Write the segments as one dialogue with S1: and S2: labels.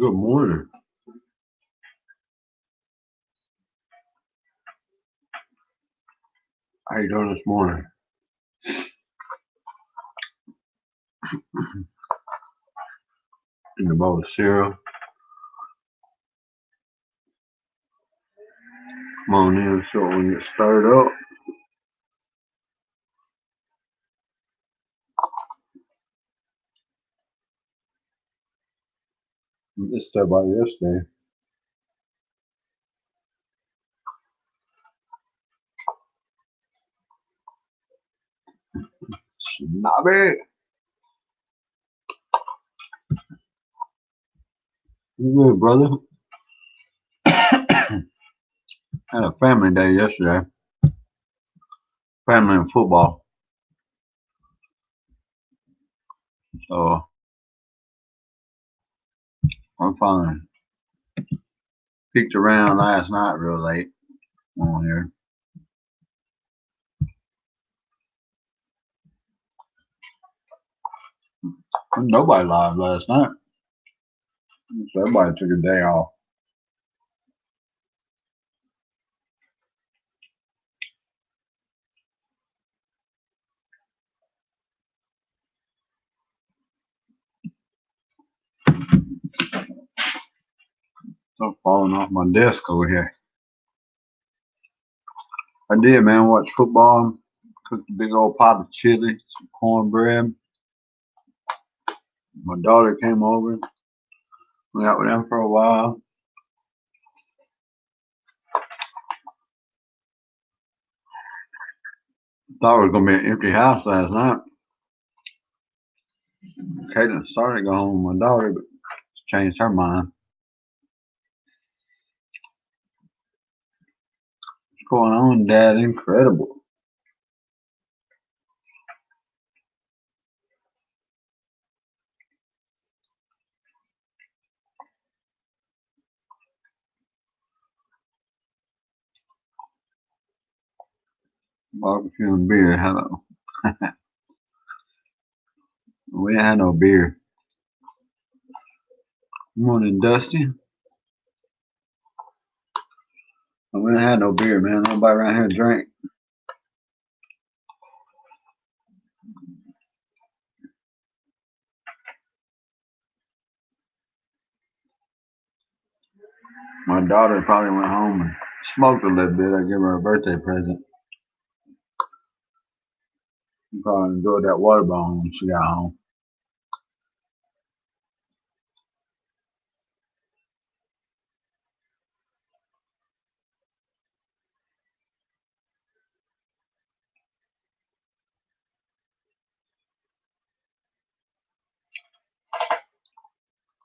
S1: Good morning. How you doing this morning? In a bowl of cereal. Come on in so we can get stirred up. This stuff by yesterday. Snobby. You good, brother? Had a family day yesterday. Family and football. So I'm finally peeked around last night real late on here. Nobody live last night. So everybody took a day off. So I'm falling off my desk over here. I did, man. Watch football. Cooked a big old pot of chili, some cornbread. My daughter came over. Went out with them for a while. Thought it was gonna be an empty house last night. Caitlin started to go home with my daughter, but changed her mind. What's going on, Dad? Incredible. Barbecue and beer. Hello. We ain't had no beer. Good morning, Dusty. We ain't had no beer, man. Nobody around here drink. My daughter probably went home and smoked a little bit. I gave her a birthday present. She probably enjoyed that water bomb when she got home.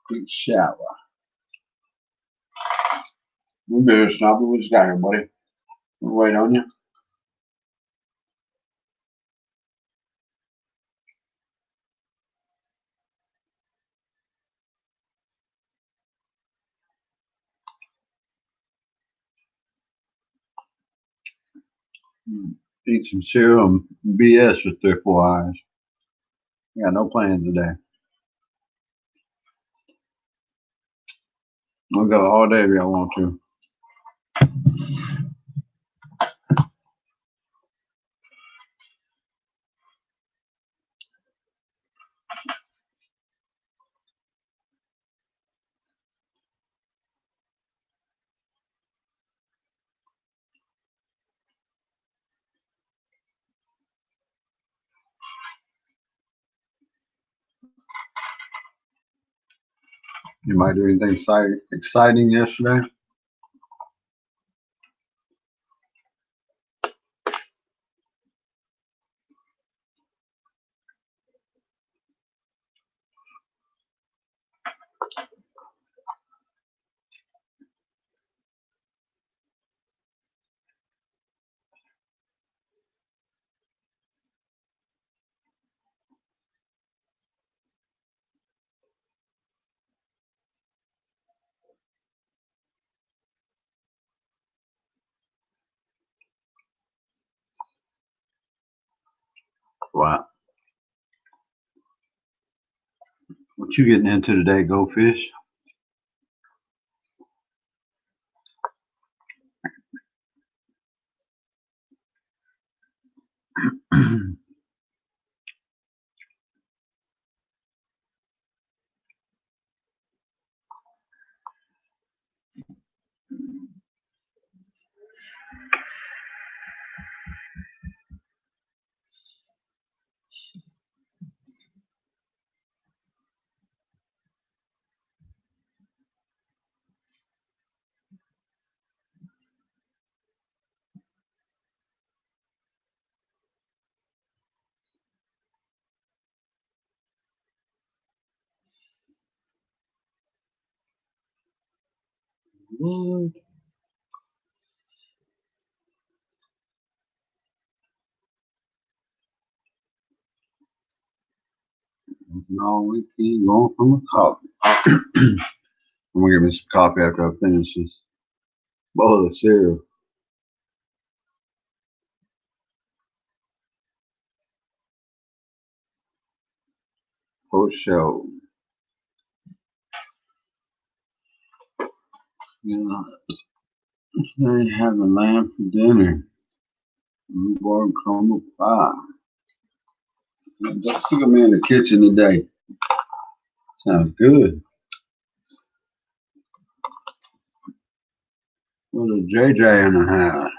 S1: Quick shower. We better stop it. We just got here, buddy. We'll wait on you. Eat some cereal and BS for 3 or 4 hours. Got no plans today. We'll go all day if y'all want to. You might do anything exciting yesterday? Wow. What you getting into today, Go Fish? What? No, we keep going from the coffee. I'm gonna get me some coffee after I finish this bowl of cereal. For sure. You know, they have a lamb for dinner. Newborn crumble pie. Just took me in the kitchen today. Sounds good. With a JJ in the house.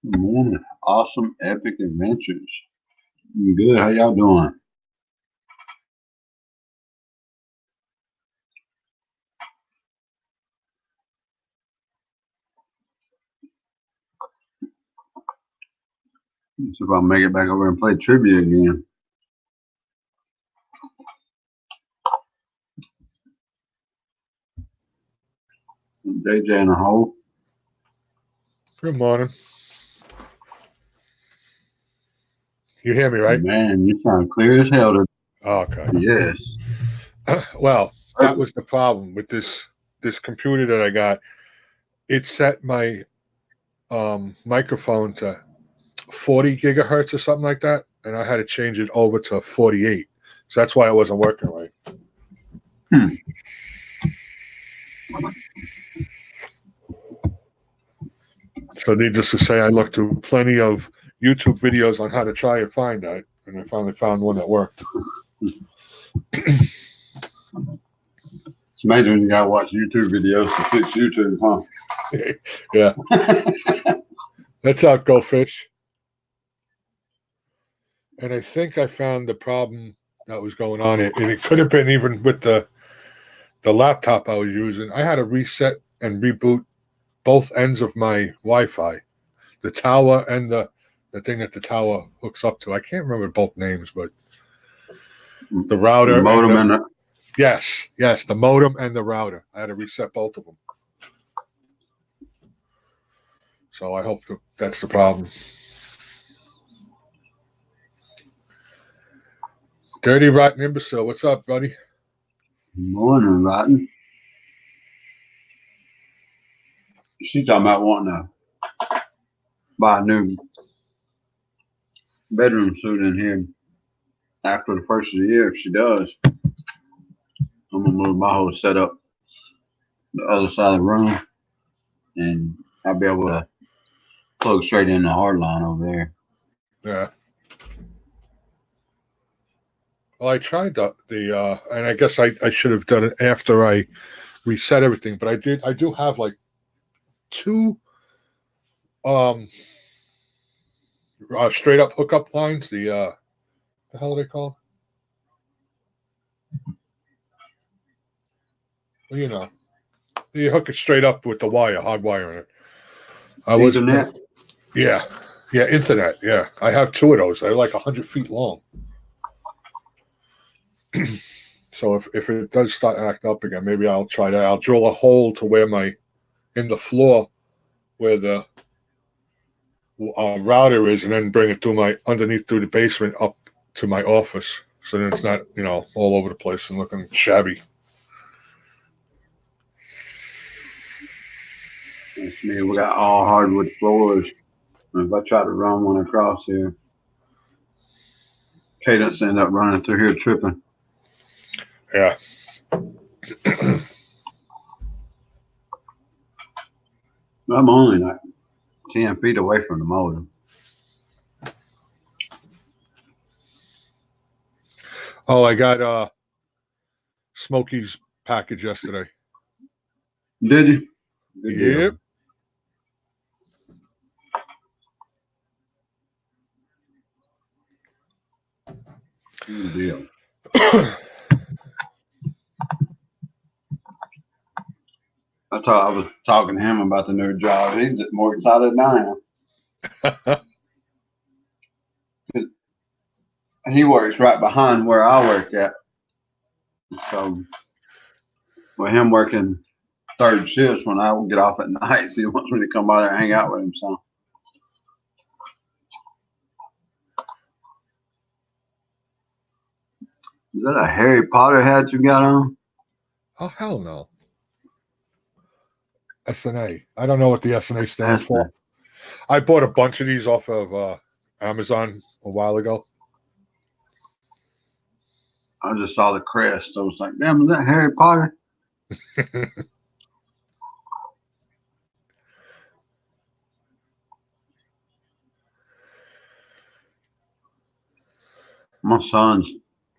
S1: Good morning. Awesome epic adventures. You good? How y'all doing? See if I'll make it back over and play trivia again. JJ in the hole.
S2: Good morning. You hear me, right?
S1: Man, you sound clear as hell.
S2: Okay.
S1: Yes.
S2: Well, that was the problem with this computer that I got. It set my microphone to 40 gigahertz or something like that, and I had to change it over to 48. So that's why it wasn't working right. So needless to say, I looked through plenty of YouTube videos on how to try and find that, and I finally found one that worked.
S1: It's amazing when you gotta watch YouTube videos to fix YouTube, huh?
S2: Yeah. Let's out, go fish. And I think I found the problem that was going on, and it could have been even with the laptop I was using. I had to reset and reboot both ends of my Wi-Fi, the tower and the thing that the tower hooks up to. I can't remember both names, but the router,
S1: The modem and the
S2: yes, the modem and the router. I had to reset both of them. So I hope that's the problem. Dirty Rotten Imbecile, what's up, buddy?
S1: morning, Rotten. She's talking about wanting to buy a new bedroom suit in here after the first of the year. If she does, I'm gonna move my whole setup the other side of the room, and I'll be able to plug straight in the hard line over there.
S2: Yeah. Well, I tried the and I guess I should have done it after I reset everything, but I do have like two straight up hookup lines. The hell are they called? Well, you hook it straight up with the wire, hard wire in it.
S1: Ethernet?
S2: Yeah, internet. Yeah, I have two of those. They're like 100 feet long. So if it does start acting up again, maybe I'll try that. I'll drill a hole to where in the floor where the router is, and then bring it underneath through the basement up to my office, so then it's not all over the place and looking shabby.
S1: That's me. We got all hardwood floors. If I try to run one across here, Cadence end up running through here tripping.
S2: Yeah.
S1: I'm only like 10 feet away from the modem.
S2: Oh, I got Smokey's package yesterday.
S1: Did you? Good
S2: Yep.
S1: Deal. Good deal. I was talking to him about the new job. He's more excited than I am. He works right behind where I work at. So with him working third shifts when I get off at night, so he wants me to come by there and hang out with him. So is that a Harry Potter hat you got on?
S2: Oh, hell no. SNA. I don't know what the SNA stands for. I bought a bunch of these off of Amazon a while ago.
S1: I just saw the crest. I was like, damn, is that Harry Potter? My son's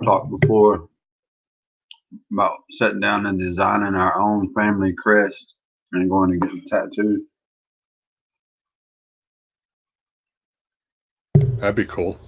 S1: talked before about sitting down and designing our own family crest and going to get a tattoo.
S2: That'd be cool.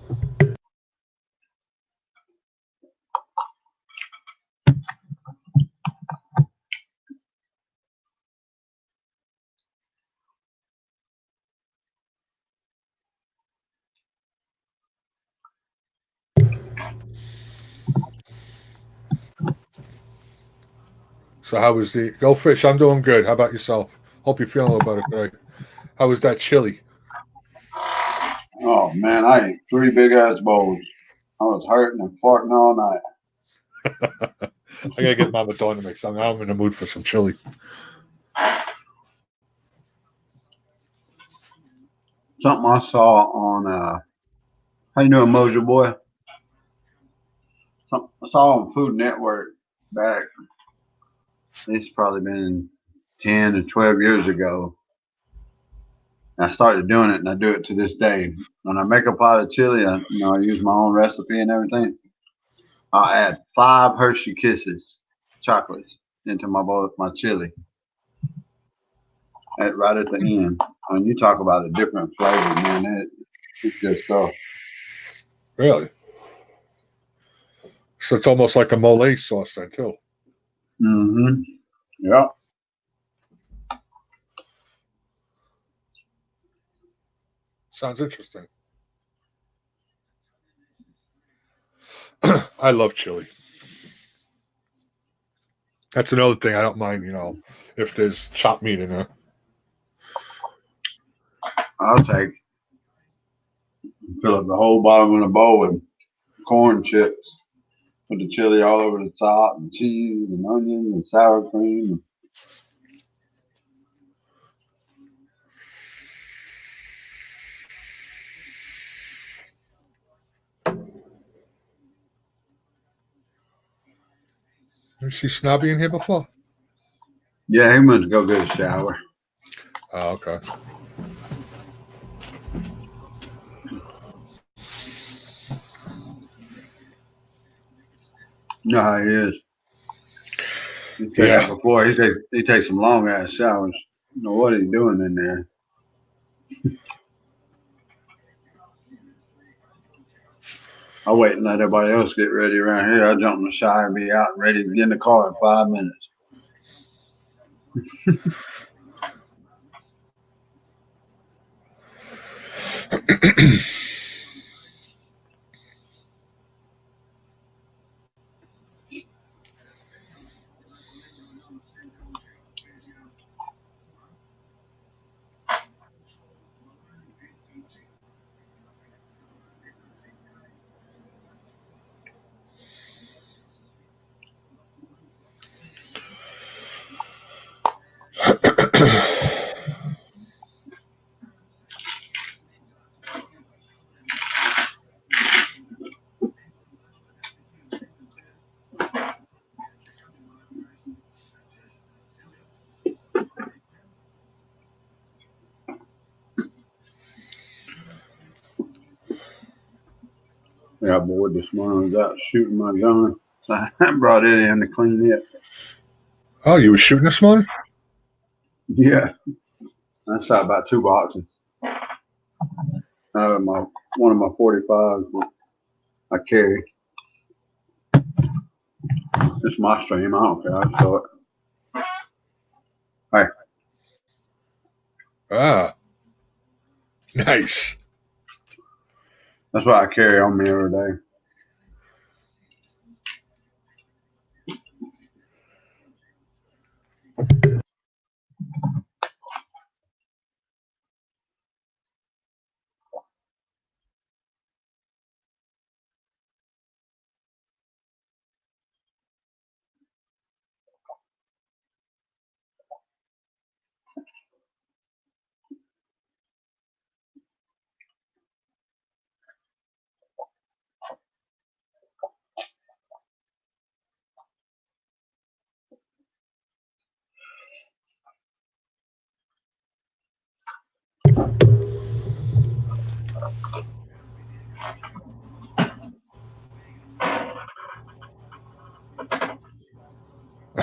S2: So how was the Go Fish? I'm doing good. How about yourself? Hope you're feeling a little better today. How was that chili?
S1: Oh man, I ate 3 big ass bowls. I was hurting and farting all night.
S2: I gotta get Mama Dawn to make something. I'm in the mood for some chili.
S1: Something I saw on how you doing, Mojo Boy? Something I saw on Food Network back. It's probably been 10 or 12 years ago. I started doing it, and I do it to this day. When I make a pot of chili, I use my own recipe and everything. I'll add 5 Hershey Kisses chocolates into my chili. Right at the end. When you talk about a different flavor, man, it's good stuff.
S2: Really? So it's almost like a mole sauce then too.
S1: Mm-hmm. Yeah.
S2: Sounds interesting. I love chili. That's another thing I don't mind, if there's chopped meat in there.
S1: I'll fill up the whole bottom of the bowl with corn chips. Put the chili all over the top, and cheese, and onion, and sour cream.
S2: You see Snobby in here before?
S1: Yeah, he went to go get a shower.
S2: Oh, okay.
S1: You know how he is. He said that before. He takes some long ass showers. You know what he's doing in there. I wait and let everybody else get ready around here. I jump in the shower and be out and ready to get in the car in 5 minutes. I got bored this morning. I was out shooting my gun. So I brought it in to clean it.
S2: Oh, you were shooting this morning?
S1: Yeah. I shot about 2 boxes. Out of one of my 45s that I carry. It's my stream. I don't care. I show it. Hey,
S2: Ah, nice.
S1: That's what I carry on me every day.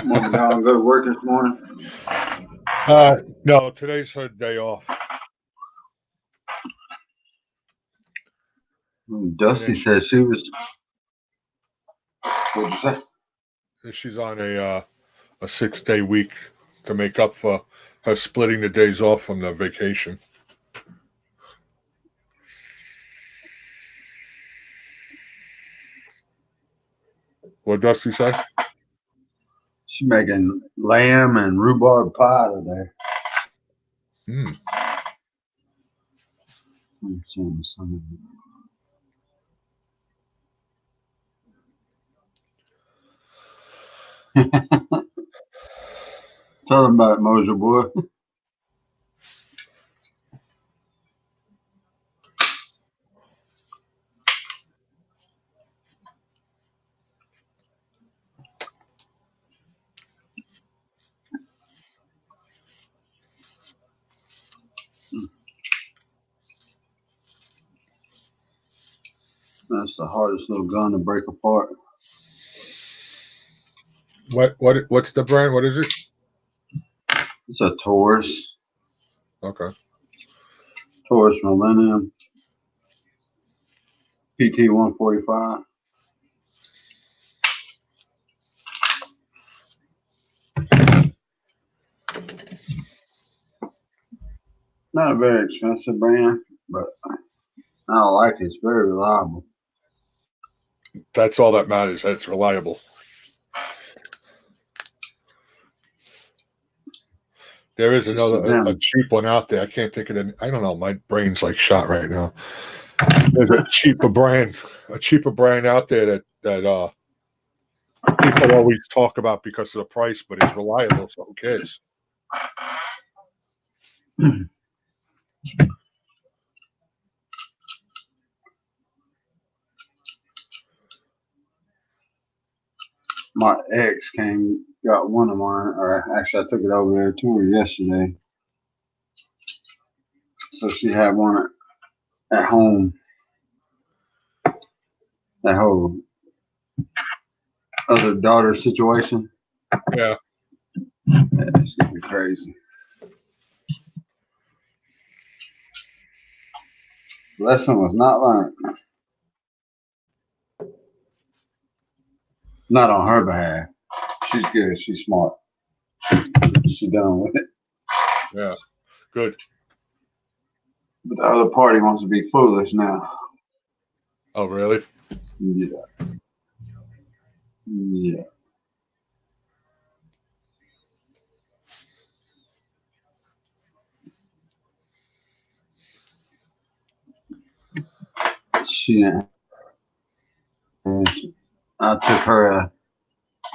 S1: Morning, y'all. Go to work this morning.
S2: No, today's her day off.
S1: Dusty said she was. What'd you say?
S2: She's on a 6-day week to make up for her splitting the days off from the vacation. What Dusty say?
S1: She's making lamb and rhubarb pie today. Tell them about it, Moser boy. That's the hardest little gun to break apart.
S2: What's the brand? What is it?
S1: It's a Taurus.
S2: Okay.
S1: Taurus Millennium. PT 145. Not a very expensive brand, but I like it. It's very reliable.
S2: That's all that matters. It's reliable. There is another a cheap one out there. I can't think of it. I don't know. My brain's like shot right now. There's a cheaper brand out there that people always talk about because of the price, but it's reliable. So who cares?
S1: My ex got one of mine, or actually I took it over there to her yesterday. So she had one at home. That whole other daughter situation.
S2: Yeah.
S1: It's gonna be crazy. Lesson was not learned. Not on her behalf. She's good. She's smart. She's done with it.
S2: Yeah. Good.
S1: But the other party wants to be foolish now.
S2: Oh, really?
S1: Yeah. Yeah. She I took her a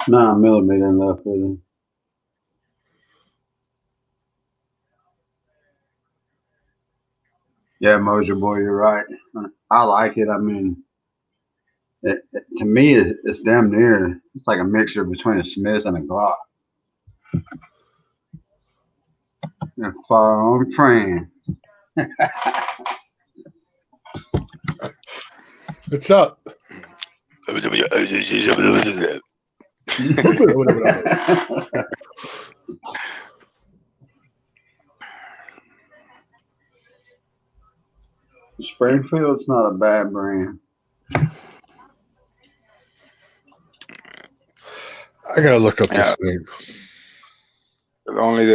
S1: 9mm and left with her. Yeah, Moser boy, you're right. I like it. I mean, to me, it's damn near. It's like a mixture between a Smith and a Glock. A firearm train.
S2: What's up?
S1: Springfield's not a bad brand.
S2: I gotta look up this thing.
S3: It's only the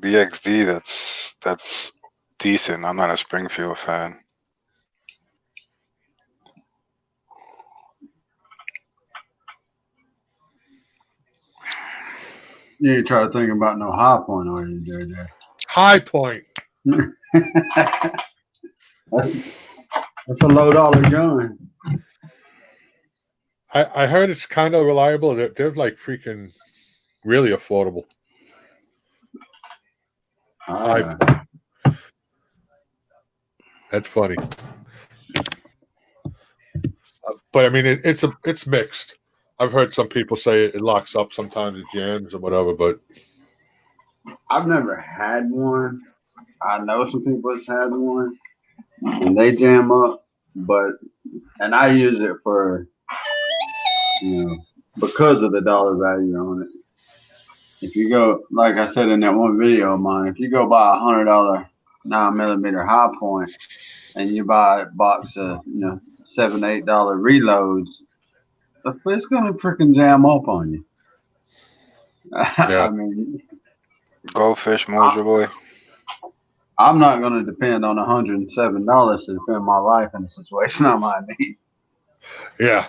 S3: XD that's decent. I'm not a Springfield fan.
S1: You ain't try to think about no high point or you, JJ.
S2: High Point.
S1: That's a low dollar gun.
S2: I heard it's kind of reliable. They're like freaking really affordable. That's funny. But I mean, it's mixed. I've heard some people say it locks up sometimes, it jams or whatever. But
S1: I've never had one. I know some people that's had one, and they jam up. And I use it for, because of the dollar value on it. If you go, like I said in that one video of mine, if you go buy $100 9mm high point, and you buy a box of $7, $8 reloads, it's gonna freaking jam up on you.
S2: Yeah.
S1: I mean,
S3: Goldfish Mojo boy.
S1: I'm not gonna depend on $107 to defend my life in a situation I might need.
S2: Yeah.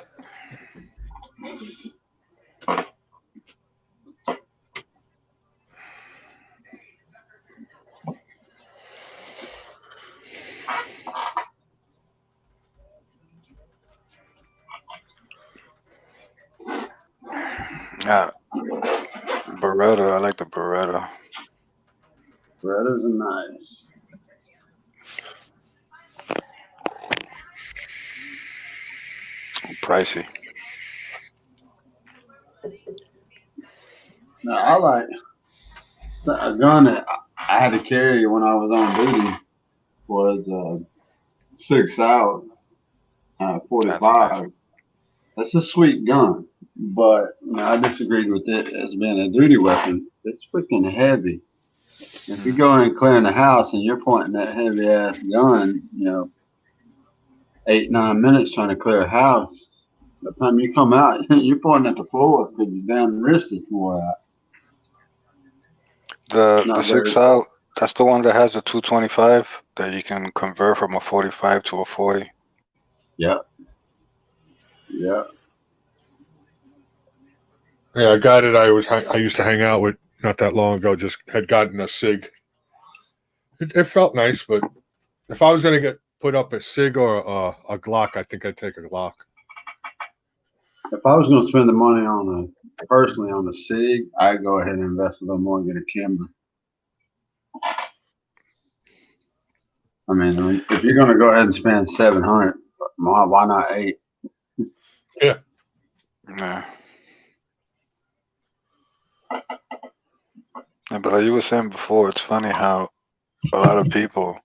S3: Yeah. Beretta. I like the Beretta.
S1: Berettas are nice.
S3: Pricey.
S1: No, I like a gun that I had to carry when I was on duty was 6 Sauer 45. That's a sweet gun, but I disagreed with it as being a duty weapon. It's freaking heavy. If you go in clearing the house and you're pointing that heavy ass gun, 8-9 minutes trying to clear a house, by the time you come out, you're pointing at the floor because your damn wrist is wore out.
S3: The 6 out, that's the one that has a 225 that you can convert from a 45 to a 40.
S1: Yep. Yeah.
S2: Yeah, a guy that I used to hang out with not that long ago just had gotten a SIG. It felt nice, but if I was going to get put up a SIG or a Glock, I think I'd take a Glock.
S1: If I was going to spend the money personally on a SIG, I'd go ahead and invest a little more and get a Kimber. I mean, if you're going to go ahead and spend $700, why not $800?
S2: Yeah.
S3: Yeah. Yeah, but like you were saying before, it's funny how a lot of people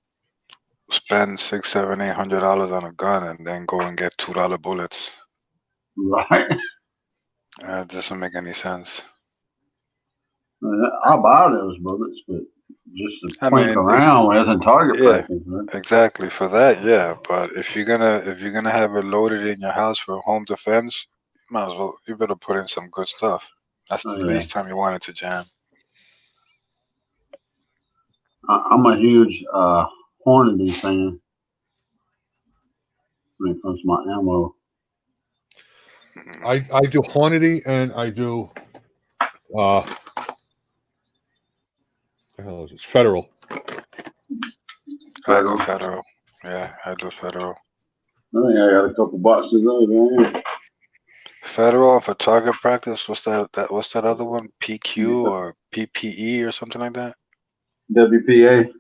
S3: spend $600, $700, $800 on a gun and then go and get $2 bullets.
S1: Right.
S3: It doesn't make any sense.
S1: I'll buy those bullets, but just to clink around when it's in target practice. Right?
S3: Exactly. For that, yeah. But if you're gonna have it loaded in your house for home defense, you better put in some good stuff. That's the least time you want it to jam.
S1: I'm a huge Hornady fan when it comes to my ammo.
S2: I do Hornady and I do it's Federal.
S3: I do Federal. Yeah, I do Federal.
S1: I think I got a couple boxes of it.
S3: Federal for target practice. What's that? What's that other one? PQ or PPE or something like that?
S1: WPA.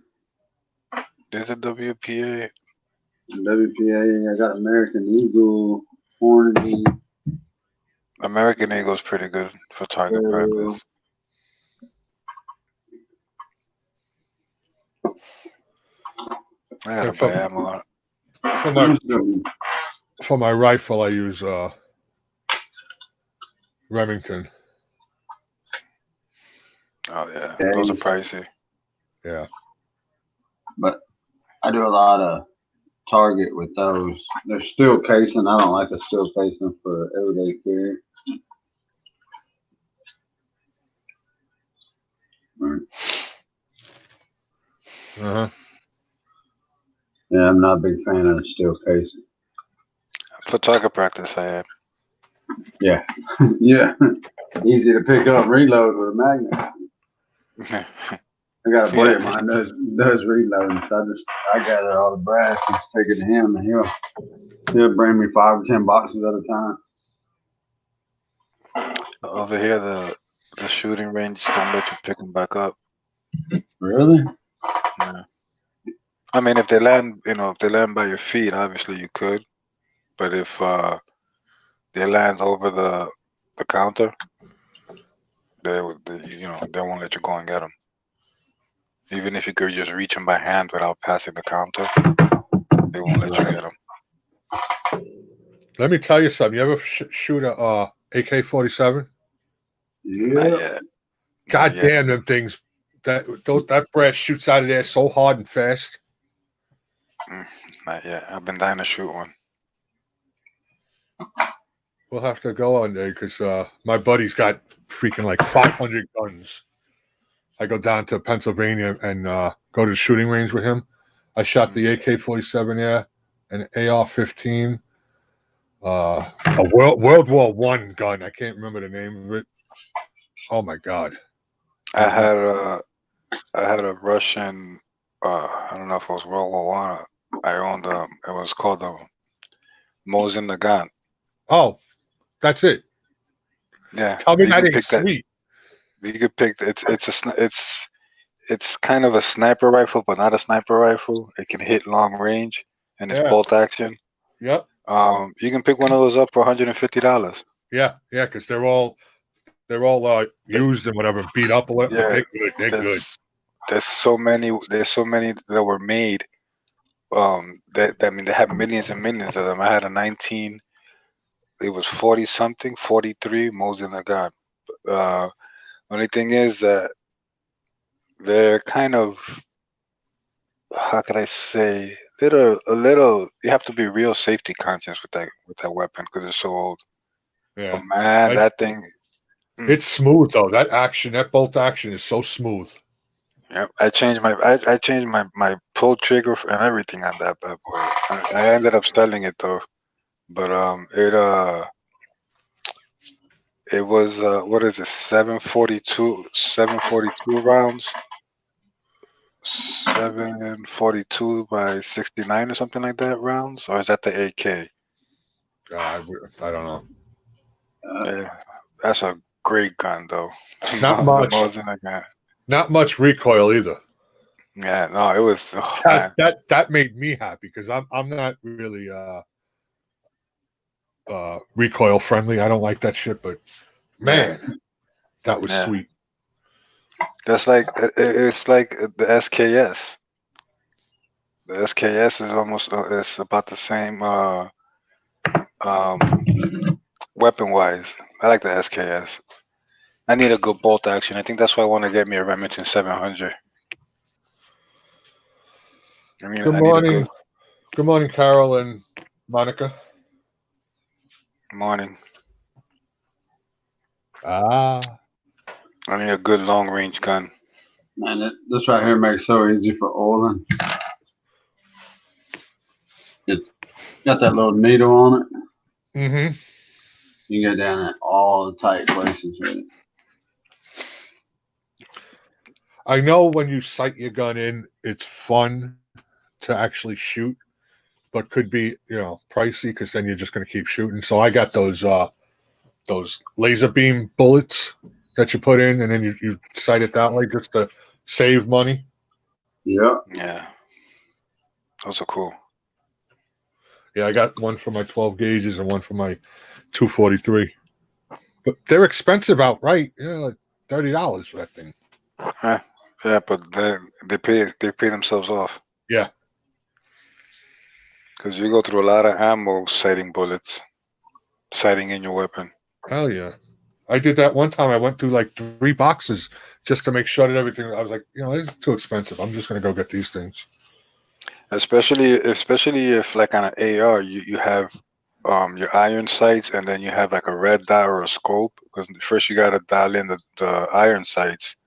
S3: Is it WPA?
S1: WPA. I got American Eagle, Hornady.
S3: American Eagle's pretty good for target practice. I gotta buy ammo.
S2: For my rifle, I use Remington.
S3: Oh yeah, those are pricey.
S2: Yeah,
S1: but I do a lot of target with those. They're steel casing. I don't like a steel casing for everyday carry.
S2: Uh-huh.
S1: Yeah, I'm not a big fan of the steel casing.
S3: For target practice, I had.
S1: Yeah, yeah, easy to pick up, reload with a magnet. I got a buddy of mine does reloading, so I gather all the brass and just take it to him, and he'll bring me 5 or 10 boxes at a time.
S3: Over here, the shooting range don't let you pick them back up.
S1: Really?
S3: Yeah. I mean, if they land, if they land by your feet, obviously you could. But if they land over the counter, they won't let you go and get them. Even if you could just reach them by hand without passing the counter, they won't let you get them.
S2: Let me tell you something. You ever shoot a AK-47?
S1: Yeah.
S2: God damn, them things. That brass shoots out of there so hard and fast.
S3: Not yet. I've been dying to shoot one.
S2: We'll have to go on there because my buddy's got freaking like 500 guns. I go down to Pennsylvania and go to the shooting range with him. I shot the AK-47 there, an AR-15, a World War I gun. I can't remember the name of it. Oh my God!
S3: I had a Russian. I don't know if it was World War One. I owned it was called the Mosin Nagant.
S2: Oh, that's it.
S3: Yeah.
S2: Tell me that ain't sweet.
S3: You could pick it's kind of a sniper rifle, but not a sniper rifle. It can hit long range and it's bolt action.
S2: Yep.
S3: You can pick one of those up for $150.
S2: Yeah, because they're all used and whatever, beat up or whatever.
S3: Yeah,
S2: they're good.
S3: There's so many that were made. They have millions and millions of them. I had a 19. It was 40 something, 43 Mosin Nagant. Only thing is that they're kind of, how could I say, they're a little. You have to be real safety conscious with that weapon because it's so old.
S2: Yeah,
S3: but man, that thing.
S2: It's smooth though. That bolt action is so smooth.
S3: Yeah, I changed my pull trigger and everything on that bad boy. I ended up selling it though, but it was what is it, 742 rounds, 742 by 69 or something like that rounds, or is that the AK?
S2: I don't know.
S3: Yeah, that's a great gun though.
S2: Not much. Not much recoil either.
S3: Yeah, no, it was
S2: that made me happy because I'm not really recoil friendly. I don't like that shit, but man, that was sweet.
S3: That's like it's like the SKS. The SKS is almost it's about the same weapon wise. I like the SKS. I need a good bolt action. I think that's why I want to get me a Remington 700.
S2: Good morning. Good morning, Carol and Monica.
S3: Morning.
S2: I
S3: need a good long range gun.
S1: Man, this right here makes it so easy for oiling. It's got that little needle on it.
S2: Mm-hmm.
S1: You can go down in all the tight places with it.
S2: I know when you sight your gun in, it's fun to actually shoot, but could be, pricey because then you're just going to keep shooting. So I got those laser beam bullets that you put in, and then you sight it that way just to save money.
S1: Yeah.
S3: Yeah. Those are cool.
S2: Yeah, I got one for my 12 gauges and one for my 243. But they're expensive outright. Like $30 for that thing.
S3: Yeah, but they pay themselves off.
S2: Yeah.
S3: Because you go through a lot of ammo sighting bullets, sighting in your weapon.
S2: Hell yeah. I did that one time. I went through like 3 boxes just to make sure that everything. I was like, this is too expensive. I'm just going to go get these things.
S3: Especially if like on an AR, you have your iron sights and then you have like a red dot or a scope. Because first you got to dial in the iron sights,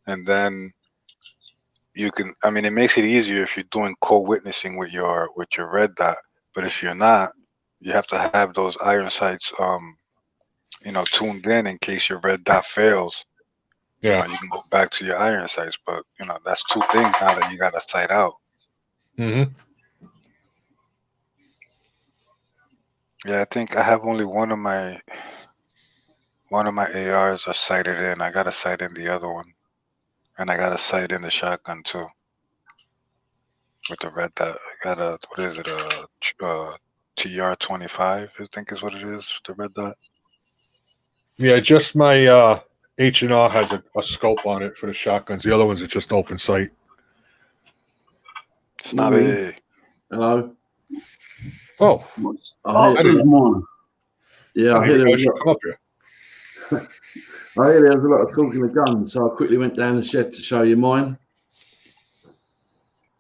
S3: and then you can. I mean, it makes it easier if you're doing co-witnessing with your red dot. But if you're not, you have to have those iron sights, tuned in case your red dot fails.
S2: Yeah.
S3: You can go back to your iron sights. But that's two things now that you got a sight out.
S2: Mm-hmm.
S3: Yeah, I think I have only one of my ARs are sighted in. I got a sight in the other one, and I got a sight in the shotgun too. With the red dot, I got a TR-25. I think is what it is. The red dot.
S2: Yeah, just my H&R has a scope on it for the shotguns. The other ones are just open sight.
S3: Snobby.
S4: Hello.
S2: Oh,
S4: I hear,
S1: Good morning.
S4: yeah, I hear there was a lot.
S2: come up here.
S4: I hear there was a lot of talking of guns, so I quickly went down the shed to show you mine.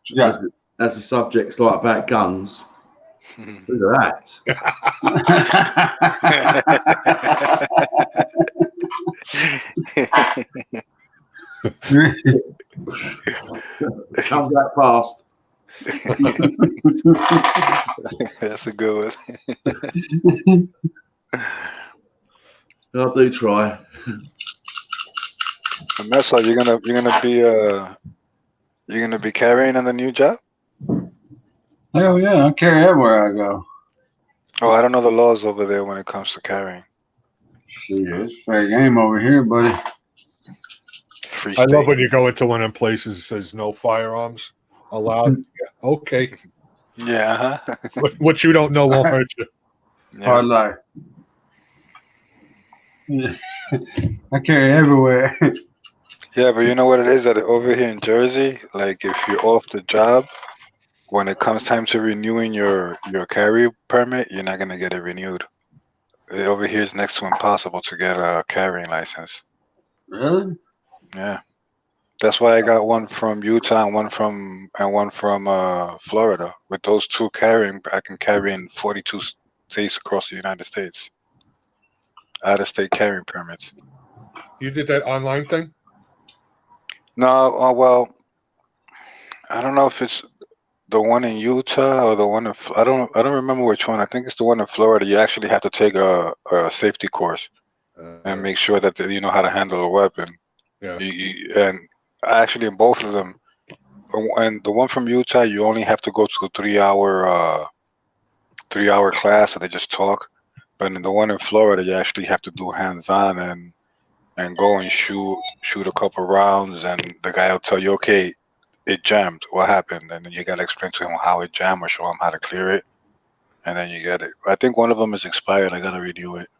S1: Yeah.
S4: As the subject's like about guns. Look at that. Comes that fast.
S3: That's a good
S4: one. I do try.
S3: And that's all. You're gonna be carrying on the new job?
S1: Hell yeah, I carry everywhere I go.
S3: Oh, I don't know the laws over there when it comes to carrying.
S1: Shit, it's fair game over here, buddy.
S3: Free
S2: I
S3: state.
S2: love when you go into one of them places that says no firearms allowed. Yeah, okay.
S3: Yeah.
S2: What you don't know won't hurt you.
S1: Hard life. Yeah. I carry everywhere.
S3: Yeah, but you know what it is that over here in Jersey, like if you're off the job, when it comes time to renewing your carry permit, you're not gonna get it renewed. Over here is next to impossible to get a carrying license.
S1: Really?
S3: Yeah, that's why I got one from Utah and one from Florida. With those two carrying, I can carry in 42 states across the United States. Out-of-state carrying permits.
S2: You did that online thing?
S3: No, well, I don't know if it's the one in Utah or the one in I don't remember which one. I think it's the one in Florida. You actually have to take a safety course and make sure that you know how to handle a weapon.
S2: Yeah.
S3: And actually, in both of them, and the one from Utah, you only have to go to a 3-hour class, and they just talk. But in the one in Florida, you actually have to do hands-on and go and shoot a couple rounds, and the guy will tell you, okay, it jammed. What happened? And then you gotta explain to him how it jammed or show him how to clear it, and then you get it. I think one of them is expired. I gotta renew it.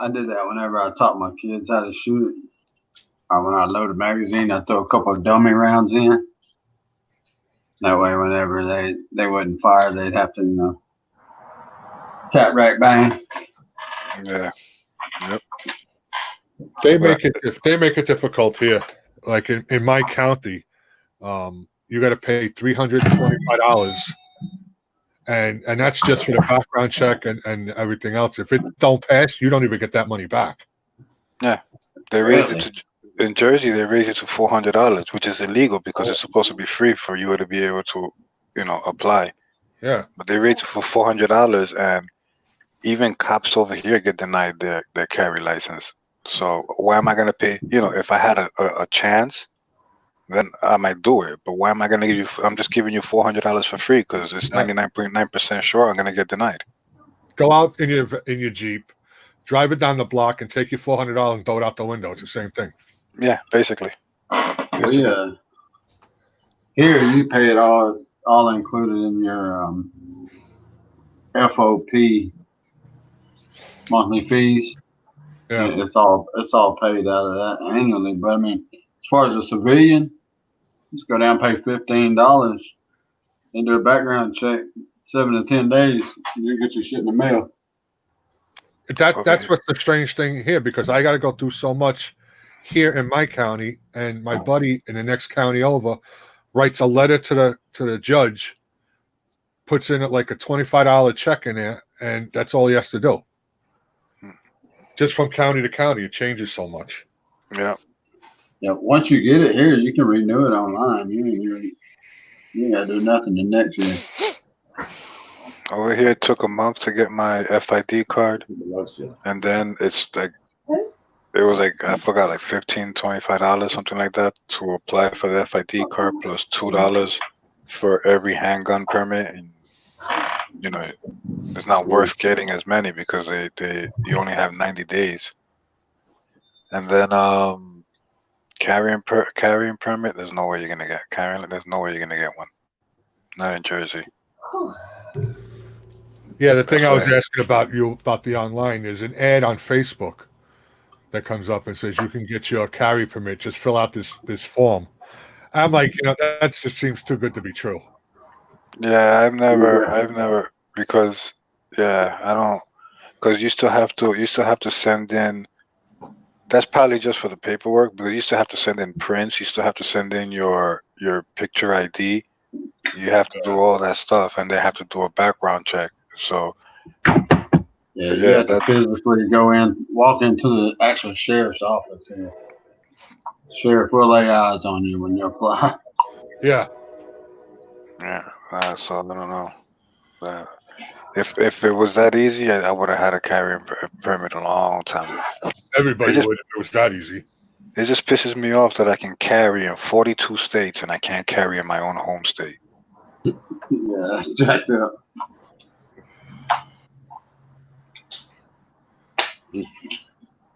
S1: I did that whenever I taught my kids how to shoot. When I load a magazine, I throw a couple of dummy rounds in. That way, whenever they wouldn't fire, they'd have to, tap, rack, bang.
S3: Yeah. Yep.
S2: If they make it difficult here, like in my county, you got to pay $325, and that's just for the background check and everything else. If it don't pass, you don't even get that money back.
S3: Yeah, they raised it to in Jersey. They raised it to $400, which is illegal because it's supposed to be free for you to be able to, apply.
S2: Yeah,
S3: but they raised it for $400, and even cops over here get denied their carry license. So why am I gonna pay? If I had a chance, then I might do it. But why am I gonna give you? I'm just giving you $400 for free because it's 99.9% sure I'm gonna get denied.
S2: Go out in your Jeep, drive it down the block, and take your $400 and throw it out the window. It's the same thing.
S3: Yeah, basically.
S1: Well, yeah. Here you pay it all included in your FOP monthly fees.
S2: Yeah,
S1: it's all paid out of that annually. But I mean, as far as a civilian, just go down and pay $15 and do a background check. 7 to 10 days, you get your shit in the mail.
S2: That's what's the strange thing here, because I got to go through so much here in my county, and my buddy in the next county over writes a letter to the judge, puts in it like a $25 check in there, and that's all he has to do. Just from county to county, it changes so much.
S3: Yeah.
S1: Yeah, once you get it here, you can renew it online. You ain't gotta do nothing the next year.
S3: Over here, it took a month to get my FID card,
S4: Yeah.
S3: and then it's like it was like I forgot like $15-$25, something like that, to apply for the FID card plus $2 for every handgun permit, and you know it's not worth getting as many because they you only have 90 days, and then carrying permit. There's no way you're gonna get carrying. There's no way you're gonna get one. Not in Jersey.
S2: Yeah, the thing
S3: That's
S2: I was
S3: why.
S2: asking about you about the online is an ad on Facebook that comes up and says you can get your carry permit. Just fill out this form. I'm like, that just seems too good to be true.
S3: Yeah, I've never because yeah, I don't because you still have to send in. That's probably just for the paperwork, but you still have to send in prints. You still have to send in your picture ID. You have to do all that stuff, and they have to do a background check. So
S1: Yeah, you
S3: yeah,
S1: have to physically go in, walk into the actual sheriff's office, and sheriff will lay eyes on you when you apply.
S2: Yeah,
S3: yeah. So I don't know. If it was that easy, I would have had a carrying permit a long time ago. It
S2: everybody
S3: just
S2: would if it was that easy.
S3: it just pisses me off that I can carry in 42 states and I can't carry in my own home state.
S1: Yeah, jacked up.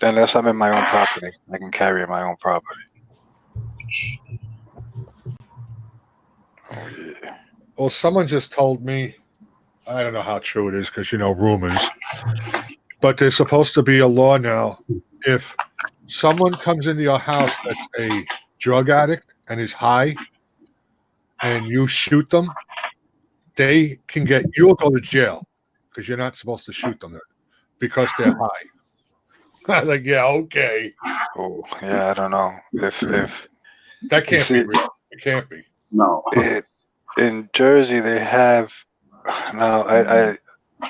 S3: Unless I'm in my own property, I can carry in my own property. Oh yeah.
S2: Well, someone just told me, I don't know how true it is because rumors, but there's supposed to be a law now. If someone comes into your house that's a drug addict and is high, and you shoot them, you'll go to jail because you're not supposed to shoot them because they're high. Like, yeah, okay.
S3: Oh yeah, I don't know. If
S2: That
S3: you
S2: can't be
S3: see
S2: real. It can't be.
S1: No.
S3: it in Jersey, they have now. I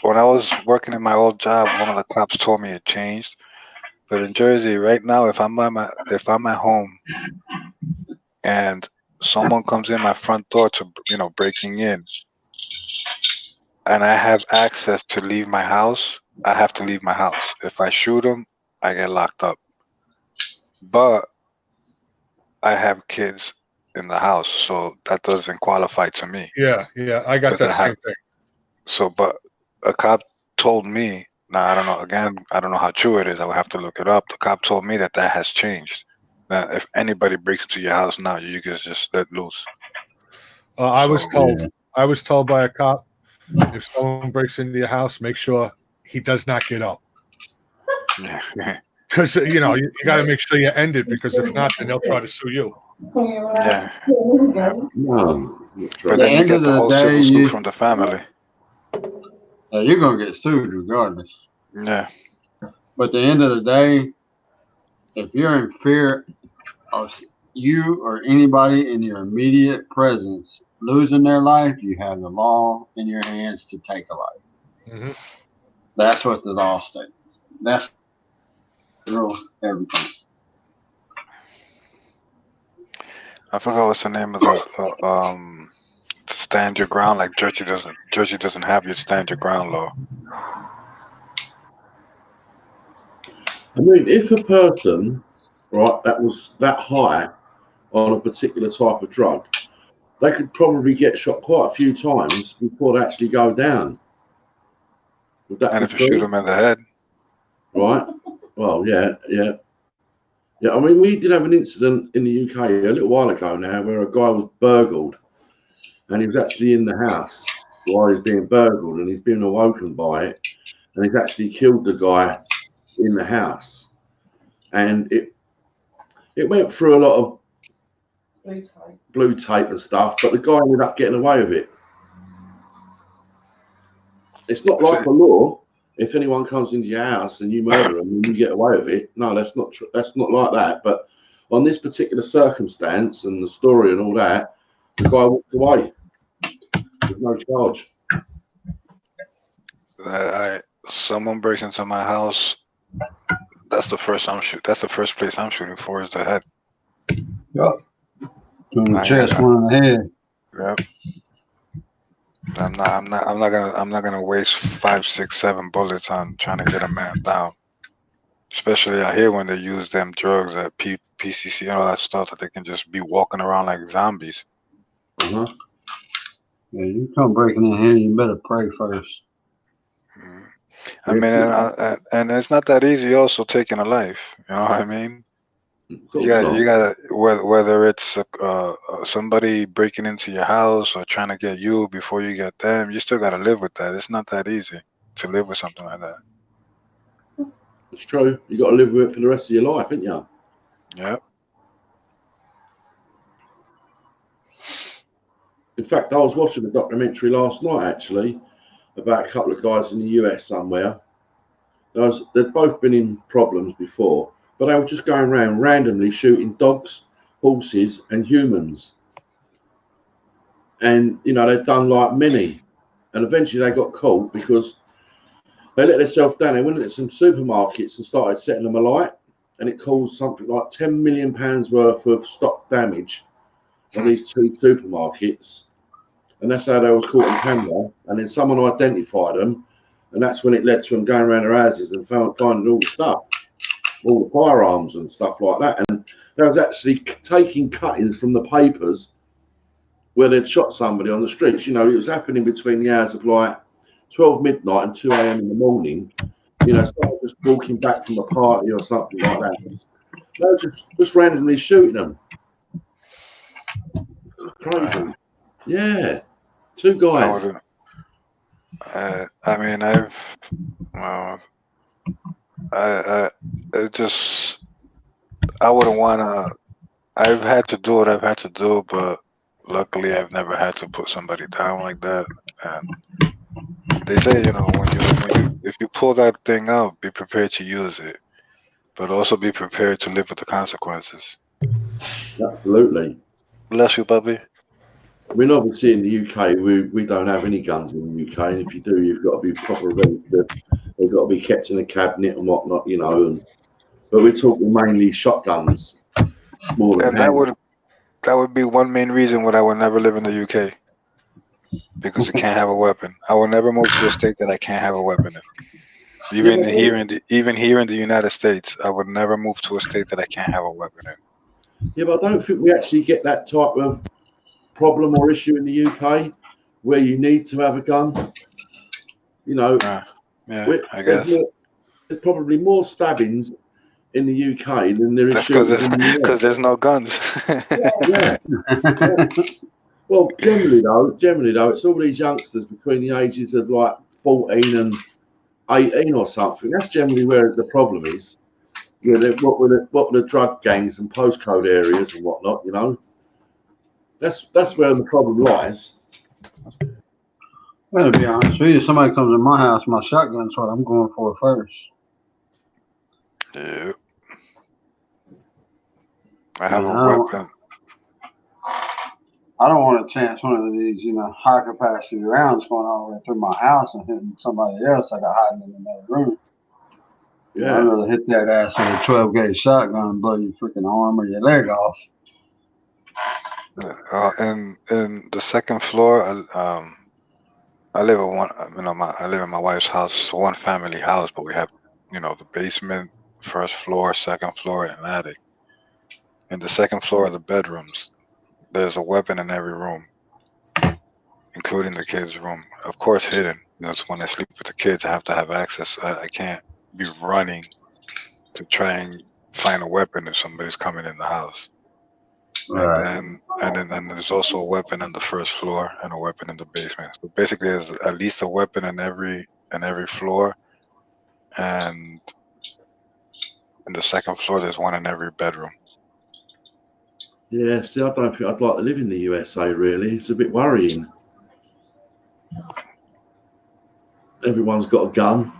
S3: when I was working in my old job, one of the cops told me it changed. But in Jersey, right now, if I'm at home and someone comes in my front door to breaking in, and I have access to leave my house, I have to leave my house. If I shoot them, I get locked up. But I have kids in the house, so that doesn't qualify to me
S2: Yeah, I got
S3: because
S2: that
S3: I have.
S2: same thing.
S3: So, but a cop told me. Now I don't know. Again, I don't know how true it is. I would have to look it up. The cop told me that has changed. That if anybody breaks into your house now, you can just let loose.
S2: I was
S3: So
S2: told.
S1: Yeah.
S2: I was told by a cop, if someone breaks into your house, make sure he does not get up.
S3: yeah,
S2: Because you got to make sure you end it. Because if not, then they'll try to sue you.
S3: yeah.
S4: No, not
S3: But
S4: true.
S3: then you
S1: End
S3: get
S1: of
S3: the
S1: the
S3: whole
S1: day,
S3: civil suit from the family.
S1: you're gonna get sued regardless.
S3: Yeah,
S1: But at the end of the day, if you're in fear of you or anybody in your immediate presence losing their life, you have the law in your hands to take a life.
S2: Mm-hmm.
S1: That's what the law states. That's rule everything.
S3: I forgot what's the name of the stand your ground. Like Jersey doesn't have your stand your ground law.
S4: I mean, if a person, right, that was that high on a particular type of drug, they could probably get shot quite a few times before they actually go down. Would that
S3: And
S4: be
S3: if you shoot
S4: true?
S3: them in the head,
S4: Right? Well, yeah. I mean, we did have an incident in the UK a little while ago now where a guy was burgled and he was actually in the house while he was being burgled and he's been awoken by it and he's actually killed the guy in the house. And it went through a lot of blue tape and stuff, but the guy ended up getting away with it. It's not like a law. If anyone comes into your house and you murder them and you get away with it, no, that's not true. That's not like that. But on this particular circumstance and the story and all that, the guy walked away with no charge.
S3: someone breaks into my house. That's the first place I'm shooting for is the head.
S1: Yup. Two in the
S3: I
S1: chest,
S3: ain't-
S1: one in the head.
S3: Yep. I'm not gonna waste 5, 6, 7 bullets on trying to get a man down. Especially out here when they use them drugs at PCC and all that stuff that they can just be walking around like zombies.
S4: Uh-huh.
S1: Yeah, you come breaking in here, you better pray first.
S3: Mhm. I mean, and it's not that easy. Also taking a life. You know what I mean?
S4: Of course not.
S3: You got to whether it's somebody breaking into your house or trying to get you before you get them. You still got to live with that. It's not that easy to live with something like that.
S4: It's true. You got to live with it for the rest of your life, haven't you?
S3: Yep.
S4: In fact, I was watching a documentary last night actually about a couple of guys in the US somewhere. They'd both been in problems before, but they were just going around randomly shooting dogs, horses, and humans. And they'd done like many, and eventually they got caught because they let themselves down. They went into some supermarkets and started setting them alight, and it caused something like £10 million worth of stock damage on these two supermarkets. And that's how they was caught on camera. And then someone identified them, and that's when it led to them going around their houses and finding all the stuff, all the firearms and stuff like that. And they was actually taking cuttings from the papers where they'd shot somebody on the streets. It was happening between the hours of like 12 midnight and 2 a.m. in the morning. Someone just walking back from a party or something like that. They were just randomly shooting them. Crazy. Yeah. Two
S3: I
S4: guys.
S3: would. I mean, I've. Well, it just. I wouldn't wanna. I've had to do what I've had to do, but luckily I've never had to put somebody down like that. And they say, if you pull that thing out, be prepared to use it, but also be prepared to live with the consequences.
S4: Absolutely.
S3: Bless you, puppy.
S4: I mean, obviously in the UK, we don't have any guns in the UK, and if you do, you've got to be proper registered. They've got to be kept in a cabinet and whatnot, but we're talking mainly shotguns more than
S3: And that would be one main reason why I would never live in the UK, because you can't have a weapon. I will never move to a state that I can't have a weapon in. Even here in the United States, I would never move to a state that I can't have a weapon in.
S4: Yeah, but I don't think we actually get that type of problem or issue in the UK where you need to have a gun.
S3: Yeah, I guess.
S4: There's probably more stabbings in the UK than there is
S3: That's
S4: shootings in the
S3: because
S4: US.
S3: there's no guns.
S4: Yeah. Well, generally though, it's all these youngsters between the ages of like 14 and 18 or something. That's generally where the problem is. What with the drug gangs and postcode areas and whatnot, That's where the problem lies.
S1: Well, to be honest with you, if somebody comes in my house, my shotgun's what I'm going for first.
S3: Yeah. I have a weapon.
S1: I don't want to chance one of these, high capacity rounds going all the way through my house and hitting somebody else I got hiding in another room.
S4: Yeah.
S1: I'd rather hit that ass with a 12 gauge shotgun and blow your freaking arm or your leg off.
S3: And the second floor, I live in one. I live in my wife's house. It's a one family house, but we have, the basement, first floor, second floor, and an attic. And the second floor are the bedrooms. There's a weapon in every room, including the kids' room. Of course, hidden. It's when I sleep with the kids, I have to have access. I can't be running to try and find a weapon if somebody's coming in the house.
S1: Right.
S3: And then there's also a weapon on the first floor and a weapon in the basement. So basically, there's at least a weapon in every floor, and in the second floor, there's one in every bedroom.
S4: Yeah, see, I don't think I'd like to live in the USA, really. It's a bit worrying. Everyone's got a gun.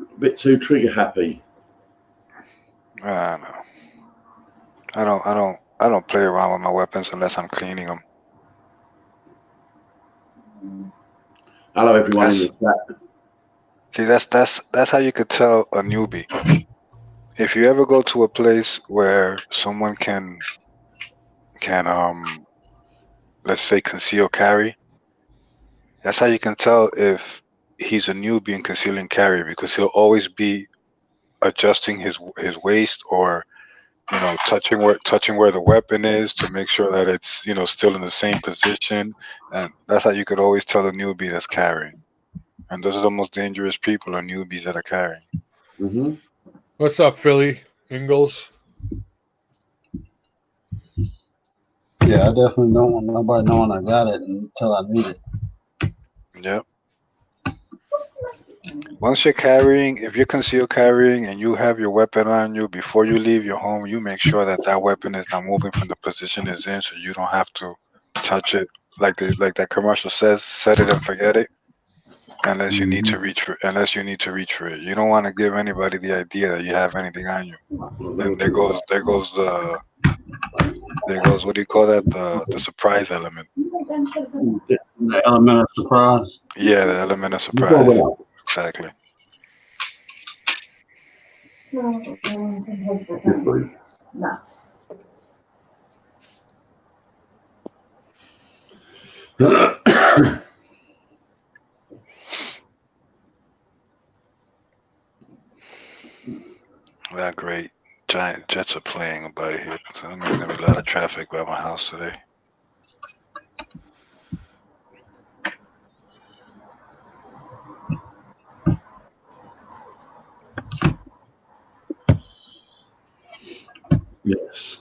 S4: A bit too trigger happy.
S3: I don't know. I don't play around with my weapons unless I'm cleaning them.
S4: Hello, everyone in the chat.
S3: See, that's how you could tell a newbie. if you ever go to a place where someone can let's say conceal carry, that's how you can tell if he's a newbie in concealing carry, because he'll always be adjusting his waist, or touching where the weapon is to make sure that it's still in the same position. And that's how you could always tell a newbie that's carrying. And those are the most dangerous people, are newbies that are carrying.
S4: Mm-hmm.
S2: What's up, Philly? Ingalls?
S1: Yeah, I definitely don't want nobody knowing I got it until I need it.
S3: Yep. Once you're carrying, if you're concealed carrying and you have your weapon on you, before you leave your home, you make sure that that weapon is not moving from the position it's in, so you don't have to touch it. Like that commercial says, set it and forget it. Unless you need to reach for it. You don't want to give anybody the idea that you have anything on you. And there goes what do you call that? The surprise element.
S1: The element of surprise.
S3: Yeah, the element of surprise. Exactly. That great giant jets are playing by here. So there's gonna be a lot of traffic by my house today.
S4: Yes.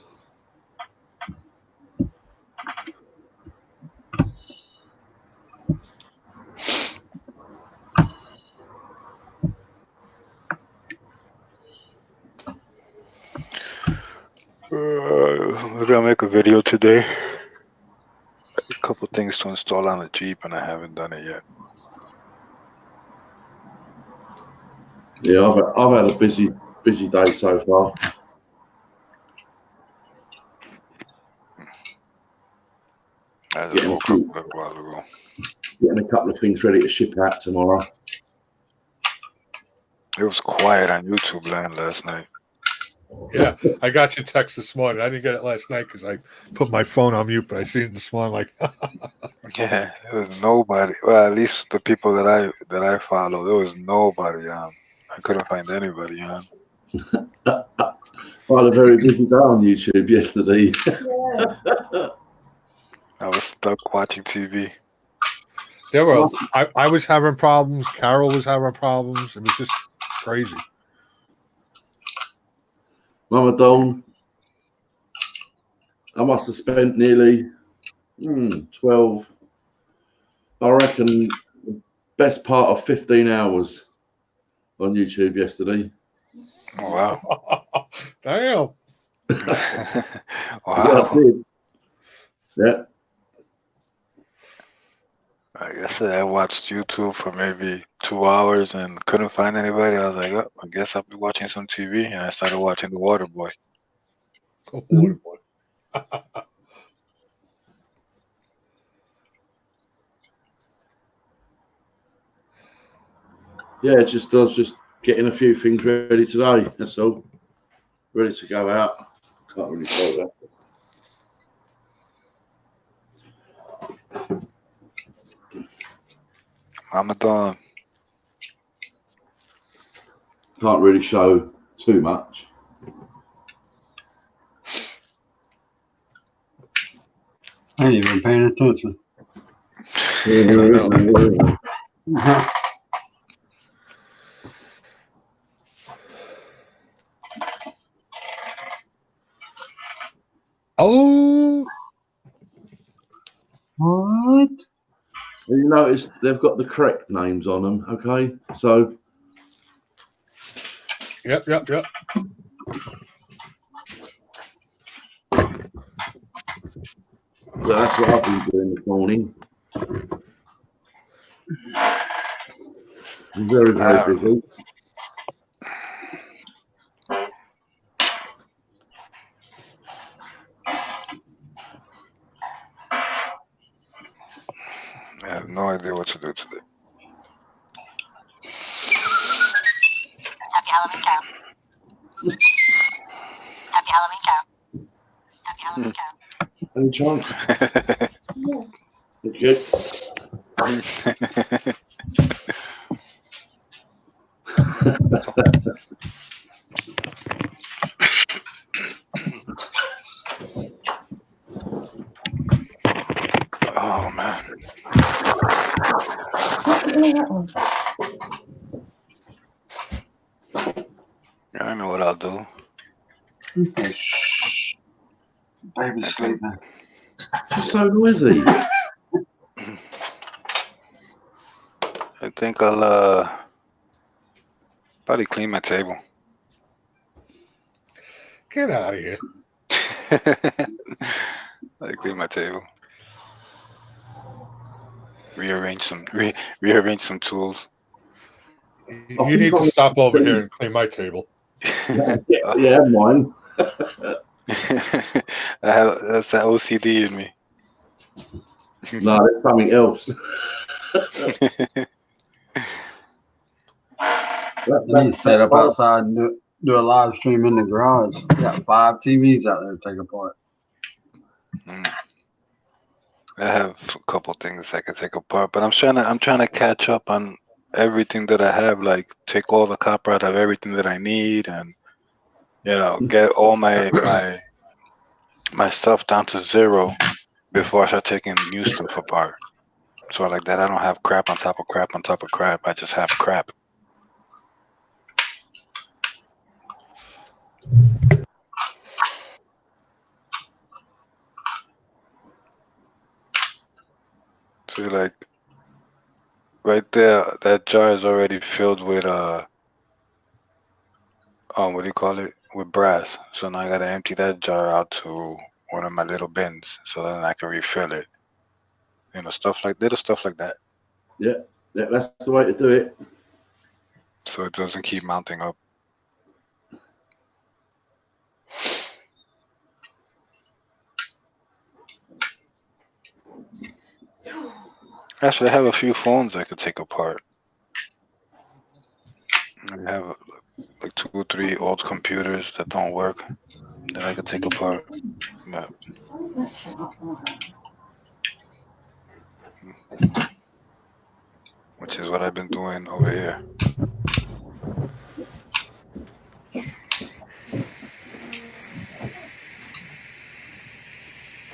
S3: We're gonna make a video today. A couple things to install on the Jeep, and I haven't done it yet.
S4: Yeah, I've had a busy day so far.
S3: I just woke up a little while ago.
S4: Getting a couple of things ready to ship out tomorrow.
S3: It was quiet on YouTube land last night.
S2: Yeah, I got your text this morning. I didn't get it last night because I put my phone on mute, but I seen it this morning. Like,
S3: Yeah, there was nobody. Well, at least the people that I follow, there was nobody on. I couldn't find anybody on.
S4: I had a very busy day on YouTube yesterday.
S3: I was stuck watching TV.
S2: there were. I was having problems. Carol was having problems. It was just crazy.
S4: Mama Dawn, I must have spent nearly 12, I reckon, the best part of 15 hours on YouTube yesterday.
S3: Oh, wow.
S2: Damn.
S3: Wow.
S4: Yeah, I did. Yeah.
S3: Like I said, I watched YouTube for maybe 2 hours and couldn't find anybody. I was like, oh, I guess I'll be watching some TV. And I started watching The Water Boy.
S2: Oh, water boy.
S4: Yeah, I was just getting a few things ready today. That's all. Ready to go out. Can't really say that.
S3: Mama Dawn.
S4: Can't really show too much.
S1: I ain't even paying attention.
S2: Oh,
S1: What?
S4: You notice they've got the correct names on them, okay? So
S2: yep.
S4: that's what I've been doing this morning. I'm very, very busy.
S3: I have no idea what to do today.
S5: Happy Halloween, Carol.
S4: Any chance? Okay.
S3: Oh man. I know what I'll do.
S1: Okay, shh. Baby's
S3: I think-
S1: sleeping.
S4: It's so noisy.
S3: I think I'll probably clean my table.
S2: Get out of here.
S3: I clean my table. Rearrange some tools.
S2: You need to stop over here and clean my table.
S4: Yeah, mine.
S3: That's that OCD in me.
S4: No, it's something else.
S1: You need to set up outside and do a live stream in the garage. You got 5 TVs out there to take apart.
S3: I have a couple things I can take apart, but I'm trying to catch up on everything that I have. Like take all the copper out of everything that I need, and get all my stuff down to 0 before I start taking new stuff apart. So like that, I don't have crap on top of crap on top of crap. I just have crap. So like right there, that jar is already filled with what do you call it? With brass. So now I gotta empty that jar out to one of my little bins, so then I can refill it. Little stuff like that.
S4: Yeah, that's the way to do it.
S3: So it doesn't keep mounting up. Actually, I have a few phones I could take apart. I have like 2 or 3 old computers that don't work that I could take apart. Yeah. Which is what I've been doing over here.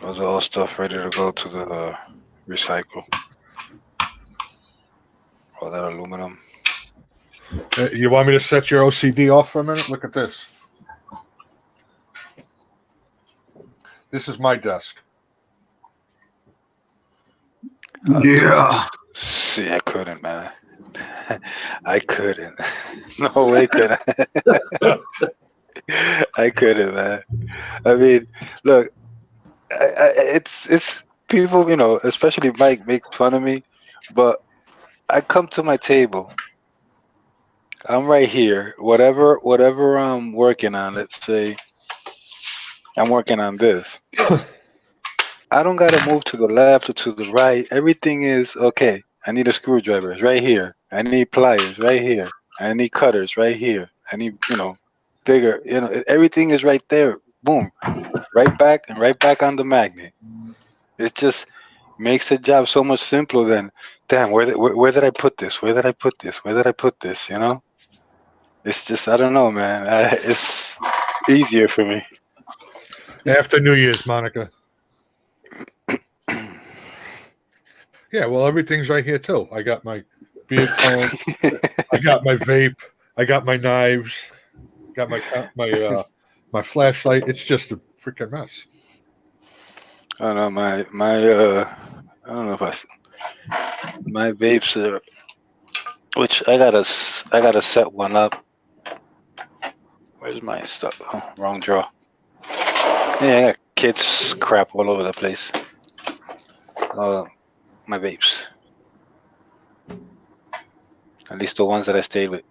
S3: Those are all stuff ready to go to the recycle. All that aluminum.
S2: You want me to set your OCD off for a minute? Look at this. This is my desk.
S1: Yeah.
S3: See, I couldn't, man. I couldn't. No way could I. I couldn't, man. I mean, look, it's people, especially Mike makes fun of me, but I come to my table. I'm right here. Whatever I'm working on, let's say I'm working on this. I don't gotta move to the left or to the right. Everything is okay. I need a screwdriver. It's right here. I need pliers right here. I need cutters right here. I need, bigger, everything is right there. Boom. Right back on the magnet. It just makes the job so much simpler than, damn, where did I put this? Where did I put this? Where did I put this? It's just, I don't know, man. It's easier for me.
S2: After New Year's, Monica. Yeah, well, everything's right here too. I got my beard comb. I got my vape. I got my knives. Got my flashlight. It's just a freaking mess.
S3: I don't know, my I don't know if my vapes are, which I gotta set one up. Where's my stuff? Oh, wrong drawer. Yeah, I got kids crap all over the place. My vapes. At least the ones that I stayed with.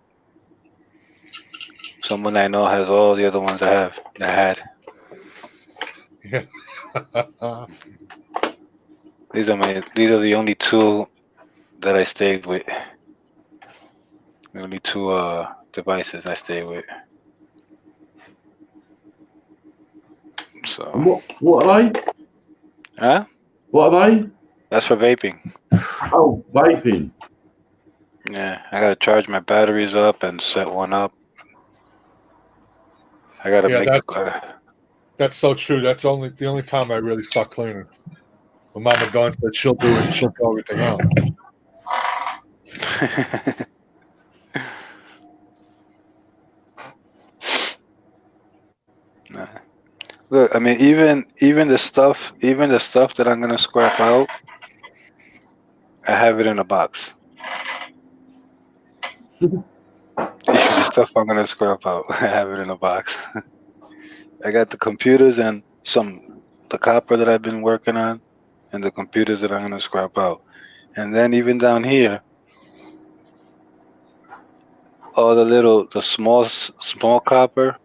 S3: Someone I know has all the other ones I had.
S2: Yeah.
S3: These are the only 2 that I stayed with. The only 2 devices I stayed with. So,
S4: And what are they?
S3: huh?
S4: What are they?
S3: That's for vaping.
S4: Oh, vaping.
S3: Yeah, I gotta charge my batteries up and set one up. I gotta
S2: Yeah,
S3: make.
S2: that's so true. That's the only time I really start cleaning. When Mama Dawn said she'll do it, she'll throw everything out.
S3: Nah. Look, I mean, even the stuff that I'm gonna scrap out, I have it in a box. Even the stuff I'm gonna scrap out, I have it in a box. I got the computers and the copper that I've been working on, and the computers that I'm gonna scrap out. And then even down here, all the small copper,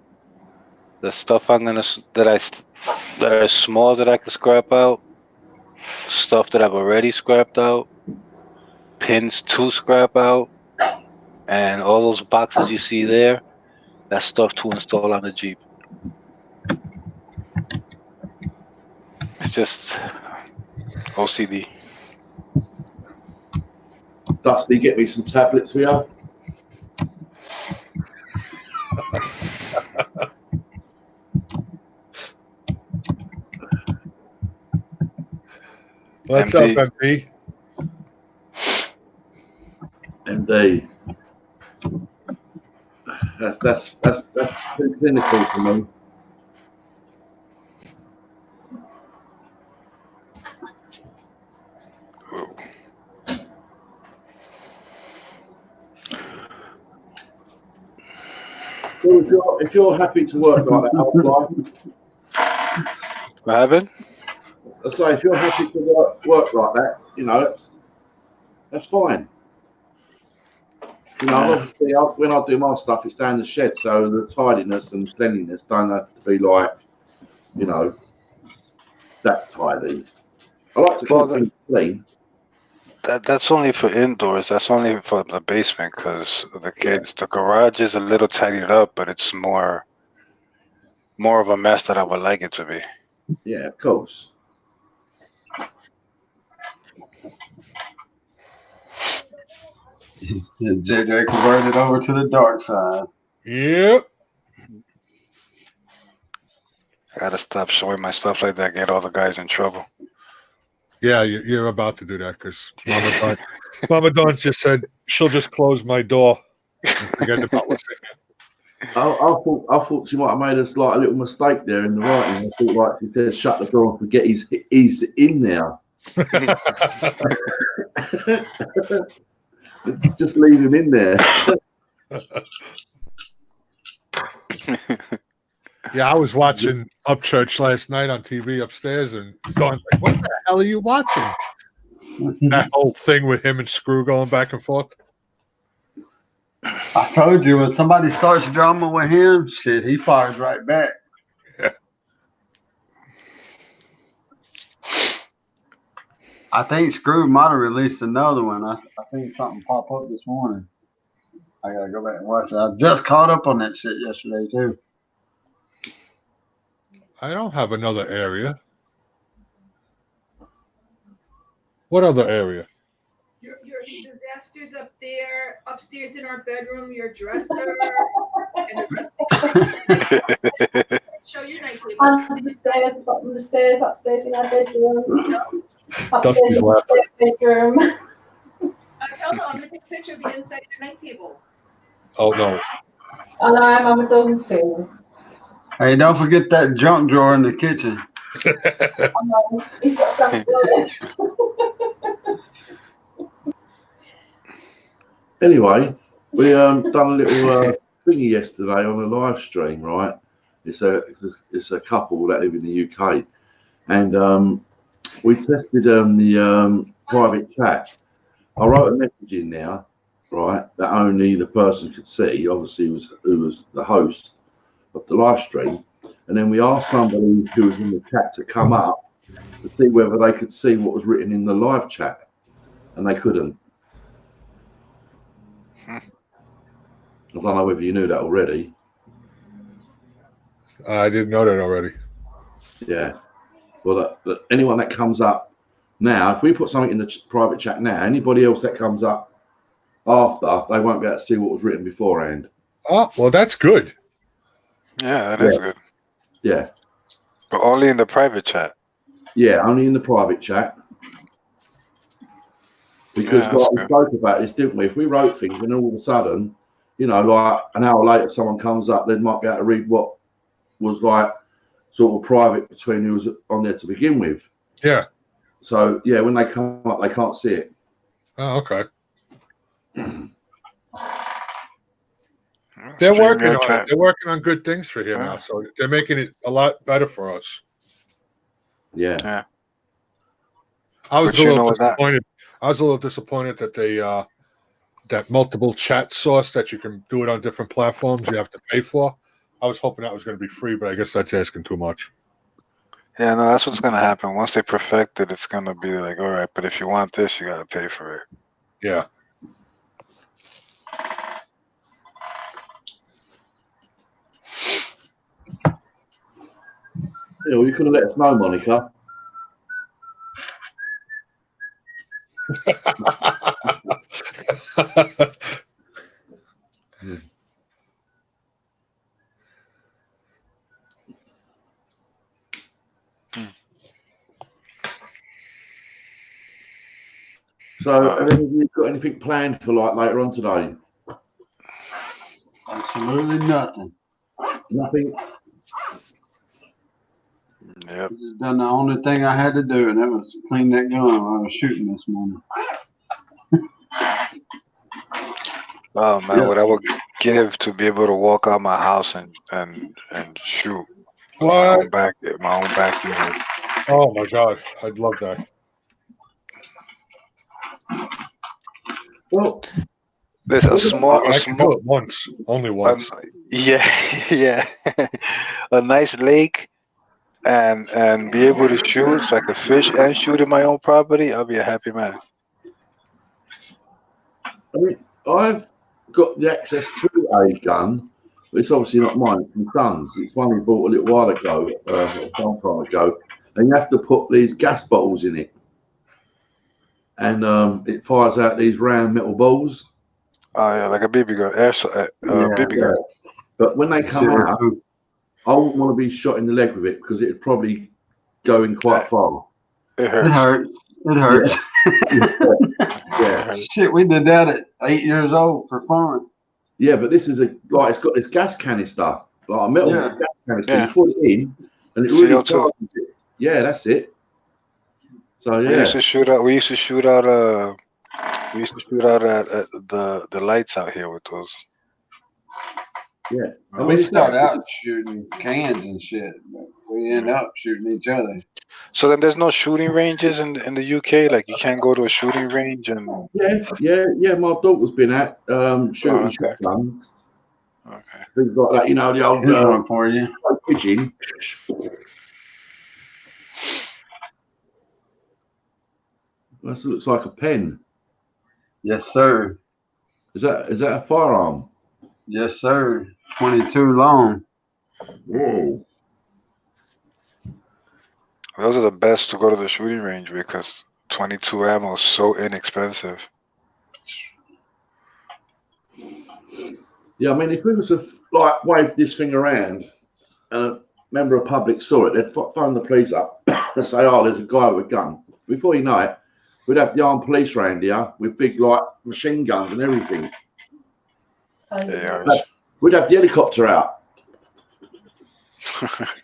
S3: the stuff that are small that I can scrap out, stuff that I've already scrapped out, pins to scrap out, and all those boxes you see there, that's stuff to install on the Jeep. It's just OCD.
S4: Dusty, get me some tablets for you.
S2: What's
S3: MD.
S2: up, MP?
S4: MD. That's too clinical for me. Well, if you're happy to work like that whole life,
S3: What happened?
S4: I say if you're happy to work like that, you know, that's fine. You know,
S3: Yeah.
S4: obviously, when I do my stuff, it's down the shed, so the tidiness and cleanliness don't have to be like, you know, that tidy. I like to
S3: Well,
S4: keep things clean.
S3: that's only for indoors. That's only for the basement because the garage is a little tidied up, but it's more of a mess that I would like it to be.
S4: Yeah, of course.
S1: JJ converted over to the dark side.
S2: Yep.
S3: I gotta stop showing my stuff like that. Get all the guys in trouble.
S2: Yeah, you're about to do that because Mama Dawn just said she'll just close my door and forget about listening.
S4: I thought she might have made us like a little mistake there in the writing. I thought like she said, shut the door and forget he's in there. Let's just leave him in there.
S2: Yeah, I was watching Upchurch last night on TV upstairs, and Dawn's like, "What the hell are you watching?" That whole thing with him and Screw going back and forth.
S1: I told you when somebody starts drama with him, shit, he fires right back.
S2: Yeah.
S1: I think Screw might have released another one. I seen something pop up this morning. I gotta go back and watch it. I just caught up on that shit yesterday too.
S2: I don't have another area. What other area?
S5: Your disasters up there, upstairs in our bedroom, your dresser, and the rest of the show your night table.
S6: Under the stairs, bottom of the stairs, upstairs in our bedroom.
S2: Dusty's laughing.
S6: Bedroom.
S5: Kelso, I'm gonna take a picture of the inside of your night table.
S2: Oh no!
S6: I know, Mama Dawn things.
S1: Hey, don't forget that junk drawer in the kitchen.
S6: I know, he's got something there.
S4: Anyway, we done a little thingy yesterday on a live stream, right? It's a couple that live in the UK, and we tested the private chat. I wrote a message in there, right, that only the person could see. Obviously, who was the host of the live stream, and then we asked somebody who was in the chat to come up to see whether they could see what was written in the live chat, and they couldn't. I don't know whether you knew that already.
S2: I didn't know that already.
S4: Yeah. Well, anyone that comes up now, if we put something in the private chat now, anybody else that comes up after, they won't be able to see what was written beforehand.
S2: Oh, well, that's good.
S3: Yeah, that is good.
S4: Yeah.
S3: But only in the private chat.
S4: Yeah, only in the private chat. Because
S3: Yeah,
S4: like
S3: that's
S4: we
S3: good.
S4: spoke about this, didn't we? If we wrote things and all of a sudden, you know, like an hour later, someone comes up, they might be able to read what was like sort of private between who was on there to begin with.
S2: Yeah.
S4: So yeah, when they come up, they can't see it.
S2: Oh, okay.
S3: Stream
S2: They're working
S3: your
S2: on it.
S3: chat.
S2: They're working on good things for here
S3: Yeah.
S2: now, so they're making it a lot better for us.
S4: Yeah.
S3: Yeah.
S2: I was
S3: But
S2: a
S3: you
S2: little
S3: know that-
S2: disappointed. I was a little disappointed that they that multiple chat source that you can do it on different platforms you have to pay for. I was hoping that was going to be free, but I guess that's asking too much.
S3: Yeah, no, that's what's gonna happen. Once they perfect it, it's gonna be like, all right, but if you want this, you gotta pay for it.
S2: Yeah.
S4: Yeah, well, you could have let us know, Monica. So, have any of you got anything planned for like later on today?
S1: Absolutely nothing.
S4: Nothing.
S3: Yep.
S1: Just done the only thing I had to do, and that was clean that gun while I was shooting this morning.
S3: Oh man,
S4: Yeah.
S3: what I would give to be able to walk out my house and shoot
S2: What?
S3: my own backyard.
S2: Oh my God, I'd love that.
S4: Well,
S3: There's a small,
S2: I can do it once, only once.
S3: yeah, yeah, a nice lake, and be able to shoot, so I could fish and shoot in my own property. I'll be a happy man.
S4: I mean, I've got the access to a gun, but it's obviously not mine. It's my son's. It's one we bought a little while ago, some time ago, and you have to put these gas bottles in it, and it fires out these round metal balls.
S3: Oh yeah, like a BB gun, BB gun.
S4: But when they come out, I wouldn't want to be shot in the leg with it because it'd probably go in quite far.
S3: It
S1: It
S3: hurts.
S1: hurts. It hurts.
S4: Yeah,
S1: Shit, we did that at 8 years old for fun.
S4: yeah, but this is it's got this gas canister, like a metal
S1: Yeah.
S4: gas canister.
S3: Yeah.
S4: You put it in, and it really
S3: CO2.
S4: charges it. Yeah, that's it. So
S3: We
S4: yeah,
S3: used to shoot out. We used to shoot out. We used to shoot out at the lights out here with those.
S4: yeah. I mean,
S1: We
S4: it's
S1: start
S4: not-
S1: out shooting cans and shit, but we end up shooting each other.
S3: So then there's no shooting ranges in the UK. Like you can't go to a shooting range and.
S4: Yeah. My daughter's been at shooting
S3: okay.
S4: shotguns,
S3: Okay.
S4: things like that. You know, the old
S1: Here's one for you.
S4: pigeon. That looks like a pen.
S1: Yes, sir.
S4: Is that a firearm?
S1: Yes, sir. 22 long.
S4: Whoa.
S3: Those are the best to go to the shooting range because 22 ammo is so inexpensive.
S4: Yeah, I mean, if we was to like wave this thing around, and a member of public saw it, they'd phone the police up and say, "Oh, there's a guy with a gun." Before you know it, we'd have the armed police around here with big like machine guns and everything.
S3: Yeah.
S4: We'd have the helicopter out.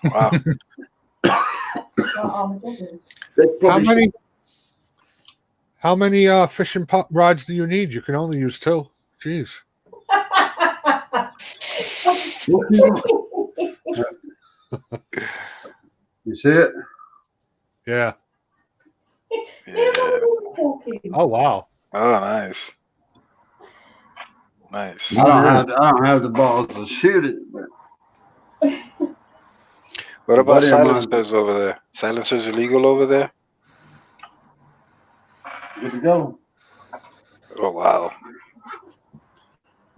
S3: Wow.
S4: They'd probably
S2: How many fishing rods do you need? You can only use 2. Jeez.
S1: You see it?
S2: Yeah.
S3: Yeah.
S2: Oh wow.
S3: Oh, nice. Nice.
S1: I don't have the balls to shoot it, but
S3: What about
S1: buddy of mine-
S3: silencers over there? Silencers illegal over there?
S1: good to go.
S3: Oh wow.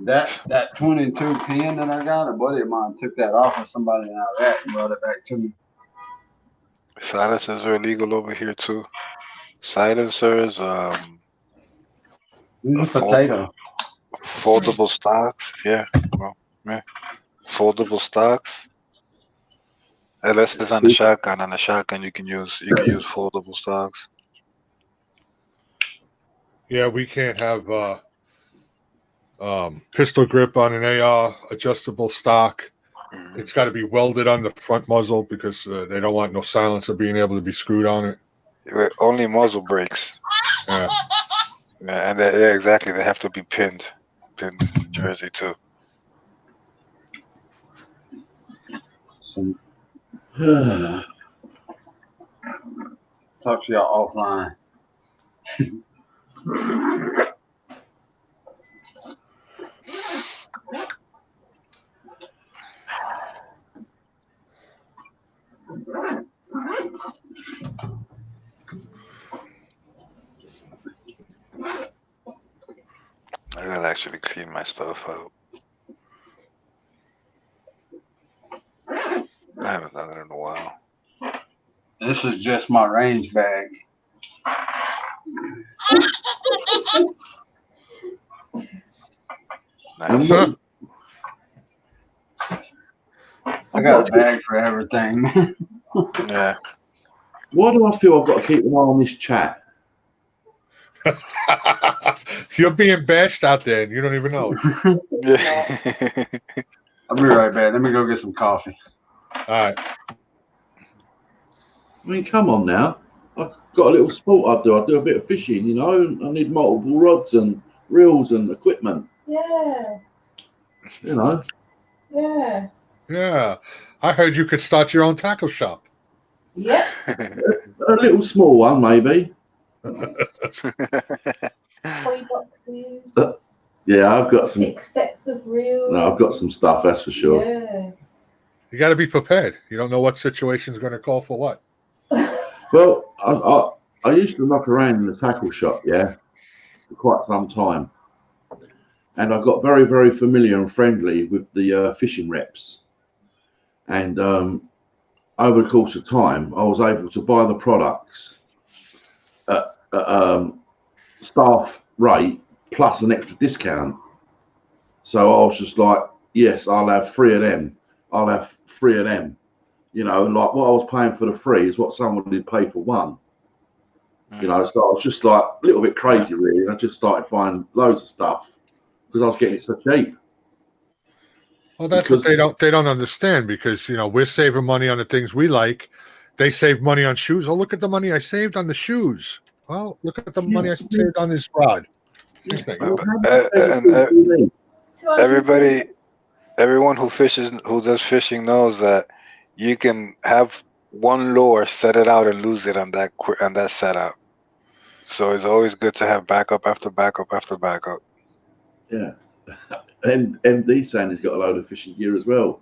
S1: That 22 pin that I got, a buddy of mine took that off of somebody in Iraq and brought it back to me.
S3: Silencers are illegal over here too. Silencers,
S1: Use a
S3: fold,
S1: potato.
S3: foldable stocks. Yeah, well, yeah, foldable stocks. Unless it's on the shotgun. On the shotgun, you can use foldable stocks.
S2: Yeah, we can't have pistol grip on an AR adjustable stock.
S3: Mhm.
S2: It's got to be welded on the front muzzle because they don't want no silencer being able to be screwed on it.
S3: Only muzzle brakes.
S2: Yeah.
S3: Yeah, and yeah, exactly. They have to be pinned in Jersey too.
S1: Talk to y'all offline.
S3: I gotta actually clean my stuff out. I haven't done it in a while.
S1: This is just my range bag.
S4: And
S3: Nice.
S4: what,
S1: I got a bag for everything.
S3: Yeah.
S4: why do I feel I've got to keep an eye on this chat?
S2: You're being bashed out there and you don't even know it.
S3: Yeah.
S1: I'll be right back. Let me go get some coffee.
S2: All right.
S4: I mean, come on now. I've got a little sport I do. I do a bit of fishing, you know. I need multiple rods and reels and equipment,
S6: Yeah,
S4: you know.
S6: yeah.
S2: Yeah. I heard you could start your own tackle shop.
S6: Yep.
S4: A little small one, maybe.
S6: Toy boxes,
S4: Yeah, I've got some.
S6: 6 sets of reels.
S4: No, I've got some stuff, that's for sure.
S6: Yeah.
S2: You got to be prepared. You don't know what situation's going to call for what.
S4: Well, I used to knock around in the tackle shop, yeah, for quite some time. And I got very, very familiar and friendly with the fishing reps. And over the course of time, I was able to buy the products at staff rate plus an extra discount. So I was just like, yes, I'll have 3 of them. I'll have 3 of them. You know, like what I was paying for the 3 is what someone would pay for 1. You know, so I was just like a little bit crazy, really. And I just started buying loads of stuff because I was getting it so cheap.
S2: Well, that's what they don't understand because, you know, we're saving money on the things we like. They save money on shoes. Oh, look at the money I saved on the shoes. Well, look at the money I saved on this rod. Same thing.
S3: And everyone who does fishing knows that you can have one lure, set it out, and lose it on that setup. So it's always good to have backup after backup after backup.
S4: Yeah. And MD saying he's got a load of fishing gear as well.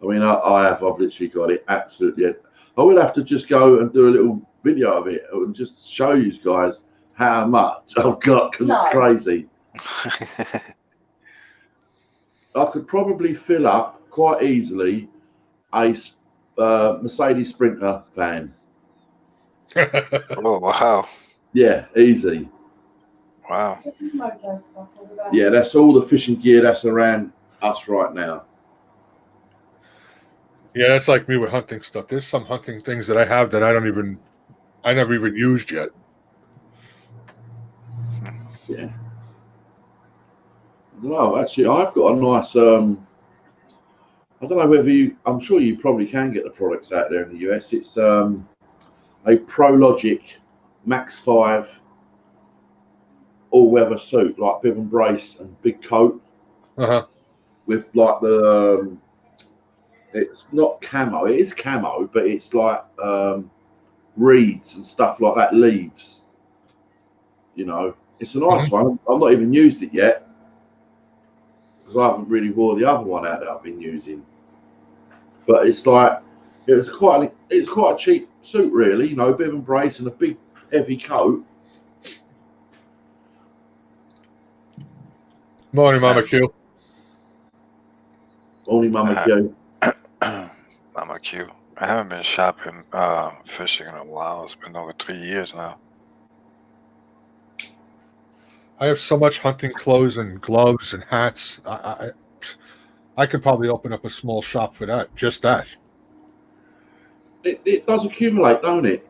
S4: I mean, I've literally got it absolutely. I will have to just go and do a little video of it and just show you guys how much I've got because it's crazy. I could probably fill up quite easily a Mercedes Sprinter van.
S3: Oh, wow.
S4: Yeah, easy.
S3: Wow.
S4: Yeah, that's all the fishing gear that's around us right now.
S2: Yeah, that's like me with hunting stuff. There's some hunting things that I have that I never even used yet.
S4: Yeah. No, actually, I've got a nice. I don't know whether I'm sure you probably can get the products out there in the US. It's a ProLogic Max 5 all-weather suit, like bib and brace and big coat, with like the. It's not camo. It is camo, but it's like reeds and stuff like that, leaves. You know, it's a nice one. I've not even used it yet because I haven't really wore the other one out that I've been using. But it's like it's quite a cheap suit, really. You know, bib and brace and a big heavy coat.
S2: Morning, Mama Q.
S4: Morning, Mama Q.
S3: Mama Q. I haven't been shopping, fishing in a while. It's been over 3 years now.
S2: I have so much hunting clothes and gloves and hats. I could probably open up a small shop for that. Just that.
S4: It does accumulate, don't it?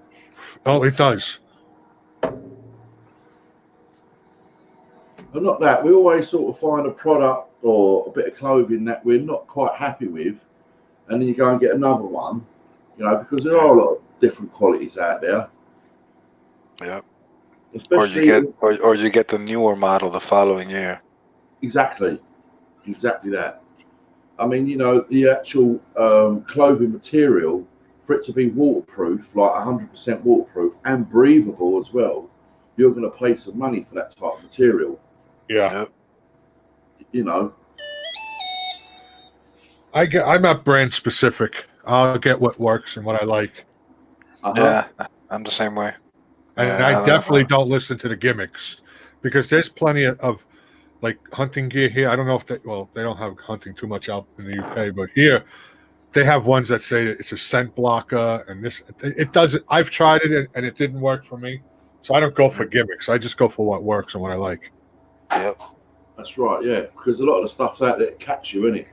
S2: Oh, it does.
S4: And not that we always sort of find a product or a bit of clothing that we're not quite happy with, and then you go and get another one, you know, because there are a lot of different qualities out there.
S3: Yep.
S4: Especially
S3: Or you get the newer model the following year.
S4: exactly that. I mean, you know, the actual clothing material for it to be waterproof, like 100% waterproof and breathable as well, you're going to pay some money for that type of material.
S2: Yeah.
S3: Yep.
S4: You know,
S2: I'm not brand specific. I'll get what works and what I like.
S3: Yeah, I'm the same way.
S2: And
S3: Yeah,
S2: I definitely don't listen to the gimmicks because there's plenty of like hunting gear here. I don't know if they don't have hunting too much out in the UK, but here they have ones that say that it's a scent blocker and this. It doesn't. I've tried it and it didn't work for me. So I don't go for gimmicks. I just go for what works and what I like.
S3: Yep.
S4: that's right, yeah, because a lot of the stuff's out there to catch you, isn't it?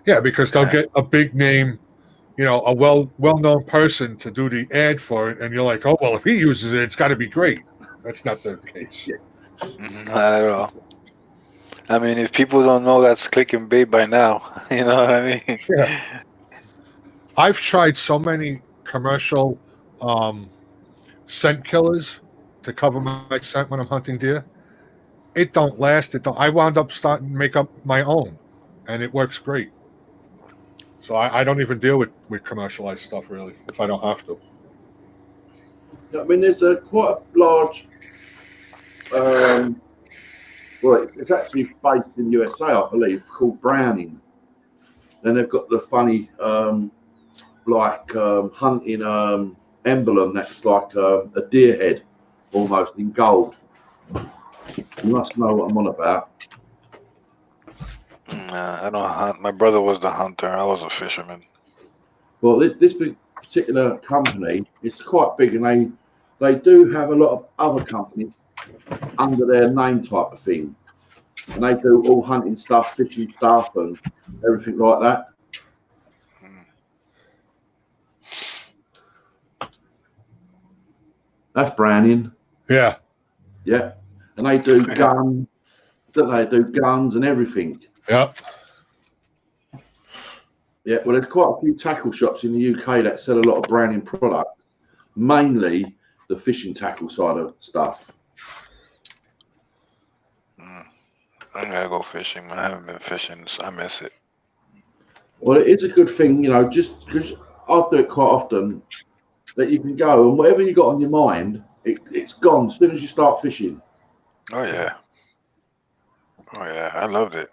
S2: Yeah, because they'll get a big name, you know, a well-known person to do the ad for it, and you're like, oh well, if he uses it, it's got to be great. That's not the case.
S3: Not at all. I mean, if people don't know that's click and bait by now, you know what I mean?
S2: Yeah. I've tried so many commercial scent killers to cover my scent when I'm hunting deer. It don't last. I wound up starting to make up my own, and it works great. So I don't even deal with commercialized stuff really if I don't have to.
S4: I mean, there's a quite a large. Well, it's actually based in USA, I believe, called Browning. And they've got the funny, hunting emblem that's like a deer head, almost in gold. You must know what I'm on about.
S3: Nah, I don't hunt. My brother was the hunter. I was a fisherman.
S4: Well, this particular company is quite big, and they do have a lot of other companies under their name type of thing, and they do all hunting stuff, fishing stuff, and everything like that. That's Browning,
S2: Yeah.
S4: yeah, and they do guns. They do guns and everything.
S2: Yep.
S4: Yeah, well, there's quite a few tackle shops in the UK that sell a lot of Browning products, mainly the fishing tackle side of stuff.
S3: I gotta go fishing, man. I haven't been fishing, so I miss it.
S4: Well, it is a good thing, you know, just because I do it quite often, that you can go and whatever you got on your mind, it's gone as soon as you start fishing.
S3: Oh yeah. Oh yeah. I loved it.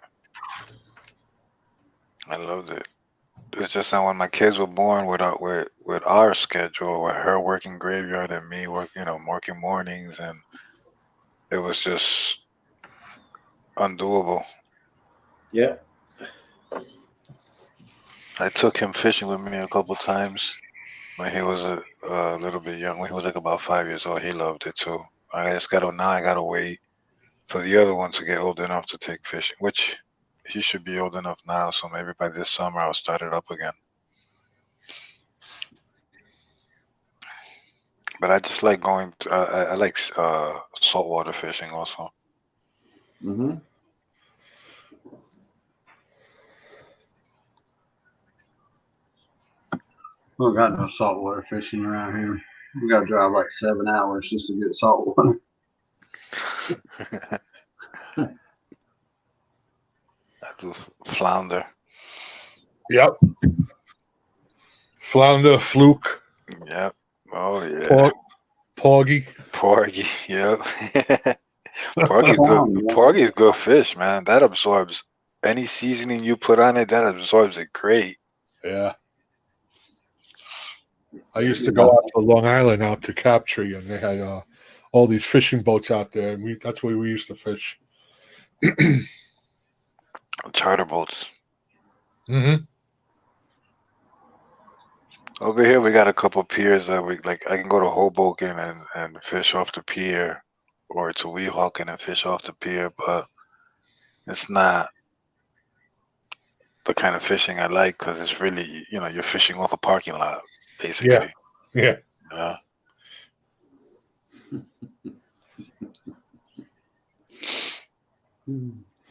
S3: I loved it. It's just that when my kids were born with our schedule, with her working graveyard and me working mornings, and it was just undoable.
S4: Yeah.
S3: I took him fishing with me a couple times when he was a little bit young. When he was like about 5 years old, he loved it too. I gotta wait for the other one to get old enough to take fishing, which he should be old enough now. So maybe by this summer I'll start it up again. But I just like going. I like saltwater fishing also.
S4: Mm-hmm.
S1: We don't got no saltwater fishing around here. We got to drive like 7 hours just to get saltwater.
S3: I do flounder.
S2: Yep. Flounder, fluke.
S3: Yep. Oh yeah.
S2: Porgy.
S3: Porgy. Yep. Porgy's good. Porgy's good fish, man. That absorbs any seasoning you put on it. That absorbs it great.
S2: Yeah. I used to go out to Long Island, out to Captree, and they had all these fishing boats out there, and that's where we used to fish.
S3: Charter boats.
S2: Mm-hmm.
S3: Over here, we got a couple piers that we like. I can go to Hoboken and fish off the pier, or to Weehawken and fish off the pier, but it's not the kind of fishing I like because it's really, you're fishing off a parking lot, basically.
S2: Yeah.
S3: Yeah.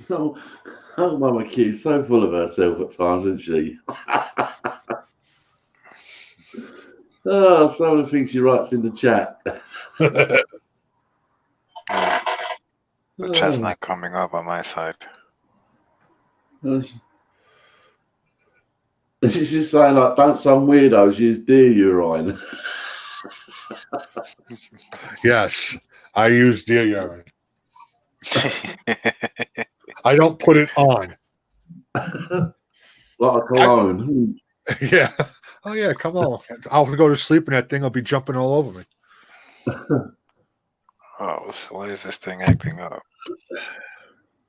S4: Oh, Mama Q's so full of herself at times, isn't she? Oh, some of the things she writes in the chat.
S3: The chat's
S4: Oh,
S3: not coming up on my side.
S4: she's just saying, like, don't some weirdos use deer urine?
S2: Yes, I use deer urine. I don't put it on.
S4: Like a cologne.
S2: Yeah. Oh yeah, come on. I'll go to sleep and that thing will be jumping all over me.
S3: Oh, so why is this thing acting up?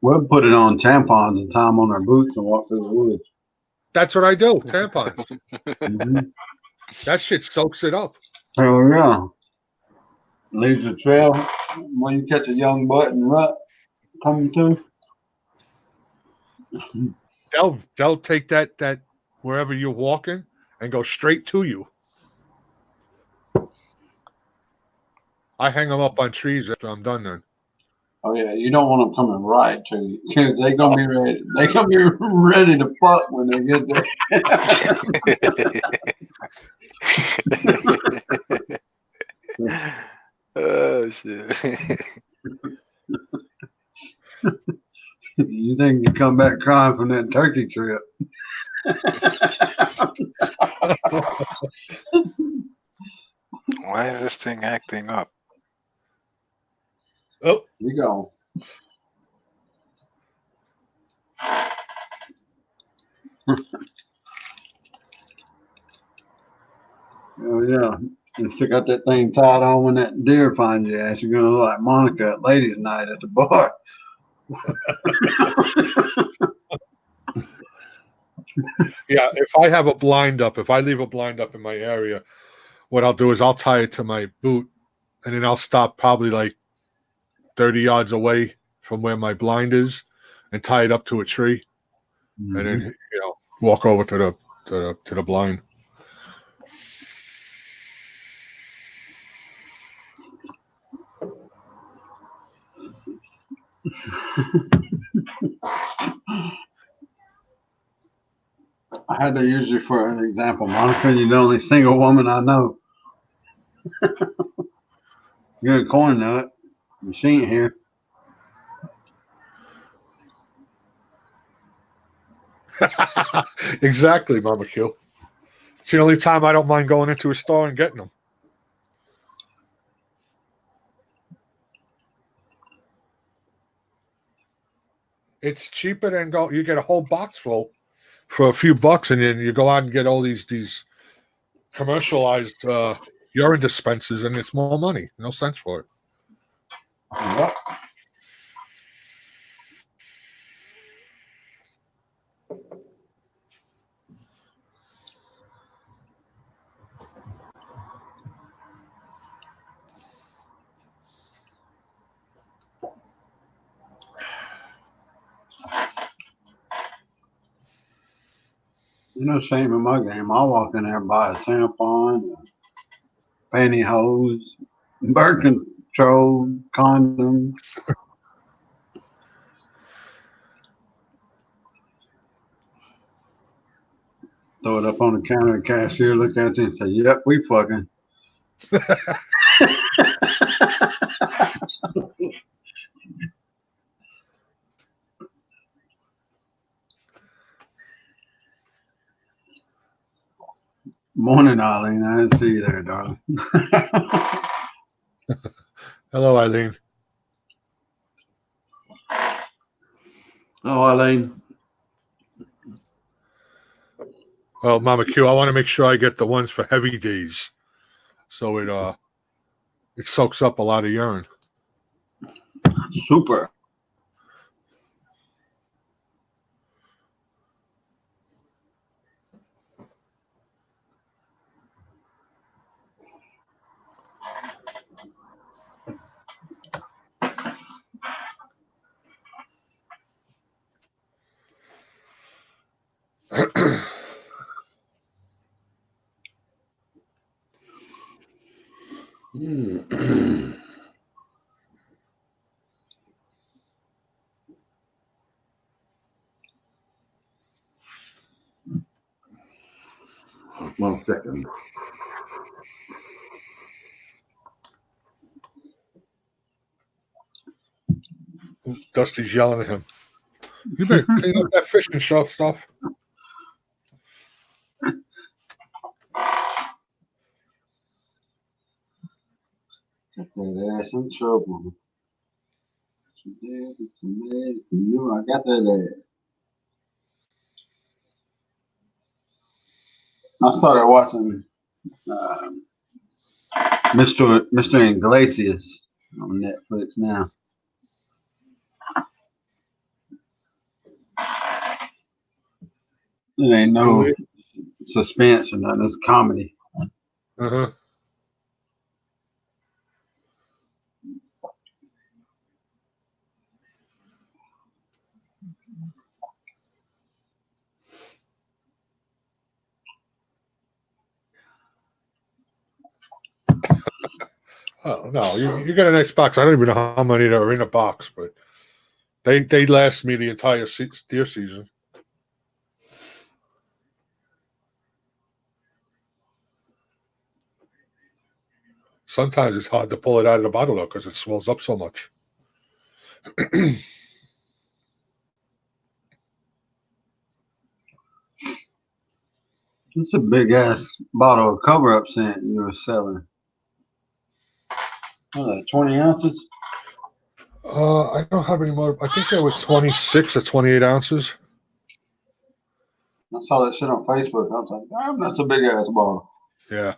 S1: We'll put it on tampons and tie them on our boots and walk through the woods.
S2: That's what I do. Tampons.
S1: Mhm.
S2: That shit soaks it up.
S1: Oh yeah. Leaves a trail when you catch a young butt and rut coming through.
S2: They'll take that wherever you're walking and go straight to you. I hang them up on trees after I'm done then.
S1: Oh yeah, you don't want them coming right to you because they're gonna be ready. They're gonna be ready to fuck when they get there.
S3: Oh shit.
S1: You think you come back crying from that turkey trip?
S3: Why is this thing acting up?
S2: Oh,
S1: You go. Oh yeah. And stick out that thing tied on when that deer finds your ass. You're gonna look like Monica at ladies' night at the bar.
S2: yeah. If I have a blind up, if I leave a blind up in my area, what I'll do is I'll tie it to my boot and then I'll stop probably like 30 yards away from where my blind is and tie it up to a tree and then walk over to the blind.
S1: I had to use you for an example, Monica. You're the only single woman I know. You're a corn nut. She ain't here.
S2: Exactly, Mama Q. It's the only time I don't mind going into a store and getting them. It's cheaper than go. You get a whole box full for a few bucks, and then you go out and get all these commercialized urine dispensers, and it's more money. No sense for it.
S1: Yep. No shame in my game. I'll walk in there and buy a tampon, pantyhose, birth control, condom. Throw it up on the counter. The cashier look at you and say, "Yep, we fucking." Morning, Eileen. I didn't see you there, darling.
S2: Hello, Eileen.
S4: Oh, Eileen.
S2: Well, Mama Q, I want to make sure I get the ones for heavy days, so it soaks up a lot of urine.
S1: Super.
S4: Hmm. One second.
S2: Dusty's yelling at him. You better clean up that fishing stuff.
S1: Got that ass in trouble. I got that ass. I started watching Mr. Iglesias on Netflix now. It ain't no
S2: Really?
S1: suspense or nothing. It's comedy.
S2: Uh-huh. Oh no, you get a nice box. I don't even know how many that are in a box, but they last me the entire deer season. Sometimes it's hard to pull it out of the bottle though because it swells up so much.
S1: It's a big ass bottle of cover up scent you were selling. What was that, 20 ounces?
S2: I don't have any more. I think they were 26 or 28 ounces.
S1: I saw that shit on Facebook. I was like, damn, that's a big ass bottle.
S2: Yeah.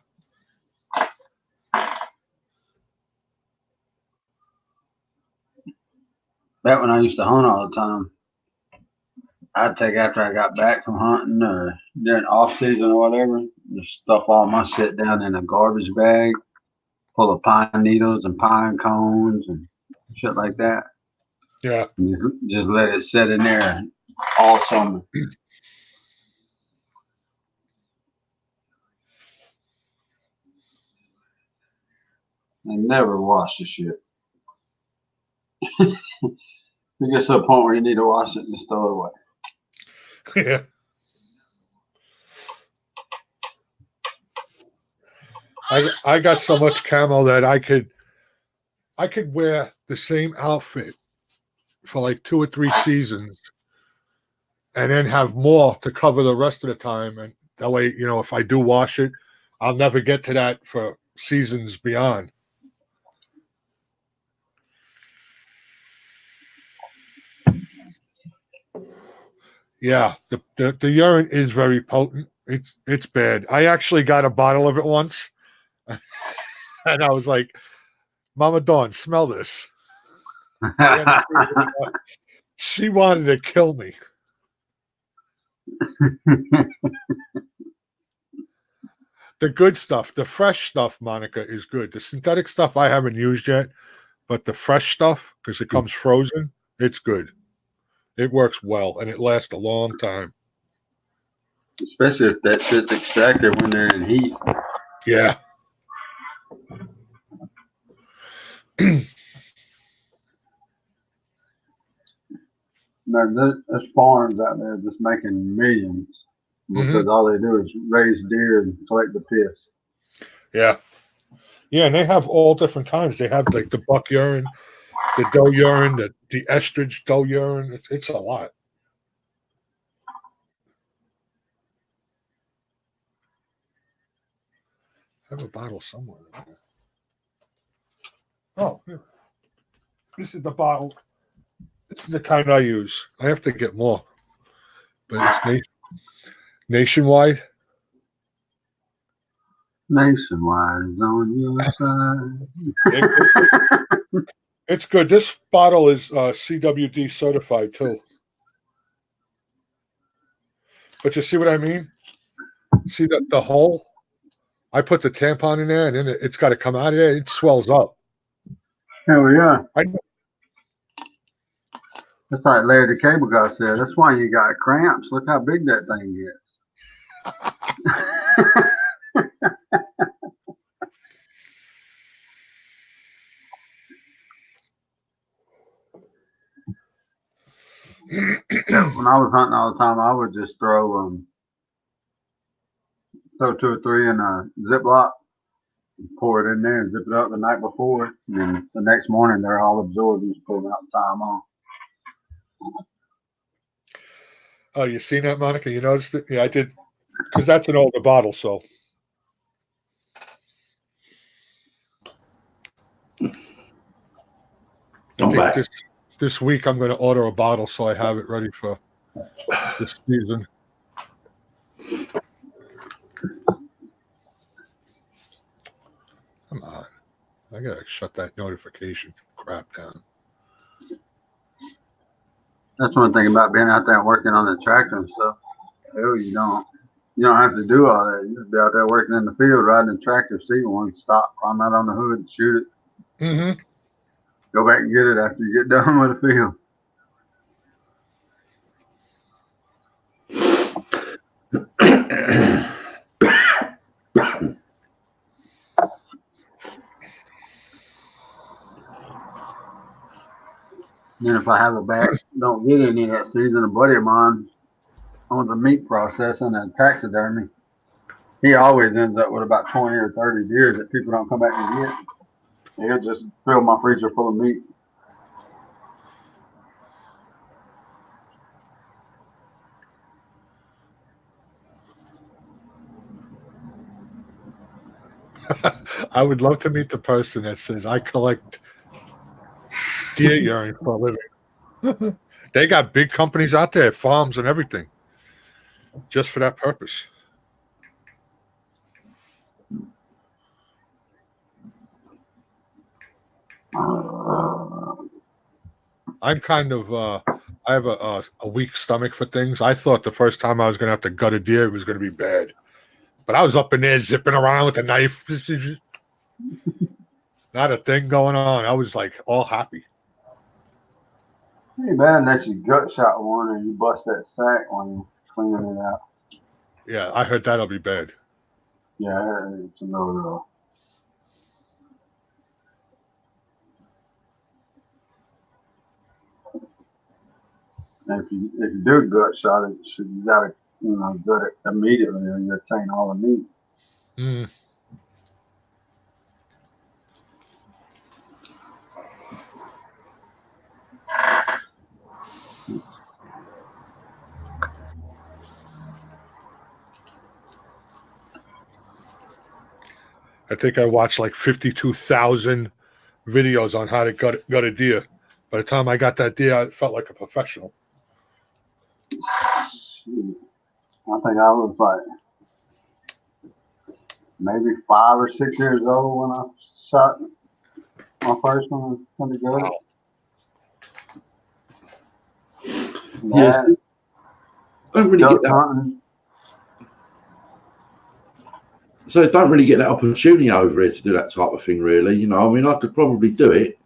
S1: Back when I used to hunt all the time, I'd take after I got back from hunting or during off season or whatever, just stuff all my shit down in a garbage bag full of pine needles and pine cones and shit like that.
S2: Yeah.
S1: And just let it sit in there all summer. And never wash the shit. It gets to a point where you need to wash it and just throw it away.
S2: Yeah. I got so much camo that I could wear the same outfit for like 2 or 3 seasons and then have more to cover the rest of the time. And that way, if I do wash it, I'll never get to that for seasons beyond. Yeah, the urine is very potent. It's bad. I actually got a bottle of it once, and I was like, "Mama Dawn, smell this." She wanted to kill me. The good stuff, the fresh stuff, Monica, is good. The synthetic stuff I haven't used yet, but the fresh stuff, because it comes frozen, it's good. It works well, and it lasts a long time.
S1: Especially if that shit's extracted when they're in heat.
S2: Yeah.
S1: There's farms out there just making millions because all they do is raise deer and collect the piss.
S2: Yeah. Yeah, and they have all different kinds. They have like the buck urine, the doe urine, the estrich doe urine. It's a lot. I have a bottle somewhere. Oh, here. This is the bottle. This is the kind I use. I have to get more, but it's nationwide.
S1: Nationwide is on your side.
S2: It's good. This bottle is CWD certified too. But you see what I mean? See the hole? I put the tampon in there, and then it's got to come out of there. It swells up.
S1: Hell yeah. That's like Larry the Cable Guy said. That's why you got cramps. Look how big that thing gets. Yeah, when I was hunting all the time, I would just throw 2 or 3 in a Ziploc, pour it in there, and zip it up the night before, and then the next morning they're all absorbed. You just pull them out and tie them on.
S2: Oh, you seen that, Monica? You noticed it? Yeah, I did, because that's an older bottle. So
S4: I'm back.
S2: this week I'm going to order a bottle so I have it ready for this season. Come on, I gotta shut that notification crap down.
S1: That's one thing about being out there working on the tractor and stuff. Hell, you don't have to do all that. You just be out there working in the field, riding the tractor, see one, stop, climb out on the hood, and shoot it.
S2: Mm-hmm.
S1: Go back and get it after you get done with the field. Then if I have a bad, don't get any that season, a buddy of mine on the meat processing and taxidermy, he always ends up with about 20 or 30 deers that people don't come back and get. He'll just fill my freezer full of meat.
S2: I would love to meet the person that says, I collect deer urine for a living. They got big companies out there, farms and everything, just for that purpose. I'm kind of, I have a weak stomach for things. I thought the first time I was going to have to gut a deer, it was going to be bad. But I was up in there zipping around with a knife. Not a thing going on. I was like all happy.
S1: Pretty bad unless you gut shot one and you bust that sack when you're cleaning it out.
S2: Yeah, I heard that'll be bad.
S1: Yeah, it's a no-no. And if you do gut shot it, you gotta gut it immediately or you retain all the meat.
S2: Mm. I think I watched like 52,000 videos on how to gut a deer. By the time I got that deer, I felt like a professional.
S1: I think I was like maybe 5 or 6 years old when I shot my first one from the gut.
S4: Wow. Yes. I don't really get that.
S1: Hunting.
S4: So don't really get that opportunity over here to do that type of thing, really. I mean, I could probably do it,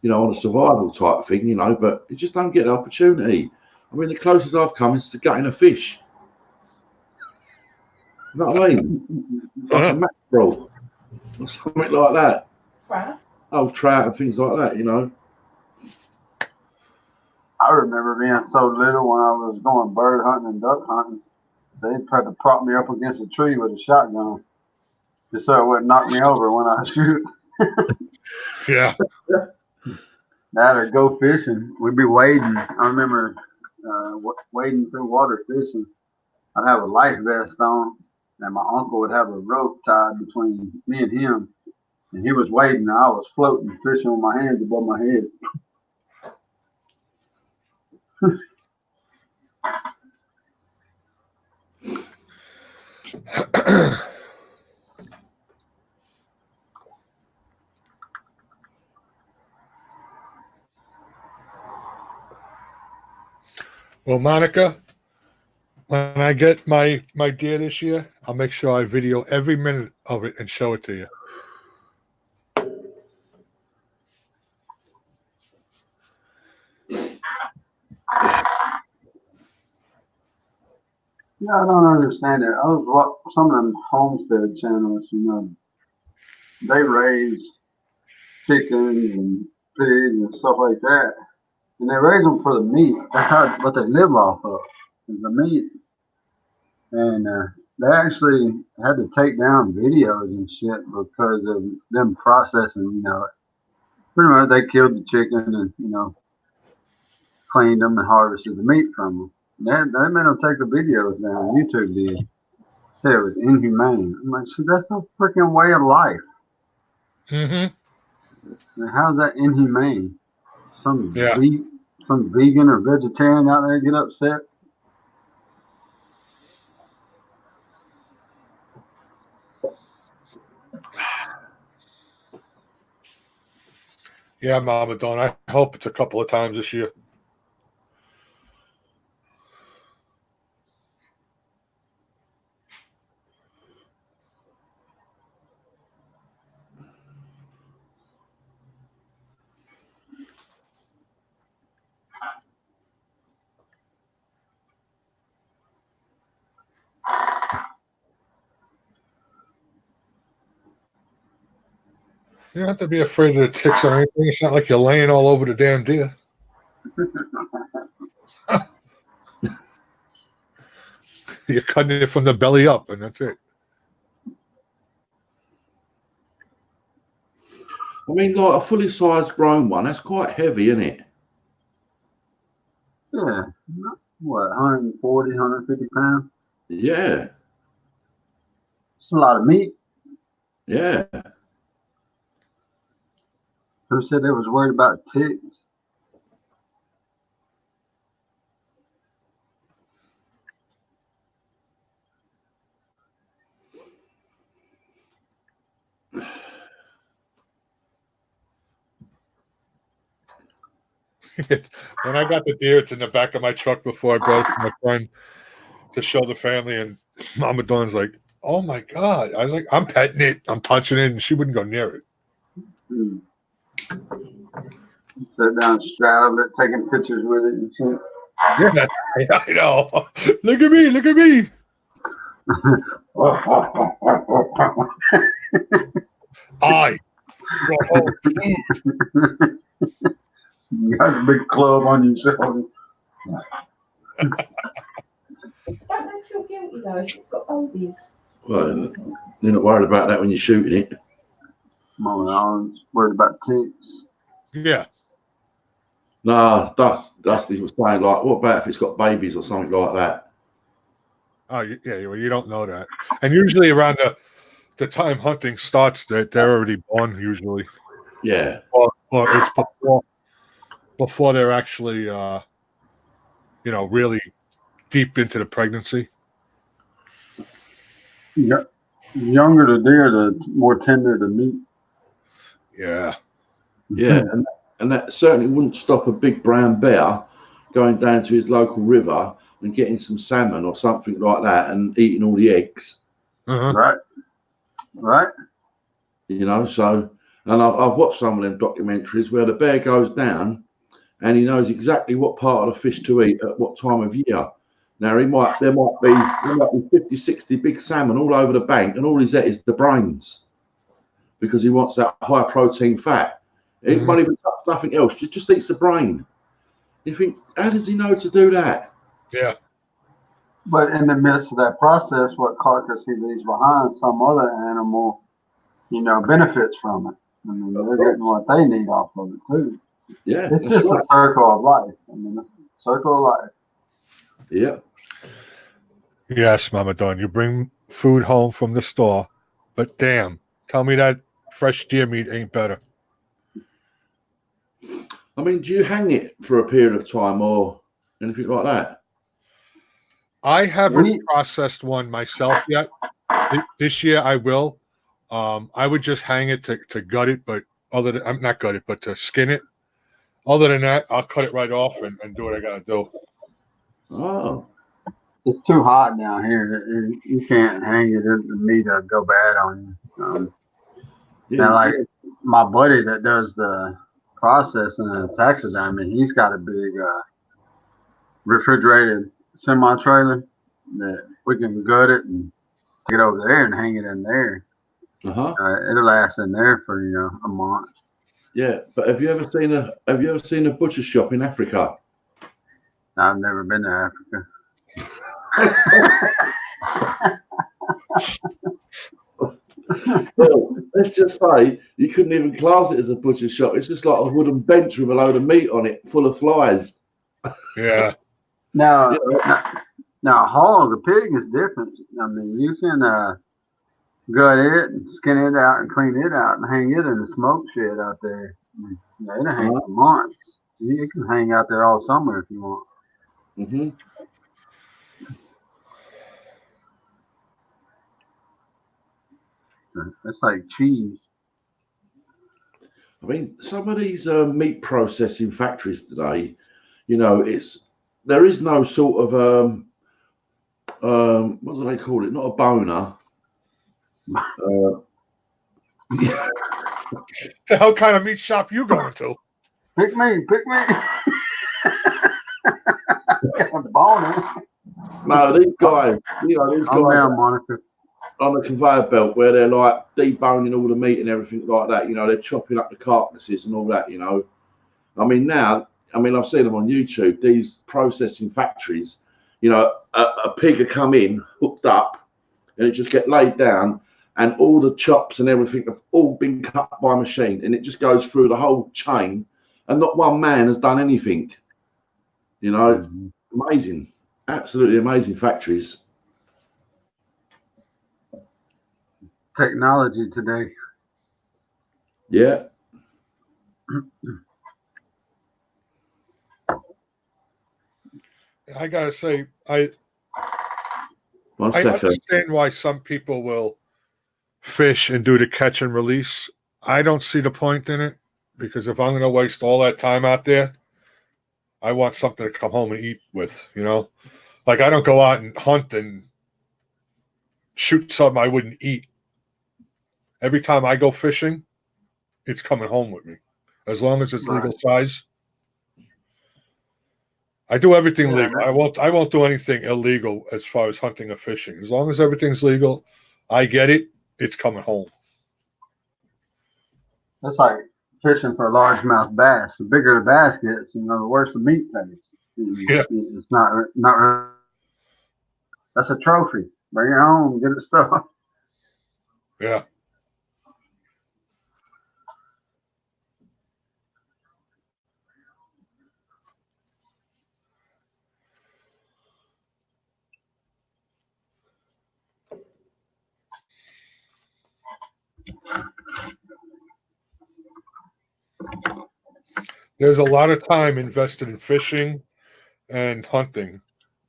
S4: on a survival type thing, but you just don't get the opportunity. I mean, the closest I've come is to gutting a fish. You know what I mean? Like a mackerel or something like that.
S6: Trout.
S4: Oh, trout and things like that,
S1: I remember being so little when I was going bird hunting and duck hunting. They tried to prop me up against a tree with a shotgun just so it wouldn't knock me over when I shoot.
S2: Yeah.
S1: That or go fishing. We'd be wading. I remember wading through water fishing. I'd have a life vest on, and my uncle would have a rope tied between me and him. And he was wading, and I was floating, fishing with my hands above my head.
S2: Well, Monica, when I get my deer this year, I'll make sure I video every minute of it and show it to you.
S1: Yeah, I don't understand it. I was what some of them homestead channels, they raise chickens and pigs and stuff like that, and they raise them for the meat. That's what they live off of is the meat. And they actually had to take down videos and shit because of them processing. Pretty much they killed the chicken and cleaned them and harvested the meat from them. They made them take the videos down. YouTube did. Said it was inhumane. I'm like, shit, that's a freaking way of life.
S2: Mm-hmm.
S1: And how's that inhumane? Some
S2: Yeah.
S1: some vegan or vegetarian out there get upset.
S2: Yeah, Mama Don. I hope it's a couple of times this year. You don't have to be afraid of the ticks or anything. It's not like you're laying all over the damn deer. You're cutting it from the belly up, and that's it.
S4: I mean, like a fully sized grown one, that's quite heavy, isn't it?
S1: Yeah. What, 140, 150 pounds?
S4: Yeah,
S1: It's a lot of meat.
S4: yeah.
S1: Who said they was worried about ticks?
S2: When I got the deer, it's in the back of my truck before I brought it to my friend to show the family, and Mama Dawn's like, "Oh my God!" I was like, "I'm petting it, I'm touching it," and she wouldn't go near it.
S1: Hmm. Sit down, straddle it, taking pictures with it and shit.
S2: Yeah, I know. Look at me! Look at me! I go home food.
S1: You got a big club on your shoulder.
S6: Don't they feel guilty though if it's got babies?
S4: Well, you're not worried about that when you're shooting it.
S1: Mama, I was worried about ticks.
S2: Yeah,
S4: No, Dusty was saying, like, what about if it's got babies or something like that?
S2: oh yeah. Well, you don't know that, and usually around the time hunting starts, they're already born usually,
S4: Yeah,
S2: or it's before they're actually really deep into the pregnancy.
S1: Yeah. Younger the deer, the more tender the meat.
S2: Yeah.
S4: yeah. And that certainly wouldn't stop a big brown bear going down to his local river and getting some salmon or something like that and eating all the eggs.
S2: Uh-huh.
S1: Right. Right.
S4: So, and I've watched some of them documentaries where the bear goes down and he knows exactly what part of the fish to eat at what time of year. Now, there might be 50, 60 big salmon all over the bank, and all he's at is the brains because he wants that high protein fat. He won't even touch nothing else, just eats the brain. You think, how does he know to do that?
S2: Yeah.
S1: But in the midst of that process, what carcass he leaves behind, some other animal, benefits from it. I mean, they're getting what they need off of it too.
S4: Yeah,
S1: It's just a circle of life. I mean, it's a circle of life.
S4: Yeah.
S2: Yes, Mama Dawn, you bring food home from the store, but damn, tell me that fresh deer meat ain't better.
S4: I mean, do you hang it for a period of time or anything like that?
S2: I haven't processed one myself yet. This year I will. I would just hang it to gut it, but I'm not gut it, but to skin it. Other than that, I'll cut it right off and do what I gotta do.
S4: Oh.
S1: It's too hot down here. You can't hang it. The meat will go bad on you. Now, like my buddy that does the processing and taxidermy, he's got a big refrigerated semi trailer that we can gut it and take it over there and hang it in there.
S4: Uh-huh.
S1: It'll last in there for a month.
S4: Yeah, but have you ever seen a butcher shop in Africa?
S1: I've never been to Africa.
S4: Well, let's just say you couldn't even class it as a butcher shop. It's just like a wooden bench with a load of meat on it, full of flies.
S2: Yeah.
S1: Now,
S4: You know,
S1: now, a hog, a pig is different. I mean, you can gut it and skin it out and clean it out and hang it in the smoke shed out there. It'll hang for months. You can hang out there all summer if you want.
S4: mm-hmm.
S1: It's like cheese.
S4: I mean, some of these meat processing factories today, there is no sort of what do they call it? Not a boner.
S2: The hell kind of meat shop you going to?
S1: Pick me. Boner.
S4: No, these guys,
S1: I'm down, Monica.
S4: on the conveyor belt where they're like deboning all the meat and everything like that. They're chopping up the carcasses and all that. I mean, I've seen them on YouTube. These processing factories, a pig will come in hooked up, and it just get laid down, and all the chops and everything have all been cut by machine, and it just goes through the whole chain, and not one man has done anything. Amazing, absolutely amazing factories.
S1: Technology today.
S4: Yeah.
S2: I gotta say, I
S4: One second.
S2: understand why some people will fish and do the catch and release. I don't see the point in it, because if I'm going to waste all that time out there, I want something to come home and eat with. Like I don't go out and hunt and shoot something I wouldn't eat. Every time I go fishing, it's coming home with me, as long as it's legal size. I do everything legal. I won't do anything illegal as far as hunting or fishing. As long as everything's legal, I get it. It's coming home.
S1: That's like fishing for a largemouth bass. The bigger the bass gets, the worse the meat tastes.
S2: Yeah.
S1: It's not. That's a trophy. Bring it home, get it stuffed.
S2: Yeah. There's a lot of time invested in fishing and hunting,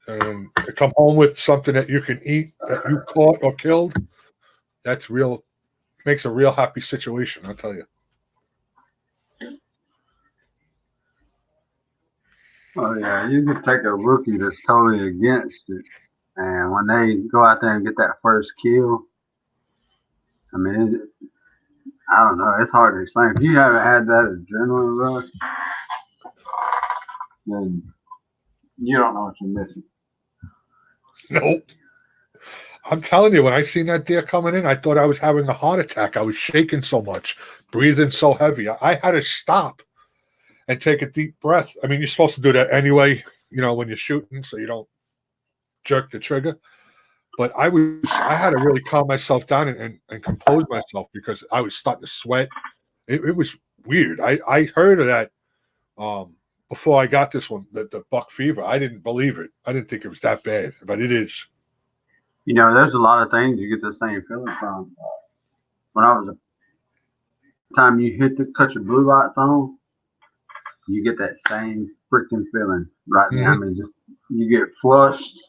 S2: and to come home with something that you can eat that you caught or killed, that's real. Makes a real happy situation, I'll tell you.
S1: Oh yeah, you can take a rookie that's totally against it, and when they go out there and get that first kill, I mean, I don't know. It's hard to explain. If you haven't had that adrenaline rush, then you don't know what you're missing.
S2: Nope. I'm telling you, when I seen that deer coming in, I thought I was having a heart attack. I was shaking so much, breathing so heavy. I had to stop and take a deep breath. I mean, you're supposed to do that anyway, when you're shooting, so you don't jerk the trigger. But I had to really calm myself down and compose myself, because I was starting to sweat. It was weird. I heard of that before I got this one, the buck fever. I didn't believe it. I didn't think it was that bad, but it is.
S1: There's a lot of things you get the same feeling from. When I was the time you cut your blue lights on, you get that same freaking feeling right now. I mean, just you get flushed.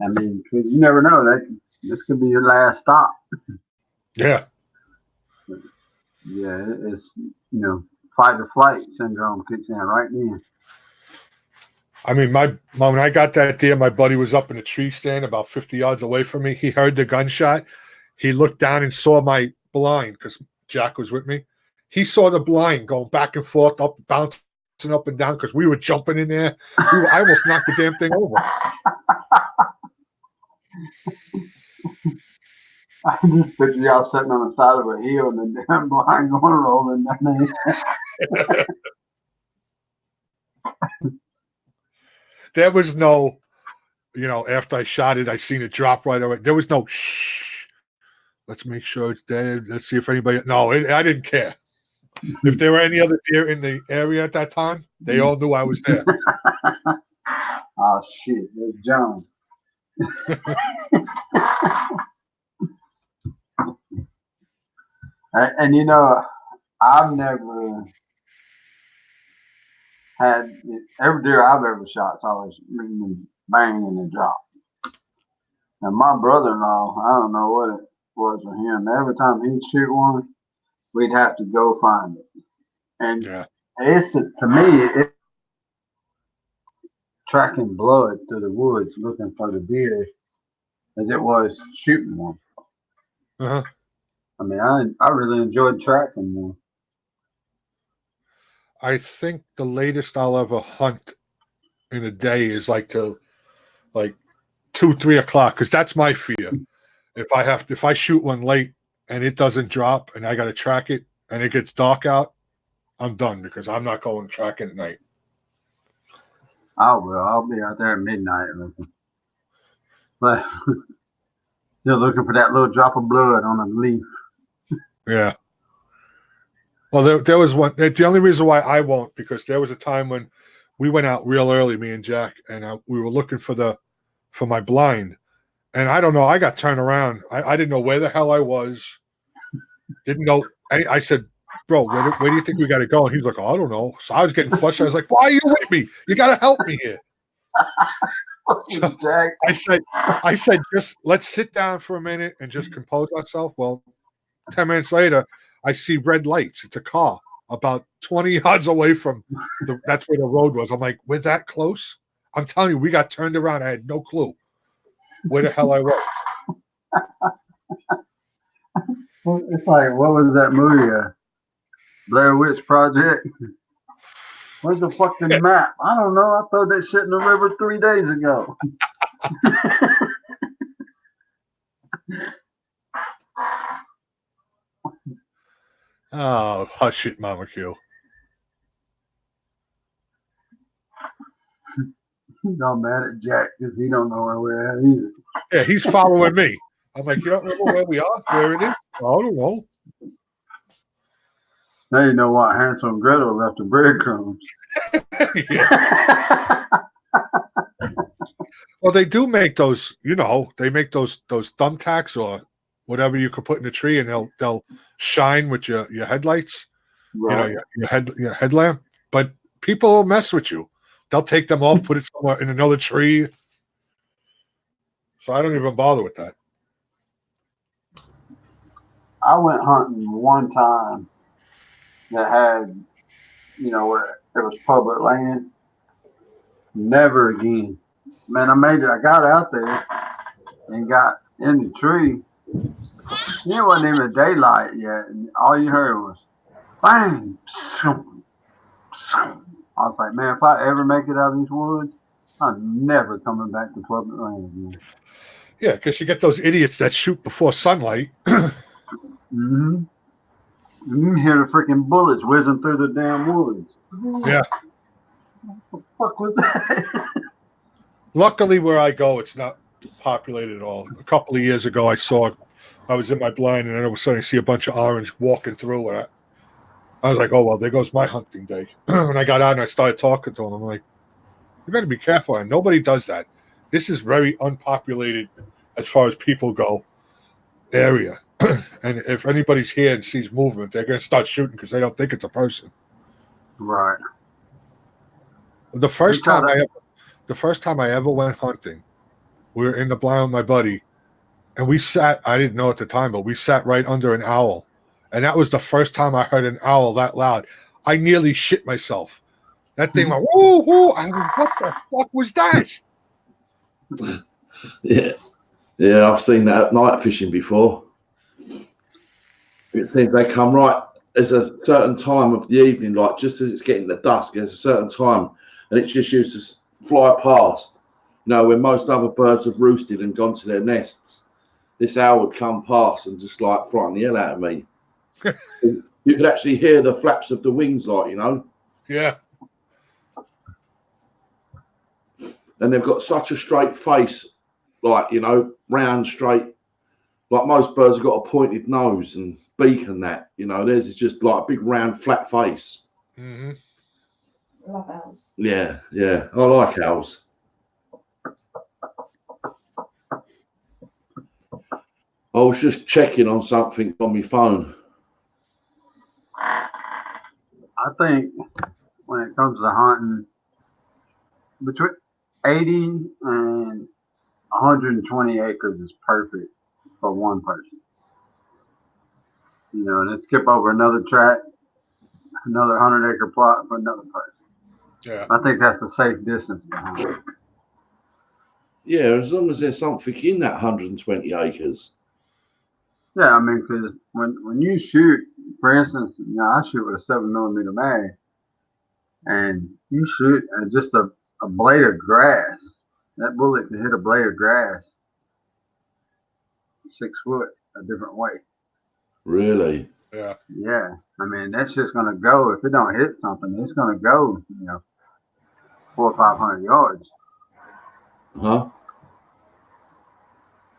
S1: I mean, because you never know, this could be your last stop.
S2: Yeah.
S1: Yeah, it's fight or flight syndrome kicks in right then.
S2: I mean, when I got that deer, my buddy was up in a tree stand about 50 yards away from me. He heard the gunshot. He looked down and saw my blind, because Jack was with me. He saw the blind going back and forth, up, bouncing up and down because we were jumping in there. I almost knocked the damn thing over.
S1: I just picture y'all sitting on the side of a hill and the damn blind going rolling down there.
S2: There was no, after I shot it, I seen it drop right away. There was no shh. Let's make sure it's dead. Let's see if anybody. No, I didn't care. If there were any other deer in the area at that time, they all knew I was there.
S1: Oh shit, there's John. And I've never had every deer I've ever shot's always been bang and a drop. And my brother-in-law, I don't know what it was for him. Every time he'd shoot one, we'd have to go find it. And it's to me, it's tracking blood through the woods looking for the deer as it was shooting one.
S2: Uh-huh.
S1: I mean, I really enjoyed tracking one.
S2: I think the latest I'll ever hunt in a day is like 2, 3 o'clock, because that's my fear. If I shoot one late and it doesn't drop and I got to track it and it gets dark out, I'm done because I'm not going tracking at night.
S1: I will. I'll be out there at midnight looking. But still looking for that little drop of blood on a leaf.
S2: Yeah. Well, there was one. The only reason why I won't, because there was a time when we went out real early, me and Jack, and we were looking for my blind. And I don't know. I got turned around. I didn't know where the hell I was. Didn't know. I said, bro, where do you think we got to go? And he's like, oh, I don't know. So I was getting frustrated. I was like, why are you with me? You got to help me here. So I said, just let's sit down for a minute and just compose ourselves. Well, 10 minutes later, I see red lights. It's a car about 20 yards away from that's where the road was. I'm like, we're that close? I'm telling you, we got turned around. I had no clue where the hell I was.
S1: It's like, what was that movie? Blair Witch Project? Where's the fucking map? I don't know. I threw that shit in the river 3 days ago.
S2: Oh, hush it, Mama Q.
S1: He's all mad at Jack because he don't know where we're at either.
S2: Yeah, he's following me. I'm like, you don't remember where we are? Where it is? I don't know.
S1: Now you know why Hansel and Gretel left the breadcrumbs.
S2: Yeah. Well, they do make those, they make those thumbtacks or whatever you could put in the tree, and they'll shine with your headlights,
S1: Right.
S2: your headlamp. But people will mess with you. They'll take them off, put it somewhere in another tree. So I don't even bother with that.
S1: I went hunting one time that had, where it was public land. Never again. Man, I made it. I got out there and got in the tree. It wasn't even daylight yet. And all you heard was bang. I was like, man, if I ever make it out of these woods, I'm never coming back to public land again.
S2: Yeah, because you get those idiots that shoot before sunlight.
S1: Mm-hmm. You hear the freaking bullets whizzing through the damn woods.
S2: Yeah.
S1: What the fuck was that?
S2: Luckily, where I go, it's not populated at all. A couple of years ago, I was in my blind, and then all of a sudden I see a bunch of orange walking through, and I was like, oh, well, there goes my hunting day. When I got out and I started talking to them, I'm like, you better be careful. And nobody does that. This is very unpopulated as far as people go area. And if anybody's here and sees movement, they're going to start shooting because they don't think it's a person.
S1: Right.
S2: The first time I ever went hunting, we were in the blind with my buddy, and we sat, I didn't know at the time, but we sat right under an owl. And that was the first time I heard an owl that loud. I nearly shit myself. That thing went, whoo, whoo. I mean, what the fuck was that?
S4: Yeah, I've seen that at night fishing before. It seems they come right there's a certain time of the evening, like just as it's getting to dusk, there's a certain time, and it just used to fly past. You know, when most other birds have roosted and gone to their nests, this owl would come past and just like frighten the hell out of me. You could actually hear the flaps of the wings, like, you know.
S2: Yeah.
S4: And they've got such a straight face, like, you know, round, straight. Like most birds have got a pointed nose and beak and that, you know. Theirs is just like a big round flat face.
S2: Mm-hmm.
S6: Love owls.
S4: Yeah, yeah. I like owls. I was just checking on something on my phone.
S1: I think when it comes to hunting, between 80 and 120 acres is perfect for one person. You know, and then skip over another tract, another 100-acre plot for another person.
S2: Yeah.
S1: I think that's the safe distance to hunt.
S4: Yeah, as long as there's something in that 120 acres.
S1: Yeah, I mean, because when you shoot, for instance, you know, I shoot with a 7mm mag, and you shoot at just a blade of grass. That bullet can hit a blade of grass 6 foot a different way.
S4: Really?
S2: Yeah.
S1: Yeah, I mean, that's just gonna go. If it don't hit something, it's gonna go, you know, 400 or 500 yards.
S4: Huh?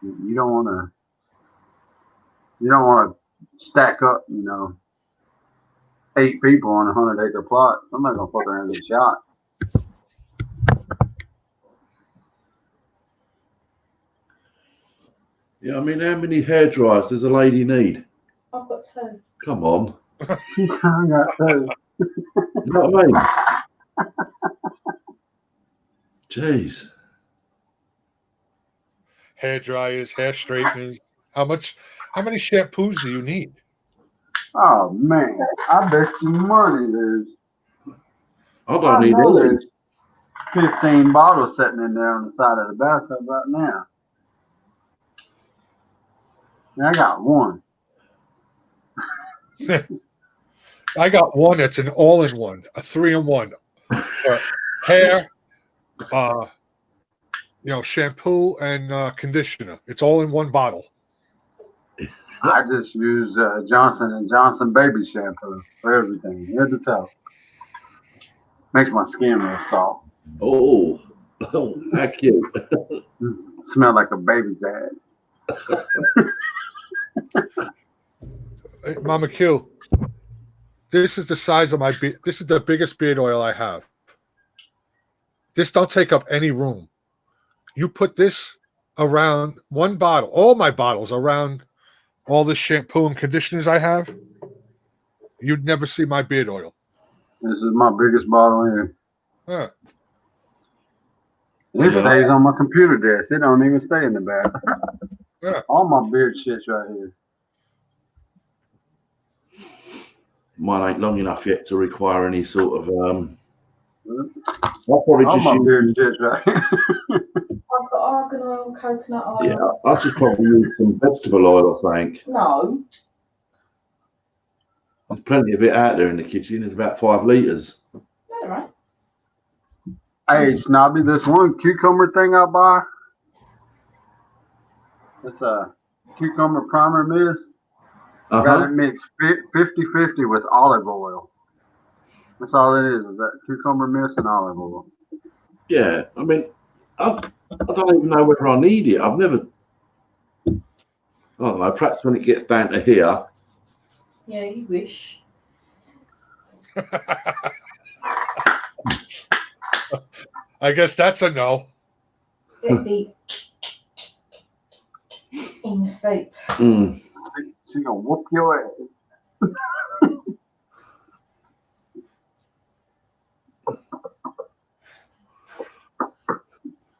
S1: You don't want to stack up, you know, 8 people on a 100-acre plot. Somebody's gonna fuck around and get shot.
S4: Yeah, I mean, how many hair dryers does a lady need?
S6: I've got 2.
S4: Come on.
S1: I got 2.
S4: You know what I mean? Jeez.
S2: Hair dryers, hair straighteners. How many shampoos do you need?
S1: Oh man, I bet you money there's.
S4: I don't need
S1: know
S4: any.
S1: there's 15 bottles sitting in there on the side of the bathtub right now. And I got one.
S2: I got one that's an all-in-one, a 3-in-1. Hair, you know, shampoo and conditioner. It's all in one bottle.
S1: I just use Johnson & Johnson baby shampoo for everything, head to toe. Makes my skin real soft.
S4: Oh, how cute.
S1: Smell like a baby's ass.
S2: Hey, Mama Q, this is the size of my beard. This is the biggest beard oil I have. This don't take up any room. You put this around one bottle, all my bottles around all the shampoo and conditioners I have, you'd never see my beard oil.
S1: This is my biggest bottle here.
S2: Huh.
S1: It stays on my computer desk. It don't even stay in the bag.
S2: Yeah.
S1: All my beard shit's right here.
S4: Mine ain't long enough yet to require any sort of I'll probably
S1: All
S4: just
S1: my
S4: use,
S1: beard shit's right here.
S6: I've got argan oil, coconut oil.
S4: yeah, I'll just probably use some vegetable oil, I think.
S6: No.
S4: There's plenty of it out there in the kitchen. There's about 5 litres.
S6: All right.
S1: Hey, Snobby, this one cucumber thing I buy, it's a cucumber primer mist. I got it mixed 50-50 with olive oil. That's all it is that cucumber mist and olive oil.
S4: Yeah, I mean, I don't even know whether I need it. I've never, I don't know, perhaps when it gets down to here.
S6: Yeah, you wish.
S2: I guess that's a no.
S6: It'd be in sleep.
S4: Mm.
S1: She gonna whoop your ass.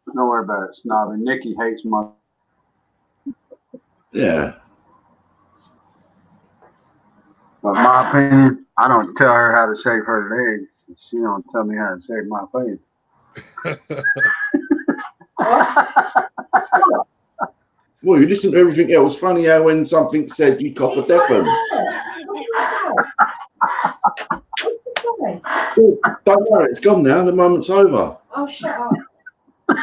S1: Don't worry about it, Snobby. Nikki hates my.
S4: Yeah.
S1: But my opinion, I don't tell her how to shave her legs. She don't tell me how to shave my face.
S4: Well, you listen to everything else. Funny how when something said you cop a deafen. Don't worry, it's gone now. The moment's over.
S6: Oh, shut up.
S4: But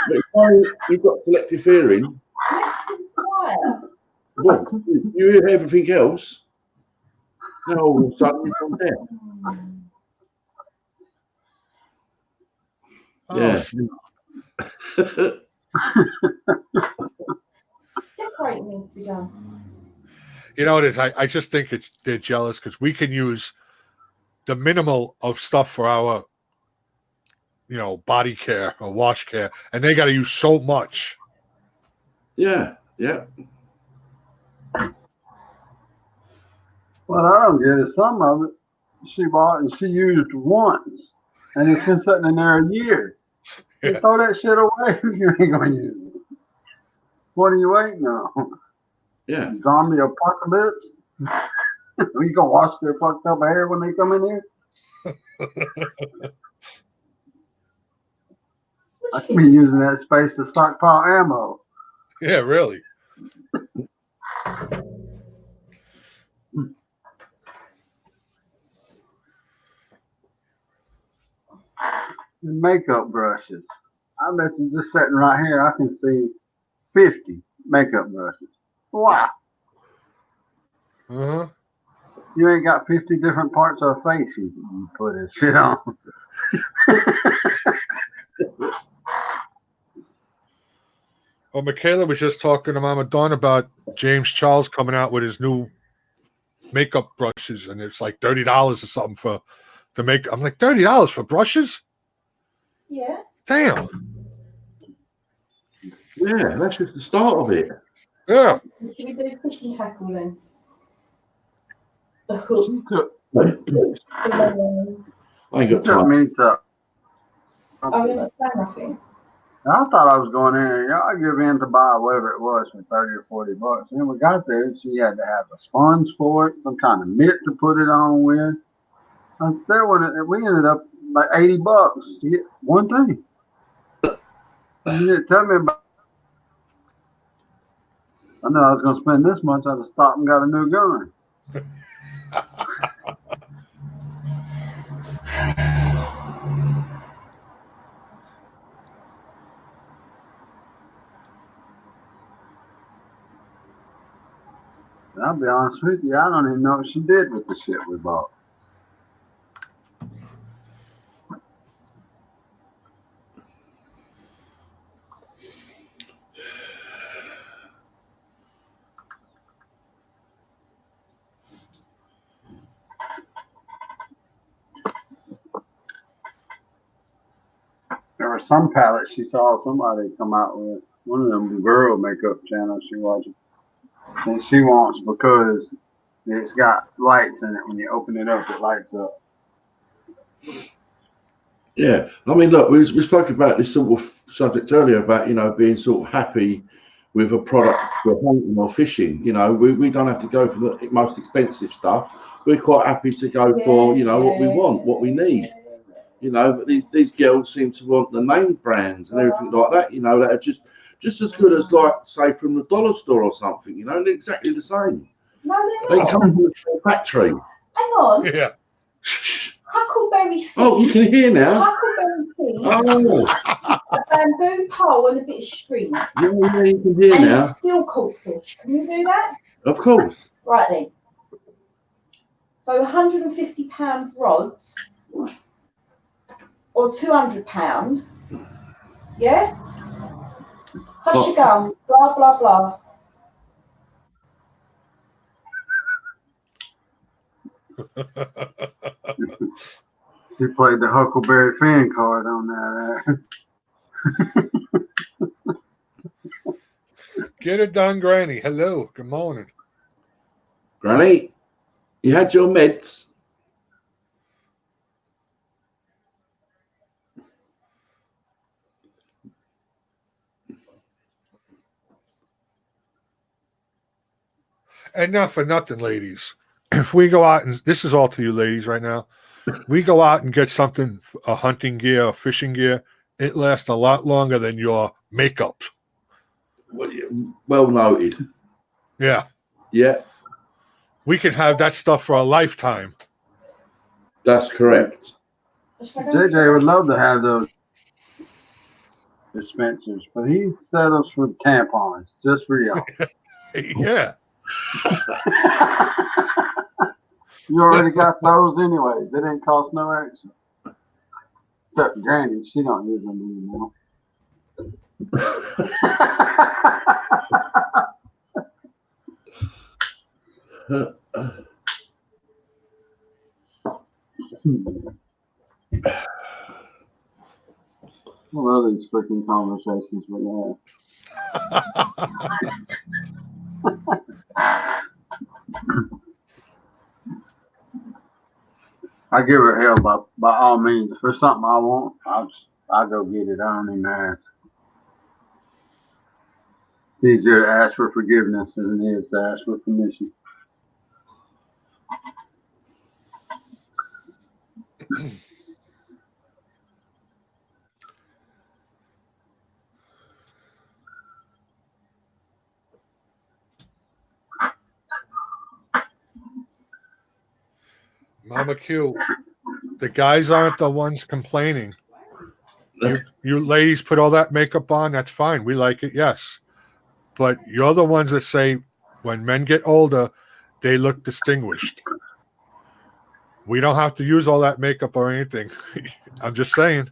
S4: you've got selective hearing.
S6: Quiet.
S4: Well, you hear everything else. Now all of a sudden you've gone down.
S2: Oh,
S4: Yeah.
S6: Decorating needs to be done.
S2: You know what it is? I just think they're jealous because we can use the minimal of stuff for our, body care or wash care, and they got to use so much.
S4: Yeah, yeah.
S1: Well, I don't get it. Some of it she bought and she used once, and it's been sitting in there a year. You
S2: Yeah.
S1: throw that shit away if you ain't gonna use it. What are you waiting on?
S4: Yeah.
S1: Zombie apocalypse? We gonna wash their fucked up hair when they come in here? I could be using that space to stockpile ammo.
S2: Yeah, really.
S1: And makeup brushes. I bet you just sitting right here, I can see 50 makeup brushes. Wow.
S2: Uh-huh.
S1: You ain't got 50 different parts of a face you can put this shit on.
S2: Well, Michaela was just talking to Mama Dawn about James Charles coming out with his new makeup brushes, and it's like $30 or something for the make. I'm like, $30 for brushes?
S6: Yeah.
S2: Damn.
S4: Yeah, that's just the start of it.
S2: Yeah.
S6: Should we do fishing tackle then?
S4: I
S6: Oh,
S4: ain't got
S1: Took
S4: time.
S1: me to.
S6: we're not saying nothing.
S1: I thought I was going in and y'all give in to buy whatever it was for 30 or 40 bucks. And then we got there, she had to have a sponge for it, some kind of mitt to put it on with. We ended up like 80 bucks to get one thing. You didn't tell me about. I know I was going to spend this much. I'd have stopped and got a new gun. I'll be honest with you, I don't even know what she did with the shit we bought. There were some palettes she saw somebody come out with. One of them girl makeup channels she watches. And she wants because it's got lights in it. When you open it up, it lights up.
S4: Yeah, I mean, look, we spoke about this sort of subject earlier about being sort of happy with a product for hunting or fishing. We don't have to go for the most expensive stuff. We're quite happy to go for what we want, what we need. But these girls seem to want the name brands and everything like that. That are just as good as, like, say, from the dollar store or something. They're exactly the same.
S6: No,
S4: They
S6: they're not.
S4: come from the same factory.
S6: Hang on.
S2: Yeah.
S4: Shh.
S6: Huckleberry fish.
S4: Oh, you can hear now.
S6: Huckleberry fish.
S4: Oh,
S6: A bamboo pole and a bit of string.
S4: yeah, you can hear
S6: And
S4: now.
S6: still caught fish. Can you do that?
S4: Of course.
S6: Right then. So £150 rods or £200. Yeah? Hush your gums, blah, blah, blah.
S1: She played the Huckleberry Finn card on that.
S2: Get it done, Granny. Hello. Good morning.
S4: Granny, you had your meds.
S2: And not for nothing, ladies. If we go out, and this is all to you ladies right now, we go out and get something, a hunting gear, a fishing gear, it lasts a lot longer than your makeup.
S4: Well noted.
S2: Yeah.
S4: Yeah,
S2: We can have that stuff for a lifetime.
S4: that's correct.
S6: Shall I go?
S1: JJ would love to have those dispensers, but he settles for tampons just for y'all.
S2: Yeah.
S1: You already got those anyway. They didn't cost no extra. Except Granny, she don't use them anymore. I love these freaking conversations we have. I give her hell by all means. For something I want, I'll go get it. I don't even ask. It's easier to ask for forgiveness than it is to ask for permission.
S2: Mama Q, the guys aren't the ones complaining. You ladies put all that makeup on, that's fine. We like it, yes. But you're the ones that say when men get older, they look distinguished. We don't have to use all that makeup or anything. I'm just saying.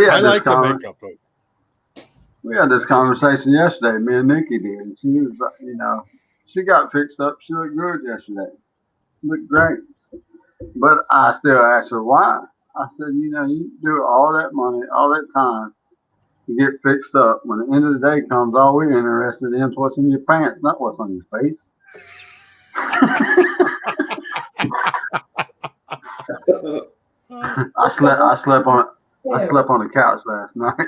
S2: I like the makeup.
S1: We had this conversation yesterday. Me and Nikki did. And she was, she got fixed up. She looked good yesterday. Looked great. But I still asked her why. I said, you do all that money, all that time to get fixed up. When the end of the day comes, all we're interested in is what's in your pants, not what's on your face. I slept on the couch last night.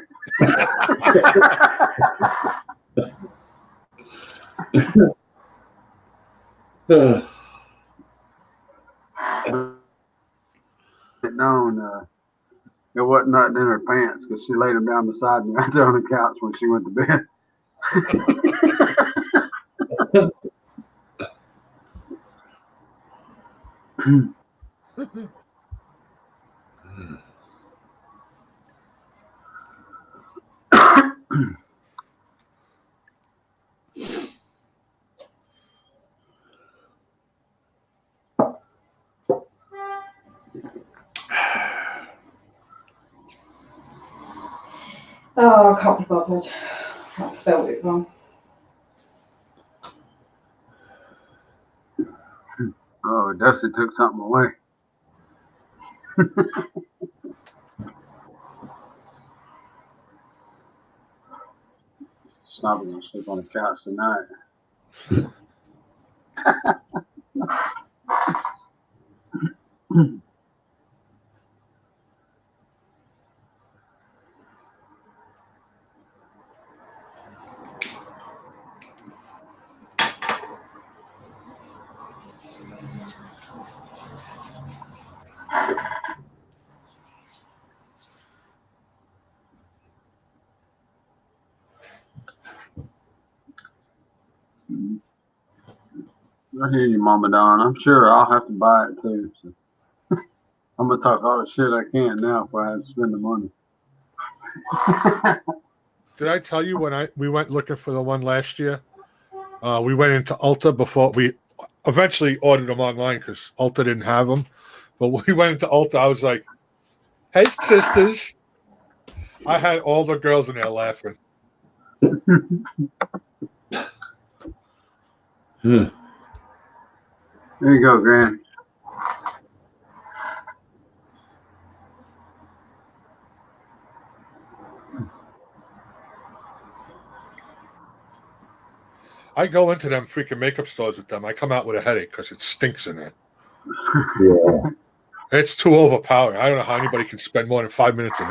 S1: There wasn't nothing in her pants because she laid them down beside me right there on the couch when she went to bed.
S6: Oh, I can't be bothered. I spelled it wrong.
S1: Oh, Dusty took something away. She's not going to sleep on the couch tonight. I hear you, Mama Don. I'm sure I'll have to buy it too. So. I'm gonna talk all the shit I can now if I have to spend the money.
S2: Did I tell you when we went looking for the one last year? We went into Ulta before we eventually ordered them online because Ulta didn't have them. But when we went into Ulta, I was like, "Hey, sisters!" I had all the girls in there laughing.
S1: There you go, Granny.
S2: I go into them freaking makeup stores with them. I come out with a headache because it stinks in there.
S4: Yeah.
S2: It's too overpowering. I don't know how anybody can spend more than 5 minutes in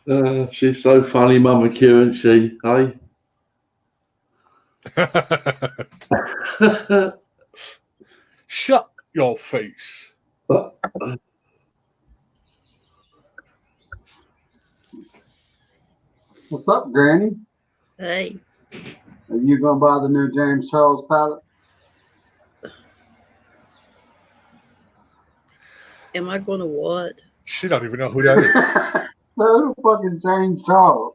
S4: there. She's so funny, Mama Q, isn't she? Hey?
S2: Shut your face.
S1: What's up, Granny?
S7: Hey,
S1: Are you gonna buy the new James Charles palette?
S7: Am I going to what?
S2: She don't even know who that is.
S1: That's fucking James Charles.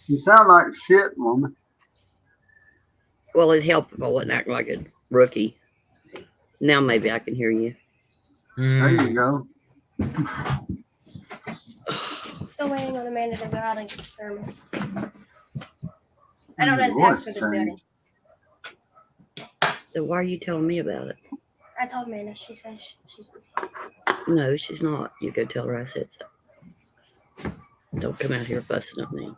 S1: You sound like shit, woman.
S7: Well, it'd help if I wasn't acting like a rookie. Now maybe I can hear you.
S1: There you
S2: Mm.
S1: go.
S8: Still waiting on Amanda to go out and experiment. I don't
S1: Your
S8: know the
S1: voice
S8: password to the
S1: changed.
S8: building.
S7: So why are you telling me about it?
S8: I told Amanda. She says she's busy.
S7: No, she's not. You go tell her I said so. Don't come out here fussing at me.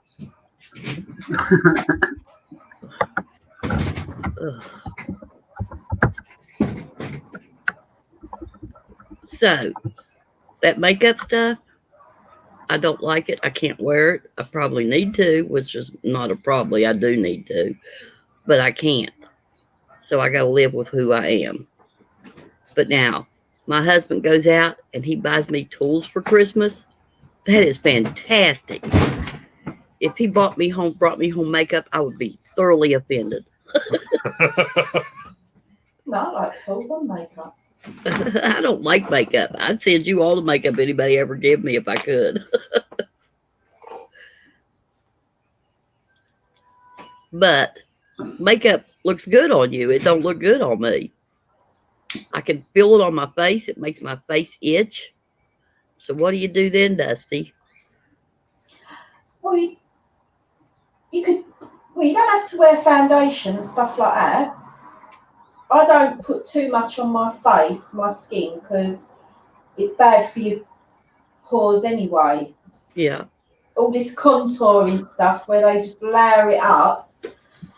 S7: Ugh. So, that makeup stuff, I don't like it. I can't wear it. I probably need to, which is not a probably. I do need to, but I can't. So I got to live with who I am. But now, my husband goes out and he buys me tools for Christmas. That is fantastic. If he brought me home makeup, I would be thoroughly offended.
S6: No, I like tools and makeup.
S7: I don't like makeup. I'd send you all the makeup anybody ever give me if I could. But makeup looks good on you. It don't look good on me. I can feel it on my face. It makes my face itch. So what do you do then, Dusty?
S6: Well, you could. Well, you don't have to wear foundation and stuff like that. I don't put too much on my face, my skin, because it's bad for your pores anyway.
S7: Yeah.
S6: All this contouring stuff where they just layer it up.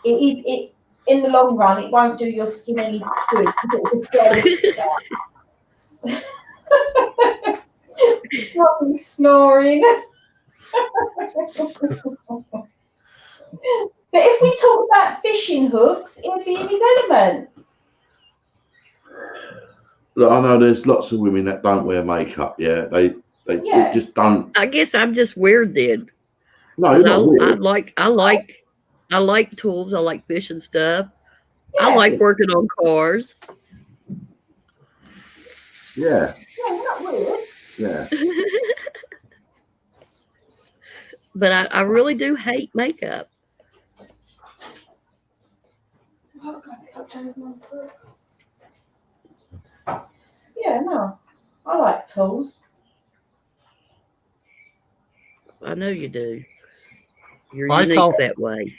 S6: It in the long run, it won't do your skin any good. 'Cause it will just Probably snoring. But if we talk about fishing hooks, it'll be in his element.
S4: Look, I know there's lots of women that don't wear makeup. Yeah, they
S6: Yeah.
S4: just don't.
S7: I guess I'm just weird then.
S4: No,
S7: 'Cause
S4: you're not weird.
S7: I like tools. I like fishing stuff. I
S6: Yeah.
S7: like working on cars.
S4: Yeah,
S6: Yeah, you're not weird.
S4: yeah.
S7: But I really do hate makeup.
S6: Yeah, no. I like tools.
S7: I know you do. You're
S2: I
S7: unique
S2: tell-
S7: that way.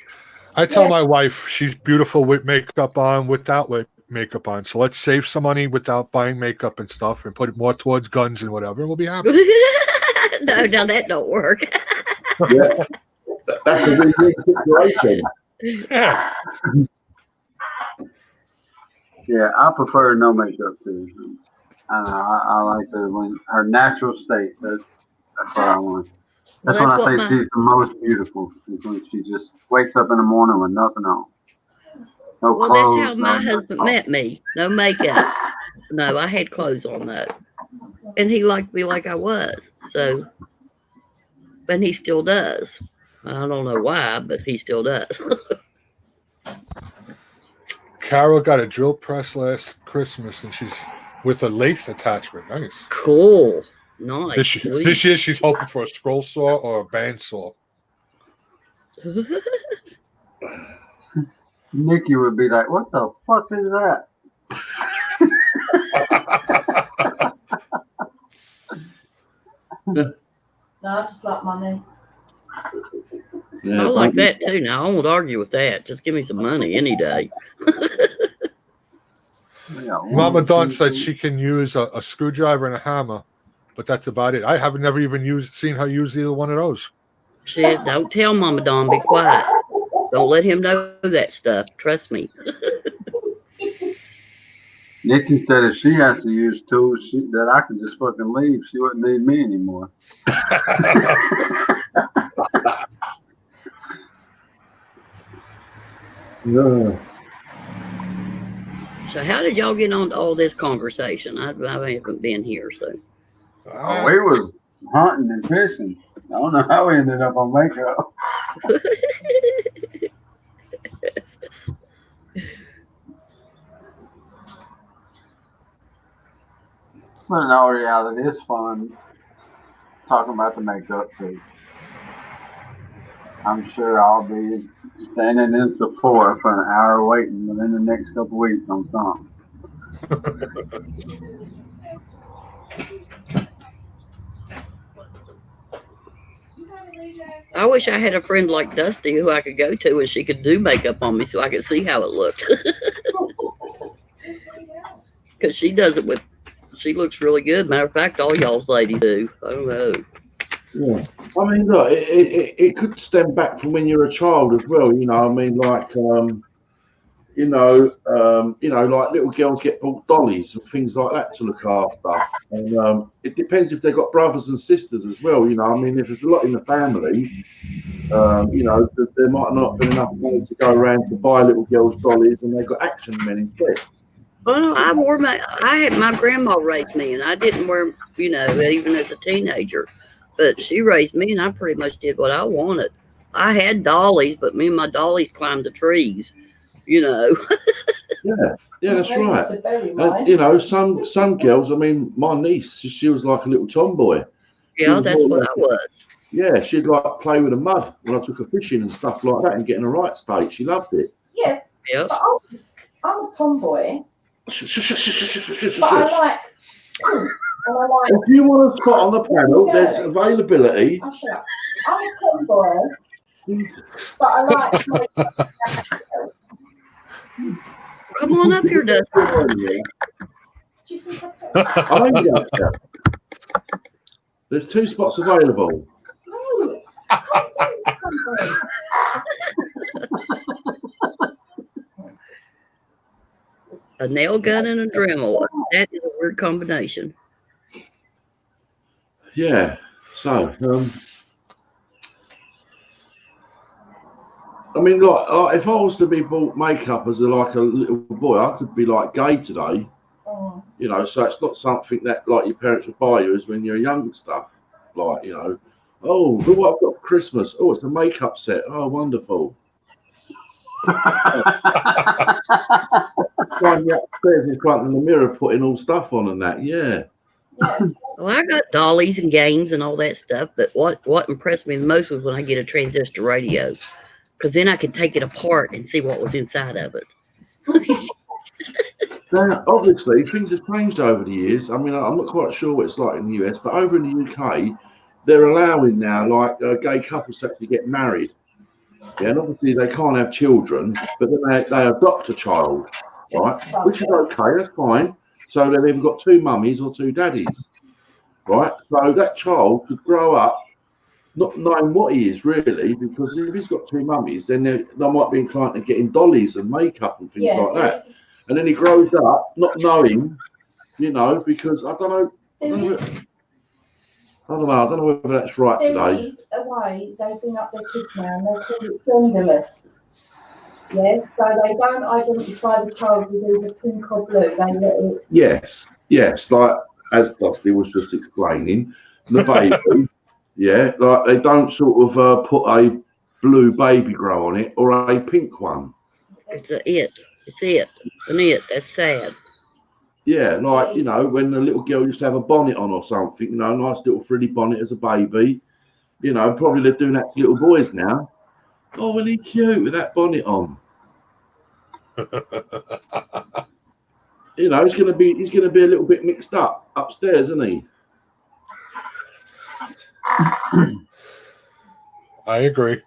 S2: I tell
S6: Yeah.
S2: my wife she's beautiful with makeup on, without makeup on. So let's save some money without buying makeup and stuff, and put it more towards guns and whatever, and we'll be happy.
S7: No, that don't work.
S4: Yeah. That's a win-win situation.
S2: Yeah.
S1: Yeah, I prefer no makeup too. I like her when her natural state. That's what I want.
S7: Well,
S1: That's when I
S7: what
S1: think she's the most beautiful. Is when she just wakes up in the morning with nothing on. No
S7: well,
S1: clothes.
S7: that's how my
S1: no
S7: husband
S1: nothing.
S7: met me. No makeup. No, I had clothes on though. And he liked me like I was. So, and he still does. I don't know why, but he still does.
S2: Carol got a drill press last Christmas, and she's with a lathe attachment. Nice.
S7: Cool. Nice.
S2: This year she's hoping for a scroll saw or a bandsaw.
S1: Nikki would be like, "What the fuck is that?"
S6: No, I just like money.
S4: Yeah,
S7: I like
S4: don't-
S7: that too. Now, I won't argue with that. Just give me some money any day.
S1: Yeah,
S2: Mama
S1: one,
S2: Dawn
S1: two,
S2: said
S1: three.
S2: she can use a screwdriver and a hammer, but that's about it. I haven't never even seen her use either one of those.
S7: Shit, don't tell Mama Dawn. Be quiet. Don't let him know that stuff. Trust me.
S1: Nikki said if she has to use tools, that I can just fucking leave. She wouldn't need me anymore.
S4: No.
S7: So, how did y'all get on to all this conversation? I haven't been here, so.
S1: Oh, we was hunting and fishing. I don't know how we ended up on makeup. Well, no, yeah, it is fun talking about the makeup too. I'm sure I'll be standing in Sephora for an hour waiting within the next couple weeks on something.
S7: I wish I had a friend like Dusty who I could go to and she could do makeup on me so I could see how it looked. Because she does it with, she looks really good. Matter of fact, all y'all's ladies do. I don't know.
S4: Yeah. I mean, look, it could stem back from when you're a child as well. You know, I mean, like, like little girls get bought dollies and things like that to look after. And it depends if they've got brothers and sisters as well. You know, I mean, if there's a lot in the family, there might not be enough money to go around to buy little girls dollies, and they've got action men instead.
S7: Well, I had my grandma raised me, and I didn't wear, even as a teenager. But she raised me, and I pretty much did what I wanted. I had dollies, but me and my dollies climbed the trees, Yeah, that's right. And, some girls, I mean, my niece, she was like a little tomboy. Yeah, that's what I was.
S4: Yeah, she'd like play with the mud when I took her fishing and stuff like that and get in the right state. She loved it.
S6: Yeah.
S7: Yep.
S6: I'm a tomboy. But I like.
S4: If you want to spot on the panel, there's availability.
S6: Oh, shut up. I'm a tomboy, but I like.
S7: Come on up here, Dusty.
S4: There's 2 spots available.
S6: No.
S7: A nail gun and a Dremel. That is a weird combination.
S4: Yeah. So, I mean, like if I was to be bought makeup as a little boy, I could be like gay today.
S6: Oh.
S4: So it's not something that like your parents would buy you as when you're young and stuff. Like, oh, look what I've got for Christmas. Oh, it's a makeup set. Oh, wonderful. Climbing upstairs in front of the mirror, putting all stuff on and that. Yeah.
S7: Well, I got dollies and games and all that stuff, but what impressed me the most was when I get a transistor radio, because then I could take it apart and see what was inside of it.
S4: Now, obviously, things have changed over the years. I mean, I'm not quite sure what it's like in the US, but over in the UK, they're allowing now, like, gay couples to actually get married. Yeah, and obviously they can't have children, but then they adopt a child, right? Which is okay, that's fine. So they've either got 2 mummies or 2 daddies, right? So that child could grow up not knowing what he is really, because if he's got 2 mummies, then they might be inclined to get him dollies and makeup and things like that. And then he grows up not knowing, because I don't know whether that's right today.
S6: There is a way they bring up their kids now, and they call it genderless. Yeah, so they don't identify the child with either pink or blue. They let it.
S4: Yes, like as Dusty was just explaining, the baby. Yeah, like they don't sort of put a blue baby grow on it or a pink one.
S7: It's an it. That's sad.
S4: Yeah, like, when the little girl used to have a bonnet on or something, nice little frilly bonnet as a baby. Probably they're doing that to little boys now. Oh, well, he's cute with that bonnet on. He's gonna be a little bit mixed up upstairs, isn't he?
S2: I agree.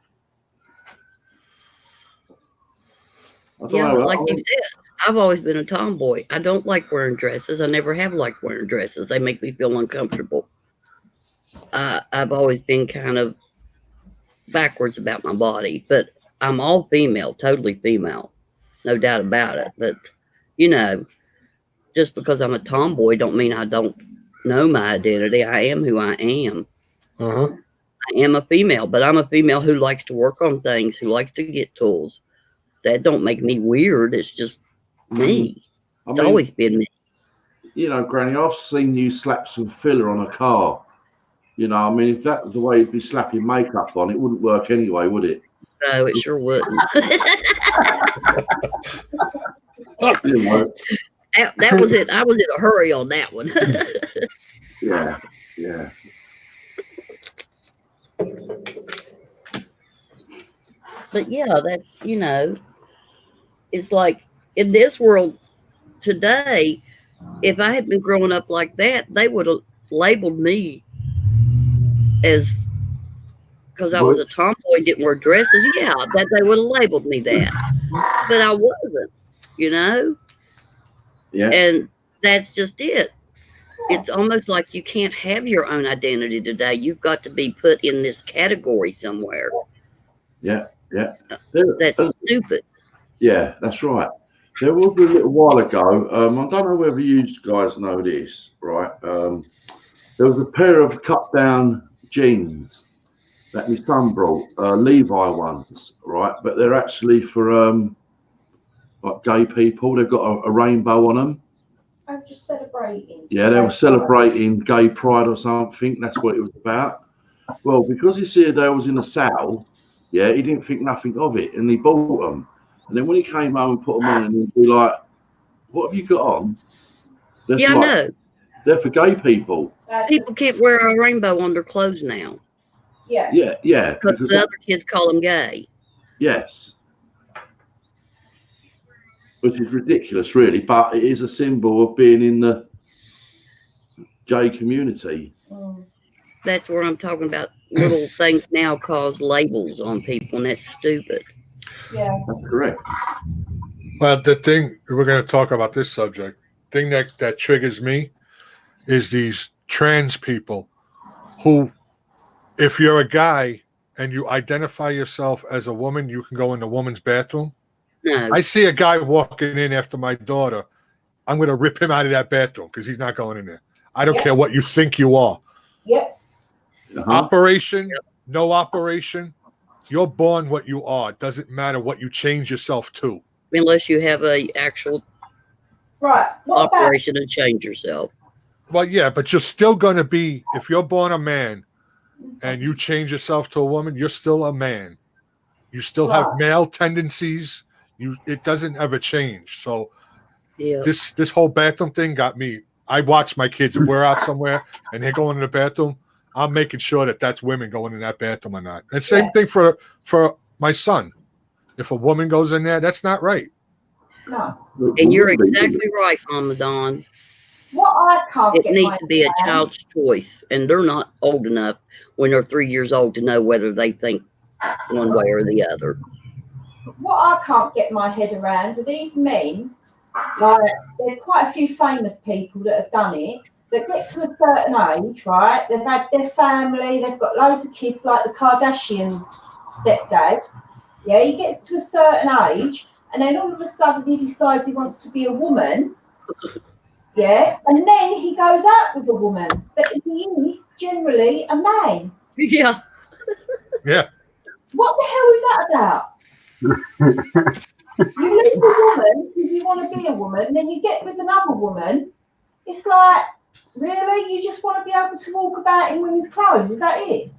S7: Yeah, like you said, I've always been a tomboy. I don't like wearing dresses. I never have liked wearing dresses. They make me feel uncomfortable. I've always been kind of backwards about my body, but I'm all female, totally female, no doubt about it. But just because I'm a tomboy don't mean I don't know my identity. I am who I am.
S2: Uh-huh.
S7: I am a female, but I'm a female who likes to work on things, who likes to get tools. That don't make me weird. It's just me. It's always been me.
S4: Granny, I've seen you slap some filler on a car. If that was the way you'd be slapping makeup on, it wouldn't work anyway, would it?
S7: No, it sure wouldn't. That was it. I was in a hurry on that one.
S4: Yeah, yeah.
S7: But yeah, that's, it's like in this world today, if I had been growing up like that, they would have labeled me as, because I was a tomboy, didn't wear dresses. Yeah, that they would have labeled me that. But I wasn't,
S4: Yeah.
S7: And that's just it. It's almost like you can't have your own identity today. You've got to be put in this category somewhere.
S4: Yeah, yeah.
S7: That's stupid.
S4: Yeah, that's right. There was a little while ago, I don't know whether you guys know this, right? There was a pair of cut down jeans that my son brought, Levi ones, right? But they're actually for like gay people. They've got a rainbow on them.
S6: I'm just celebrating.
S4: Yeah, they were celebrating gay pride or something. That's what it was about. Well, because he said they was in a sale, yeah, he didn't think nothing of it, and he bought them. And then when he came home and put them on, and he'd be like, "What have you got on?" They're
S7: Yeah, I know.
S4: They're for gay people.
S7: People can't wear a rainbow on their clothes now.
S6: Yeah.
S4: Yeah, yeah.
S7: Because the other kids call them gay.
S4: Yes. Which is ridiculous, really, but it is a symbol of being in the gay community.
S7: That's where I'm talking about. Little things now cause labels on people, and that's stupid.
S6: Yeah.
S4: That's correct.
S2: Well, the thing we're going to talk about this subject, thing that triggers me is these trans people who, if you're a guy and you identify yourself as a woman, you can go in the woman's bathroom.
S7: No.
S2: I see a guy walking in after my daughter, I'm going to rip him out of that bathroom because he's not going in there. I don't care what you think you are.
S6: Yep.
S2: Operation, no operation. You're born what you are. It doesn't matter what you change yourself to.
S7: Unless you have a actual operation and change yourself.
S2: Well, yeah, but you're still going to be, if you're born a man and you change yourself to a woman, you're still a man. You still have male tendencies. It doesn't ever change. So this whole bathroom thing got me. I watch my kids. If we're out somewhere and they're going in the bathroom, I'm making sure that that's women going in that bathroom or not. And same thing for my son. If a woman goes in there, that's not right.
S6: No.
S7: And you're exactly right, Mama Dawn.
S6: What I can't
S7: It needs to be a child's choice, and they're not old enough when they're 3 years old to know whether they think one way or the other.
S6: What I can't get my head around are these men. Like, there's quite a few famous people that have done it. They get to a certain age, right? They've had their family, they've got loads of kids, like the Kardashians' stepdad. Yeah, he gets to a certain age, and then all of a sudden he decides he wants to be a woman. Yeah, and then he goes out with a woman, but he is generally a man.
S7: Yeah.
S2: Yeah.
S6: What the hell is that about? You leave a woman because you want to be a woman, then you get with another woman. It's like, really? You just want to be able to walk about in women's clothes? Is that it?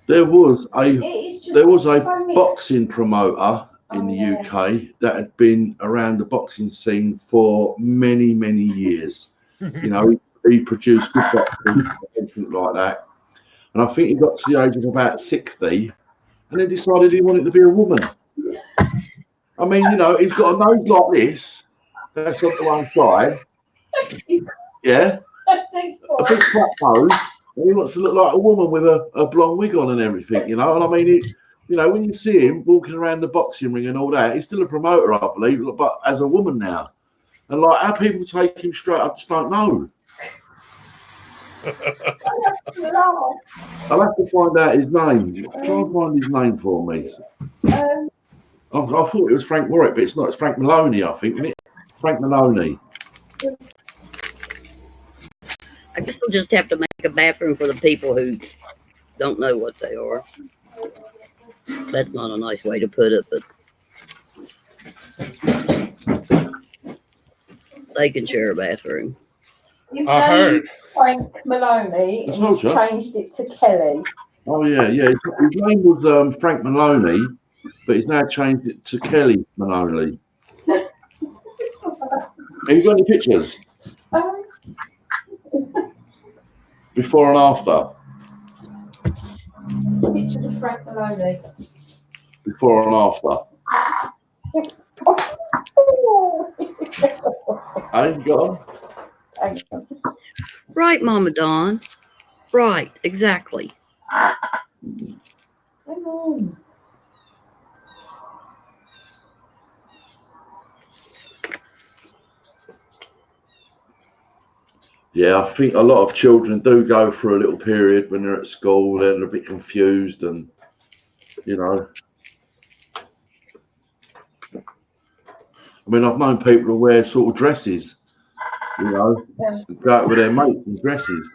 S4: There was a boxing promoter in the UK that had been around the boxing scene for many, many years. You know, he produced good boxing, everything like that. And I think he got to the age of about 60 and then decided he wanted to be a woman. I mean, you know, he's got a nose like this. That's on the one side. Yeah. A big flat nose. And he wants to look like a woman with a blonde wig on and everything, you know. And I mean, you know, when you see him walking around the boxing ring and all that, he's still a promoter, I believe, but as a woman now. And like, how people take him straight, I just don't know. I'll have to find out his name. Try and find his name for me. I thought it was Frank Warwick, but it's not. It's Frank Maloney, I think, isn't it? Frank Maloney.
S7: I guess we'll just have to make a bathroom for the people who don't know what they are. That's not a nice way to put it, but they can share a bathroom.
S2: I heard.
S6: Frank Maloney, and he's changed it to Kelly.
S4: Oh, yeah. His name was Frank Maloney, but he's now changed it to Kelly Maloney. Have you got any pictures
S6: Um,
S4: before and after?
S6: picture of Frank Maloney.
S4: Before and after. I ain't got 'em.
S7: Right, Mama Dawn. Right, exactly.
S6: Hang on.
S4: Yeah, I think a lot of children do go through a little period when they're at school. They're a bit confused, and you know. I mean, I've known people who wear sort of dresses, you know,
S6: Yeah.
S4: and go out with their mates in dresses.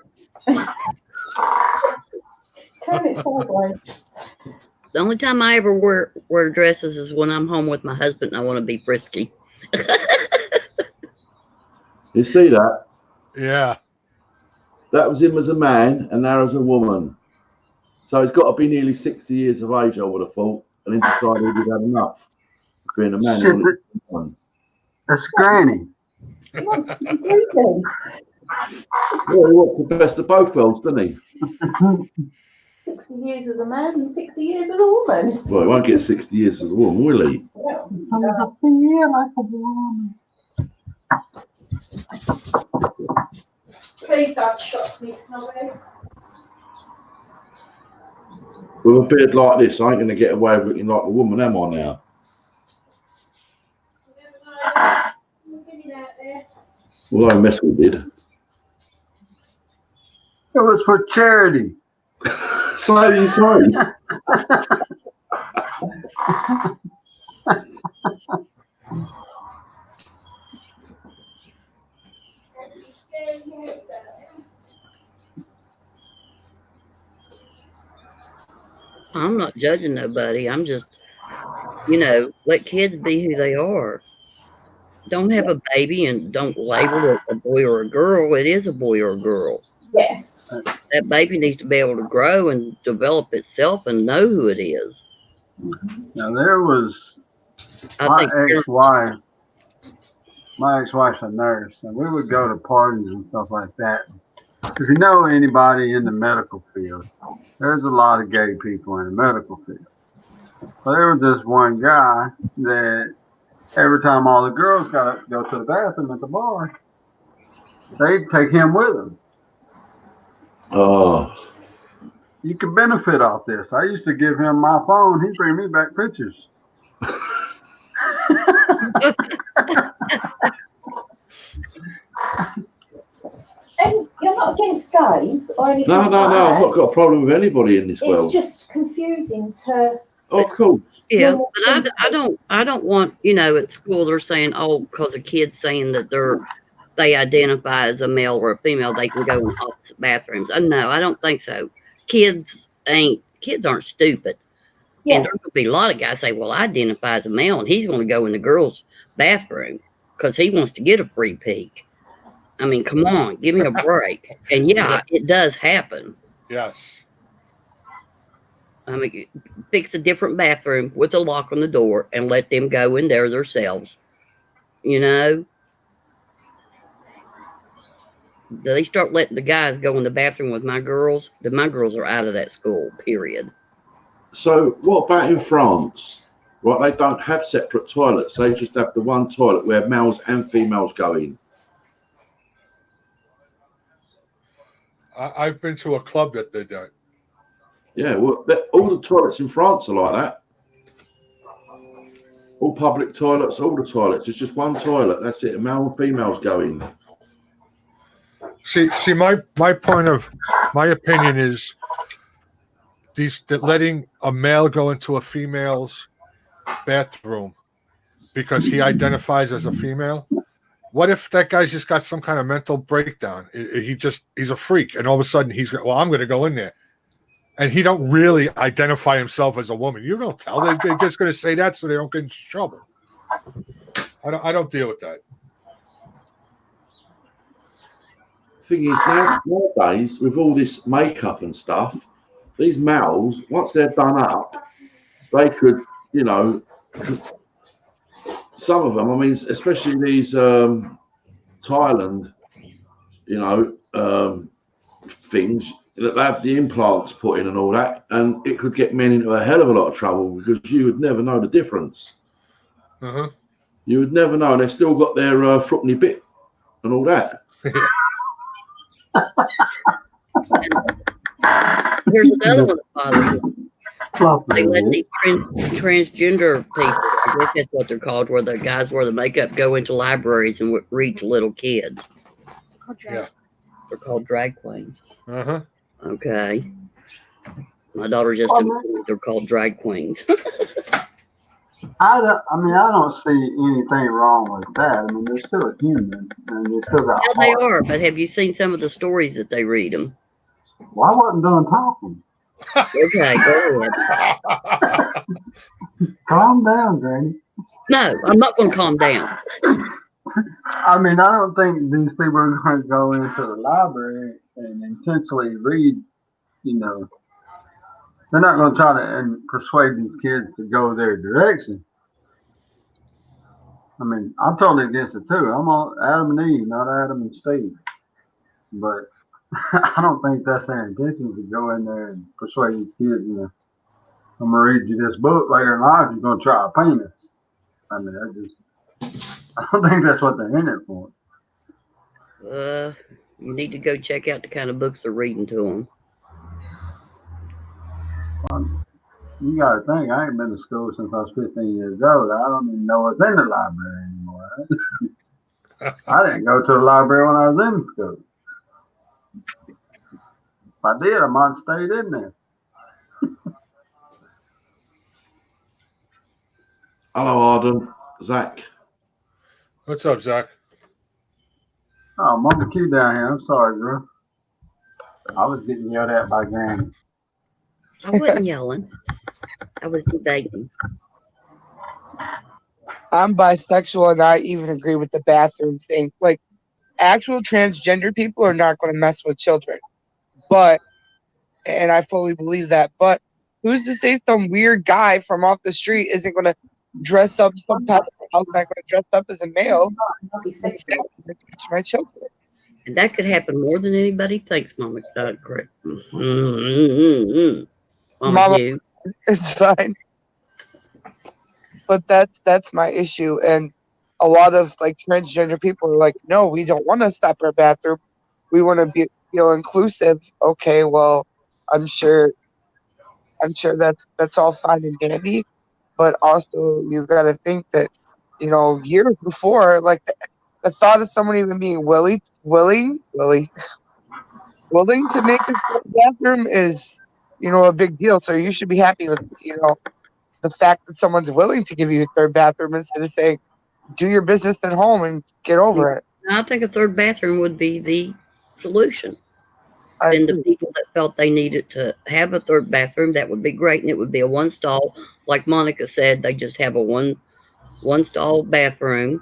S6: Turn it sideways.
S7: The only time I ever wear dresses is when I'm home with my husband and I want to be frisky.
S4: You see that?
S2: Yeah.
S4: That was him as a man, and now as a woman. So he's got to be nearly 60 years of age, I would have thought, and then decided he'd had enough of being a man.
S1: Shit,
S4: and a woman.
S1: That's Granny.
S6: He wants to be breathing.
S4: Well, he wants the best of both worlds, doesn't he?
S6: 60 years as a man and 60 years as a woman.
S4: Well, he won't get 60 years as a woman, will he?
S6: Please don't shock me, Snorri.
S4: With a beard like this, I ain't going to get away with looking like a woman, am I now? Although Mescal did.
S1: It was for charity.
S4: So you say.
S7: I'm not judging nobody. I'm just, let kids be who they are. Don't have a baby and don't label it a boy or a girl. It is a boy or a girl.
S6: Yeah.
S7: That baby needs to be able to grow and develop itself and know who it is.
S1: Now there was
S7: I
S1: my
S7: think
S1: ex-wife. My ex-wife's a nurse, and we would go to parties and stuff like that. If you know anybody in the medical field, there's a lot of gay people in the medical field. But there was this one guy that every time all the girls got to go to the bathroom at the bar, they'd take him with them.
S4: Oh,
S1: You could benefit off this. I used to give him my phone. He'd bring me back pictures.
S6: And you're not against gays or anything.
S4: no,
S6: like
S4: I've
S6: that.
S4: not got a problem with anybody in this
S6: It's
S4: world.
S6: just confusing to.
S4: Of course.
S7: Yeah, but I don't want, at school they're saying, oh, because a kid's saying that they identify as a male or a female, they can go in opposite bathrooms. No, I don't think so. Kids aren't stupid.
S6: Yeah.
S7: And there's gonna be a lot of guys say, well, I identify as a male and he's gonna go in the girls' bathroom because he wants to get a free peek. I mean, come on, give me a break. And yeah, it does happen.
S2: Yes.
S7: I mean, fix a different bathroom with a lock on the door and let them go in there themselves. They start letting the guys go in the bathroom with my girls, then my girls are out of that school, period.
S4: So what about in France? Right, they don't have separate toilets. They just have the one toilet where males and females go in.
S2: I've been to a club that did that.
S4: Yeah, well, all the toilets in France are like that. All public toilets, all the toilets. It's just one toilet. That's it. Male and females go in.
S2: See, my opinion is that letting a male go into a female's bathroom because he identifies as a female. What if that guy's just got some kind of mental breakdown? He's a freak, and all of a sudden I'm going to go in there, and he don't really identify himself as a woman. You don't tell. They're just going to say that so they don't get into trouble. I don't deal with that.
S4: Thing is, nowadays with all this makeup and stuff, these males, once they're done up, they could, some of them. I mean, especially these Thailand, things that have the implants put in and all that, and it could get men into a hell of a lot of trouble because you would never know the difference.
S2: Uh-huh.
S4: You would never know, and they've still got their Fruckney bit and all that.
S7: Here's another one that bothers me. They let these transgender people, I guess that's what they're called, where the guys wear the makeup, go into libraries and read to little kids.
S2: Yeah.
S7: They're called drag queens.
S2: Uh-huh.
S7: Okay. My daughter just admitted they're called drag queens.
S1: I don't see anything wrong with that. I mean, they're still a human, and they still got
S7: Yeah, they
S1: heart.
S7: are, but have you seen some of the stories that they read them?
S1: Well, I wasn't done talking.
S7: Okay, go ahead.
S1: Calm down, Granny.
S7: No, I'm not going to calm down.
S1: I mean, I don't think these people are going to go into the library and intentionally read, they're not going to try to persuade these kids to go their direction. I mean, I'm totally against it too. I'm on Adam and Eve, not Adam and Steve. But I don't think that's their intention to go in there and persuade these kids, I'm going to read you this book later in life, you're going to try a penis. I mean, I don't think that's what they're in it for.
S7: You need to go check out the kind of books they're reading to them.
S1: You got to think, I ain't been to school since I was 15 years old. I don't even know what's in the library anymore. I didn't go to the library when I was in school. If I did, I might have stayed in there.
S4: Hello, Arden. Zach.
S2: What's up, Zach?
S1: Oh, Mama Q down here. I'm sorry, girl. I was getting yelled at by Granny.
S7: I wasn't yelling. I was debating.
S9: I'm bisexual and I even agree with the bathroom thing. Like, actual transgender people are not going to mess with children. And I fully believe that. But who's to say some weird guy from off the street isn't going to dress up some pedophile, not going to dress up as a male to touch my children?
S7: And that could happen more than anybody thinks, Mama. Correct.
S9: Mama,
S7: Hugh.
S9: it's fine. But that's my issue. And a lot of like transgender people are like, no, we don't want to stop our bathroom. We want to feel inclusive. Okay, well, I'm sure that's all fine and dandy. But also you got to think that, years before, like the thought of someone even being willing to make a bathroom is, a big deal. So you should be happy with, the fact that someone's willing to give you a third bathroom instead of saying, do your business at home and get over it.
S7: I think a third bathroom would be the solution. And the people that felt they needed to have a third bathroom, that would be great. And it would be a one stall. Like Monica said, they just have a one stall bathroom.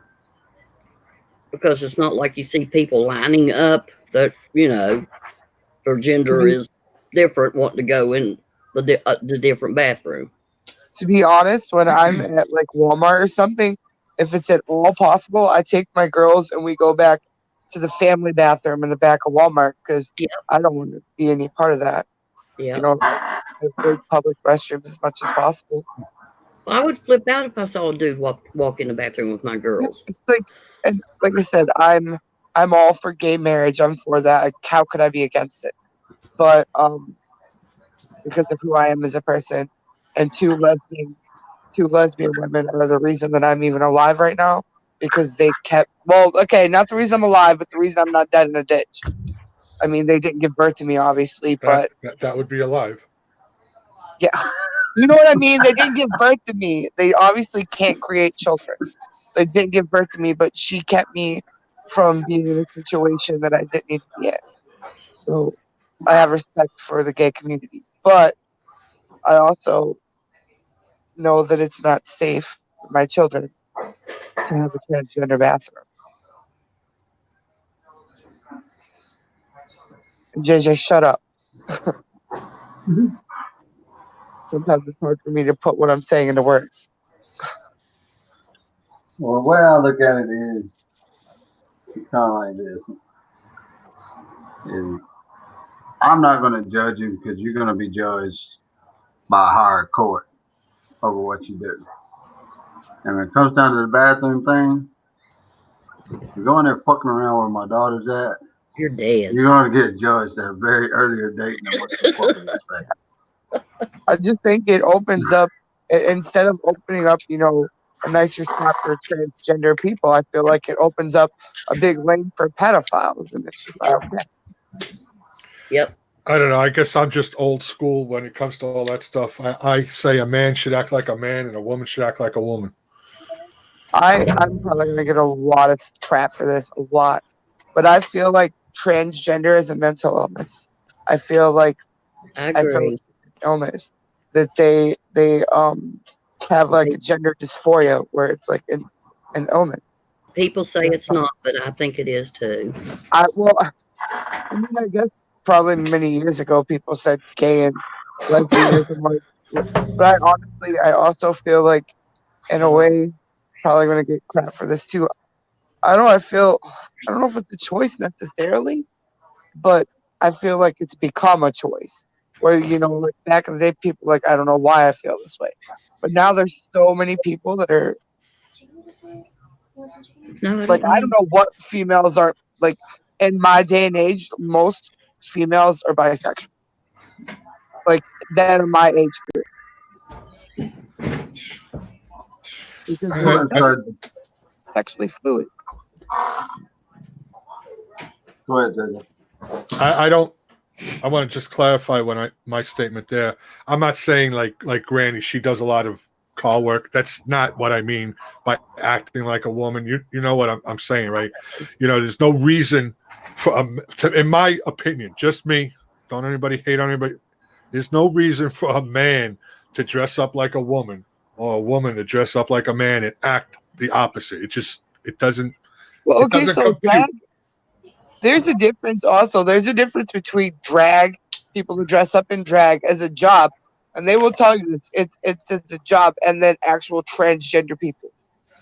S7: Because it's not like you see people lining up that, their gender is different, wanting to go in the different bathroom.
S9: To be honest, when I'm at like Walmart or something, if it's at all possible, I take my girls and we go back to the family bathroom in the back of Walmart because I don't want to be any part of that.
S7: Yeah.
S9: Avoid public restrooms as much as possible.
S7: Well, I would flip out if I saw a dude walk in the bathroom with my girls.
S9: Like I said, I'm all for gay marriage. I'm for that. Like, how could I be against it? But because of who I am as a person, and two lesbian women are the reason that I'm even alive right now. Because they not the reason I'm alive, but the reason I'm not dead in a ditch. I mean, they didn't give birth to me, obviously, but
S2: that would be alive.
S9: Yeah, you know what I mean. They didn't give birth to me. They obviously can't create children. They didn't give birth to me, but she kept me from being in a situation that I didn't need to be in. So I have respect for the gay community, but I also know that it's not safe for my children to have a transgender bathroom. JJ, shut up. Sometimes it's hard for me to put what I'm saying into words.
S1: Well, the way I look at it is, kind of like this. And I'm not going to judge you because you're going to be judged by a higher court over what you do. And when it comes down to the bathroom thing, you're going there fucking around where my daughter's at,
S7: You're dead.
S1: you're going to get judged at a very earlier date than what you fucking expect.
S9: I just think it opens up, instead of opening up, a nicer spot for transgender people, I feel like it opens up a big lane for pedophiles. And it's just like, okay.
S7: Yep.
S2: I don't know. I guess I'm just old school when it comes to all that stuff. I say a man should act like a man and a woman should act like a woman.
S9: I'm probably going to get a lot of crap for this, a lot. But I feel like transgender is a mental illness. I feel like
S7: I agree.
S9: illness that they have like a gender dysphoria where it's like an illness.
S7: People say it's not, but I think it is too.
S9: I guess probably many years ago people said gay and lesbianism was, but I also feel like in a way probably going to get crap for this too. I don't know if it's a choice necessarily, but I feel like it's become a choice where, like back in the day, people I don't know why I feel this way, but now there's so many people that are
S7: No,
S9: I don't know what females are like in my day and age. Most females are bisexual, like that in my age group, because they're sexually fluid.
S1: Go ahead, JJ.
S2: I want to just clarify my statement there. I'm not saying like Granny, she does a lot of call work. That's not what I mean by acting like a woman. You know what I'm saying, right? There's no reason for in my opinion, just me, don't anybody hate on anybody. There's no reason for a man to dress up like a woman or a woman to dress up like a man and act the opposite. It doesn't.
S9: Well, okay, so drag, there's a difference also. There's a difference between drag, people who dress up in drag as a job, and they will tell you it's a job, and then actual transgender people.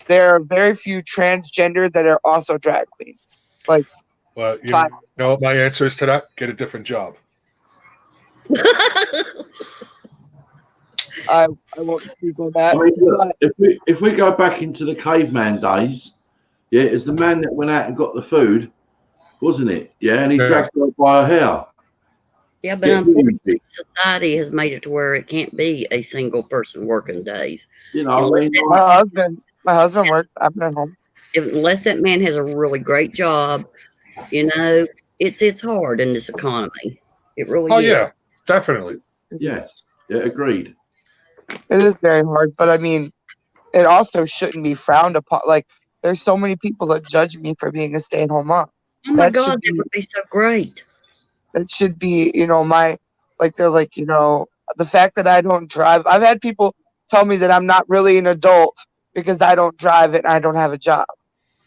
S9: There are very few transgender that are also drag queens.
S2: Well, you know what my answer is to that? Get a different job.
S9: I won't speak on that.
S4: I mean, look, if we go back into the caveman days, yeah, it's the man that went out and got the food, wasn't it? Yeah, and he dragged her by her hair.
S7: Yeah, but unfortunately, society has made it to where it can't be a single person working days.
S9: My husband worked. I've been home.
S7: Unless that man has a really great job, it's hard in this economy. It really is.
S2: Oh yeah, definitely.
S4: Yes, yeah, agreed.
S9: It is very hard, but I mean, it also shouldn't be frowned upon. Like, there's so many people that judge me for being a stay-at-home mom.
S7: Oh my God, that would be so great.
S9: That should be, they're like, the fact that I don't drive. I've had people tell me that I'm not really an adult because I don't drive and I don't have a job.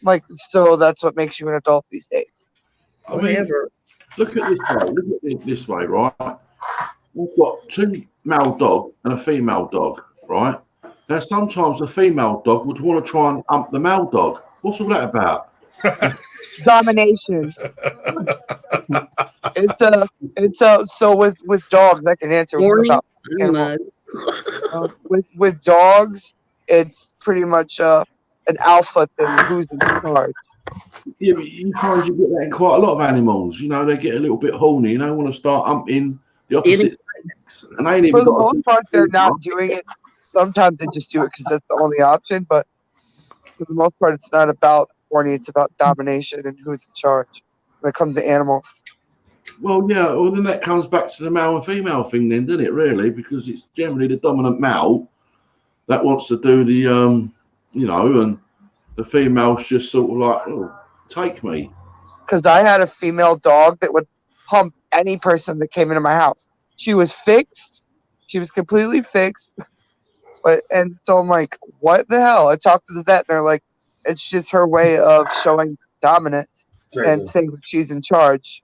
S9: Like, so that's what makes you an adult these days.
S4: I mean, look at this way. Look at this way, right? We've got 2 male dogs and a female dog, right? Now, sometimes the female dog would want to try and ump the male dog. What's all that about?
S9: Domination. So with dogs, I can answer about with dogs, it's pretty much an alpha thing. Who's in charge?
S4: Yeah, but you find you get that in quite a lot of animals. They get a little bit horny. They want to start umping the opposite sex, and they ain't even.
S9: For the most part, they're not doing it. Sometimes they just do it because that's the only option. But for the most part, it's not about horny. It's about domination and who's in charge when it comes to animals.
S4: Well, yeah. Well, then that comes back to the male and female thing, then, doesn't it? Really, because it's generally the dominant male that wants to do the, and the female's just sort of like, oh, take me.
S9: Because I had a female dog that would hump any person that came into my house. She was fixed. She was completely fixed. And so I'm like, what the hell? I talked to the vet, and they're like, it's just her way of showing dominance and saying she's in charge.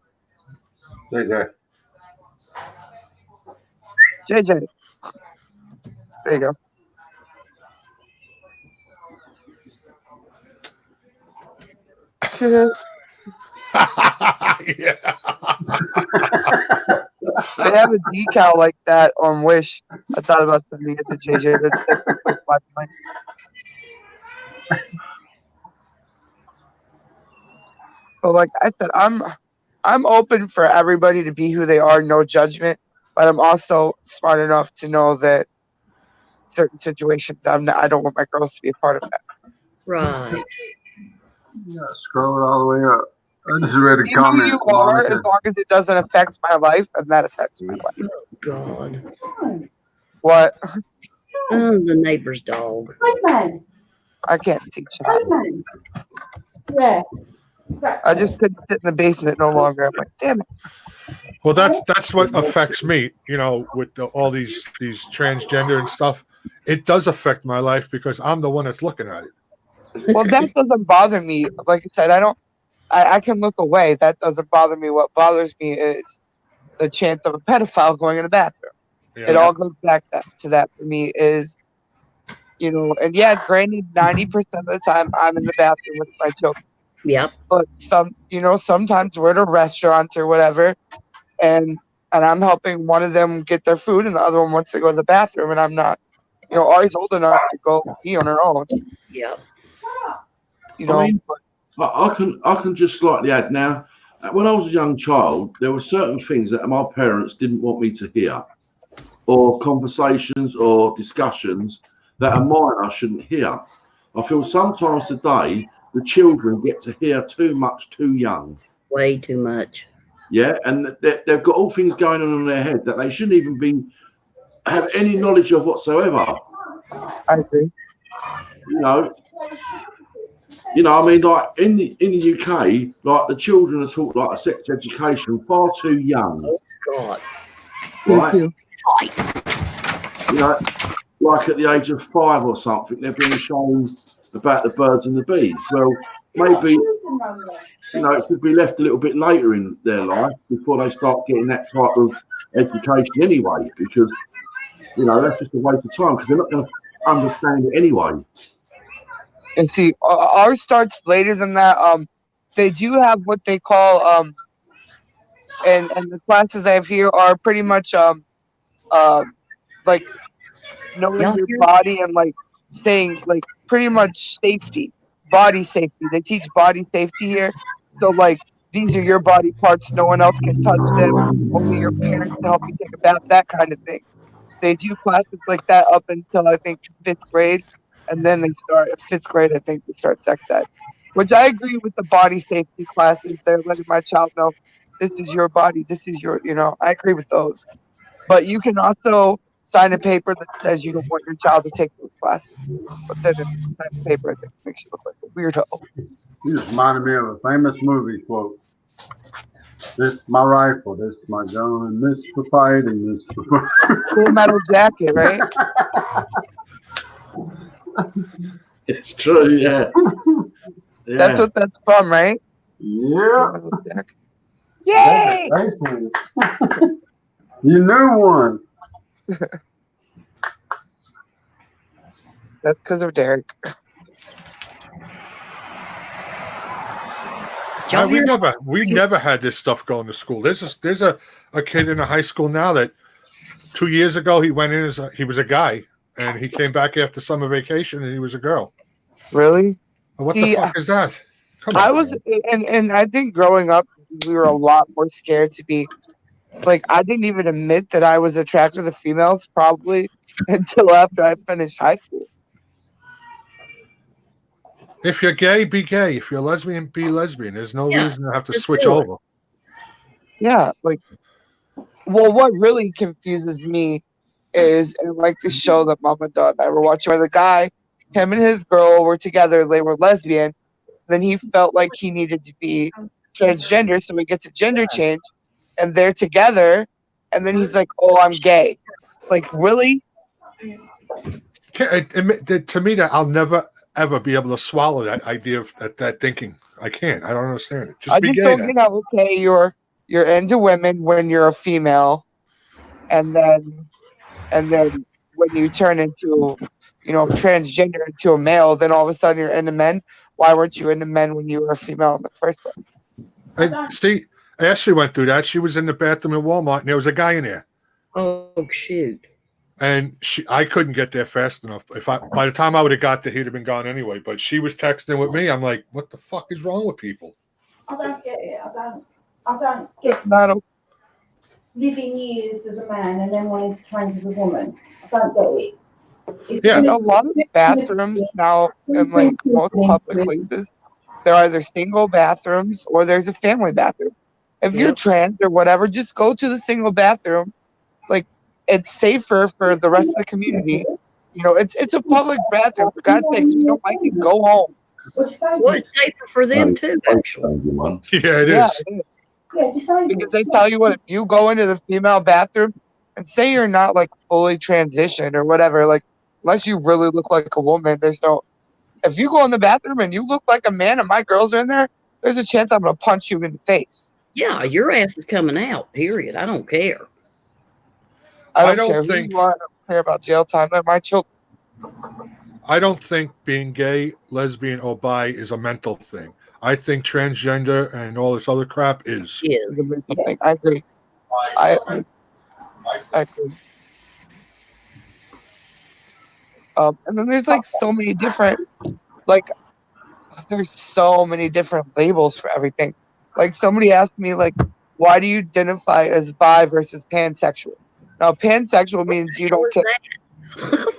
S1: JJ.
S9: There you go.
S2: Yeah.
S9: They have a decal like that on Wish. I thought about sending it to JJ. That's like black and white. But like I said, I'm open for everybody to be who they are, no judgment. But I'm also smart enough to know that certain situations, I don't want my girls to be a part of that.
S7: Right.
S1: Yeah, scroll all the way up. I just read a
S9: Be who
S1: comment.
S9: you are,
S1: Monica.
S9: as long as it doesn't affect my life, and that affects my life.
S7: God.
S9: What?
S7: Oh, the neighbor's dog.
S9: I can't teach that.
S6: Yeah.
S9: I just couldn't sit in the basement no longer. I'm like, damn it.
S2: Well, that's what affects me, with all these transgender and stuff. It does affect my life because I'm the one that's looking at it.
S9: Well, that doesn't bother me. Like I said, I can look away. That doesn't bother me. What bothers me is the chance of a pedophile going in the bathroom.
S2: Yeah.
S9: It all goes back to that for me is, and yeah, granted, 90% of the time I'm in the bathroom with my children.
S7: Yep.
S9: But sometimes we're at a restaurant or whatever, and I'm helping one of them get their food, and the other one wants to go to the bathroom, and I'm not, always old enough to go pee on her own.
S7: Yep.
S4: I mean, I can just slightly add now. When I was a young child, there were certain things that my parents didn't want me to hear, or conversations or discussions that are mine I shouldn't hear. I feel sometimes today the children get to hear too much too young.
S7: Way too much.
S4: Yeah, and they've got all things going on in their head that they shouldn't even have any knowledge of whatsoever.
S9: I agree.
S4: I mean, like in the UK, like the children are taught like a sex education far too young.
S7: Oh God.
S4: Right? Like at the age of 5 or something, they're being shown about the birds and the bees. Well, maybe it could be left a little bit later in their life before they start getting that type of education anyway, because that's just a waste of time because they're not going to understand it anyway.
S9: And see, ours starts later than that. They do have what they call and the classes I have here are pretty much like knowing your body and like saying like pretty much safety, body safety. They teach body safety here. So like these are your body parts, no one else can touch them, only your parents to help you take a bath, that kind of thing. They do classes like that up until I think 5th grade, and then they start at 5th grade. I think they start sex ed, which I agree with the body safety classes. They're letting my child know this is your body, this is your, I agree with those. But you can also sign a paper that says you don't want your child to take those classes. But then if you sign a paper, I think it makes you look like a weirdo.
S1: You just reminded me of a famous movie quote. This is my rifle, this is my gun, this for fighting, this for
S9: Full Metal Jacket, right?
S4: It's true, yeah.
S9: That's what that's from, right?
S1: Yeah.
S9: Yay!
S1: You knew one.
S9: That's because of Derek.
S2: We never had this stuff going to school. There's a kid in a high school now that 2 years ago he went in he was a guy and he came back after summer vacation and he was a girl.
S9: Really?
S2: What the fuck is that? Come on,
S9: I was, and I think growing up we were a lot more scared to be like, I didn't even admit that I was attracted to females probably until after I finished high school.
S2: If you're gay, be gay. If you're lesbian, be lesbian. There's no reason to have to switch over.
S9: Yeah, like, well, what really confuses me is, and like the show that Mom and Dad and I were watching, where the guy, him and his girl were together, they were lesbian, then he felt like he needed to be transgender, so he gets a gender change, and they're together, and then he's like, oh, I'm gay. Like, really?
S2: To me, that I'll never ever be able to swallow that idea of that thinking. I can't. I don't understand it.
S9: I just don't, okay, you're into women when you're a female, and then when you turn into, transgender into a male, then all of a sudden you're into men. why weren't you into men when you were a female in the first place?
S2: And see, Ashley went through that. She was in the bathroom in Walmart, and there was a guy in there,
S7: Oh shoot.
S2: and I couldn't get there fast enough. By the time I would have got there, he'd have been gone anyway. But she was texting with me. I'm like, what the fuck is wrong with people?
S6: I don't get it. I don't get living years as a man and then wanting to change as a woman. I don't get it.
S2: Yeah.
S9: A lot of bathrooms now in like most public places, they're either single bathrooms or there's a family bathroom. If you're trans or whatever, just go to the single bathroom. Like, it's safer for the rest of the community. You know, it's a public bathroom. For God's sakes, if you don't like it, go home.
S7: Well, it's safer for them too, actually.
S2: Yeah, it
S9: Yeah,
S2: is.
S9: it is. Because they tell you what, if you go into the female bathroom and say you're not like fully transitioned or whatever, like unless you really look like a woman, there's no. If you go in the bathroom and you look like a man and my girls are in there, there's a chance I'm gonna punch you in the face.
S7: Yeah, your ass is coming out. Period. I don't care.
S9: I
S2: don't
S9: don't care
S2: think-
S9: who you are. I don't care about jail time. They're my children.
S2: I don't think being gay, lesbian, or bi is a mental thing. I think transgender and all this other crap is.
S7: Yes.
S9: I agree. I agree. And then there's like so many different, like, there's so many different labels for everything. Like somebody asked me, like, why do you identify as bi versus pansexual? Now, pansexual means you don't care.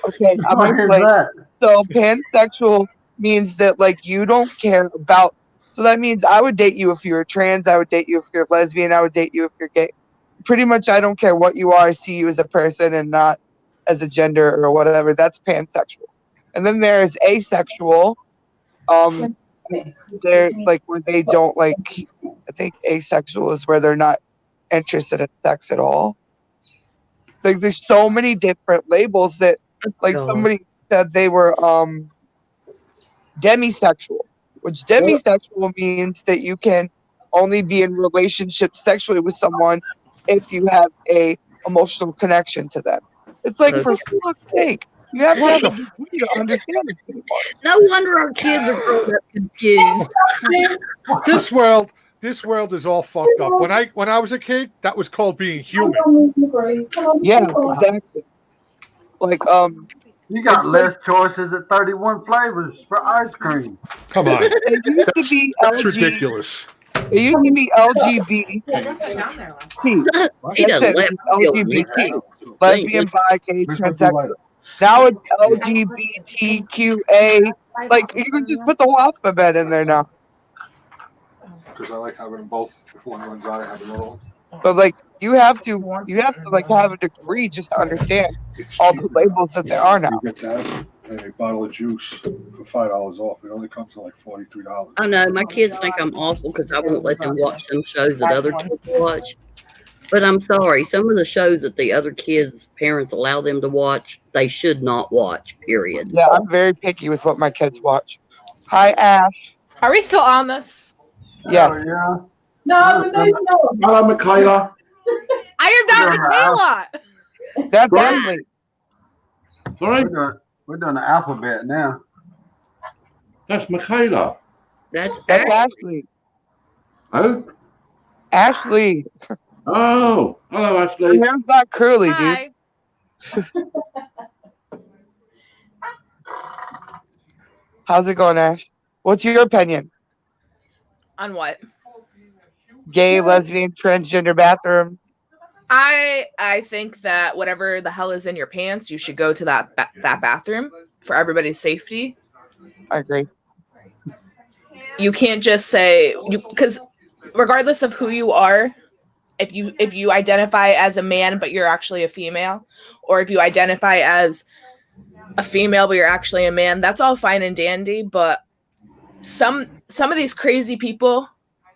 S9: Okay, I'm
S1: What
S9: gonna
S1: is
S9: explain.
S1: that?
S9: So pansexual means that like you don't care about. So that means I would date you if you're trans. I would date you if you're lesbian. I would date you if you're gay. Pretty much, I don't care what you are. I see you as a person and not as a gender or whatever. That's pansexual. And then there's asexual. They're like where they don't like. I think asexual is where they're not interested in sex at all. Like there's so many different labels that, like
S7: God.
S9: somebody said they were demisexual, which demisexual means that you can only be in relationship sexually with someone if you have a emotional connection to them. It's like, for fuck's sake, you have to have a degree to understand this anymore.
S7: No wonder our kids are growing up confused.
S2: This world is all fucked up. When I was a kid, that was called being human.
S9: Yeah, exactly. Like
S1: You got
S9: it's
S1: less choices at 31 flavors for ice cream.
S2: Come on,
S9: it used to be
S2: that's ridiculous.
S9: It used to be LGBT.
S7: He doesn't let me
S9: LGBT. Lesbian, bi, gay, transsexual. Now it's LGBTQA. Like you can just put the whole alphabet in there now.
S2: Because I like having them both. If one runs out, I have another one.
S9: But like you have to like have a degree just to understand all the labels that there are now.
S2: You get that and a bottle of juice for $5 off. It only comes to like $43.
S7: I know my kids think I'm awful because I won't let them watch some shows that other kids watch. But I'm sorry, some of the shows that the other kids' parents allow them to watch, they should not watch. Period.
S9: Yeah, I'm very picky with what my kids watch. Hi, Ash.
S10: Are we still on this?
S9: Yeah.
S1: Oh, yeah.
S6: No, we're moving on.
S4: Hello, Michaela.
S10: I am not Michaela.
S9: That's Ashley.
S4: Sorry,
S1: We're doing the alphabet now.
S4: that's Michaela.
S7: That's
S9: Ashley.
S4: Oh,
S9: Ashley.
S4: oh, hello,
S9: Her
S4: Ashley.
S9: hair's not curly, dude.
S10: Hi.
S9: How's it going, Ash? What's your opinion?
S10: On what?
S9: Gay, lesbian, transgender bathroom?
S10: I think that whatever the hell is in your pants, you should go to that bathroom for everybody's safety.
S9: I agree.
S10: You can't just say because regardless of who you are, if you identify as a man but you're actually a female, or if you identify as a female but you're actually a man, that's all fine and dandy. But some of these crazy people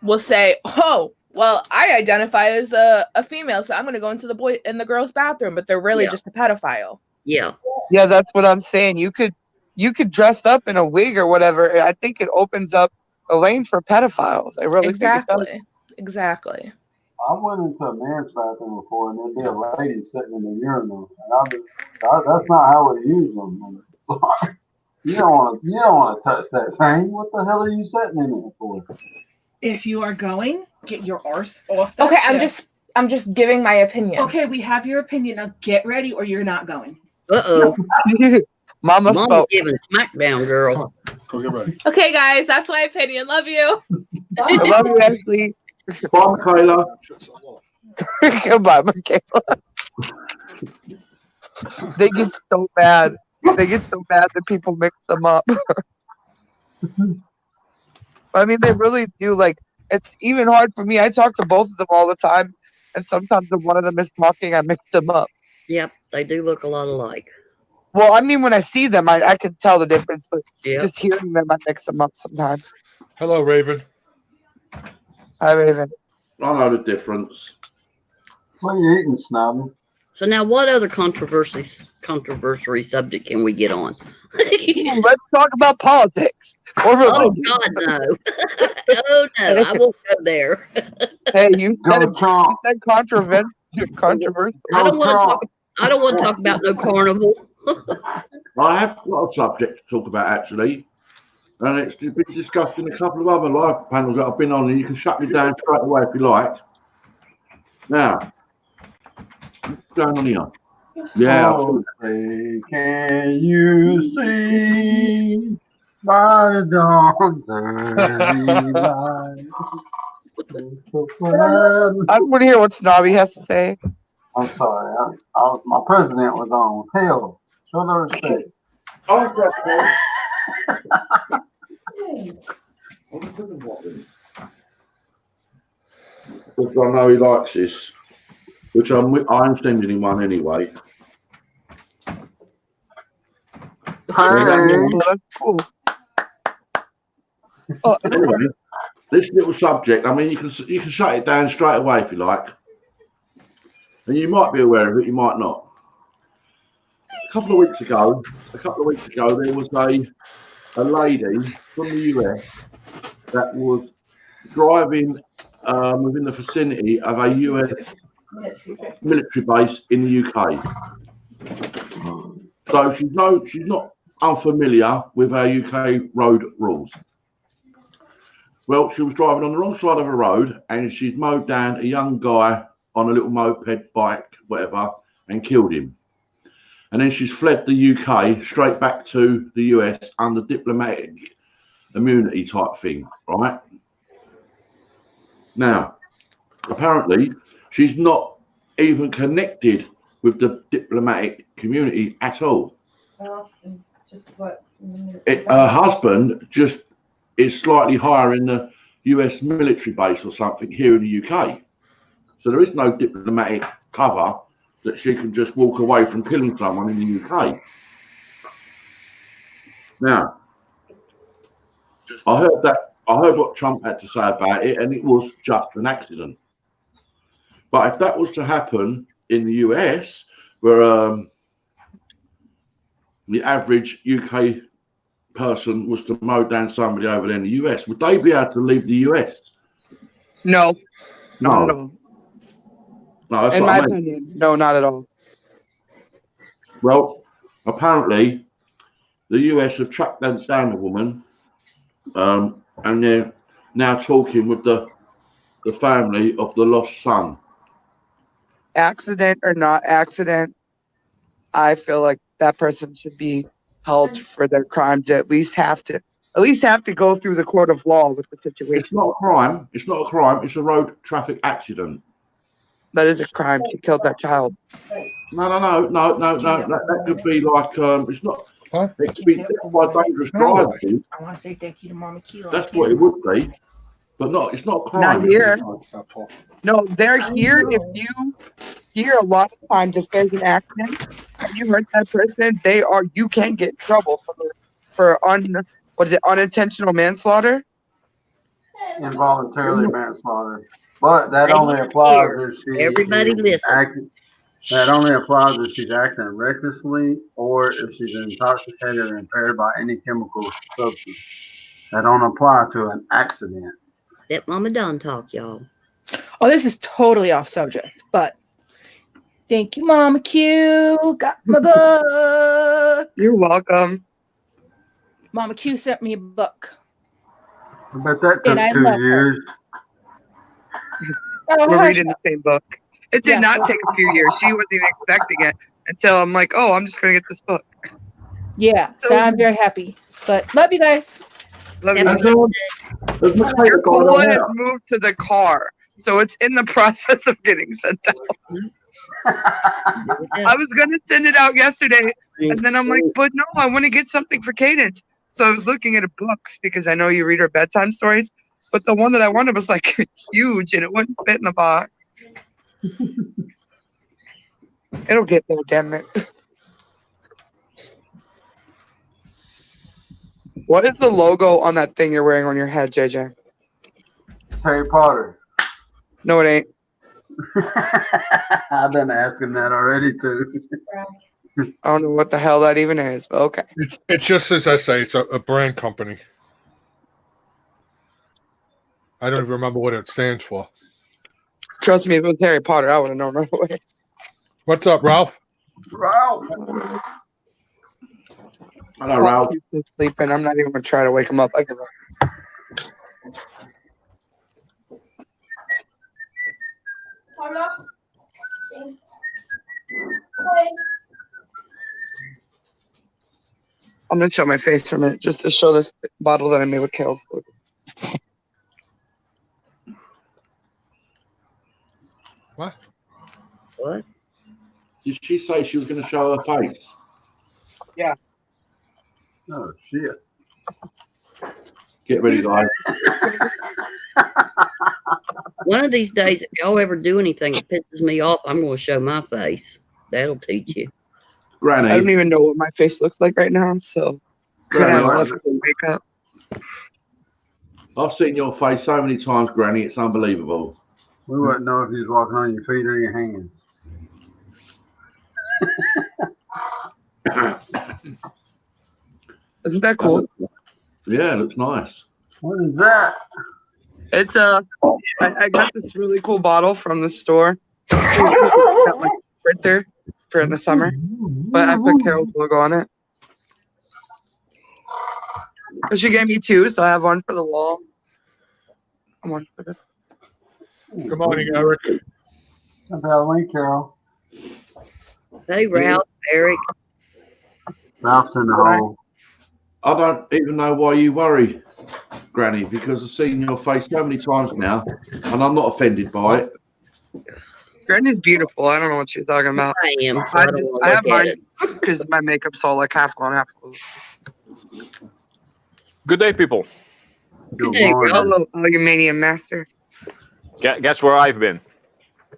S10: will say, "Oh, well, I identify as a female, so I'm going to go into the boy and the girls' bathroom," but they're really just a pedophile.
S7: Yeah.
S9: Yeah, that's what I'm saying. You could dress up in a wig or whatever. I think it opens up a lane for pedophiles. I really think it does.
S10: Exactly.
S1: I went into a man's bathroom before, and there'd be a lady sitting in the urinal, and that's not how we use them. You don't want to touch that thing. What the hell are you sitting in there for?
S5: If you are going, get your arse off that
S10: Okay,
S5: shit.
S10: I'm just giving my opinion.
S5: Okay, we have your opinion. Now get ready or you're not going.
S7: Uh-oh.
S9: Mama
S7: Mama's
S9: spoke.
S7: giving smackdown, girl.
S2: Go get ready.
S10: Okay, guys, that's my opinion. Love you.
S9: I love you, Ashley.
S4: Bye, Michaela.
S9: Goodbye, Michaela. They get so mad. They get so mad that people mix them up. I mean, they really do. Like, it's even hard for me. I talk to both of them all the time, and sometimes if one of them is talking, I mix them up.
S7: Yep, they do look a lot alike.
S9: Well, I mean, when I see them, I can tell the difference, but
S7: Yep.
S9: just hearing them, I mix them up sometimes.
S2: Hello, Raven.
S9: Hi, Raven.
S4: I know the difference.
S1: What are you eating, Snobby?
S7: So now, what other controversy subject can we get on?
S9: Let's talk about politics. Or
S7: Oh
S9: religion.
S7: God, no! Oh no, I won't go there.
S9: Hey, you said,
S1: Go Trump.
S9: controversial.
S7: I don't want to talk. I don't want to talk about no carnival.
S4: I have got a subject to talk about actually, and it's been discussed in a couple of other live panels that I've been on, and you can shut me down straight away if you like. Now, what's going on here? Yeah,
S1: Oh, say, can you see by the dawn's early light?
S9: I want to hear what Snobby has to say.
S1: I'm sorry. My president was on. Hell, show the respect.
S4: because I know he likes this, which I'm sending him one anyway.
S9: Oh, that's cool. Oh,
S4: Anyway, this little subject, I mean, you can shut it down straight away if you like, and you might be aware of it, you might not. A couple of weeks ago, there was a lady from the US that was driving within the vicinity of a US military base in the UK. So she's not unfamiliar with our UK road rules. Well, she was driving on the wrong side of the road and she'd mowed down a young guy on a little moped, bike, whatever, and killed him. And then she's fled the UK straight back to the US under diplomatic immunity type thing, right? Now, apparently, she's not even connected with the diplomatic community at all. Her husband just is slightly higher in the US military base or something here in the UK. So there is no diplomatic cover that she can just walk away from killing someone in the UK. Now, I heard what Trump had to say about it, and it was just an accident. But if that was to happen in the US, where the average UK person was to mow down somebody over there in the US, would they be able to leave the US?
S9: no, not
S4: No.
S9: at all.
S4: No, that's
S9: In
S4: what
S9: my
S4: I mean.
S9: opinion, no, not at all.
S4: Well, apparently, the US have tracked down the woman, and they're now talking with the family of the lost son.
S9: Accident or not accident, I feel like that person should be held for their crime to at least have to go through the court of law with the
S4: It's
S9: situation.
S4: not a crime. It's not a crime. It's a road traffic accident.
S9: That is a crime. She killed that child.
S4: No. That could be like it's not.
S2: What?
S4: It could be death by dangerous
S2: No.
S4: driving.
S5: I want to say thank you to Mama Kilo.
S4: That's what it would be, but not. It's not a crime.
S9: Not here.
S2: Stop talking.
S9: No, they're here if you hear a lot of times if there's an accident and you hurt that person, you can get in trouble for unintentional manslaughter.
S1: Involuntarily manslaughter. But that
S7: They
S1: only
S7: hear
S1: applies
S7: here.
S1: if she
S7: Everybody
S1: is
S7: listen.
S1: acting. That only applies if she's acting recklessly or if she's intoxicated or impaired by any chemical substance. That don't apply to an accident.
S7: Let Mama Don talk, y'all.
S5: Oh, this is totally off subject, but thank you, Mama Q. Got my book.
S9: You're welcome.
S10: Mama Q sent me a book.
S1: I bet that
S10: And
S1: took
S10: I
S1: 2
S10: love her.
S1: years.
S10: Oh,
S9: We're
S10: hush.
S9: reading the same book. It did
S10: Yeah.
S9: not take a few years. She wasn't even expecting it until I'm like, oh, I'm just gonna get this book.
S10: Yeah, so I'm very happy. But love you guys.
S9: Love
S7: Have
S9: you.
S7: a
S4: Has Michaela
S9: Your
S4: got
S9: cola
S4: it
S9: has
S4: out?
S9: moved to the car, so it's in the process of getting sent out. I was gonna send it out yesterday, and then I'm like, but no, I want to get something for Cadence. So I was looking at books because I know you read her bedtime stories, but the one that I wanted was like huge and it wouldn't fit in the box. It'll get there, damn it. What is the logo on that thing you're wearing on your head, JJ?
S1: Harry Potter.
S9: No, it ain't.
S1: I've been asking that already too.
S9: I don't know what the hell that even is, but okay.
S2: It's just as I say, it's a brand company. I don't even remember what it stands for.
S9: Trust me, if it was Harry Potter, I would have known right away.
S2: What's up, Ralph?
S1: Ralph.
S4: Hello, Ralph.
S9: He's sleeping. I'm not even gonna try to wake him up. I give up. I'm gonna show my face for a minute just to show this bottle that I made with kale food.
S2: What?
S7: What?
S4: Did she say she was going to show her face?
S1: Oh shit.
S4: Get ready, guys.
S7: One of these days, if y'all ever do anything that pisses me off, I'm going to show my face. That'll teach you.
S9: I don't
S4: Granny,
S9: even know what my face looks like right now, so could
S4: Granny,
S9: have
S1: what?
S9: left the makeup.
S4: I've seen your face so many times, Granny. It's unbelievable.
S1: We wouldn't know if you was walking on your feet or your hands.
S9: Isn't that cool?
S4: Yeah, it looks nice.
S1: What is that?
S9: It's I got this really cool bottle from the store. It's got like a printer for the summer, but I put Carol's logo on it. She gave me two, so I have one for the wall. and one for the.
S2: Good morning, Eric.
S1: Happy Halloween, Carol.
S7: Hey, Ralph, Eric.
S1: Ralph's in the hole.
S4: I don't even know why you worry, Granny, because I've seen your face so many times now, and I'm not offended by it.
S9: Granny's beautiful. I don't know what you're talking about.
S7: I am, so I don't want
S9: I
S7: to
S9: have
S7: look at
S9: mine
S7: it.
S9: because my makeup's all like half on, half closed.
S11: Good day, people.
S1: Good
S7: Hey,
S1: morning.
S7: Ralph.
S9: Hello, Aluminium Master.
S11: Guess where I've been?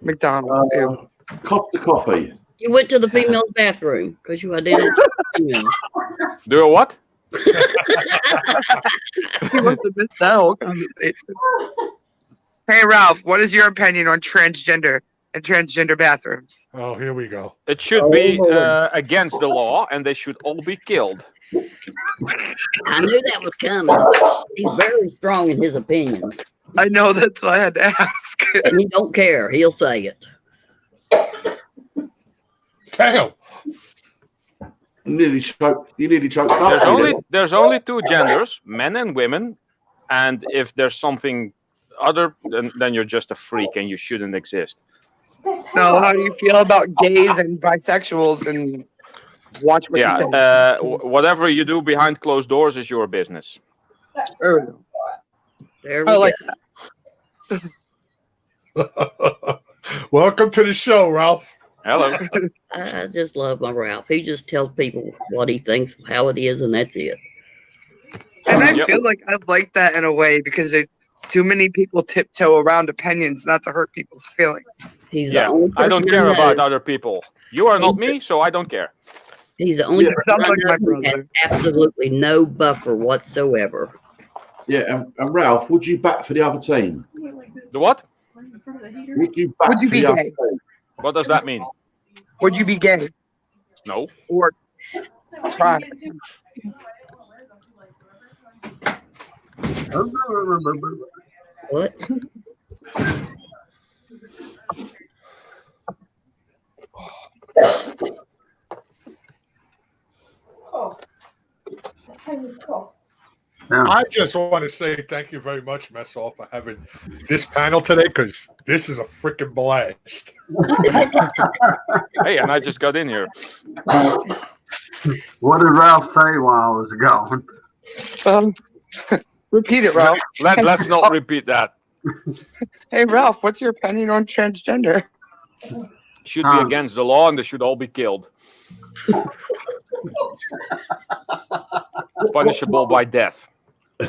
S9: McDonald's. Ew.
S4: Cop the coffee.
S7: You went to the female's bathroom because you identified as a female.
S11: Do a what?
S9: He must have missed that whole conversation. Hey, Ralph, what is your opinion on transgender and transgender bathrooms?
S2: Oh, here we go.
S11: It should be against the law, and they should all be killed.
S7: I knew that was coming. He's very strong in his opinions,
S9: I know, that's why I had to ask.
S7: and he don't care. He'll say it.
S2: Damn.
S4: You nearly choked up.
S11: There's only two genders, men and women, and if there's something other, then you're just a freak and you shouldn't exist.
S9: No, how do you feel about gays and bisexuals and watch what you say?
S11: Yeah, whatever you do behind closed doors is your business.
S9: There we go.
S7: There we
S9: I
S7: go.
S9: like
S2: Welcome to the show, Ralph.
S11: Hello.
S7: I just love my Ralph. He just tells people what he thinks, how it is, and that's it.
S9: And I
S11: Yep.
S9: feel like I like that in a way because too many people tiptoe around opinions not to hurt people's feelings.
S7: He's the
S11: Yeah,
S7: only person
S11: I don't care
S7: know.
S11: about other people. You are not me, so I don't care.
S7: He's the only
S4: Yeah,
S7: person
S9: sounds
S7: I
S9: like
S7: know
S9: my
S7: who has
S9: brother.
S7: absolutely no buffer whatsoever.
S4: Yeah, and Ralph, would you bat for the other team?
S11: The what?
S4: Would you bat
S9: Would you
S4: for
S9: be
S4: the other
S9: gay?
S4: team?
S11: What does that mean?
S9: Would you be gay
S11: No.
S9: or try?
S7: What?
S6: Cough. Can you cough?
S1: Yeah.
S2: I just want to say thank you very much, Messall, for having this panel today because this is a freaking blast.
S11: Hey, and I just got in here.
S1: What did Ralph say while I was gone?
S9: Repeat it, Ralph.
S11: Let's not repeat that.
S9: Hey, Ralph, what's your opinion on transgender?
S11: Should be against the law, and they should all be killed. Punishable by death.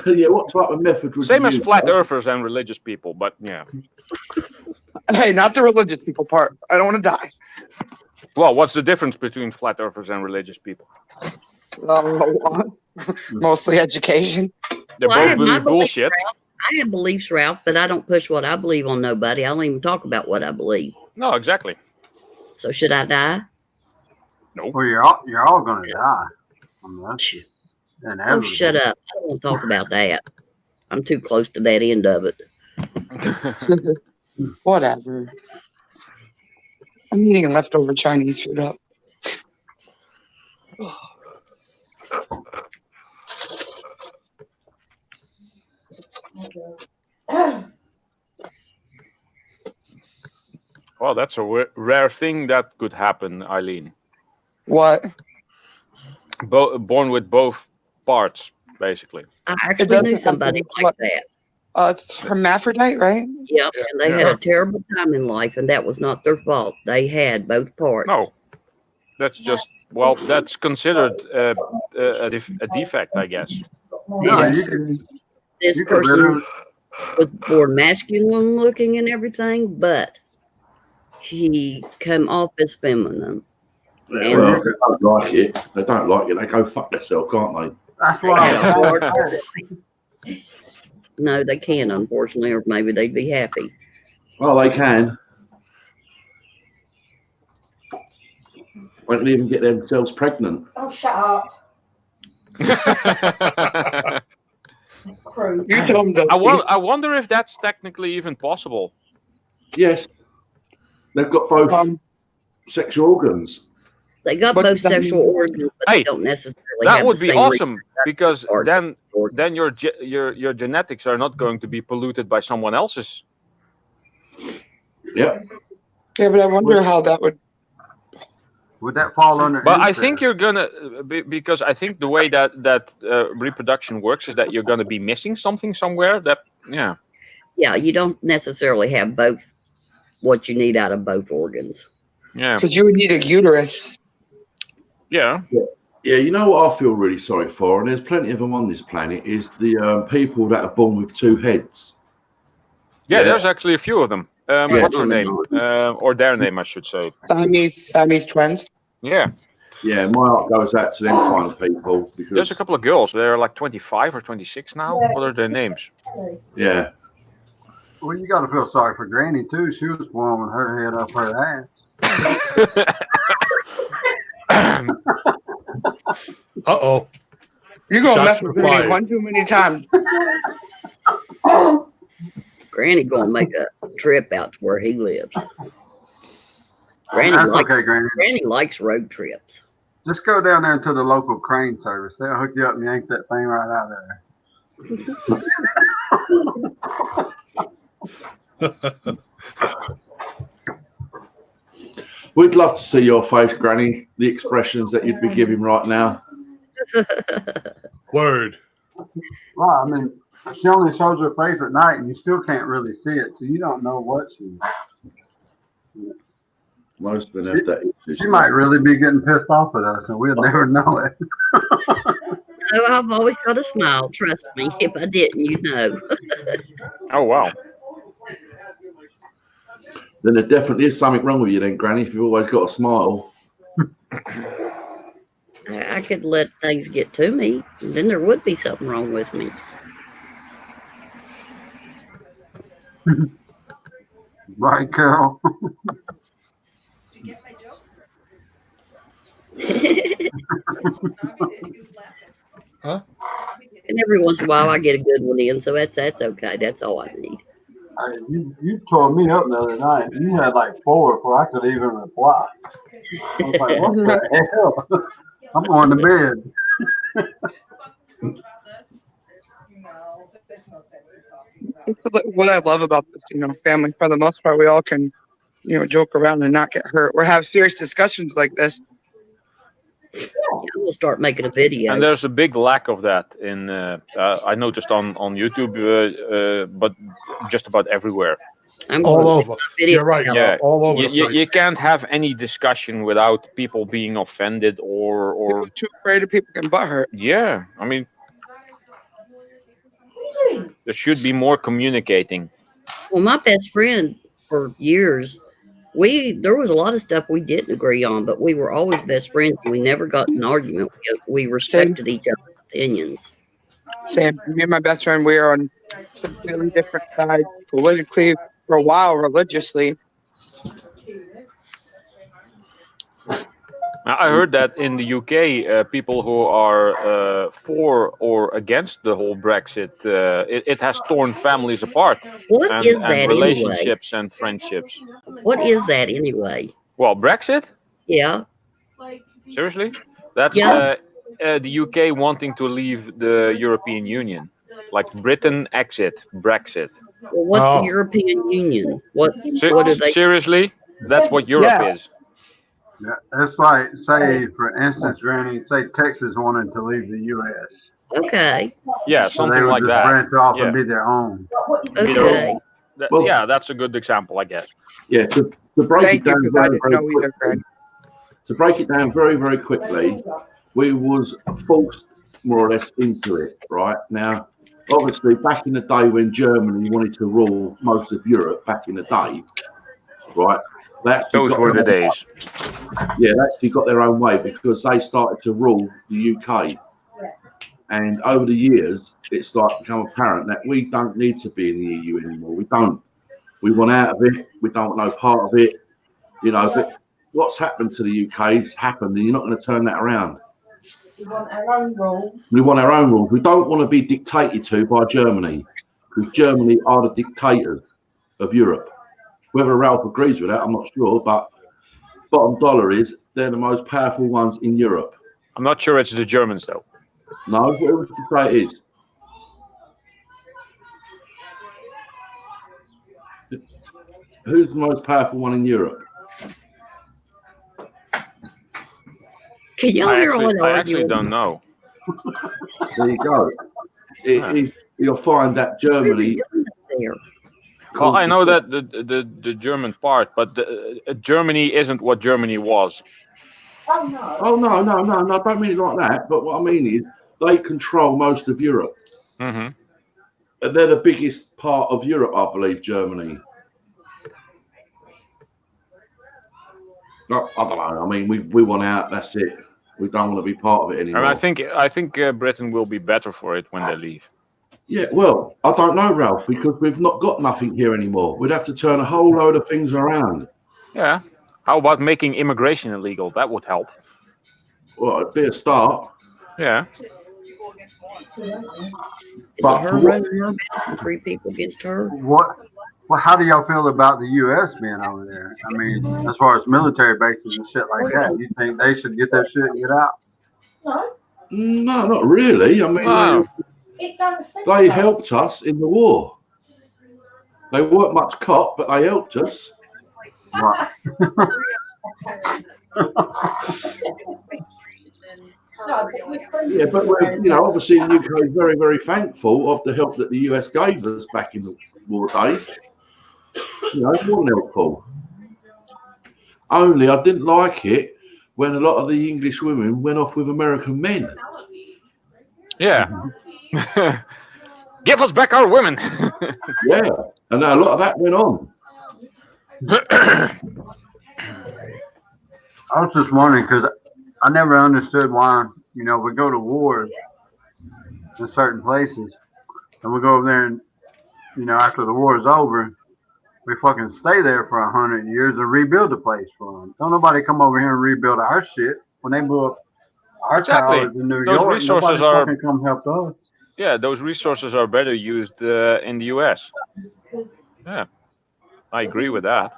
S4: Yeah, what type of method would
S11: Same
S4: you
S11: as
S4: use?
S11: flat earthers and religious people, but yeah.
S9: Hey, not the religious people part. I don't want to die.
S11: Well, what's the difference between flat earthers and religious people?
S9: Mostly education.
S11: They
S7: Well, I
S11: both
S7: have my
S11: believe
S7: beliefs,
S11: bullshit.
S7: Ralph. I have beliefs, Ralph, but I don't push what I believe on nobody. I don't even talk about what I believe.
S11: No, exactly.
S7: So should I die?
S11: No.
S1: Well, you're all gonna die. I mean, that's
S7: Oh,
S1: inevitable.
S7: shut up. I don't want to talk about that. I'm too close to that end of it.
S9: Whatever. I'm eating leftover Chinese food up.
S11: Well, that's a rare thing that could happen, Eileen.
S9: What?
S11: Born with both parts, basically.
S7: I actually
S9: doesn't
S7: knew
S9: have
S7: somebody
S9: to-
S7: like that.
S9: It's hermaphrodite, right?
S7: Yep, and they had a terrible time in life, and that was not their fault. They had both parts.
S11: No, that's just, well, that's considered a defect, I guess.
S1: No,
S7: Yes. This
S1: you could
S7: person
S1: literally-
S7: was more masculine looking and everything, but he came off as feminine.
S4: Yeah, well, they don't like it. They don't like it. They go fuck themselves, can't they?
S1: That's what I was saying.
S7: No, they can't, unfortunately, or maybe they'd be happy.
S4: Well, they can. They can even get themselves pregnant.
S6: Oh, shut up. Crew.
S9: You tell them
S11: I wonder if that's technically even possible.
S4: Yes. They've got both sexual organs.
S7: They got
S9: What
S7: both
S9: does that
S7: sexual
S9: mean?
S7: organs, but
S11: Hey,
S7: they don't necessarily
S11: That
S7: have
S11: would
S7: the
S11: be
S7: same
S11: awesome because
S7: organ.
S11: then your genetics are not going to be polluted by someone else's.
S4: Yep.
S9: Yeah, but I wonder how that would.
S1: Would that fall under?
S11: But I
S1: incest?
S11: think you're gonna because I think the way that reproduction works is that you're gonna be missing something somewhere. That yeah.
S7: Yeah, you don't necessarily have both what you need out of both organs.
S11: Yeah.
S9: Because you would need a uterus.
S11: Yeah.
S4: Yeah, you know what I feel really sorry for, and there's plenty of them on this planet, is the people that are born with two heads.
S11: Yeah,
S4: Yeah.
S11: there's actually a few of them.
S4: Yeah.
S11: What's her name? Or their name, I should say.
S9: Siamese twins.
S11: Yeah.
S4: Yeah, my heart goes out to them kind of people
S11: There's
S4: because
S11: a couple of girls. They're like 25 or 26 now. What are their names?
S4: yeah,
S1: Well, you got to feel sorry for Granny too. She was born with her head up her ass.
S2: Uh-oh.
S9: You're going to
S2: Shots
S9: mess with
S2: were
S9: me
S2: fired.
S9: one too many times.
S7: Granny gonna make a trip out to where he lives. Granny
S1: That's
S7: likes,
S1: okay, Granny.
S7: Granny likes road trips.
S1: Just go down there to the local crane service. They'll hook you up and yank that thing right out of there.
S4: we'd love to see your face, Granny. The expressions that you'd be giving right now.
S2: Word.
S1: Well, I mean, she only shows her face at night, and you still can't really see it, so you don't know what she.
S4: Most of them have that issue.
S1: She might really be getting pissed off at us, and we'll never know it.
S7: Oh, I've always got a smile. Trust me. If I didn't, you'd know.
S11: Oh wow.
S4: Then there definitely is something wrong with you, then, Granny. If you've always got a smile.
S7: I could let things get to me, and then there would be something wrong with me.
S1: Right, Carol?
S5: Did you get my joke?
S2: Huh?
S7: And every once in a while, I get a good one in, so that's okay. That's all I need.
S1: You tore me up the other night. You had like 4 before I could even reply. I was like, what the hell? I'm going to bed.
S9: It's what I love about this, family. For the most part, we all can, joke around and not get hurt or have serious discussions like this.
S7: We'll start making a video.
S11: And there's a big lack of that in. I noticed on YouTube, but just about everywhere.
S7: I'm
S2: All
S7: gonna
S2: over.
S7: make a video
S2: You're right.
S7: about
S11: Yeah,
S2: All over the
S11: You
S2: place.
S11: can't have any discussion without people being offended or
S9: Too afraid of people getting butt hurt.
S11: yeah. I mean, there should be more communicating.
S7: Well, my best friend for years, there was a lot of stuff we didn't agree on, but we were always best friends. We never got in an argument. We respected each other's opinions.
S9: Sam, me and my best friend, we are on completely different sides politically for a while, religiously.
S11: I heard that in the UK, people who are for or against the whole Brexit, it has torn families apart.
S7: What is that
S11: and relationships and friendships.
S7: What is that anyway?
S11: Well, Brexit?
S7: Yeah.
S11: Seriously? That's
S7: Yeah.
S11: The UK wanting to leave the European Union. Like Britain exit, Brexit.
S7: Well, what's
S2: Oh.
S7: the European Union? What do they?
S11: Seriously? That's what Europe is.
S1: Yeah, it's like, say, for instance, Granny, say Texas wanted to leave the U.S.
S7: Okay.
S11: Yeah,
S1: So they
S11: something
S1: would
S11: like
S1: just
S11: that.
S1: branch off
S11: Yeah.
S1: and be their own.
S7: Okay.
S4: Well-
S11: Yeah, that's a good example, I guess.
S4: Yeah, to break
S9: Thank
S4: it
S9: you,
S4: down
S9: because I
S4: very,
S9: didn't
S4: very
S9: know either,
S4: quickly.
S9: Greg.
S4: To break it down very, very quickly, we was forced more or less into it, right? Now, obviously, back in the day when Germany wanted to rule most of Europe, back in the day, right?
S11: Those were the days.
S4: Yeah, they actually got their own way because they started to rule the UK. And over the years, it's like become apparent that we don't need to be in the EU anymore. We don't. We want out of it. We don't want no part of it. But what's happened to the UK has happened, and you're not going to turn that around.
S6: We want our own rules.
S4: We want our own rules. We don't want to be dictated to by Germany, because Germany are the dictators of Europe. Whether Ralph agrees with that, I'm not sure, but bottom dollar is they're the most powerful ones in Europe.
S11: I'm not sure it's the Germans, though.
S4: No, who would you say it is? Who's the most powerful one in Europe?
S7: Can y'all hear all that
S11: I actually
S7: arguing?
S11: don't know.
S4: There you go. You'll find that Germany.
S7: There.
S11: Well, I know that the German part, but Germany isn't what Germany was.
S6: Oh no.
S4: Oh no, I don't mean it like that. But what I mean is they control most of Europe.
S11: Mm-hmm.
S4: They're the biggest part of Europe, I believe, Germany. No, I don't know. I mean, we want out. That's it. We don't want to be part of it anymore.
S11: And I think Britain will be better for it when they leave.
S4: Yeah, well, I don't know, Ralph, because we've not got nothing here anymore. We'd have to turn a whole load of things around.
S11: Yeah. How about making immigration illegal? That would help.
S4: Well, it'd be a start.
S11: Yeah.
S7: Is
S4: But
S7: it her
S4: for what-
S7: running her mouth? 3 people against her?
S1: Well, how do y'all feel about the U.S. being over there? I mean, as far as military bases and shit like that, you think they should get their shit and get out?
S6: No,
S4: No, not really. I mean,
S11: No.
S6: it don't affect
S4: they
S6: us.
S4: helped us in the war. They weren't much cop, but they helped us.
S1: Right.
S6: No, but we're friendly.
S4: Yeah, but we're, obviously the UK is very, very thankful of the help that the US gave us back in the war days. It wasn't helpful. Only I didn't like it when a lot of the English women went off with American men.
S11: Yeah. Give us back our women.
S4: Yeah, and a lot of that went on.
S1: I was just wondering because I never understood why, we go to war in certain places and we go over there and, after the war is over, we fucking stay there for 100 years and rebuild the place for them. Don't nobody come over here and rebuild our shit when they blew up our
S11: Exactly.
S1: towers in New
S11: Those
S1: York.
S11: resources
S1: Nobody
S11: are-
S1: fucking come help us.
S11: Yeah, those resources are better used in the US. Yeah. I agree with that.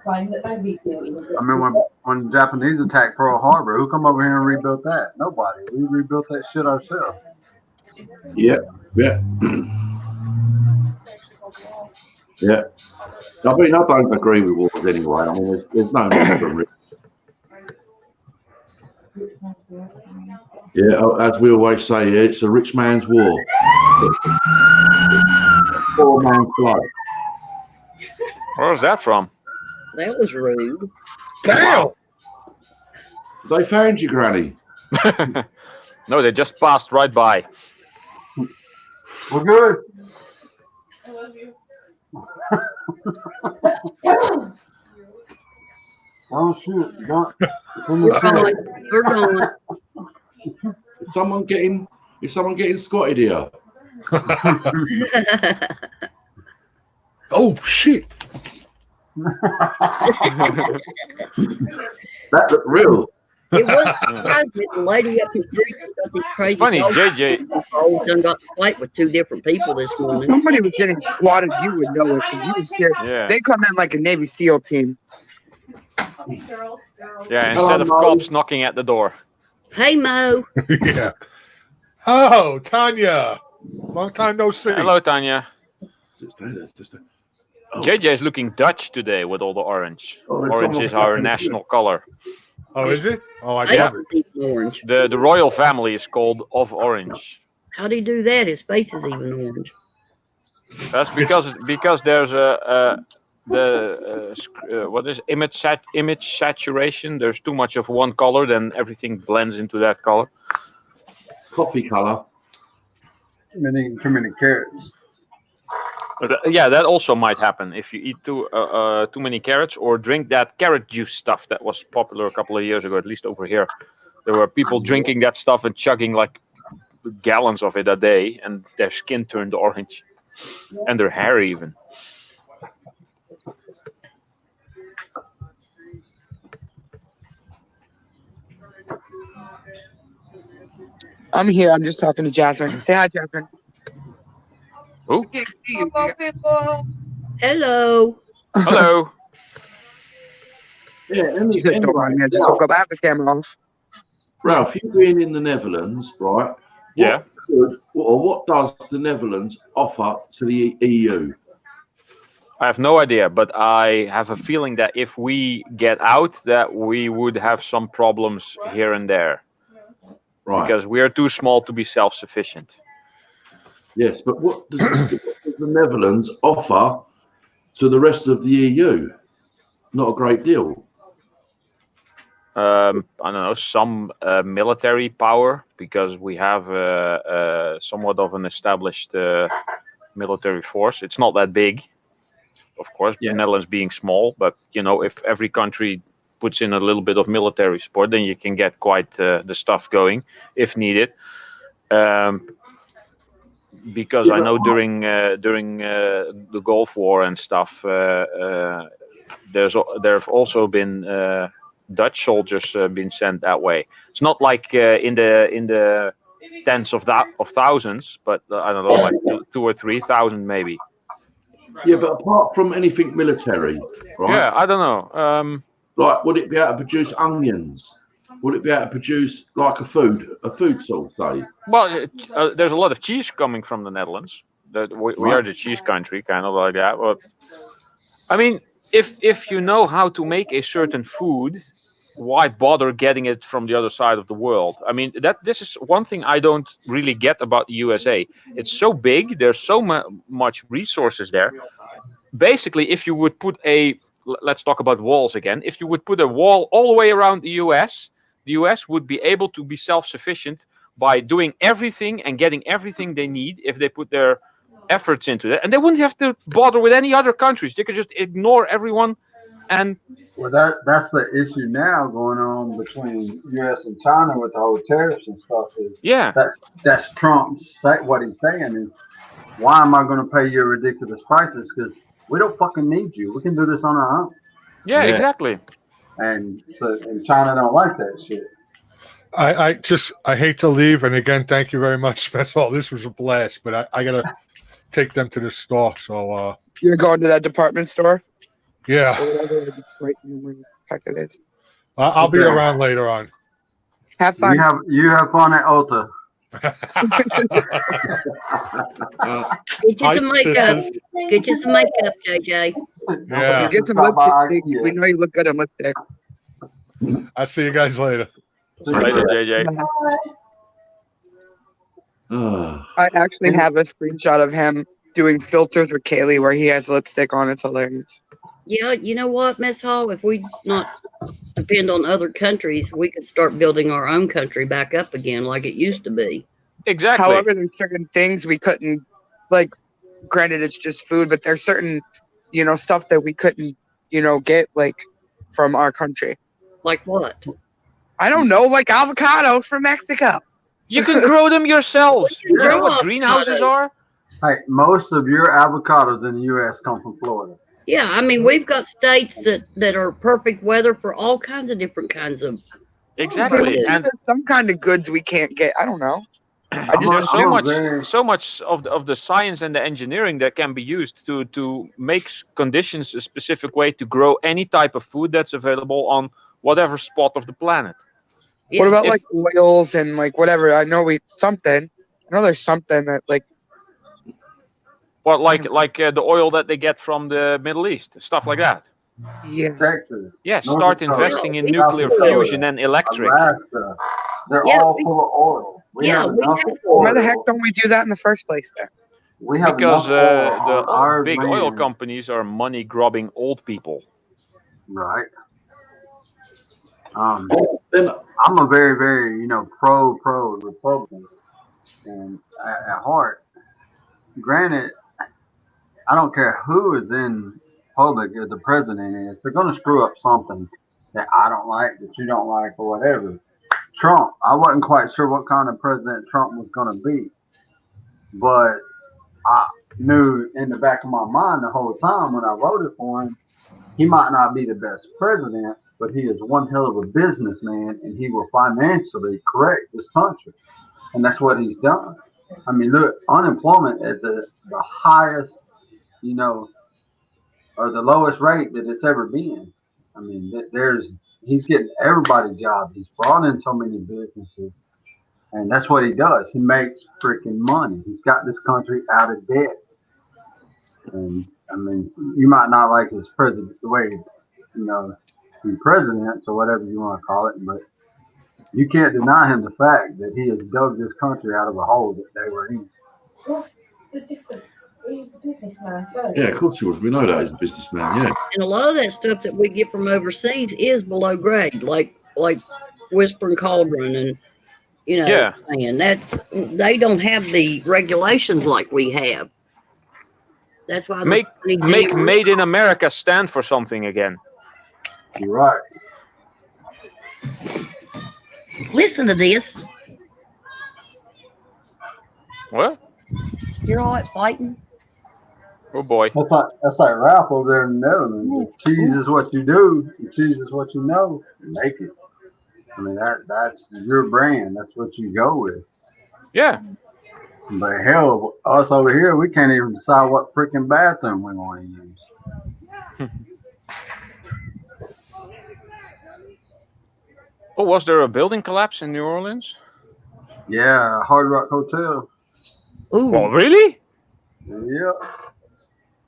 S6: Claim that they be doing it.
S1: I mean, when the Japanese attacked Pearl Harbor, who come over here and rebuilt that? Nobody. We rebuilt that shit ourselves.
S4: Yeah, yeah. Yeah. I mean, I don't agree with wars anyway. I mean, there's no need for them. Yeah, as we always say, it's a rich man's war. Poor man's blood.
S11: Where's that from?
S7: That was rude.
S2: Damn!
S4: They found you, Granny.
S11: No, they just passed right by.
S1: We're good.
S5: I love you.
S1: Oh shoot! Don't.
S7: We're going. We're going.
S4: Is someone getting spotted here?
S2: Oh shit!
S4: That looked real.
S7: It was trying to get the lady up his street and stuff. These crazy.
S11: Funny,
S7: dogs.
S11: JJ.
S7: Oh, done got to fight with two different people this morning.
S9: Somebody was getting squatted. You would know it. 'Cause you was scared.
S11: Yeah.
S9: They come in like a Navy SEAL team.
S11: Yeah, instead of cops knocking at the door.
S7: Hey, Mo.
S2: Yeah. Oh, Tanya. Long time no see.
S11: Hello, Tanya.
S4: Oh.
S11: JJ is looking Dutch today with all the orange.
S4: Oh, there's
S11: Orange
S4: someone
S11: is our
S4: fucking
S11: national color.
S2: Oh, is it? Oh, I
S7: Face
S2: got
S7: is
S2: it.
S7: even orange.
S11: The royal family is called of orange.
S7: How'd he do that? His face is even orange.
S11: That's because there's what is image saturation. There's too much of one color, then everything blends into that color.
S4: Coffee color.
S1: Been eating too many carrots.
S11: Yeah, that also might happen if you eat too many carrots or drink that carrot juice stuff that was popular a couple of years ago, at least over here. There were people drinking that stuff and chugging like gallons of it a day, and their skin turned orange, and their hair even.
S9: I'm here. I'm just talking to Jasmine. Say hi, Jasmine.
S11: Who?
S7: Hello.
S11: Hello.
S4: Yeah,
S9: You just don't mind me. I just woke up. I have the camera off.
S4: Ralph, you being in the Netherlands, right?
S11: Yeah.
S4: What does the Netherlands offer to the EU?
S11: I have no idea, but I have a feeling that if we get out, that we would have some problems here and there.
S4: Right.
S11: Because we are too small to be self-sufficient.
S4: Yes, but what does the Netherlands offer to the rest of the EU? Not a great deal.
S11: I don't know, some military power, because we have somewhat of an established military force. It's not that big, of course,
S4: Yeah.
S11: the Netherlands being small, but you know, if every country puts in a little bit of military support, then you can get quite the stuff going if needed. Because I know during the Gulf War and stuff, there have also been Dutch soldiers been sent that way. It's not like in the tens of thousands, but I don't know, like 2,000 or 3,000 maybe.
S4: Yeah, but apart from anything military, right?
S11: Yeah, I don't know.
S4: Like, would it be able to produce onions? Would it be able to produce like a food source, say?
S11: Well, there's a lot of cheese coming from the Netherlands. That we are the cheese country, kind of like that. But I mean, if you know how to make a certain food, why bother getting it from the other side of the world? I mean, this is one thing I don't really get about the USA. It's so big. There's so much resources there. Basically, if you would put let's talk about walls again. If you would put a wall all the way around the US would be able to be self-sufficient by doing everything and getting everything they need if they put their efforts into that. And they wouldn't have to bother with any other countries. They could just ignore everyone. And
S1: well, that's the issue now going on between U.S. and China with the whole tariffs and stuff. That's Trump's what he's saying is, why am I going to pay you ridiculous prices? Because we don't fucking need you. We can do this on our own.
S11: Yeah, exactly.
S1: And China don't like that shit.
S2: I hate to leave, and again, thank you very much, Spencer. This was a blast, but I gotta take them to the store. So
S9: you're going to that department store?
S2: Yeah.
S9: Heck it is.
S2: I'll be around later on.
S9: Have fun.
S1: You have fun at Ulta.
S7: Get you
S2: Hi,
S7: some makeup.
S2: sisters.
S7: Get you some makeup, JJ.
S2: Yeah.
S9: Get some
S1: Stop by
S9: lipstick.
S1: IKEA.
S9: We know you look good in lipstick.
S2: I'll see you guys later.
S11: Later, JJ.
S4: Ah,
S9: I actually have a screenshot of him doing filters with Kaylee where he has lipstick on. It's hilarious.
S7: Yeah, you know what, Miss Hall? If we not depend on other countries, we could start building our own country back up again like it used to be.
S11: Exactly.
S9: However, there's certain things we couldn't, like, granted, it's just food, but there's certain, stuff that we couldn't, get, like, from our country.
S7: Like what?
S9: I don't know, like avocados from Mexico.
S11: You can grow them yourselves.
S7: You
S11: You
S7: can
S11: know
S7: grow
S11: what greenhouses
S7: avocados.
S11: are?
S1: Hey, most of your avocados in the U.S. come from Florida.
S7: Yeah, I mean, we've got states that are perfect weather for all kinds of different kinds of.
S11: Exactly.
S7: Maybe
S11: And
S9: There's some kind of goods we can't get. I don't know.
S11: there's
S1: I'm a
S11: so much of the science and the engineering that can be used to make conditions a specific way to grow any type of food that's available on whatever spot of the planet.
S7: Yeah.
S9: What about
S11: If-
S9: like oils and like whatever? I know there's something that like
S11: Well, like the oil that they get from the Middle East, stuff like that.
S9: yeah.
S1: Texas.
S11: Yeah,
S1: North
S11: start
S1: Dakota,
S11: investing in
S7: Yeah,
S11: nuclear
S1: South Dakota,
S11: fusion and electric.
S1: Alaska. They're
S7: Yeah,
S1: all
S7: we-
S1: full of oil. We
S7: yeah,
S1: have
S7: we
S1: enough
S7: have-
S1: oil.
S9: Why the heck don't we do that in the first place then?
S1: We have
S11: Because
S1: enough oil
S11: the
S1: on our
S11: big oil
S1: land.
S11: companies are money grubbing old people.
S1: Right.
S4: then
S1: I'm a very, very, pro Republican, and at heart, granted, I don't care who is in public as the president is. They're going to screw up something that I don't like, that you don't like, or whatever. Trump, I wasn't quite sure what kind of president Trump was going to be, but I knew in the back of my mind the whole time when I voted for him, he might not be the best president, but he is one hell of a businessman, and he will financially correct this country. And that's what he's done. I mean, look, unemployment is the highest, or the lowest rate that it's ever been. I mean, he's getting everybody jobs. He's brought in so many businesses, and that's what he does. He makes freaking money. He's got this country out of debt. And I mean, you might not like his president, the way, he's president or whatever you want to call it, but you can't deny him the fact that he has dug this country out of a hole that they were in.
S6: What's the difference? He's a businessman first.
S4: yeah, of course he would. We know that he's a businessman. Yeah,
S7: And a lot of that stuff that we get from overseas is below grade, like Whispering Cauldron and
S11: Yeah.
S7: and they don't have the regulations like we have. That's why there's
S11: Make
S7: so many
S11: make
S7: damn-
S11: Made in America stand for something again.
S1: You're right.
S7: Listen to this.
S11: What?
S7: You're all at fighting.
S11: Oh boy.
S1: That's like Ralph over there in the Netherlands. If cheese is what you do, if cheese is what you know, make it. I mean, that's your brand. That's what you go with.
S11: Yeah.
S1: But hell, us over here, we can't even decide what freaking bathroom we want to use.
S11: Oh, was there a building collapse in New Orleans?
S1: Yeah, Hard Rock Hotel.
S7: Ooh,
S11: Oh, really?
S1: Yeah.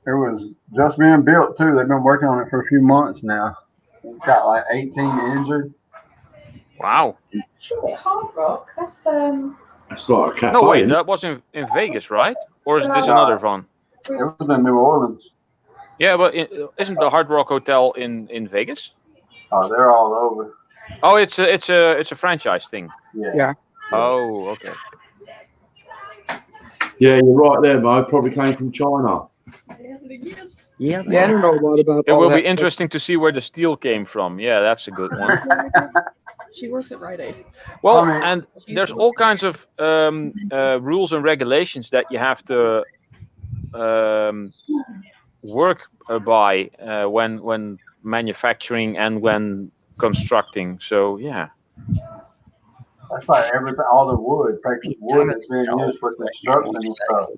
S1: It was just being built too. They've been working on it for a few months now. Got like 18 injured.
S11: Wow.
S6: Sure, Hard Rock. That's
S4: it's like a cat.
S11: No, wait,
S4: fight,
S11: that was in Vegas, right? Or is this another one?
S1: It was in New Orleans.
S11: Yeah, but isn't the Hard Rock Hotel in Vegas?
S1: Oh, they're all over.
S11: Oh, it's a franchise thing.
S9: Yeah.
S11: Oh, okay.
S4: Yeah, you're right there, Mo. Probably came from China.
S7: yeah.
S9: Yeah, I don't know a lot about
S11: It
S9: all
S11: will
S9: that,
S11: be
S9: but
S11: interesting to see where the steel came from. Yeah, that's a good one.
S10: She works at Rite Aid.
S11: Well,
S1: I mean-
S11: and there's all kinds of rules and regulations that you have to work by when manufacturing and when constructing. So yeah.
S1: That's like everything, all the wood, taking wood that's being used for construction and stuff.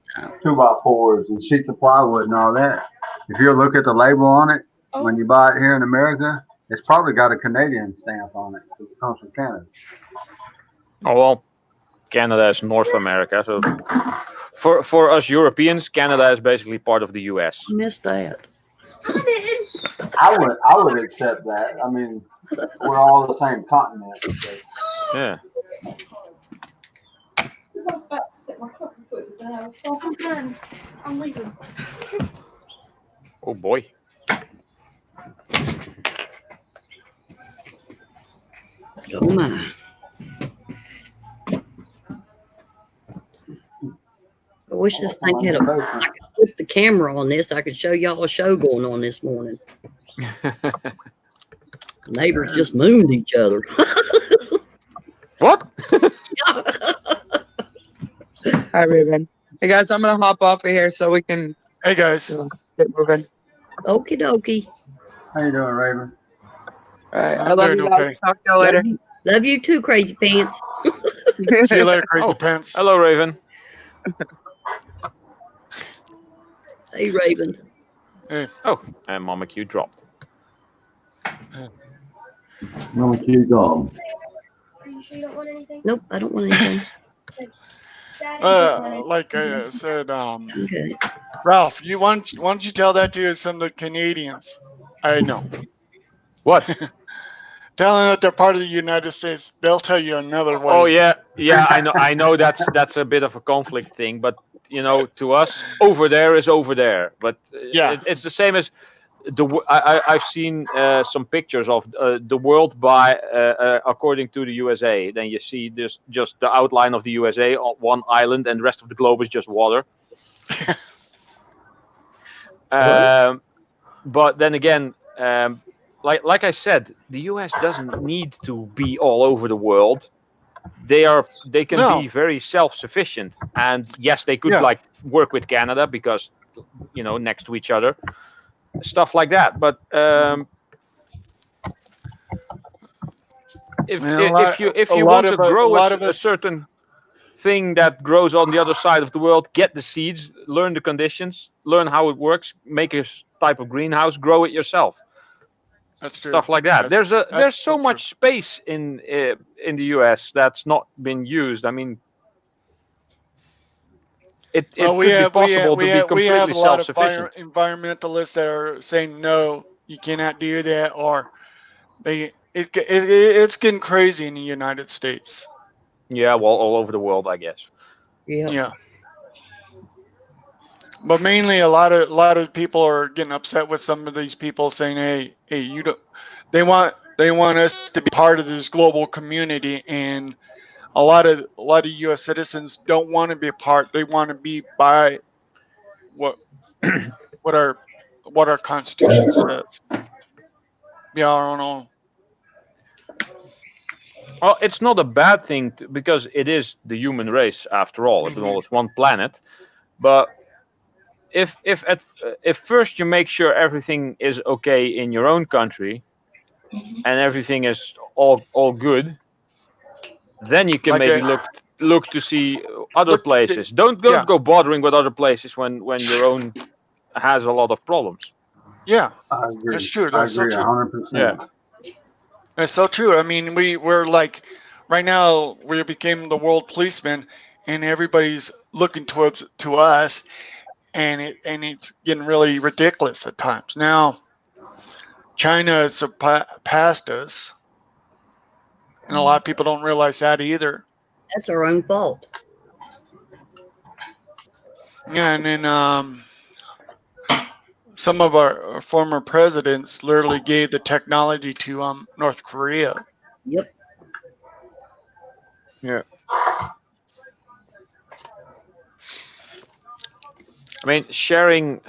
S1: 2x4s and sheets of plywood and all that. If you look at the label on it, when you buy it here in America, it's probably got a Canadian stamp on it because it comes from Canada.
S11: Oh well, Canada is North America. So for us Europeans, Canada is basically part of the US.
S7: Missed that.
S1: I would accept that. I mean, we're all the same continent. So.
S11: Yeah.
S6: I was about to set my clock. I thought it was an hour.
S8: I'm done. I'm leaving.
S11: Oh boy.
S7: Oh my. I wish this thing had I could flip the camera on this. I could show y'all a show going on this morning. Neighbors just mooned each other.
S11: What?
S9: Hi, Raven. Hey guys, I'm gonna hop off of here so we can
S12: Hey guys.
S9: get moving.
S7: Okie dokie.
S1: How you doing, Raven?
S9: All right, I
S12: I'm
S9: love
S12: doing
S9: you guys.
S12: okay.
S9: Talk to you later.
S7: Love you too, crazy pants.
S12: See you later, Crazy
S11: Oh.
S12: Pants.
S11: Hello, Raven.
S7: Hey, Raven.
S11: Oh, and Mama Q dropped.
S4: Mama Q gone.
S8: Are you sure you don't want anything?
S7: Nope, I don't want anything.
S8: Daddy, you don't want anything.
S12: Like I said,
S7: Okay.
S12: Ralph, why don't you tell that to some of the Canadians? I know.
S11: What?
S12: Tell them that they're part of the United States. They'll tell you another way.
S11: Oh yeah, I know that's a bit of a conflict thing, but you know, to us, over there is over there. But
S12: Yeah.
S11: it's the same as I've seen some pictures of the world by according to the USA. Then you see this just the outline of the USA on one island, and the rest of the globe is just water. But then again, like I said, the US doesn't need to be all over the world. They can
S12: No.
S11: be very self-sufficient, and yes, they could
S12: Yeah.
S11: like work with Canada because you know next to each other, stuff like that. But if you want to grow a certain thing that grows on the other side of the world, get the seeds, learn the conditions, learn how it works, make a type of greenhouse, grow it yourself.
S12: That's true.
S11: Stuff like that.
S12: That's
S11: There's so
S12: so
S11: much space in the US that's not been used. I mean, it could be possible to be completely
S12: we have a lot of
S11: self-sufficient.
S12: environmentalists that are saying no, you cannot do that, or it's getting crazy in the United States.
S11: Yeah, well, all over the world, I guess.
S12: Yeah. But mainly, a lot of people are getting upset with some of these people saying, "Hey, you don't." They want us to be part of this global community, and a lot of U.S. citizens don't want to be a part. They want to be by what our Constitution says. Be our own.
S11: Well, it's not a bad thing because it is the human race after all. After all, it's one planet. But if first you make sure everything is okay in your own country, and everything is all good, then you can
S12: Like
S11: maybe look to see other places. Don't go bothering with other places when your own has a lot of problems.
S12: Yeah,
S1: I agree.
S12: that's true.
S1: I
S12: That's so
S1: agree
S12: true.
S1: 100%.
S11: Yeah.
S12: That's so true. I mean, we're like, right now we became the world policeman, and everybody's looking to us, and it's getting really ridiculous at times. Now, China has surpassed us, and a lot of people don't realize that either.
S7: That's our own fault.
S12: Yeah, and then some of our former presidents literally gave the technology to North Korea.
S7: Yep.
S11: Yeah. I mean, sharing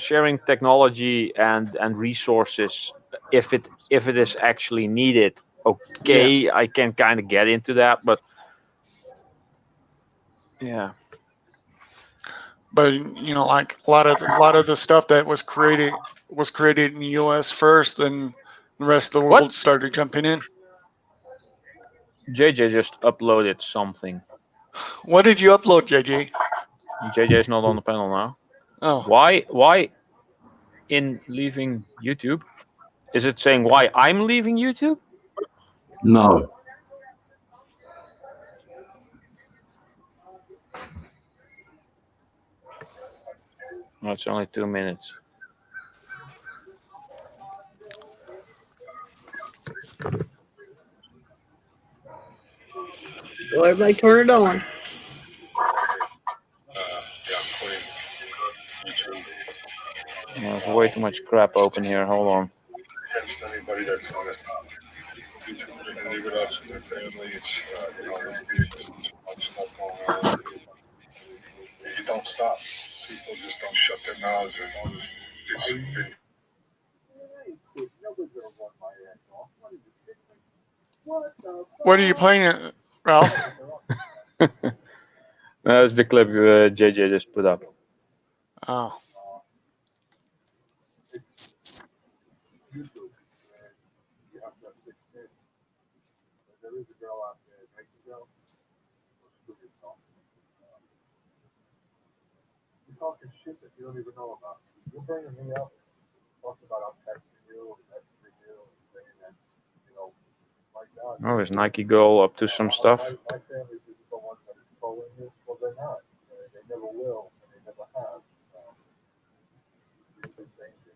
S11: technology and resources, if it is actually needed, okay, I can kind of get into that, but yeah.
S12: But you know, like a lot of the stuff that was created in the U.S. first, and the rest of the world started jumping in.
S11: JJ just uploaded something.
S12: What did you upload, JJ?
S11: JJ is not on the panel now.
S12: Oh.
S11: Why in leaving YouTube? Is it saying why I'm leaving YouTube?
S4: No.
S11: No, it's only 2 minutes.
S7: Well, everybody turn it on.
S11: There's way too much crap open here. Hold on.
S13: Anybody that's on it. YouTube community with us and their family. It's there's too much stuff going on. You don't stop. People just don't shut their mouths and it's been.
S12: What are you playing, Ralph?
S11: That's the clip JJ just put up.
S12: Oh.
S13: Talking shit that you don't even know about. You're bringing me up, talking about I'm texting you and messaging you and saying that, you know, my God.
S11: Oh, is Nike Girl up to some stuff?
S13: My family is the ones that is trolling you. Well, they're not. They never will, and they never have.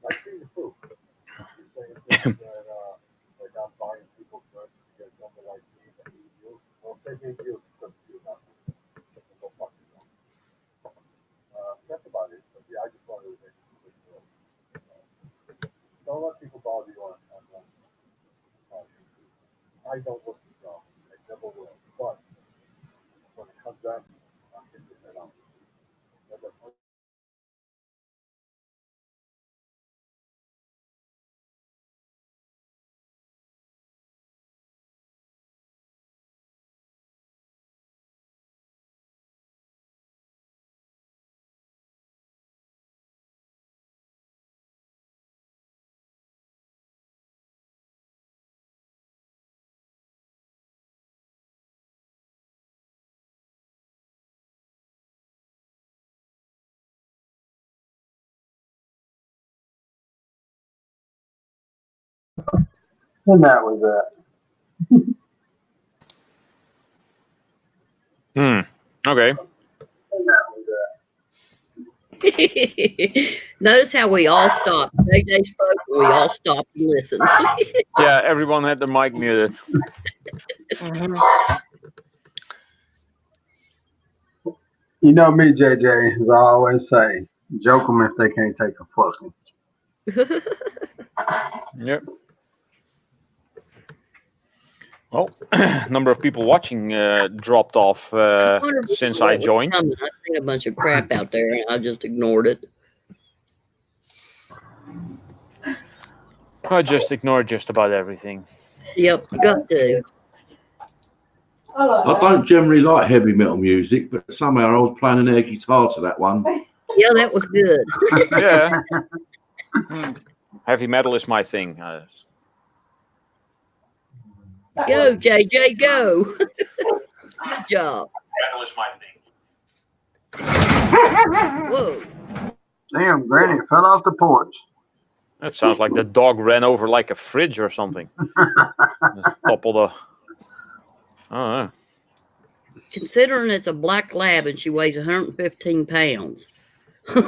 S13: I see the proof. You're saying things that, like I'm buying people for to get something like me that need you. Well, if they need you, it's good for you, not me. Go fuck yourself. That's about it. But yeah, I just wanted to make it. Don't let people bother you on I don't look at them. I never will. But when it comes out, I'm going to get that out.
S1: And that was that.
S11: Okay.
S7: Notice how we all stopped. JJ spoke, and we all stopped and listened.
S11: Yeah, everyone had their mic muted.
S1: You know me, JJ, as I always say, joke them if they can't take a fucking.
S11: Yep. Well, number of people watching dropped off since I joined.
S7: I seen a bunch of crap out there, and I just ignored it.
S11: I just ignored just about everything.
S7: Yep, got to.
S4: I don't generally like heavy metal music, but somehow I was playing an air guitar to that one.
S7: Yeah, that was good.
S11: Yeah. Heavy metal is my thing.
S7: Go, JJ, go. Good job.
S11: Metal is my thing.
S7: Whoa.
S1: Damn, Granny fell off the porch.
S11: That sounds like the dog ran over like a fridge or something. The top of the. I don't know.
S7: Considering it's a black lab and she weighs 115 pounds.
S11: Yeah,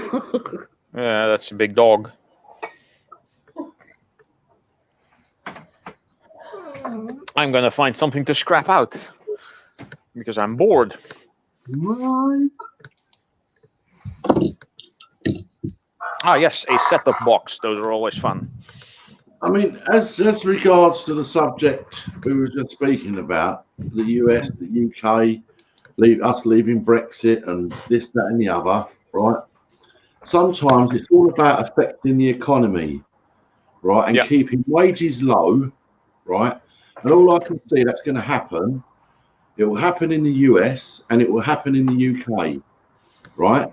S11: that's a big dog. I'm gonna find something to scrap out because I'm bored.
S1: Right.
S11: Ah, yes, a set-top box. Those are always fun.
S4: I mean, as regards to the subject we were just speaking about, the US, the UK, us leaving Brexit and this, that, and the other, right? Sometimes it's all about affecting the economy, right, and keeping wages low, right? And all I can see that's going to happen, it will happen in the US and it will happen in the UK, right?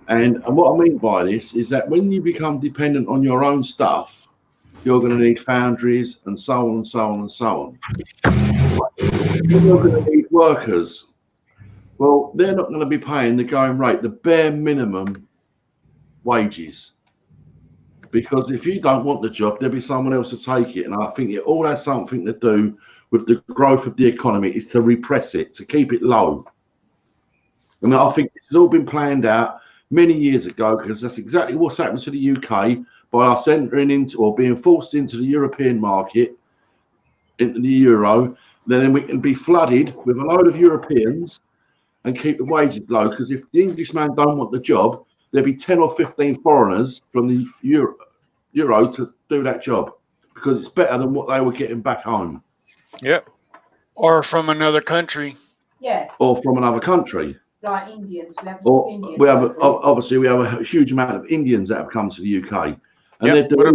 S4: And what I mean by this is that when you become dependent on your own stuff, you're going to need foundries and so on and so on and so on. You're going to need workers. Well, they're not going to be paying the going rate, the bare minimum wages. Because if you don't want the job, there'll be someone else to take it. And I think it all has something to do with the growth of the economy, is to repress it, to keep it low. And I think this has all been planned out. many years ago, because that's exactly what's happened to the UK by us entering into or being forced into the European market, into the euro. Then we can be flooded with a load of Europeans and keep the wages low, because if the Englishman don't want the job, there'll be 10 or 15 foreigners from the euro to do that job, because it's better than what they were getting back home.
S11: Yep.
S12: Or from another country.
S6: Yeah,
S4: Or from another country.
S6: like Indians. We have
S4: Or
S6: Indians.
S4: we have obviously we have a huge amount of Indians that have come to the UK, and
S11: Yep.
S4: they're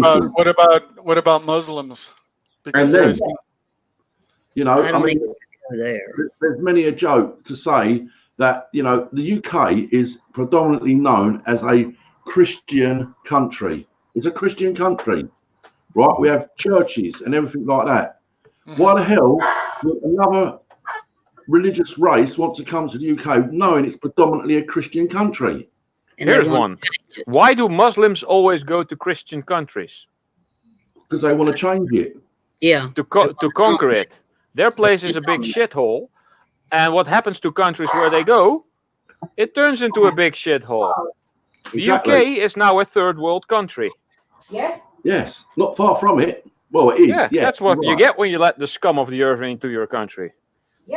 S12: What about Muslims? Because
S4: And then-
S12: there's
S4: you know,
S7: I
S4: I
S7: don't
S4: mean,
S7: even go there.
S4: there's many a joke to say that, you know, the UK is predominantly known as a Christian country. It's a Christian country, right? We have churches and everything like that. Why the hell would another religious race want to come to the UK knowing it's predominantly a Christian country?
S7: And they
S11: Here's
S7: want
S11: one. Why do Muslims always go to Christian countries?
S4: Because they want to change it.
S7: Yeah.
S11: To conquer it. Their place is a big shithole. And what happens to countries where they go? It turns into a big shithole. The
S4: Exactly.
S11: UK is now a third world country.
S6: Yes.
S4: Yes, not far from it. Well, it is.
S11: Yeah,
S4: Yeah,
S11: that's what
S4: you're
S11: you
S4: right.
S11: get when you let the scum of the earth into your country.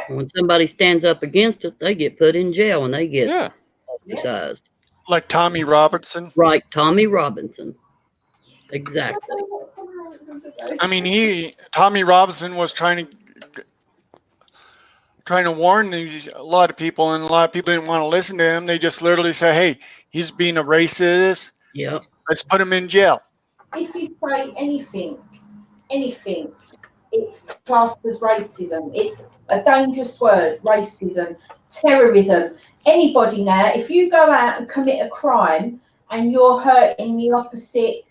S7: When somebody stands up against it, they get put in jail and they get
S11: Yeah.
S7: ostracized.
S12: like Tommy Robertson.
S7: Right, Tommy Robinson. Exactly.
S12: I mean, Tommy Robinson was trying to warn a lot of people, and a lot of people didn't want to listen to him. They just literally say, "Hey, he's being a racist.
S7: Yep.
S12: Let's put him in jail."
S6: If you say anything, it's classed as racism. It's a dangerous word, racism, terrorism. Anybody now, if you go out and commit a crime and you're hurting the opposite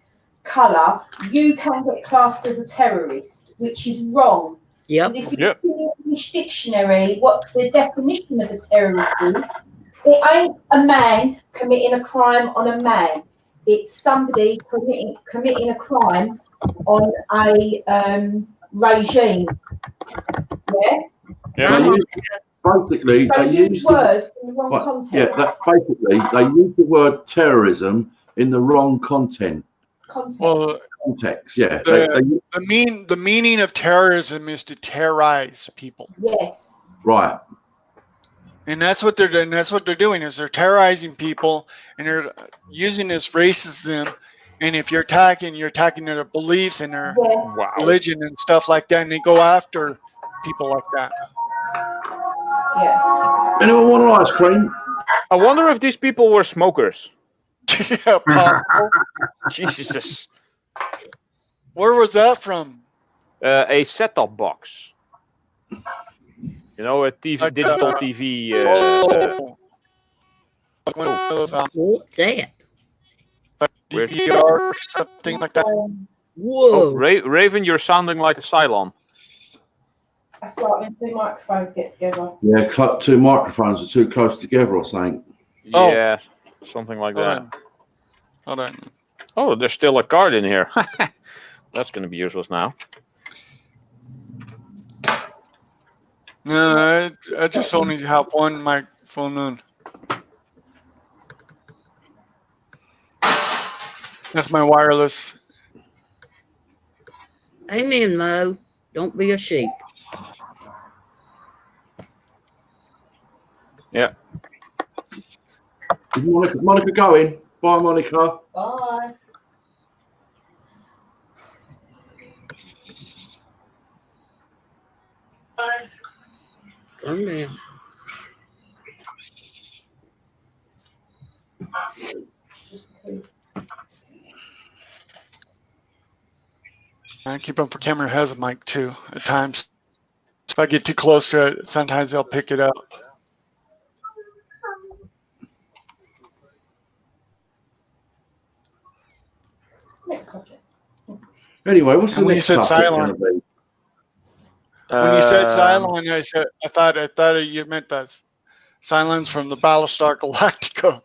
S6: colour, you can get classed as a terrorist, which is wrong.
S7: Yep.
S6: If you look in the English dictionary, what the definition of a terrorist is, it ain't a man committing a crime on a man. It's somebody committing a crime on a regime. Yeah.
S11: Yeah.
S4: Basically,
S6: They
S4: they
S6: use
S4: use the,
S6: words in the wrong
S4: but,
S6: context.
S4: yeah, that basically they use the word terrorism in the wrong
S12: Well,
S4: context. Yeah,
S12: the meaning of terrorism is to terrorize people.
S6: Yes.
S4: right.
S12: And that's what they're doing. That's what they're doing is they're terrorizing people, and they're using this racism. And if you're attacking their beliefs and their
S6: Yes.
S12: religion and stuff like that, and they go after people like that.
S6: Yeah.
S4: Anyone want an ice cream?
S11: I wonder if these people were smokers.
S12: Yeah, possible.
S11: Jesus.
S12: Where was that from?
S11: A set-top box. You know, a TV,
S12: Like,
S11: digital TV.
S12: Like one of those,
S7: What's that?
S12: like DVR or something like that.
S7: Whoa.
S11: Oh, Raven, you're sounding like a Cylon.
S6: That's like when two microphones get together.
S4: Yeah, two microphones are too close together or something.
S12: Oh.
S11: Yeah, something like that.
S12: Hold on.
S11: Oh, there's still a card in here. That's going to be useless now.
S12: No, I just only have one microphone on. That's my wireless.
S7: Amen, Mo. Don't be a sheep.
S11: Yeah.
S4: Is Monica going? Bye, Monica.
S6: Bye.
S7: Calm down.
S12: I keep up for camera has a mic too at times. If I get too close to it, sometimes they'll pick it up.
S6: Next subject.
S4: Anyway, what's the
S12: And when you
S4: next
S12: said
S4: topic
S12: Cylon,
S4: gonna be?
S12: when you said
S11: Um,
S12: Cylon, I thought you meant that Cylons from the Battlestar Galactica.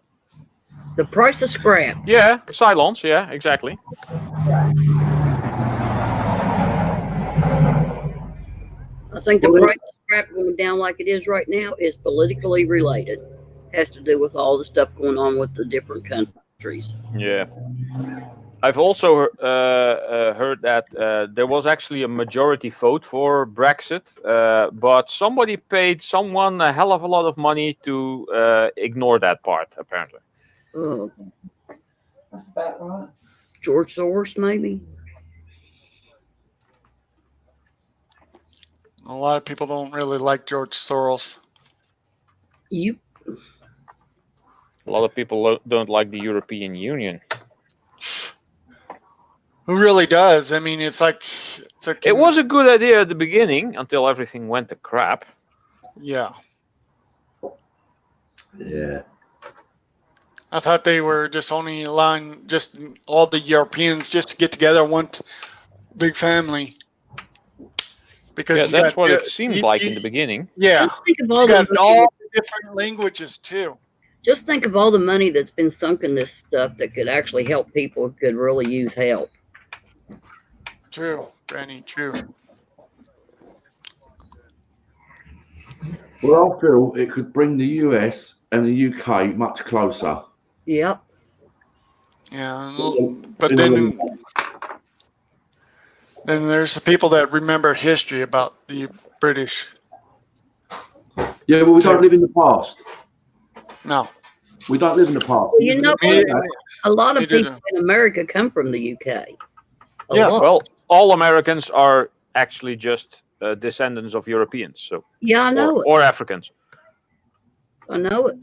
S7: The price of scrap.
S11: Yeah, Cylons, yeah, exactly.
S7: I think the price of scrap going down like it is right now is politically related. has to do with all the stuff going on with the different countries.
S11: Yeah. I've also heard that there was actually a majority vote for Brexit, but somebody paid someone a hell of a lot of money to ignore that part, apparently.
S7: Oh,
S6: That's about right.
S7: George Soros, maybe?
S12: A lot of people don't really like George Soros.
S7: You.
S11: A lot of people don't like the European Union.
S12: Who really does? I mean, it's like
S11: It was a good idea at the beginning until everything went to crap.
S12: Yeah.
S4: Yeah.
S12: I thought they were just only allowing just all the Europeans just to get together one big family. Because
S11: Yeah,
S12: you
S11: that's
S12: got,
S11: what it seemed like in the beginning.
S12: Yeah.
S7: Just think of all
S12: You got
S7: the
S12: all the different languages too.
S7: Just think of all the money that's been sunk in this stuff that could actually help people who could really use help.
S12: True, Granny, true.
S4: Well, I feel it could bring the US and the UK much closer.
S7: Yep.
S12: Yeah, but then there's the people that remember history about the British.
S4: Yeah, but we don't live in the past.
S12: No.
S4: We don't live in the past.
S7: Well, you know, a lot of people in America come from the UK.
S11: Yeah,
S7: lot.
S11: well, all Americans are actually just descendants of Europeans. So
S7: Yeah, I know it.
S11: or Africans.
S7: I know it.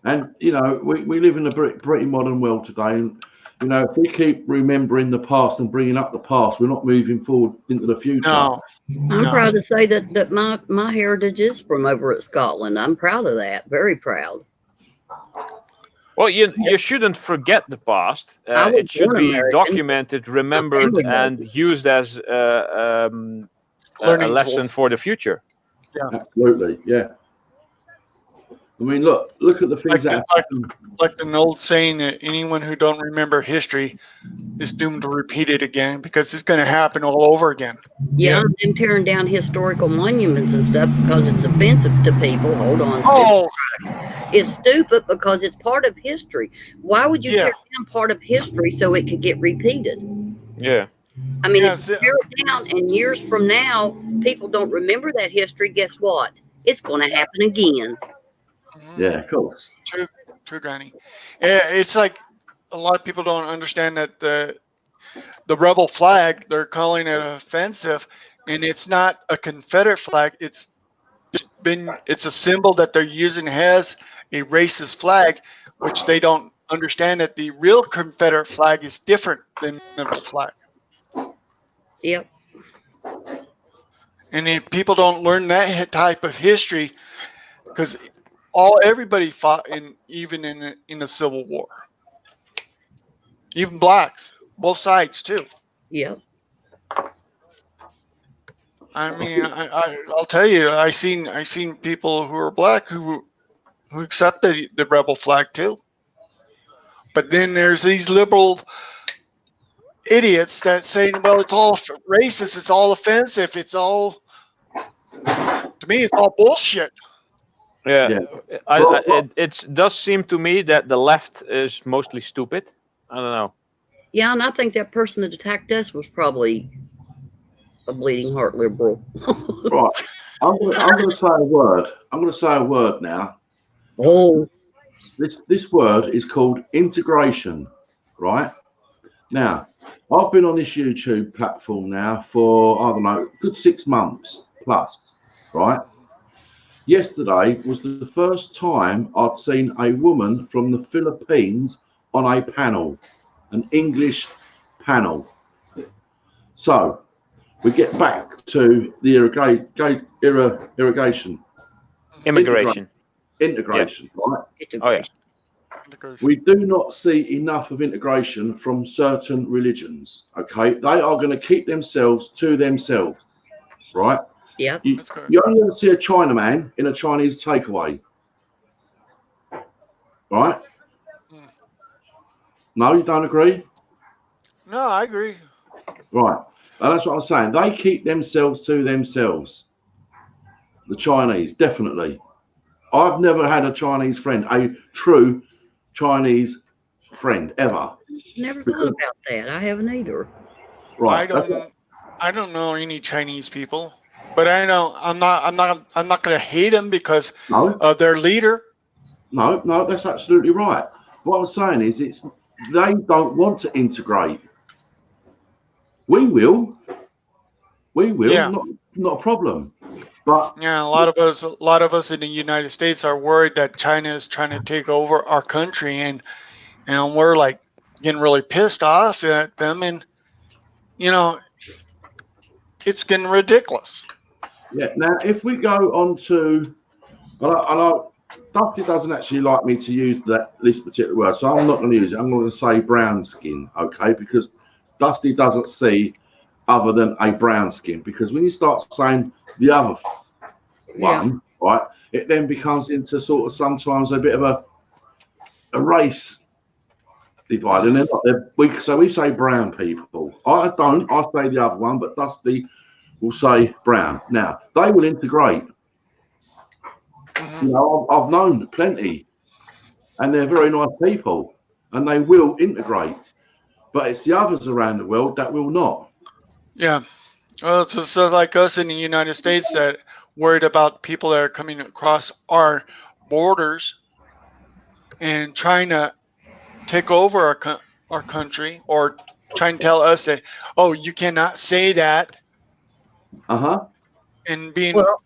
S4: And, you know, we live in a pretty modern world today. And, you know, if we keep remembering the past and bringing up the past, we're not moving forward into the future.
S12: No.
S7: I'm proud to say that my heritage is from over at Scotland. I'm proud of that. Very proud.
S11: Well, you shouldn't forget the past.
S7: I was
S11: It should
S7: born
S11: be
S7: American.
S11: documented, remembered,
S7: family does
S11: and used as a
S12: Learning
S11: lesson
S12: tool.
S11: for the future.
S12: Yeah.
S4: Absolutely, yeah. I mean, look at the things that happen.
S12: Like an old saying that anyone who don't remember history is doomed to repeat it again because it's going to happen all over again.
S7: Yeah, and them tearing down historical monuments and stuff because it's offensive to people. Hold on.
S12: Oh.
S7: It's stupid because it's part of history. Why would you
S12: Yeah.
S7: tear down part of history so it could get repeated?
S11: Yeah.
S7: I mean,
S12: Yeah,
S7: if you tear it down and years from now, people don't remember that history, guess what? It's going to happen again.
S4: Yeah, of course.
S12: True, Granny. It's like a lot of people don't understand that the rebel flag, they're calling it offensive, and it's not a Confederate flag. It's a symbol that they're using as a racist flag, which they don't understand that the real Confederate flag is different than the rebel flag.
S7: Yep.
S12: And if people don't learn that type of history, because everybody fought even in the Civil War, even blacks, both sides too.
S7: Yep.
S12: I mean, I'll tell you, I seen people who are black who accept the rebel flag too. But then there's these liberal idiots that say, well, it's all racist, it's all offensive, it's all, to me, it's all bullshit.
S11: Yeah, it does seem to me that the left is mostly stupid. I don't know.
S7: Yeah, and I think that person that attacked us was probably a bleeding heart liberal.
S4: Right. I'm going to say a word. I'm going to say a word now.
S7: Oh.
S4: This word is called integration, right? Now, I've been on this YouTube platform now for, I don't know, a good 6 months plus, right? Yesterday was the first time I'd seen a woman from the Philippines on a panel, an English panel. So we get back to the
S11: Immigration.
S4: Integration, right?
S11: Oh, yeah.
S4: We do not see enough of integration from certain religions, okay? They are going to keep themselves to themselves, right?
S7: Yeah.
S4: You only ever see a Chinaman in a Chinese takeaway, right? No, you don't agree?
S12: No, I agree.
S4: Right. And that's what I'm saying. They keep themselves to themselves. The Chinese, definitely. I've never had a Chinese friend, a true Chinese friend ever.
S7: Never thought about that. I haven't either.
S4: Right.
S12: I don't know any Chinese people, but I know I'm not going to hate them because of their leader.
S4: No, that's absolutely right. What I'm saying is, they don't want to integrate. We will,
S12: Yeah.
S4: not a problem. But
S12: Yeah, a lot of us in the United States are worried that China is trying to take over our country, and we're like getting really pissed off at them, and it's getting ridiculous.
S4: yeah, now if we go on to, Dusty doesn't actually like me to use this particular word, so I'm not going to use it. I'm going to say brown skin, okay? Because Dusty doesn't see other than a brown skin. Because when you start saying the other one, right, it then becomes into sort of sometimes a bit of a race divide, and so we say brown people. I don't. I say the other one, but Dusty will say brown. Now they will integrate. You know, I've known plenty, and they're very nice people, and they will integrate. But it's the others around the world that will not.
S12: Yeah. Well, so like us in the United States that worried about people that are coming across our borders and trying to take over our country, or trying to tell us that, oh, you cannot say that. And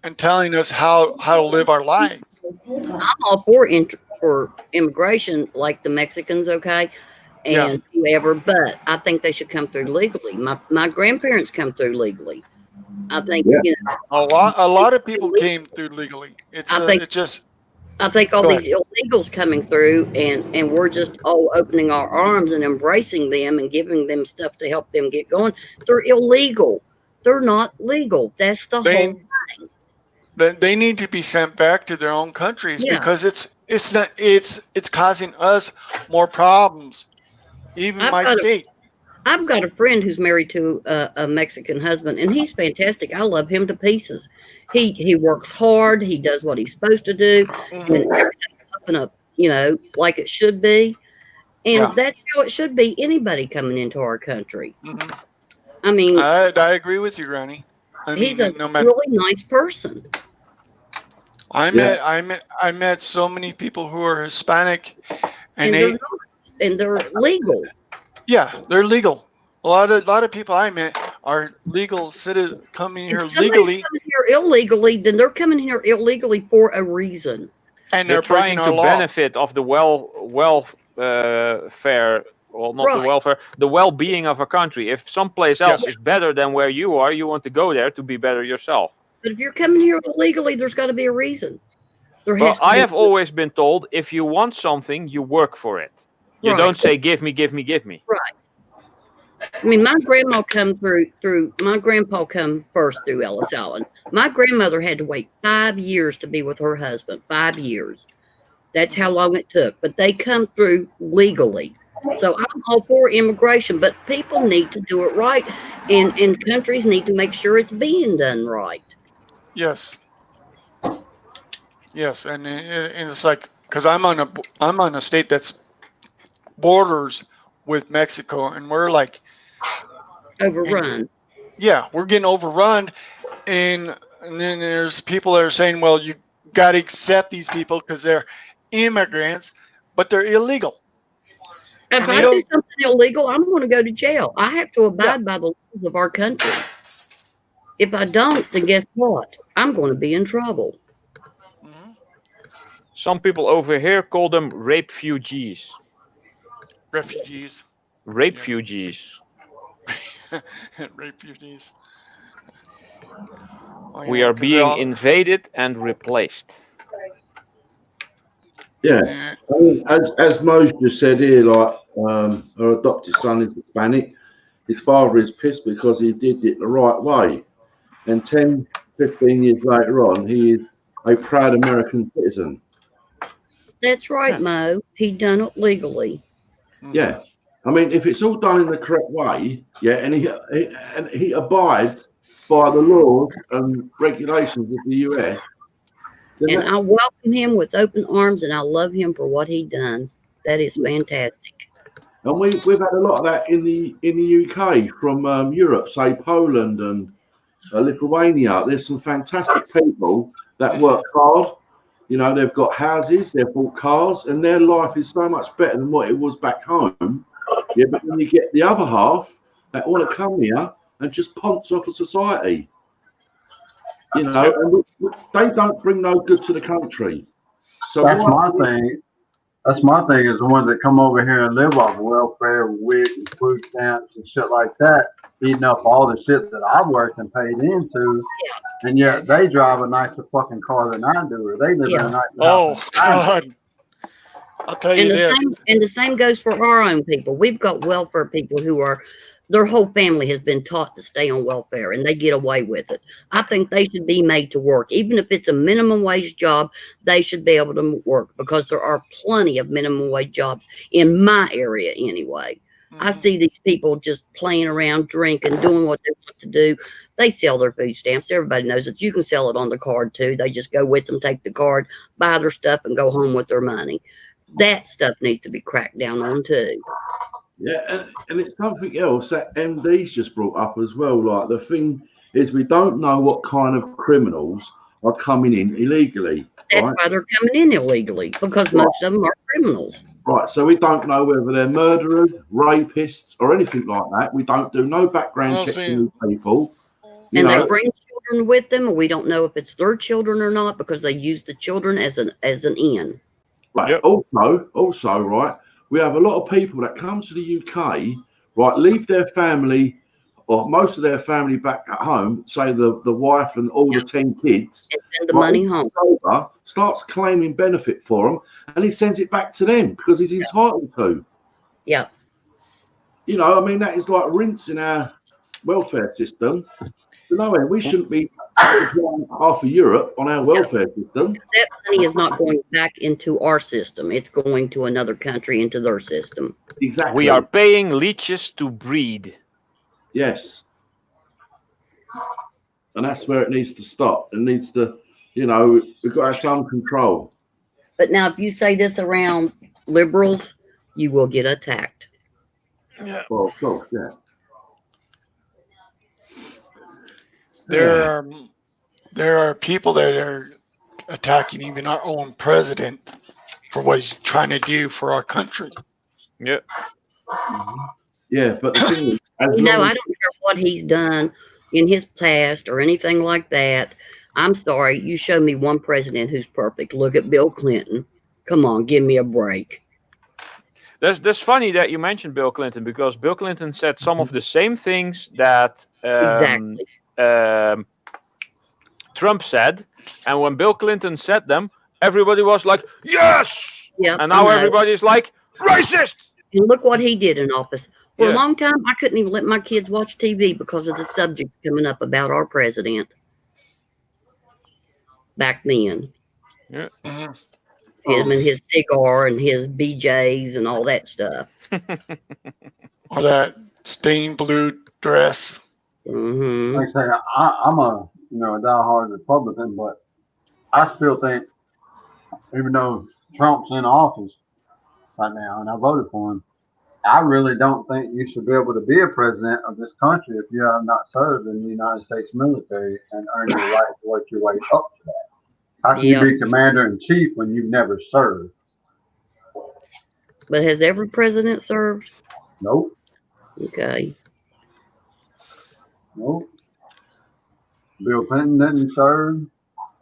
S12: and telling us how to live our life.
S7: I'm all for immigration, like the Mexicans, okay, and whoever, but I think they should come through legally. My grandparents come through legally. I think
S12: a lot of people came through legally. I
S7: think all these illegals coming through, and we're just all opening our arms and embracing them and giving them stuff to help them get going. They're illegal. They're not legal. That's the whole thing.
S12: They need to be sent back to their own countries because it's causing us more problems. Even my state.
S7: I've got a friend who's married to a Mexican husband, and he's fantastic. I love him to pieces. He works hard. He does what he's supposed to do, and everything's up and up, like it should be. And that's how it should be. Anybody coming into our country. I mean,
S12: I agree with you, Granny.
S7: He's a really nice person.
S12: I met so many people who are Hispanic, and
S7: they're legal.
S12: Yeah, they're legal. A lot of people I met are legal citizens coming here legally.
S7: Coming here illegally, then they're coming here illegally for a reason.
S12: And
S11: they're trying to benefit of the the well-being of a country. If someplace else is better than where you are, you want to go there to be better yourself.
S7: But if you're coming here illegally, there's got to be a reason.
S11: Well, I have always been told, if you want something, you work for it. You don't say, give me, give me, give me.
S7: Right. I mean, my grandpa come my grandpa come first through Ellis Island. My grandmother had to wait 5 years to be with her husband. 5 years. That's how long it took. But they come through legally. So I'm all for immigration, but people need to do it right, and countries need to make sure it's being done right.
S12: Yes. Yes, and it's like, because I'm on a state that's borders with Mexico, and we're like
S7: overrun.
S12: We're getting overrun, and then there's people that are saying, well, you got to accept these people because they're immigrants, but they're illegal.
S7: If I do something illegal, I'm going to go to jail. I have to abide by the laws of our country. If I don't, then guess what? I'm going to be in trouble.
S11: Some people over here call them rapefugees.
S12: Refugees.
S11: Rapefugees.
S12: Refugees.
S11: We are being invaded and replaced.
S4: Yeah, I mean, as Mose just said here, like her adopted son is Hispanic. His father is pissed because he did it the right way. And 10, 15 years later on, he is a proud American citizen.
S7: That's right, Mo. He done it legally.
S4: Yeah. I mean, if it's all done in the correct way, and he abides by the laws and regulations of the US,
S7: And I welcome him with open arms, and I love him for what he done. That is fantastic.
S4: And we've had a lot of that in the UK from Europe, say Poland and Lithuania. There's some fantastic people that work hard. You know, they've got houses, they've bought cars, and their life is so much better than what it was back home. Yeah, but then you get the other half that want to come here and just ponce off of society. You know, and they don't bring no good to the country. So
S1: that's my thing. That's my thing is the ones that come over here and live off welfare, WIC, and food stamps and shit like that, eating up all the shit that I worked and paid into, and yet they drive a nicer fucking car than I do, or they live in a nicer house.
S12: God. I'll tell you this.
S7: And the same goes for our own people. We've got welfare people who are, their whole family has been taught to stay on welfare and they get away with it. I think they should be made to work. Even if it's a minimum wage job, they should be able to work because there are plenty of minimum wage jobs in my area anyway. I see these people just playing around, drinking, doing what they want to do. They sell their food stamps. Everybody knows that you can sell it on the card too. They just go with them, take the card, buy their stuff and go home with their money. That stuff needs to be cracked down on too.
S4: Yeah, and it's something else that MD's just brought up as well. Like the thing is, we don't know what kind of criminals are coming in illegally.
S7: That's why they're coming in illegally, because most of them are criminals.
S4: Right, so we don't know whether they're murderers, rapists, or anything like that. We don't do no background checking with people.
S7: And they bring children with them, and we don't know if it's their children or not because they use the children as an in.
S4: Right. Yep. Also, right, we have a lot of people that come to the UK, right, leave their family or most of their family back at home, say the wife and all the 10 kids,
S7: and send the money home.
S4: Over, starts claiming benefit for them, and he sends it back to them because he's entitled to.
S7: Yeah.
S4: You know, I mean, that is like rinsing our welfare system. You know, we shouldn't be half of Europe on our welfare system.
S7: That money is not going back into our system. It's going to another country, into their system.
S4: Exactly.
S11: We are paying leeches to breed.
S4: Yes. And that's where it needs to stop. It needs to, you know, we've got to have some control.
S7: But now, if you say this around liberals, you will get attacked.
S12: Yeah.
S4: Well, of course, yeah.
S12: There are people that are attacking even our own president for what he's trying to do for our country.
S11: Yeah.
S4: Yeah, but the thing is,
S7: I don't care what he's done in his past or anything like that. I'm sorry, you show me one president who's perfect. Look at Bill Clinton. Come on, give me a break.
S11: That's funny that you mentioned Bill Clinton, because Bill Clinton said some of the same things that Trump said, and when Bill Clinton said them, everybody was like, yes!
S7: Yeah,
S11: and now everybody's like, racist!
S7: And look what he did in office. For a long time, I couldn't even let my kids watch TV because of the subject coming up about our president. Back then.
S11: Yeah.
S7: Him and his cigar and his BJs and all that stuff.
S12: Or that stained blue dress.
S7: Mm-hmm.
S1: Like I say, I'm a diehard Republican, but I still think, even though Trump's in office right now and I voted for him, I really don't think you should be able to be a president of this country if you have not served in the United States military and earned your right to work your way up to that. How can you be commander-in-chief when you've never served?
S7: But has every president served?
S1: Nope.
S7: Okay.
S1: Nope. Bill Clinton didn't serve.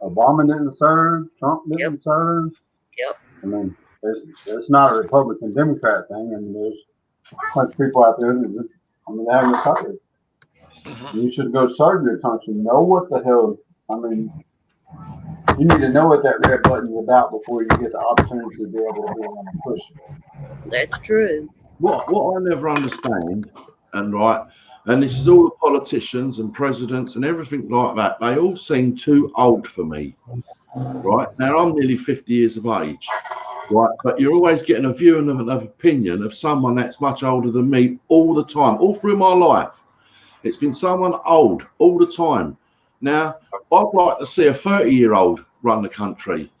S1: Obama didn't serve. Trump didn't serve.
S7: Yep.
S1: I mean, it's not a Republican-Democrat thing. I mean, there's a bunch of people out there that just, they haven't retired. You should go serve your country. Know what the hell, you need to know what that red button is about before you get the opportunity to be able to go on and push it.
S7: That's true.
S4: What I never understand, and this is all the politicians and presidents and everything like that, they all seem too old for me. Right? Now, I'm nearly 50 years of age. Right? But you're always getting a view and an opinion of someone that's much older than me all the time, all through my life. It's been someone old all the time. Now, I'd like to see a 30-year-old run the country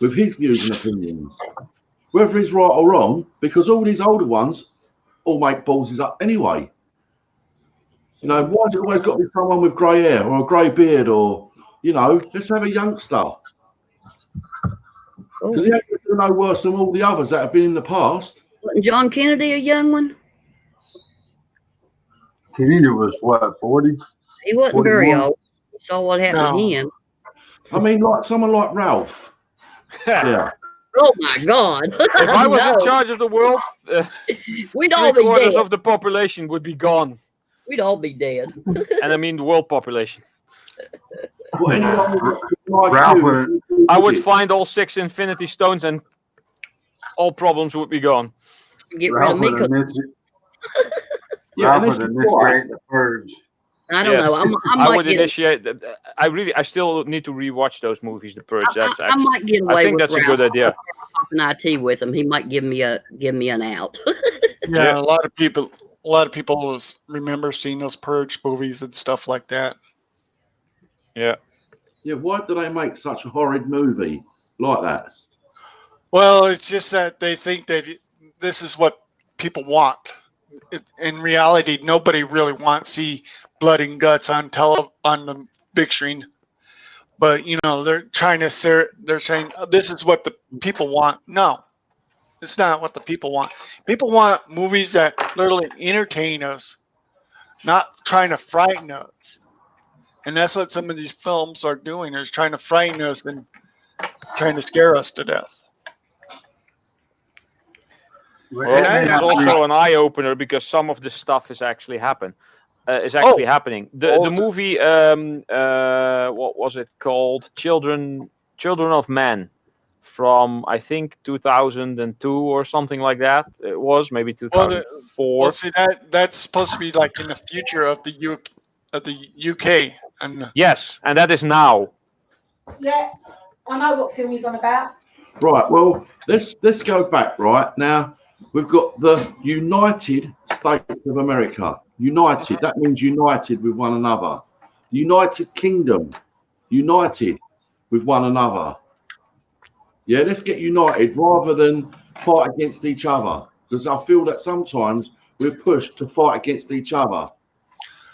S4: with his views and opinions, whether he's right or wrong, because all these older ones all make balls up anyway. You know, why's it always got to be someone with grey hair or a grey beard, or, you know, let's have a youngster. Because he ain't going to do no worse than all the others that have been in the past.
S7: Wasn't John Kennedy a young one?
S1: Kennedy was what, 40?
S7: He wasn't very
S1: 41?
S7: old. You saw what happened to him.
S4: I mean, like someone like Ralph. Yeah.
S7: Oh my God!
S11: If I was
S7: No.
S11: in charge of the world,
S7: We'd all be
S11: three-quarters
S7: dead.
S11: of the population would be gone.
S7: We'd all be dead.
S11: And I mean the world population.
S4: Well, anyone with
S1: Ralph
S4: IQ,
S1: would-
S11: I would find all 6 Infinity Stones and all problems would be gone.
S7: Get rid
S1: Ralph
S7: of me.
S1: would
S7: 'Cause
S4: Yeah,
S1: Ralph
S4: and
S1: would
S4: this is why.
S1: initiate the purge.
S7: I don't
S11: Yes.
S7: know. I
S11: I
S7: might
S11: would
S7: get.
S11: initiate. I still need to rewatch those movies, The Purge. That's
S7: I
S11: actually,
S7: might get
S11: I
S7: away
S11: think
S7: with
S11: that's a
S7: Ralph.
S11: good idea.
S7: Popping IT with him. He might give me an out.
S12: Yeah, a lot of people remember seeing those Purge movies and stuff like that.
S11: Yeah.
S4: Yeah, why do they make such a horrid movie like that?
S12: Well, it's just that they think that this is what people want. In reality, nobody really wants to see blood and guts on the big screen. But you know, they're saying this is what the people want. No, it's not what the people want. People want movies that literally entertain us, not trying to frighten us. And that's what some of these films are doing, is trying to frighten us and trying to scare us to death.
S11: Well,
S12: And I-
S11: it's also an eye opener because some of the stuff is actually happening. The movie, what was it called? Children of Men, from I think 2002 or something like that. It was maybe 2004.
S12: Well, see that's supposed to be like in the future of the UK, and
S11: Yes, and that is now.
S6: Yeah, I know what film he's on about.
S4: Right, well, let's go back right now. We've got the United States of America. United, that means united with one another. United Kingdom, united with one another. Yeah, let's get united rather than fight against each other, because I feel that sometimes we're pushed to fight against each other.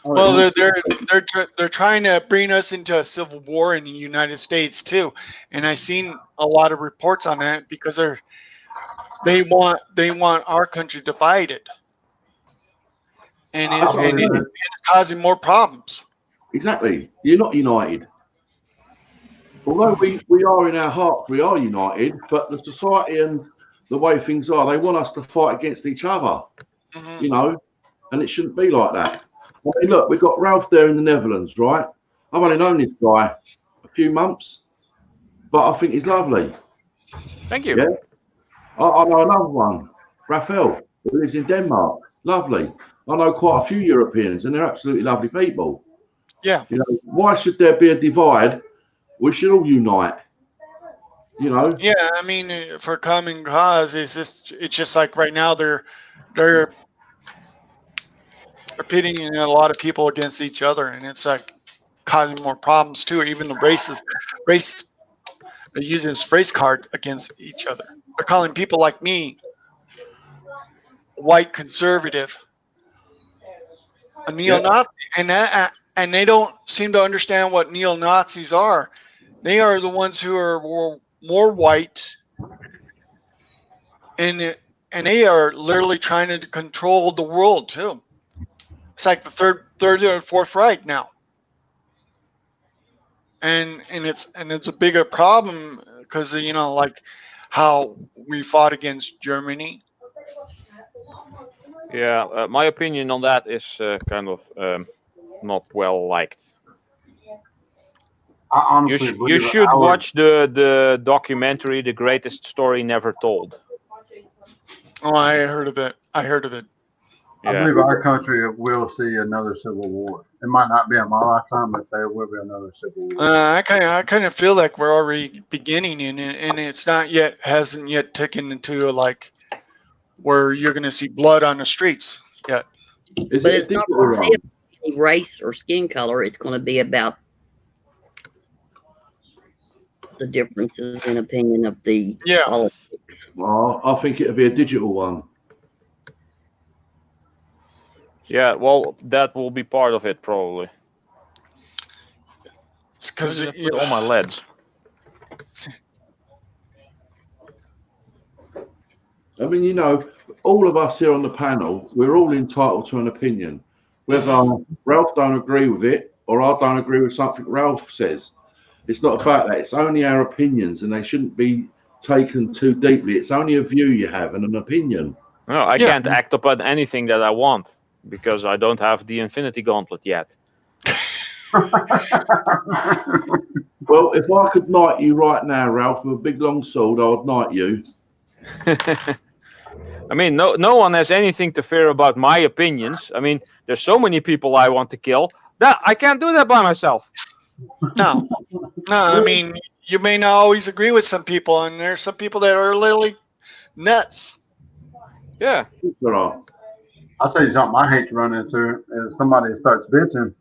S12: well, they're trying to bring us into a civil war in the United States too, and I've seen a lot of reports on that because they want our country divided, and it's causing more problems.
S4: Exactly. You're not united. Although we are in our hearts, we are united, but the society and the way things are, they want us to fight against each other, you know, and it shouldn't be like that. I mean, look, we've got Ralph there in the Netherlands, right? I've only known this guy a few months, but I think he's lovely.
S11: Thank you.
S4: Yeah. I know another one, Raphael, who lives in Denmark. Lovely. I know quite a few Europeans, and they're absolutely lovely people.
S12: Yeah.
S4: You know, why should there be a divide? We should all unite. You know.
S12: Yeah, I mean, for common cause, it's just like right now they're pitting a lot of people against each other, and it's like causing more problems too. Even the race are using this race card against each other. They're calling people like me, white conservative, a neo-Nazi, and they don't seem to understand what neo-Nazis are. They are the ones who are more white, and they are literally trying to control the world too. It's like the third or fourth Reich now, and it's a bigger problem because you know, like how we fought against Germany.
S11: Yeah, my opinion on that is kind of not well liked.
S1: I honestly
S11: You
S1: believe
S11: should
S1: I would-
S11: watch the documentary, The Greatest Story Never Told.
S12: Oh, I heard of it.
S1: I believe our country will see another civil war. It might not be in my lifetime, but there will be another civil war.
S12: I kind of feel like we're already beginning in it, and hasn't yet taken into like where you're going to see blood on the streets yet.
S7: But it's not going to be about any race or skin color. It's going to be about the differences in opinion of the
S12: Yeah.
S7: politics.
S4: Well, I think it'll be a digital one.
S11: Yeah, well, that will be part of it probably.
S12: Because
S11: With all my LEDs.
S4: I mean, you know, all of us here on the panel, we're all entitled to an opinion. Whether Ralph don't agree with it or I don't agree with something Ralph says. It's not about that. It's only our opinions and they shouldn't be taken too deeply. It's only a view you have and an opinion.
S11: No, I can't act upon anything that I want because I don't have the Infinity Gauntlet yet.
S4: Well, if I could knight you right now, Ralph, with a big long sword, I would knight you.
S11: I mean, no one has anything to fear about my opinions. I mean, there's so many people I want to kill that I can't do that by myself.
S12: No, I mean, you may not always agree with some people, and there's some people that are literally nuts.
S11: Yeah.
S1: I'll tell you something I hate to run into is somebody starts bitching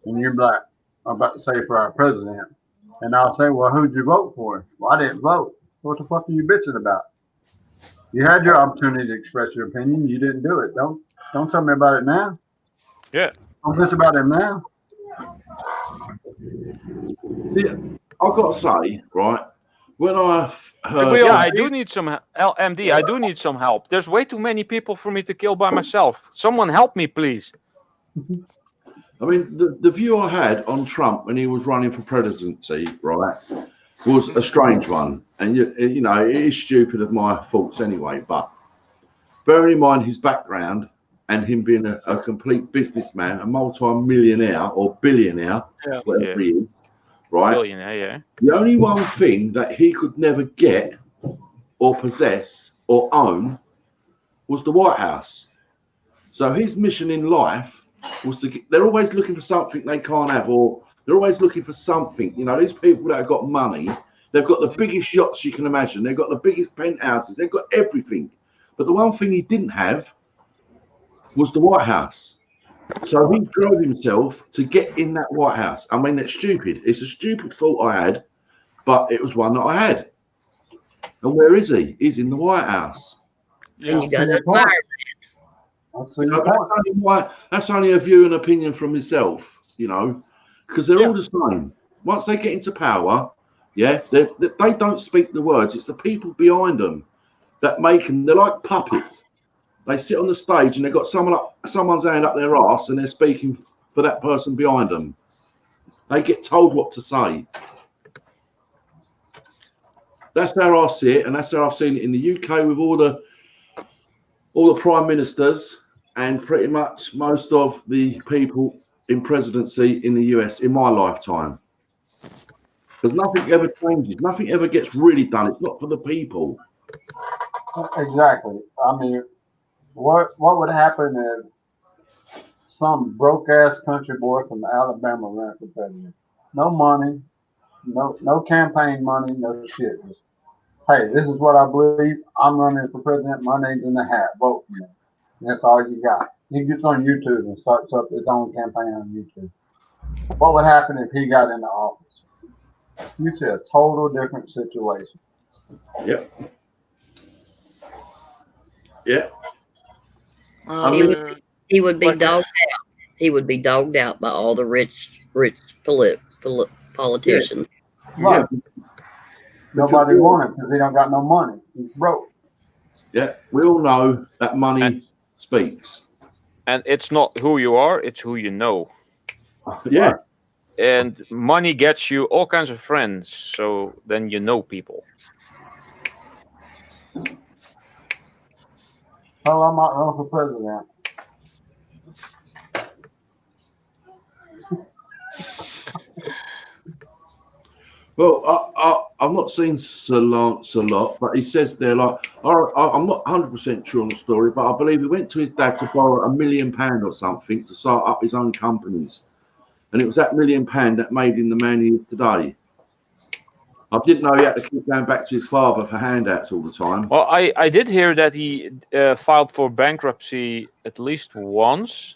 S1: and you're like, I'm about to say for our president. And I'll say, well, who'd you vote for? Well, I didn't vote. What the fuck are you bitching about? You had your opportunity to express your opinion. You didn't do it. Don't tell me about it now.
S11: Yeah.
S1: Don't bitch about it now.
S4: See, I've got to say, right, when I heard...
S11: Yeah, I do need some MD. I do need some help. There's way too many people for me to kill by myself. Someone help me, please.
S4: I mean, the view I had on Trump when he was running for presidency, right, was a strange one. And, you know, it is stupid of my faults anyway. But bearing in mind his background and him being a complete businessman, a multi-millionaire or billionaire, whatever he is, right?
S11: Billionaire, yeah.
S4: The only one thing that he could never get or possess or own was the White House. So his mission in life was to get, they're always looking for something they can't have, or they're always looking for something. You know, these people that have got money, they've got the biggest yachts you can imagine. They've got the biggest penthouses. They've got everything. But the one thing he didn't have was the White House. So he drove himself to get in that White House. I mean, that's stupid. It's a stupid thought I had, but it was one that I had. And where is he? He's in the White House.
S7: And you got to admire
S4: That's only a view and opinion from himself, you know, because they're all the same. Once they get into power, yeah, they don't speak the words. It's the people behind them that make them. They're like puppets. They sit on the stage and they've got someone's hand up their arse and they're speaking for that person behind them. They get told what to say. That's how I see it, and that's how I've seen it in the UK with all the prime ministers and pretty much most of the people in presidency in the US in my lifetime. Because nothing ever changes. Nothing ever gets really done. It's not for the people.
S1: Exactly. I mean, what would happen if some broke ass country boy from Alabama ran for president? No money, no campaign money, no shit. Just, hey, this is what I believe. I'm running for president. My name's in the hat. Vote for me. And that's all you got. He gets on YouTube and starts up his own campaign on YouTube. What would happen if he got into office? You see a total different situation.
S4: Yep. Yeah.
S7: he would be dogged out. He would be dogged out by all the rich politicians.
S1: Right. Nobody wanted because he don't got no money. He's broke.
S4: Yeah, we all know that money speaks.
S11: And it's not who you are, it's who you know.
S4: Yeah.
S11: And money gets you all kinds of friends, so then you know people.
S1: Hell, I might run for president.
S4: Well, I've not seen Sir Lancelot, but he says there, like, I'm not 100% sure on the story, but I believe he went to his dad to borrow £1 million or something to start up his own companies. And it was that £1 million that made him the man he is today. I didn't know he had to keep going back to his father for handouts all the time.
S11: Well, I did hear that he filed for bankruptcy at least once,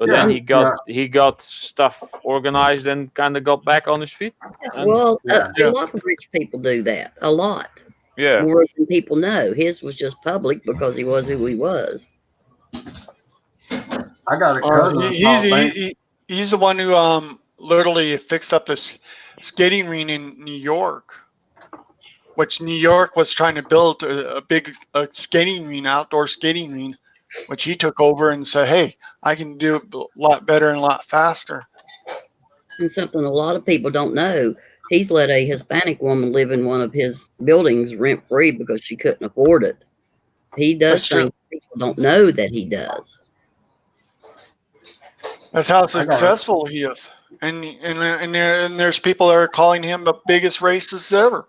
S11: But
S1: Yeah,
S11: then he got stuff organized and kind of got back on his feet. And,
S7: Well,
S1: Yeah.
S7: a lot of rich people do that. A lot
S11: yeah,
S7: more than people know. His was just public because he was who he was.
S1: I got a cousin.
S12: He's the one who literally fixed up this skating rink in New York, which New York was trying to build a big skating rink, outdoor skating rink, which he took over and said, "Hey, I can do it a lot better and a lot faster."
S7: And something a lot of people don't know. He's let a Hispanic woman live in one of his buildings rent free because she couldn't afford it. He does
S12: That's true.
S7: things people don't know that he does.
S12: That's how
S1: I got it.
S12: successful he is, and there's people that are calling him the biggest racist ever,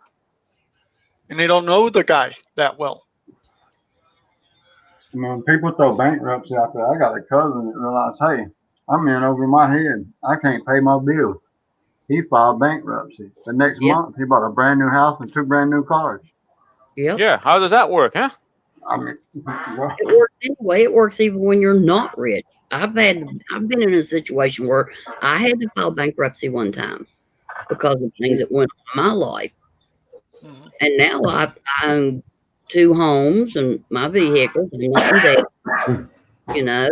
S12: and they don't know the guy that well.
S1: I mean, people throw bankruptcy out there. I got a cousin that realized, hey, I'm in over my head. I can't pay my bills. He filed bankruptcy. The next
S7: Yep.
S1: month, he bought a brand new house and 2 brand new cars.
S7: Yep.
S11: yeah. How does that work, huh?
S1: I mean, well,
S7: It works anyway. It works even when you're not rich. I've been in a situation where I had to file bankruptcy one time because of things that went on in my life.
S12: Mhm.
S7: And now I own 2 homes and my vehicles and nothing there. You know,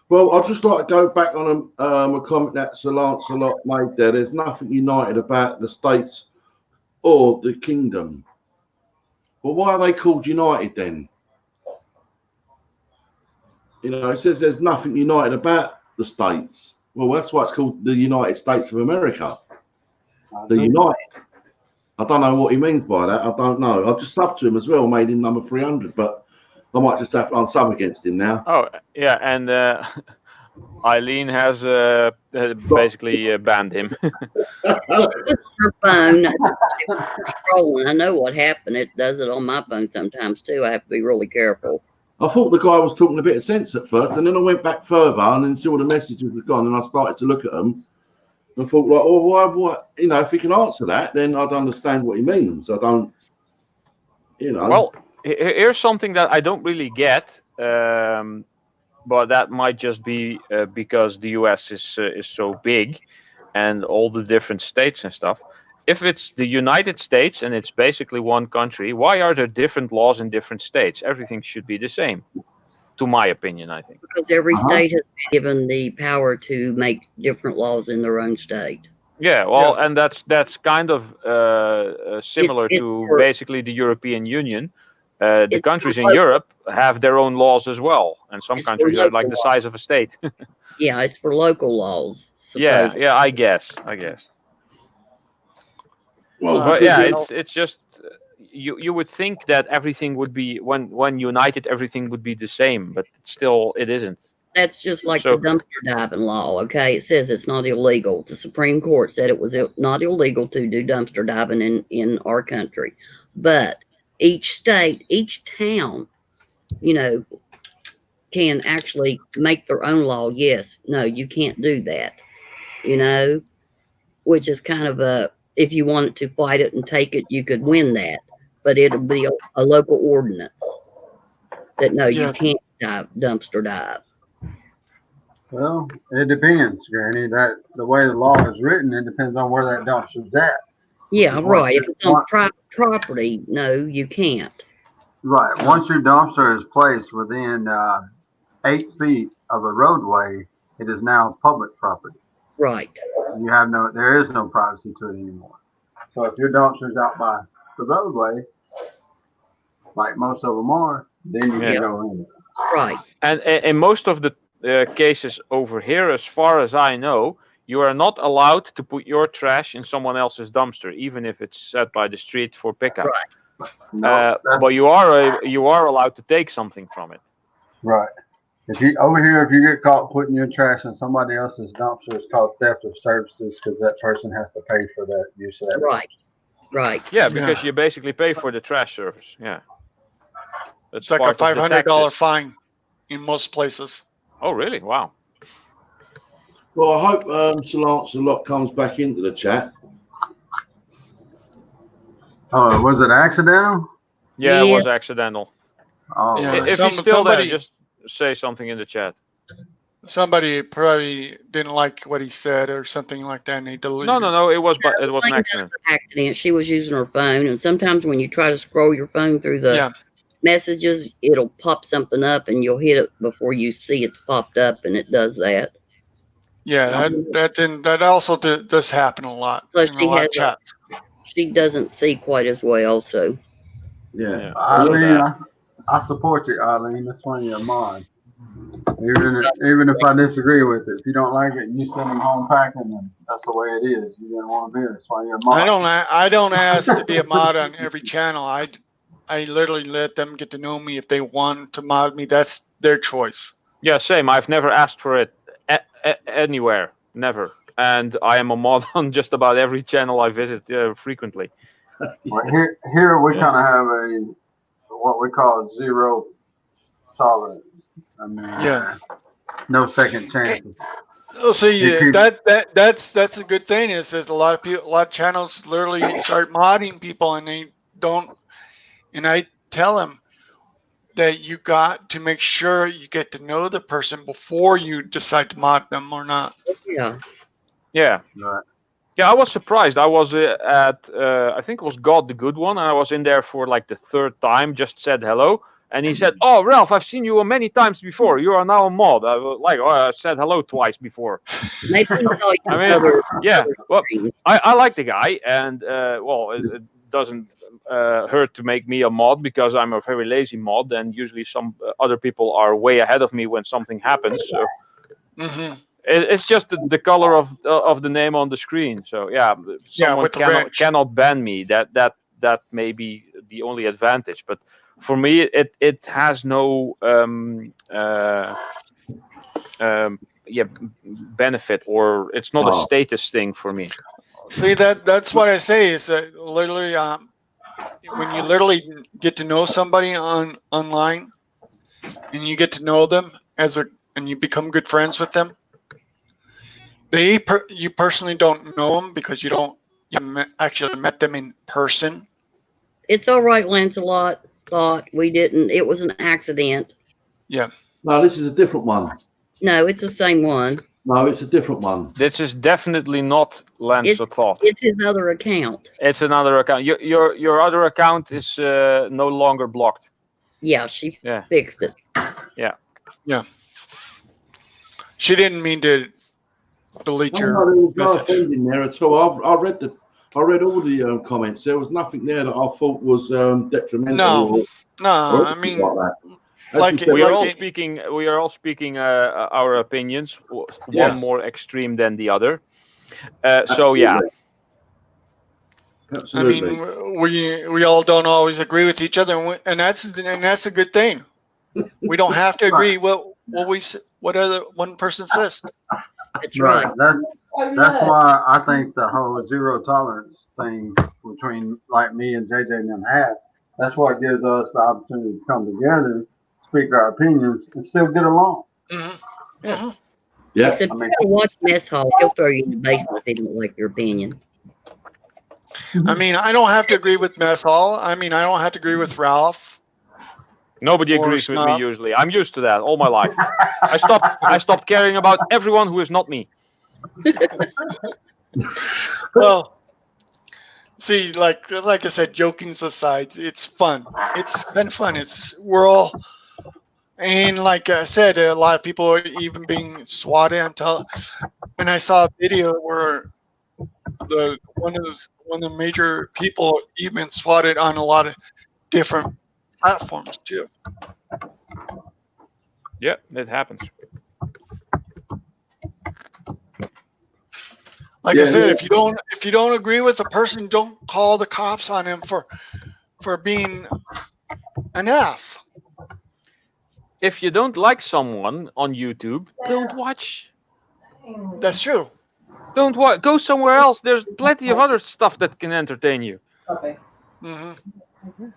S4: Well, I'd just like to go back on a comment that Sir Lancelot made there. There's nothing united about the states or the kingdom. Well, why are they called united then? You know, it says there's nothing united about the states. Well, that's why it's called the United States of America. The United. I don't know what he means by that. I don't know. I'll just sub to him as well, made him number 300, but I might just have to unsub against him now.
S11: Oh, yeah, and Eileen has basically banned him.
S7: her phone, she was scrolling. I know what happened. It does it on my phone sometimes too. I have to be really careful.
S4: I thought the guy was talking a bit of sense at first, and then I went back further and then saw the messages was gone, and I started to look at them. And I thought, like, oh, why? You know, if he can answer that, then I'd understand what he means. I don't, you know.
S11: Well, here's something that I don't really get, but that might just be because the U.S. is so big, and all the different states and stuff. If it's the United States and it's basically one country, why are there different laws in different states? Everything should be the same, to my opinion, I think.
S7: Because every state has been given the power to make different laws in their own state.
S11: Yeah, well, and that's kind of similar
S7: It's
S11: to
S7: for-
S11: basically the European Union. The
S7: It's
S11: countries
S7: for
S11: in
S7: local-
S11: Europe have their own laws as well, and some
S7: It's for
S11: countries are like
S7: local
S11: the size of a state.
S7: Yeah, it's for local laws.
S11: Yeah,
S7: supposedly.
S11: I guess.
S4: Well,
S11: But
S4: because,
S11: yeah,
S4: you know,
S11: it's just you would think that everything would be when united, everything would be the same, but still it isn't.
S7: That's just like
S11: So-
S7: the dumpster diving law. Okay, it says it's not illegal. The Supreme Court said it was not illegal to do dumpster diving in our country, but each state, each town, you know, can actually make their own law. Yes, no, you can't do that. You know, which is kind of if you wanted to fight it and take it, you could win that, but it'll be a local ordinance that no,
S12: Yeah.
S7: you can't dumpster dive.
S1: well, it depends, Granny. That the way the law is written, it depends on where that dumpster's at.
S7: Yeah,
S1: Once
S7: right.
S1: you-
S7: If it's on
S1: once-
S7: private property, no, you can't.
S1: Right. Once your dumpster is placed within 8 feet of a roadway, it is now public property.
S7: Right.
S1: There is no privacy to it anymore. So if your dumpster's out by the roadway, like most of them are, then you
S11: Yeah.
S1: can go in.
S7: Right.
S11: And in most of the cases over here, as far as I know, you are not allowed to put your trash in someone else's dumpster, even if it's set by the street for pickup.
S7: Right.
S1: No,
S11: But you are allowed to take something from it.
S1: right. If you get caught putting your trash in somebody else's dumpster, it's called theft of services because that person has to pay for that use of that.
S7: Right. Right.
S11: Yeah, because you basically pay for the trash service. Yeah. That's
S12: It's like a
S11: part of the
S12: $500
S11: taxes.
S12: fine in most places.
S11: Oh, really? Wow.
S4: well, I hope Sir Lancelot comes back into the chat.
S1: Oh, was it accidental?
S11: Yeah, it
S7: Yeah.
S11: was accidental.
S1: Oh,
S12: Yeah.
S11: If
S12: Some-
S11: he's still there,
S12: somebody-
S11: just say something in the chat.
S12: Somebody probably didn't like what he said or something like that, and they deleted.
S11: No. It was an
S7: Like,
S11: accident.
S7: Accident. She was using her phone, and sometimes when you try to scroll your phone through the
S12: Yeah.
S7: messages, it'll pop something up, and you'll hit it before you see it's popped up, and it does that.
S12: Yeah, that also does happen a lot
S7: Plus,
S12: in a
S7: she
S12: lot
S7: has
S12: of chats.
S7: she doesn't see quite as well, so
S4: Yeah.
S1: Eileen, I support you, Eileen. That's one of your mine. Even if I disagree with it, if you don't like it, and you send them home packing, then that's the way it is. You didn't want to be there. That's why you're a mod.
S12: I don't ask to be a mod on every channel. I literally let them get to know me. If they want to mod me, that's their choice.
S11: Yeah, same. I've never asked for it anywhere, never. And I am a mod on just about every channel I visit frequently.
S1: Well, here we kind of have what we call zero tolerance. I mean, no second chances.
S12: Oh, see, that's a good thing. Is that a lot of channels literally start modding people, and they don't. And I tell them that you got to make sure you get to know the person before you decide to mod them or not.
S7: Yeah.
S11: Yeah.
S1: Right.
S11: Yeah, I was surprised. I was at, I think it was God the Good One, and I was in there for like the third time, just said hello. And he said, "Oh, Ralph, I've seen you many times before. You are now a mod." I was like, "Oh, I said hello twice before."
S7: maybe he saw each
S11: I mean,
S7: other.
S11: yeah. Well, I like the guy, and well, it doesn't hurt to make me a mod because I'm a very lazy mod, and usually some other people are way ahead of me when something happens. So it's just the color of the name on the screen. So yeah, someone cannot ban me. That may be the only advantage, but for me, it has no benefit, or it's not a status thing for me.
S12: See, that's what I say is that literally when you literally get to know somebody online and you get to know them and you become good friends with them, you personally don't know them because you actually met them in person.
S7: It's all right, Lancelot. Thought we didn't. It was an accident.
S12: Yeah.
S4: No, this is a different one.
S7: No, it's the same one.
S4: No, it's a different one.
S11: This is definitely not Lancelot.
S7: It's his other account.
S11: It's another account. Your other account is no longer blocked.
S7: Yeah, she fixed it.
S11: Yeah.
S12: Yeah. She didn't mean to delete your message.
S4: In there at all. I read all the comments. There was nothing there that I thought was detrimental.
S12: No. I mean,
S11: we are all speaking our opinions. One more extreme than the other. So yeah.
S4: Absolutely.
S12: I mean, we all don't always agree with each other, and that's a good thing. We don't have to agree what other one person says.
S7: That's right.
S1: That's why I think the whole zero tolerance thing between like me and JJ and them have. That's what gives us the opportunity to come together, speak our opinions, and still get along.
S12: Mm-hmm.
S4: Yeah.
S7: Except you gotta watch Mess Hall. He'll throw you in the basement if he don't like your opinion.
S12: I mean, I don't have to agree with Mess Hall. I mean, I don't have to agree with Ralph.
S11: Nobody agrees with me usually. I'm used to that all my life. I stopped caring about everyone who is not me.
S12: Well, see, like I said, joking aside, it's fun. It's been fun. We're all, and like I said, a lot of people are even being swatted and I saw a video where one of the major people even swatted on a lot of different platforms too.
S11: Yeah, it happens.
S12: Like I said, if you don't agree with a person, don't call the cops on him for being an ass.
S11: If you don't like someone on YouTube, don't watch.
S12: That's true.
S11: Don't watch. Go somewhere else. There's plenty of other stuff that can entertain you.
S6: Okay.
S12: Mm-hmm.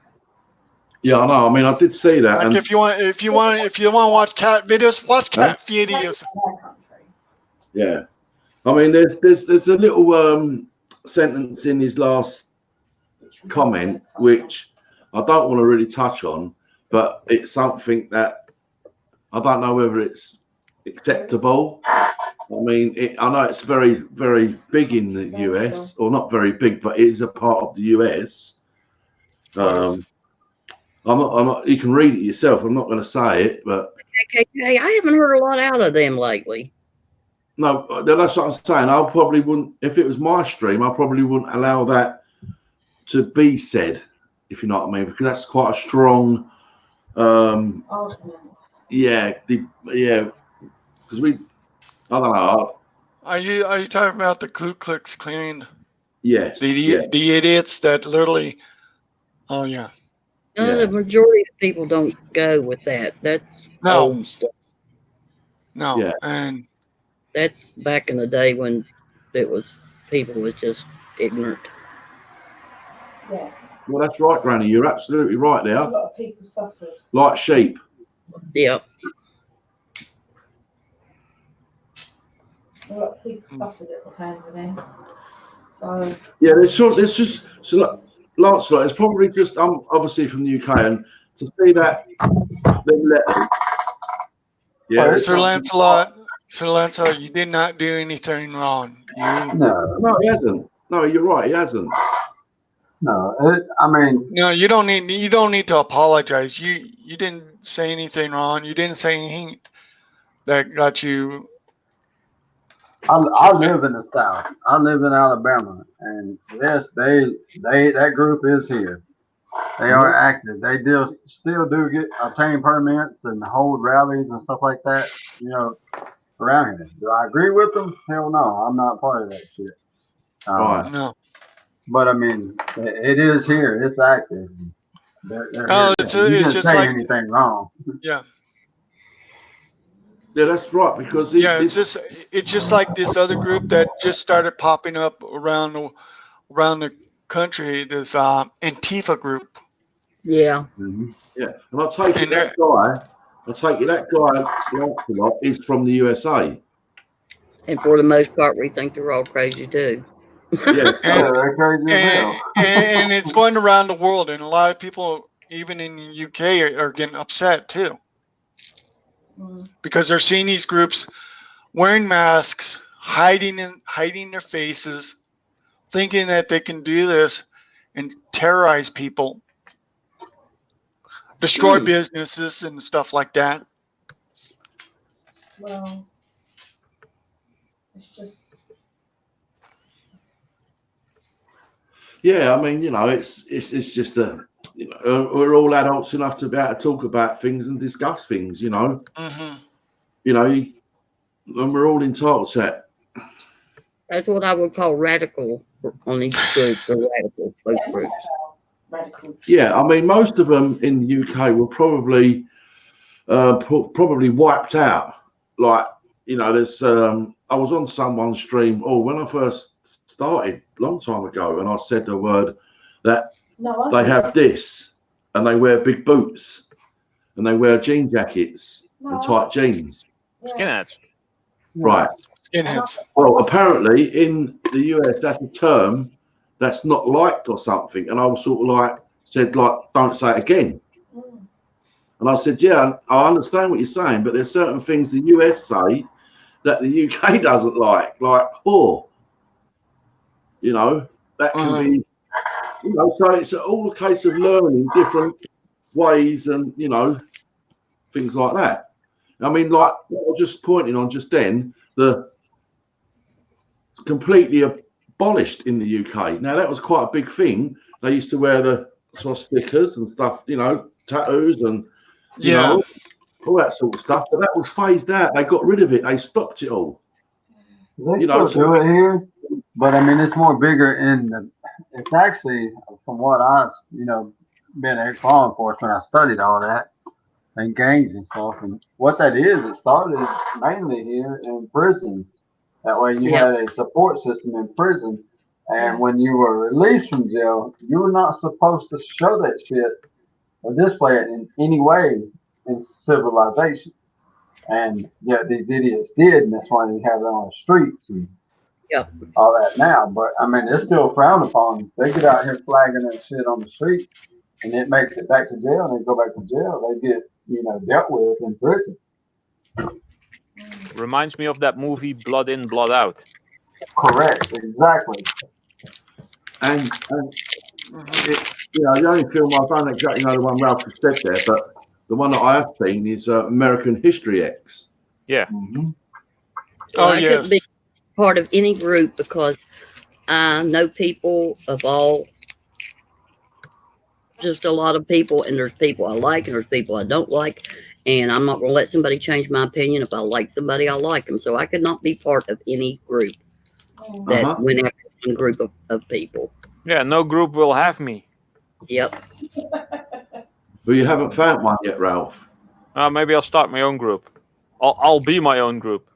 S4: Yeah, I know. I mean, I did see that.
S12: Like
S4: and
S12: if you want to watch cat videos, watch cat videos.
S4: Yeah. I mean, there's a little sentence in his last comment which I don't want to really touch on, but it's something that I don't know whether it's acceptable. I mean, I know it's very, very big in the US, or not very big, but it is a part of the US. I'm not. You can read it yourself. I'm not going to say it, but
S7: KKK, I haven't heard a lot out of them lately.
S4: no, that's what I'm saying. I probably wouldn't, if it was my stream, I probably wouldn't allow that to be said, if you know what I mean, because that's quite a strong. Yeah, because I don't know.
S12: Are you talking about the Ku Klux Klan?
S4: Yes.
S12: The idiots that literally. Oh yeah.
S7: No, the majority of people don't go with that. That's old stuff.
S12: No.
S4: Yeah.
S12: And
S7: that's back in the day when it was people was just ignorant.
S6: Yeah.
S4: Well, that's right, Granny. You're absolutely right there.
S6: A lot of people suffered.
S4: Like sheep.
S7: Yep.
S6: A lot of people suffered at the hands of them. So
S4: yeah, there's just so Lancelot. It's probably just I'm obviously from the UK, and to see that them letters.
S12: Yeah, Sir Lancelot, you did not do anything wrong.
S1: No,
S4: he hasn't. No, you're right. He hasn't.
S1: No, I mean,
S12: no, you don't need to apologize. You didn't say anything wrong. You didn't say anything that got you.
S1: I live in the South. I live in Alabama, and yes, that group is here. They are active. They still do obtain permits and hold rallies and stuff like that. You know, around here. Do I agree with them? Hell no, I'm not part of that shit.
S4: Right.
S12: No.
S1: But I mean, it is here. It's active. They're here.
S12: It's just
S1: say
S12: like
S1: anything wrong.
S12: Yeah.
S4: Yeah, that's right. Because
S12: it's just like this other group that just started popping up around the country. This Antifa group.
S7: Yeah.
S4: Mm-hmm. Yeah, and I'll take it that guy Lancelot is from the USA.
S7: And for the most part, we think they're all crazy too.
S4: Yeah,
S1: they're crazy as hell.
S12: and it's going around the world, and a lot of people, even in the UK, are getting upset too. Because they're seeing these groups wearing masks, hiding their faces, thinking that they can do this and terrorize people, destroy businesses and stuff like that.
S6: Well, it's just.
S4: Yeah, I mean, you know, it's just we're all adults enough to be able to talk about things and discuss things, you know.
S12: Mm-hmm.
S4: You know, and we're all entitled to that.
S7: That's what I would call radical on each group, the radical, both groups.
S6: Radical.
S4: Yeah, I mean, most of them in the UK were probably wiped out. Like, you know, there's I was on someone's stream when I first started a long time ago, and I said the word that they have this, and they wear big boots, and they wear jean jackets and tight jeans.
S11: Skinheads.
S4: Right.
S12: Skinheads.
S4: Well, apparently in the US, that's a term that's not liked or something, and I was sort of said don't say it again. And I said, yeah, I understand what you're saying, but there's certain things the US say that the UK doesn't like whore. You know, that can be, you know, so it's all a case of learning different ways and, you know, things like that. I mean, like what I was just pointing on just then, the completely abolished in the UK. Now, that was quite a big thing. They used to wear the stickers and stuff, you know, tattoos and, you know, all that sort of stuff. But that was phased out. They got rid of it. They stopped it all.
S1: They still do it here, but I mean, it's more bigger it's actually, from what I've, you know, been ex-law enforcement, I studied all that and gangs and stuff. And what that is, it started mainly here in prisons. That way you had a support system in prison. And when you were released from jail, you were not supposed to show that shit or display it in any way in civilization. And yet these idiots did, and that's why you have it on the streets and all that now. But I mean, it's still frowned upon. They get out here flagging that shit on the streets, and it makes it back to jail, and they go back to jail. They get, you know, dealt with in prison.
S11: Reminds me of that movie Blood In, Blood Out.
S13: Correct. Exactly.
S4: And it, you know, the only film I don't exactly know the one Ralph has said there, but the one that I have seen is American History X.
S11: Yeah.
S13: Mm-hmm.
S7: Well,
S12: Oh,
S7: I couldn't be
S12: yes.
S7: part of any group because I know people of all, just a lot of people, and there's people I like and there's people I don't like, and I'm not going to let somebody change my opinion. If I like somebody, I like them. So I could not be part of any group that
S4: Uh-huh.
S7: went after one group of people.
S11: Yeah, no group will have me.
S7: Yep.
S4: But you haven't found one yet, Ralph.
S11: Maybe I'll start my own group. I'll be my own group.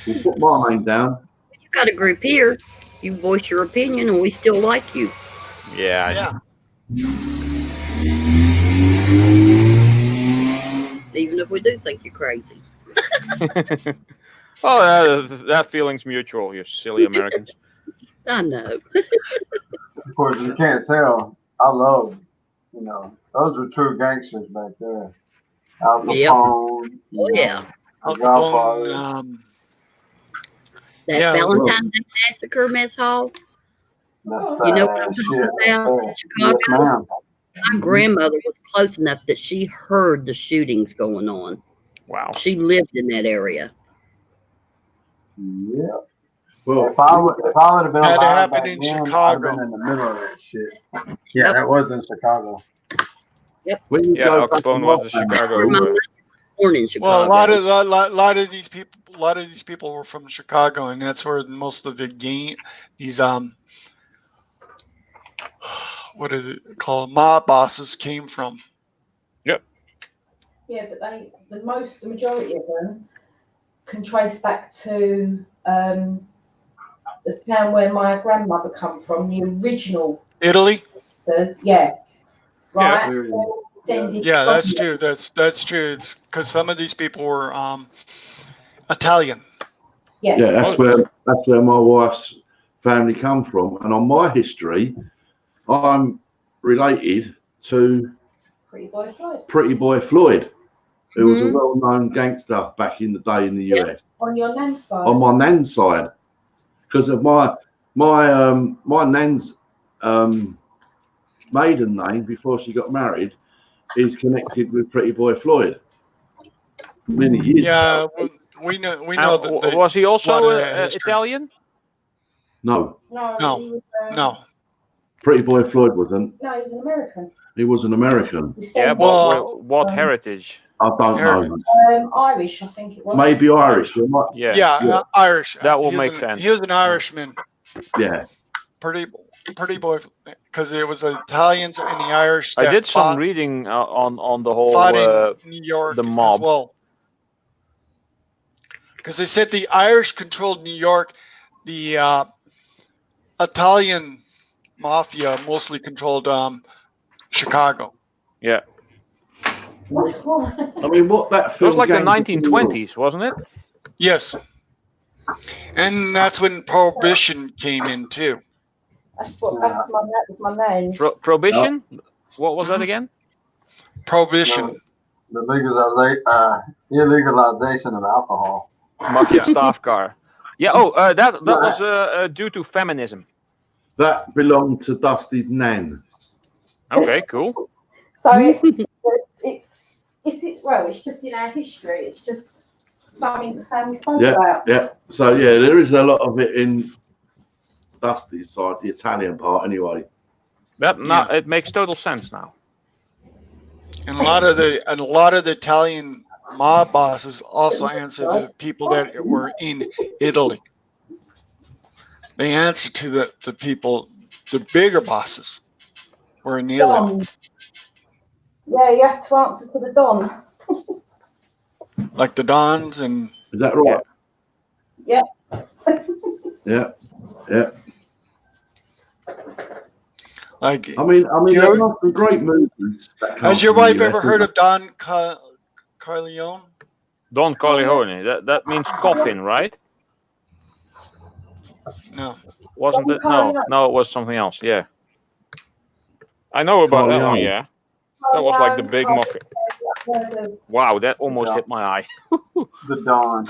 S4: We'll put my name down.
S7: You got a group here. You voice your opinion, and we still like you.
S11: Yeah.
S7: Even if we do think you're crazy.
S11: Oh, that feeling's mutual, you silly Americans.
S7: I know.
S13: Of course, you can't tell. I love, those are true gangsters back there. Al
S7: Yep.
S13: Capone.
S7: Oh, yeah.
S12: Al
S13: The Godfather.
S12: Capone,
S7: That
S12: Yeah,
S7: Valentine's Day Massacre mess hall.
S13: That's
S7: You know what I'm
S13: badass
S7: talking
S13: shit
S7: about?
S13: right there.
S7: Chicago.
S13: Yes, ma'am.
S7: My grandmother was close enough that she heard the shootings going on.
S11: Wow.
S7: She lived in that area.
S13: Yeah.
S4: Well,
S13: If I would have been
S12: Had to
S13: alive
S12: happen
S13: back
S12: in
S13: then, I'd have
S12: Chicago.
S13: been in the middle of that shit. Yeah,
S7: Yep.
S13: that was in Chicago.
S4: when you
S11: Yeah,
S4: go
S11: Al
S4: back
S11: Capone
S4: to
S11: was
S4: my
S11: the
S4: family,
S11: Chicago.
S7: Where my mother was born in Chicago.
S12: well, a lot of these people were from Chicago, and that's where most of these what is it called, mob bosses came from.
S6: Yeah, but the majority of them can trace back to the town where my grandmother come from, the original.
S12: Italy.
S6: Yeah. Right.
S4: Yeah.
S6: Sending
S12: Yeah, that's true. That's true. It's because some of these people were Italian.
S6: Yes.
S4: Yeah, that's where my wife's family come from. And on my history, I'm related to
S6: Pretty Boy Floyd.
S4: Pretty Boy Floyd, who was a
S7: Mhm.
S4: well-known gangster back in the day in the
S7: Yep.
S4: US.
S6: On your nan's side.
S4: On my nan's side, because of my nan's maiden name before she got married is connected with Pretty Boy Floyd. Many years.
S12: Yeah,
S4: ago.
S12: we know that.
S11: Was he also
S12: lot of history.
S11: Italian?
S4: No,
S12: No.
S6: He was,
S12: No.
S4: Pretty Boy Floyd wasn't.
S6: No, he was an American.
S4: He was an American.
S11: Yeah, but
S12: Well,
S11: what heritage?
S4: I don't know.
S6: Irish, I think it was.
S4: Maybe Irish. There might-
S11: Yeah.
S12: Yeah, Irish.
S11: That will
S12: He was
S11: make
S12: an-
S11: sense.
S12: He was an Irishman.
S4: yeah.
S12: Pretty boy, because it was the Italians and the Irish.
S11: I
S12: that
S11: did some
S12: fought,
S11: reading on the whole
S12: fought in New York
S11: the mob.
S12: as well. Because they said the Irish controlled New York, the Italian mafia mostly controlled Chicago.
S11: Yeah.
S6: That's why.
S4: I mean, what that
S11: It
S4: film
S11: was like the
S4: Gangs of New York-
S11: 1920s, wasn't it?
S12: Yes, and that's when Prohibition came in too.
S6: That's my name.
S11: Prohibition? What was that again?
S12: Prohibition.
S13: The illegalization of alcohol.
S11: Mafia staff car. Yeah. Oh, that was due to feminism.
S4: That belonged to Dusty's nan.
S11: Okay, cool.
S6: So it's just in our history. It's just something the family spoke
S4: Yeah,
S6: about.
S4: yeah. So yeah, there is a lot of it in Dusty's side, the Italian part, anyway.
S11: It makes total sense now.
S12: And a lot of the Italian mob bosses also answer to people that were in Italy. They answer to the people, the bigger bosses were in Italy.
S6: Yeah, you have to answer to the Don.
S12: Like the Dons and.
S4: Is that right?
S6: Yeah.
S4: Yeah, yeah.
S12: Like,
S4: I mean,
S12: you
S4: there
S12: know-
S4: must be great movies. that come
S12: has your
S4: from the
S12: wife
S4: US,
S12: ever heard
S4: isn't
S12: of Don Corleone?
S11: Don Corleone. That means coffin, right?
S12: No.
S11: Wasn't it?
S6: Don
S11: No, it was something else. Yeah. I know about that one.
S4: Corleone.
S11: Yeah. That was like the big mafia. Wow, that almost hit my eye.
S13: The Don.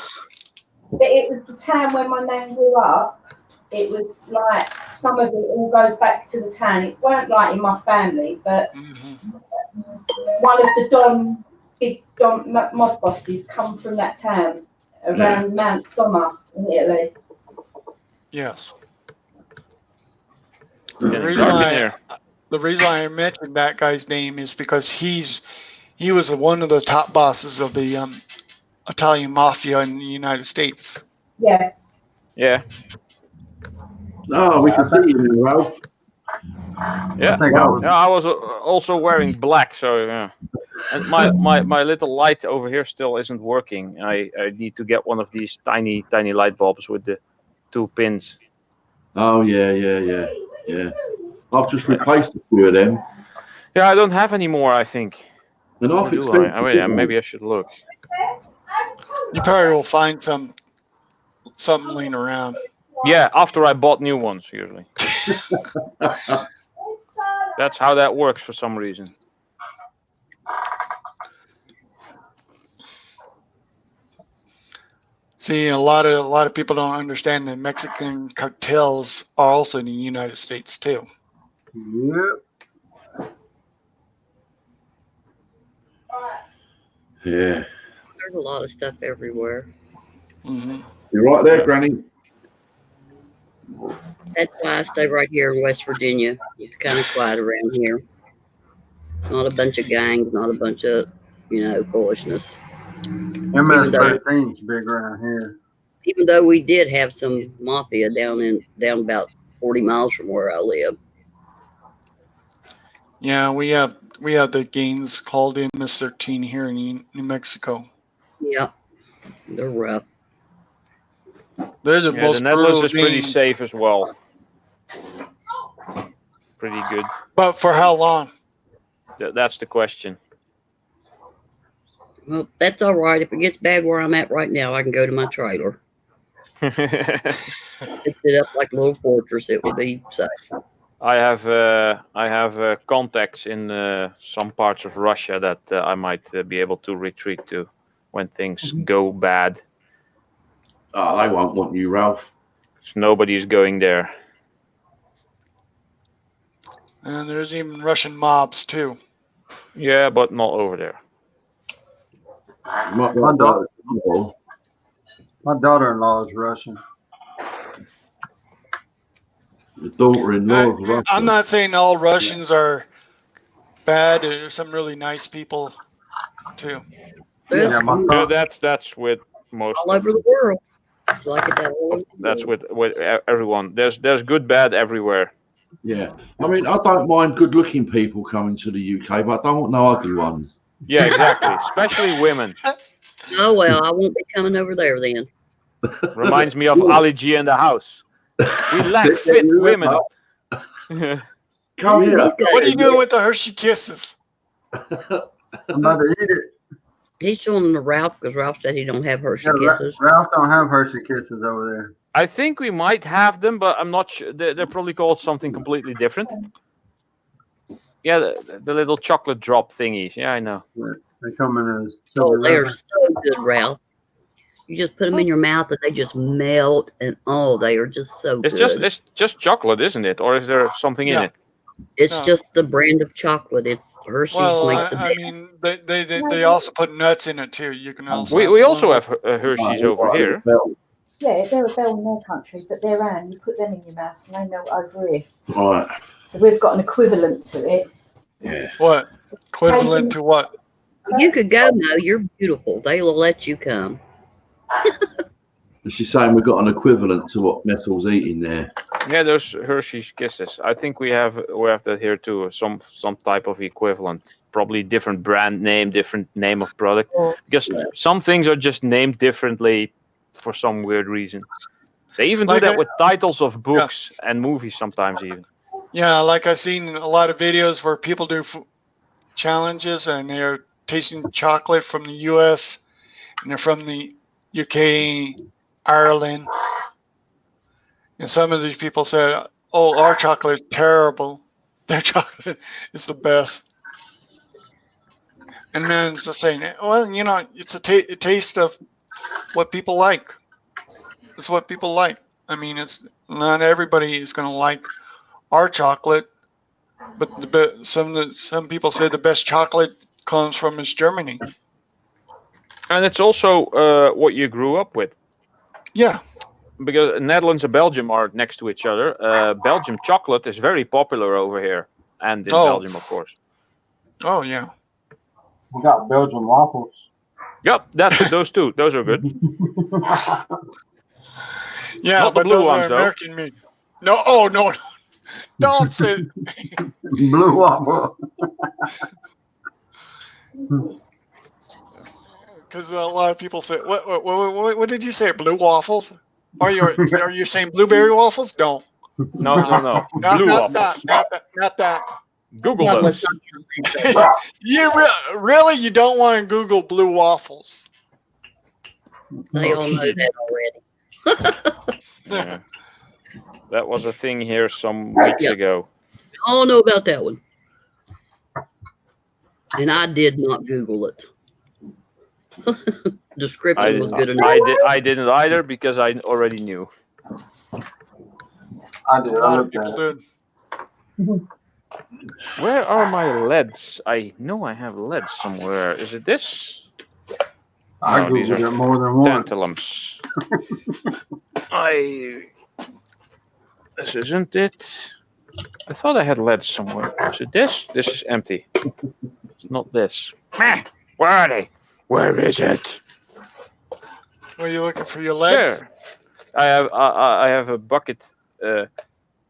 S6: But it was the town where my nan grew up. It was like some of it all goes back to the town. It weren't like in my family, but one of the big mob bosses come from that town around Mount Somma in Italy.
S12: Yes.
S11: Getting dark in here.
S12: The reason I mentioned that guy's name is because he was one of the top bosses of the Italian mafia in the United States.
S6: Yeah.
S11: Yeah.
S4: Oh, we can see you now, Ralph.
S11: Yeah.
S1: Wow.
S11: Yeah, I was also wearing black, so yeah. And my little light over here still isn't working. I need to get one of these tiny light bulbs with the 2 pins.
S4: Oh, yeah. I've just replaced a few of them.
S11: Yeah, I don't have any more, I think.
S4: They're not
S11: Or do
S4: expensive.
S11: I? Oh, yeah, maybe I should look.
S12: You probably will find something laying around.
S11: Yeah, after I bought new ones, usually. That's how that works for some reason.
S12: See, a lot of people don't understand that Mexican cartels are also in the United States too.
S1: Yep.
S4: Yeah.
S7: There's a lot of stuff everywhere.
S12: Mm-hmm.
S4: You're right there, Granny.
S7: That's why I stay right here in West Virginia. It's kind of quiet around here. Not a bunch of gangs, not a bunch of, foolishness.
S1: MS-13's big around here.
S7: Even though we did have some mafia down about 40 miles from where I live.
S12: Yeah, we have the gangs called MS-13 here in New Mexico.
S7: Yep, they're rough.
S12: They're the
S11: Yeah,
S12: most
S11: the Netherlands
S12: brutal
S11: is pretty
S12: gangs.
S11: safe as well. Pretty good.
S12: But for how long?
S11: That's the question.
S7: Well, that's all right. If it gets bad where I'm at right now, I can go to my trailer. Fix it up like a little fortress. It will be safe.
S11: I have contacts in some parts of Russia that I might be able to retreat to when things go bad.
S4: Oh, they won't want you, Ralph.
S11: Nobody's going there.
S12: And there's even Russian mobs too.
S11: Yeah, but not over there.
S1: My daughter-in-law is Russian.
S4: The daughter-in-law of Russia.
S12: I'm not saying all Russians are bad. There's some really nice people too.
S11: Yeah, that's with most.
S7: All over the world. It's like it that way.
S11: That's with everyone. There's good, bad everywhere.
S4: Yeah, I mean, I don't mind good-looking people coming to the UK, but I don't want no ugly ones.
S11: Yeah, exactly. Especially women.
S7: Oh well, I won't be coming over there then.
S11: Reminds me of Ali G in the house. We lack fit women.
S4: Come here.
S12: What are you doing with the Hershey Kisses?
S1: I'm about to eat it.
S7: He's showing them to Ralph because Ralph said he don't have Hershey
S1: Yeah,
S7: Kisses.
S1: Ralph don't have Hershey Kisses over there.
S11: I think we might have them, but I'm not sure. They're probably called something completely different. Yeah, the little chocolate drop thingies. Yeah, I know.
S1: They come in as
S7: Oh, they are so good, Ralph. You just put them in your mouth and they just melt, and they are just so
S11: It's
S7: good.
S11: it's just chocolate, isn't it? Or is there something in it?
S7: It's just the brand of chocolate. It's Hershey's
S12: Well,
S7: makes the
S12: I mean, they also put nuts in it too. You can also.
S11: We also have Hershey's over here.
S6: Yeah, they're a bell in their country, but they're round. You put them in your mouth and they melt over here.
S4: Right.
S6: So we've got an equivalent to it.
S4: Yeah.
S12: What? Equivalent to what?
S7: You could go, Mo. You're beautiful. They will let you come.
S4: She's saying we've got an equivalent to what Methel's eating there.
S11: Yeah, there's Hershey's Kisses. I think we have that here too. Some type of equivalent. Probably different brand name, different name of product. Because some things are just named differently for some weird reason. They even do that with titles of books and movies sometimes even.
S12: Yeah, like I've seen a lot of videos where people do challenges and they're tasting chocolate from the U.S. and they're from the UK, Ireland. And some of these people said, "Oh, our chocolate is terrible. Their chocolate is the best." And then it's just saying, "Well, it's a taste of what people like." It's what people like. I mean, it's not everybody is going to like our chocolate, but some people say the best chocolate comes from East Germany.
S11: And it's also what you grew up with.
S12: Yeah.
S11: Because Netherlands and Belgium are next to each other. Belgium chocolate is very popular over here, and in Belgium, of course.
S12: Oh yeah.
S1: We got Belgian waffles.
S11: Yep, those two. Those are good.
S12: Yeah,
S11: Not the
S12: but
S11: blue
S12: those
S11: ones,
S12: are
S11: though.
S12: American made. No, oh no, don't say.
S1: Blue waffle.
S12: Because a lot of people say, what did you say? Blue waffles? Are you saying blueberry waffles? No.
S11: No.
S12: Not
S11: Blue
S12: that.
S11: waffles.
S12: Not that.
S11: Google those.
S12: You really you don't want to Google blue waffles.
S7: They all know that already.
S11: Yeah. That was a thing here some weeks ago.
S7: All know about that one. And I did not Google it. Description was good enough.
S11: I didn't either because I already knew.
S1: I did.
S12: A lot of people did.
S11: Where are my leads? I know I have leads somewhere. Is it this?
S1: I
S11: these
S1: Googled
S11: are
S1: it more than once.
S11: tantalums. This isn't it. I thought I had leads somewhere. Is it this? This is empty. It's not this. Meh. Where are they? Where is it?
S12: Were you looking for your legs?
S11: There. I have a bucket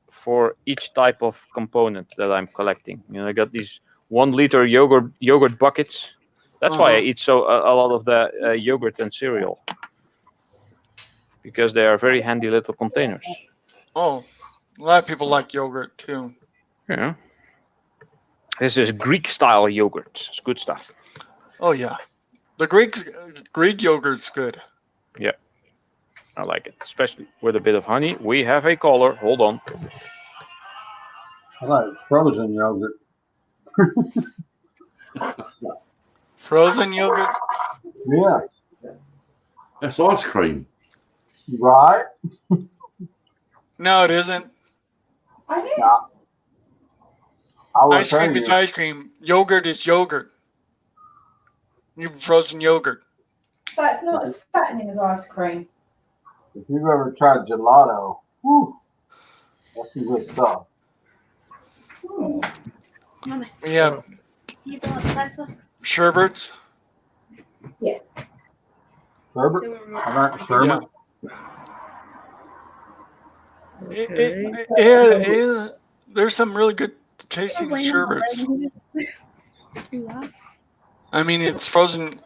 S11: for each type of component that I'm collecting. You know, I got these 1 liter yogurt buckets. That's why I eat a lot of the yogurt and cereal, because they are very handy little containers.
S12: Oh, a lot of people like yogurt too.
S11: Yeah. This is Greek style yogurt. It's good stuff.
S12: Oh yeah, the Greek yogurt's good.
S11: Yeah, I like it, especially with a bit of honey. We have a caller. Hold on.
S1: I like frozen yogurt.
S12: Frozen yogurt?
S1: Yeah.
S4: That's ice cream.
S1: Right?
S12: No, it isn't.
S1: Nah.
S12: Ice cream is ice cream. Yogurt is yogurt. You frozen yogurt.
S6: So it's not as fattening as ice cream.
S1: If you've ever tried gelato, whew, that's some good stuff.
S12: We have sherbets.
S6: Yeah.
S1: Sherbet? I like sherbet.
S12: Yeah, there's some really good tasting sherbets. I mean, it's frozen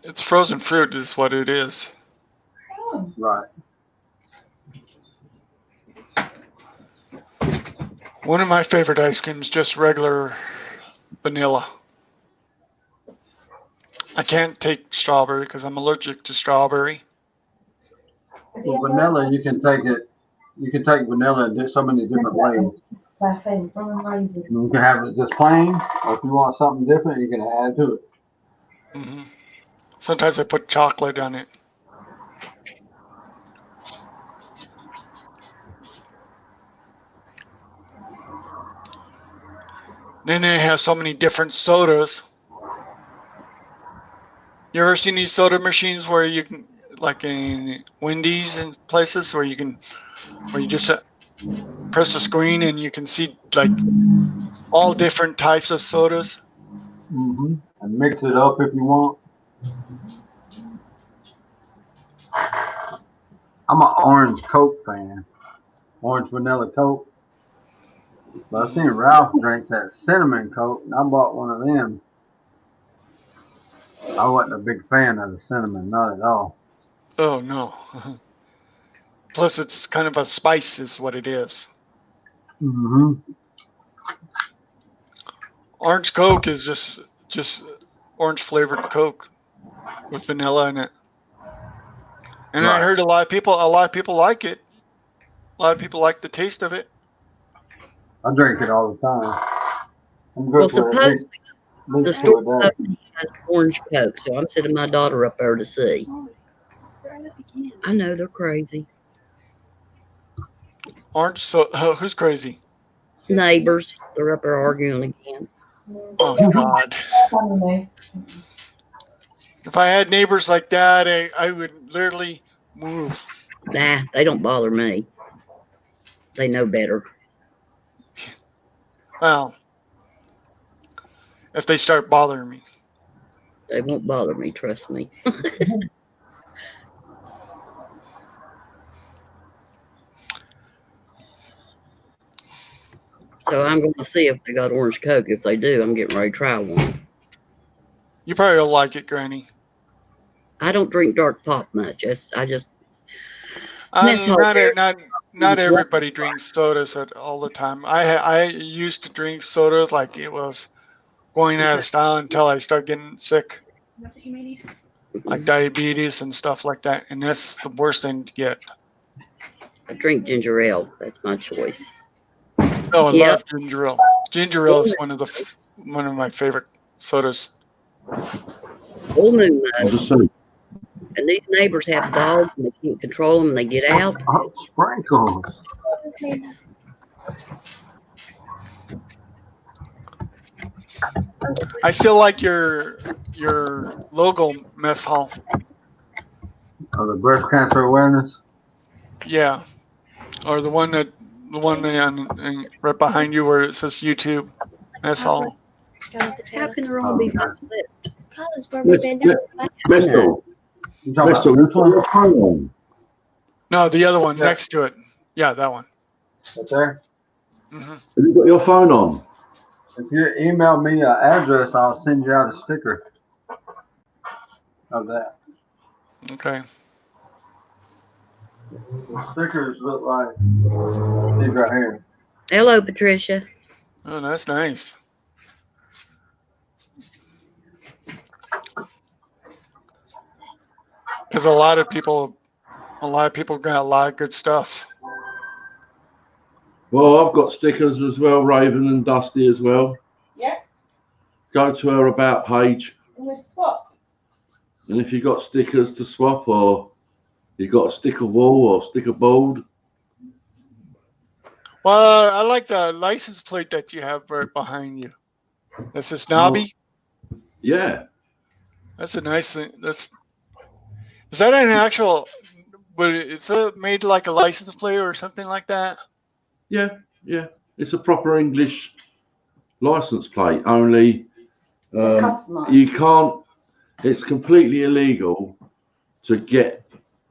S12: fruit is what it is.
S1: Right.
S12: One of my favorite ice creams, just regular vanilla. I can't take strawberry because I'm allergic to strawberry.
S1: Well, vanilla, you can take vanilla in so many different ways. You can have it just plain, or if you want something different, you can add to it.
S12: Mm-hmm. Sometimes I put chocolate on it. Then they have so many different sodas. You ever seen these soda machines where you can, like in Wendy's and places where you just press the screen and you can see like all different types of sodas?
S1: Mm-hmm. And mix it up if you want. I'm an orange Coke fan. Orange vanilla Coke. But I seen Ralph drinks that cinnamon Coke, and I bought one of them. I wasn't a big fan of the cinnamon, not at all.
S12: Oh no. Plus it's kind of a spice is what it is.
S1: Mm-hmm.
S12: Orange Coke is just orange flavored Coke with vanilla in it. And I heard a lot of people like it. A lot of people like the taste of it.
S1: I drink it all the time. I'm
S7: Well,
S1: good for at least
S7: the
S1: two a
S7: store
S1: day.
S7: has orange Coke, so I'm sending my daughter up there to see. I know they're crazy.
S12: Orange. So who's crazy?
S7: Neighbors, they're up there arguing again.
S12: Oh God!
S6: Funny.
S12: If I had neighbors like that, I would literally move.
S7: Nah, they don't bother me. They know better.
S12: Well, if they start bothering me.
S7: They won't bother me, trust me. So I'm going to see if they got orange Coke. If they do, I'm getting ready to try one.
S12: You probably will like it, Granny.
S7: I don't drink dark pop much. I just mess all there.
S12: Not everybody drinks sodas all the time. I used to drink sodas like it was going out of style until I started getting sick,
S5: That's what you may need.
S12: like diabetes and stuff like that. And that's the worst thing to get.
S7: I drink ginger ale. That's my choice.
S12: Oh, I
S7: Yep.
S12: love ginger ale. Ginger ale is one of my favorite sodas.
S7: Full moon
S4: I'll
S7: though.
S4: just say,
S7: And these neighbors have dogs and they can't control them and they get out.
S1: Oh, sprinkles.
S12: I still like your logo, Mess Hall.
S1: The breast cancer awareness.
S12: Yeah, or the one right behind you where it says YouTube, Mess Hall.
S7: How can there all be five lips?
S8: College where we've been down.
S4: Mestel,
S1: You talking
S4: Mestel,
S1: about
S4: you
S1: this
S4: put
S1: one?
S4: your phone on.
S12: No, the other one
S1: Yeah.
S12: next to it. Yeah, that one.
S1: Right there.
S12: Hmm.
S4: Have you got your phone on?
S1: If you email me an address, I'll send you out a sticker of that.
S12: Okay.
S1: The stickers look like these right here.
S7: Hello, Patricia.
S12: Oh, that's nice. Because a lot of people got a lot of good stuff.
S4: Well, I've got stickers as well, Raven and Dusty as well.
S6: Yeah,
S4: Go to her about page,
S6: and we swap.
S4: and if you got stickers to swap, or you got a sticker wall or sticker board,
S12: Well, I like the license plate that you have right behind you. That's a snobby.
S4: yeah,
S12: That's a nice thing. Is that an actual? But it's made like a license plate or something like that.
S4: yeah, it's a proper English license plate. Only
S6: Customised.
S4: you can't. It's completely illegal to get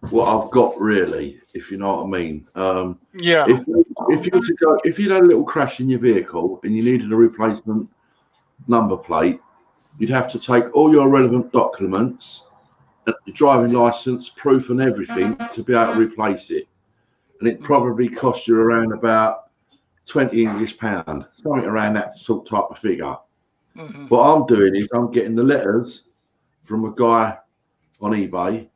S4: what I've got, really, if you know what I mean.
S12: Yeah.
S4: If you had a little crash in your vehicle and you needed a replacement number plate, you'd have to take all your relevant documents, your driving license, proof, and everything to be able to replace it. And it probably cost you around about £20 English, something around that sort of type of figure.
S12: Mm-hmm.
S4: What I'm doing is I'm getting the letters from a guy on eBay.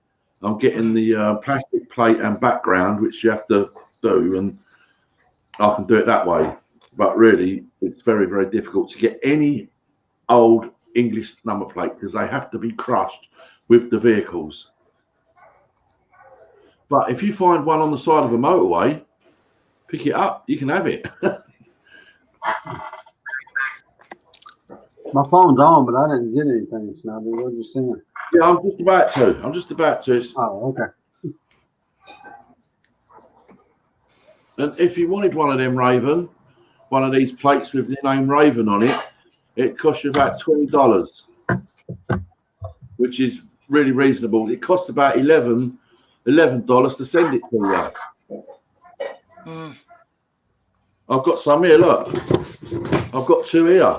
S4: I'm getting the plastic plate and background, which you have to do, and I can do it that way. But really, it's very, very difficult to get any old English number plate because they have to be crushed with the vehicles. But if you find one on the side of a motorway, pick it up, you can have it.
S1: My phone's on, but I didn't get anything, Snobby. What did you saying?
S4: Yeah, I'm just about to.
S1: Oh, okay.
S4: And if you wanted one of them, Raven, one of these plates with the name Raven on it, it costs you about $20, which is really reasonable. It costs about $11 to send it to you.
S12: Mm.
S4: I've got some here, look. I've got 2 here.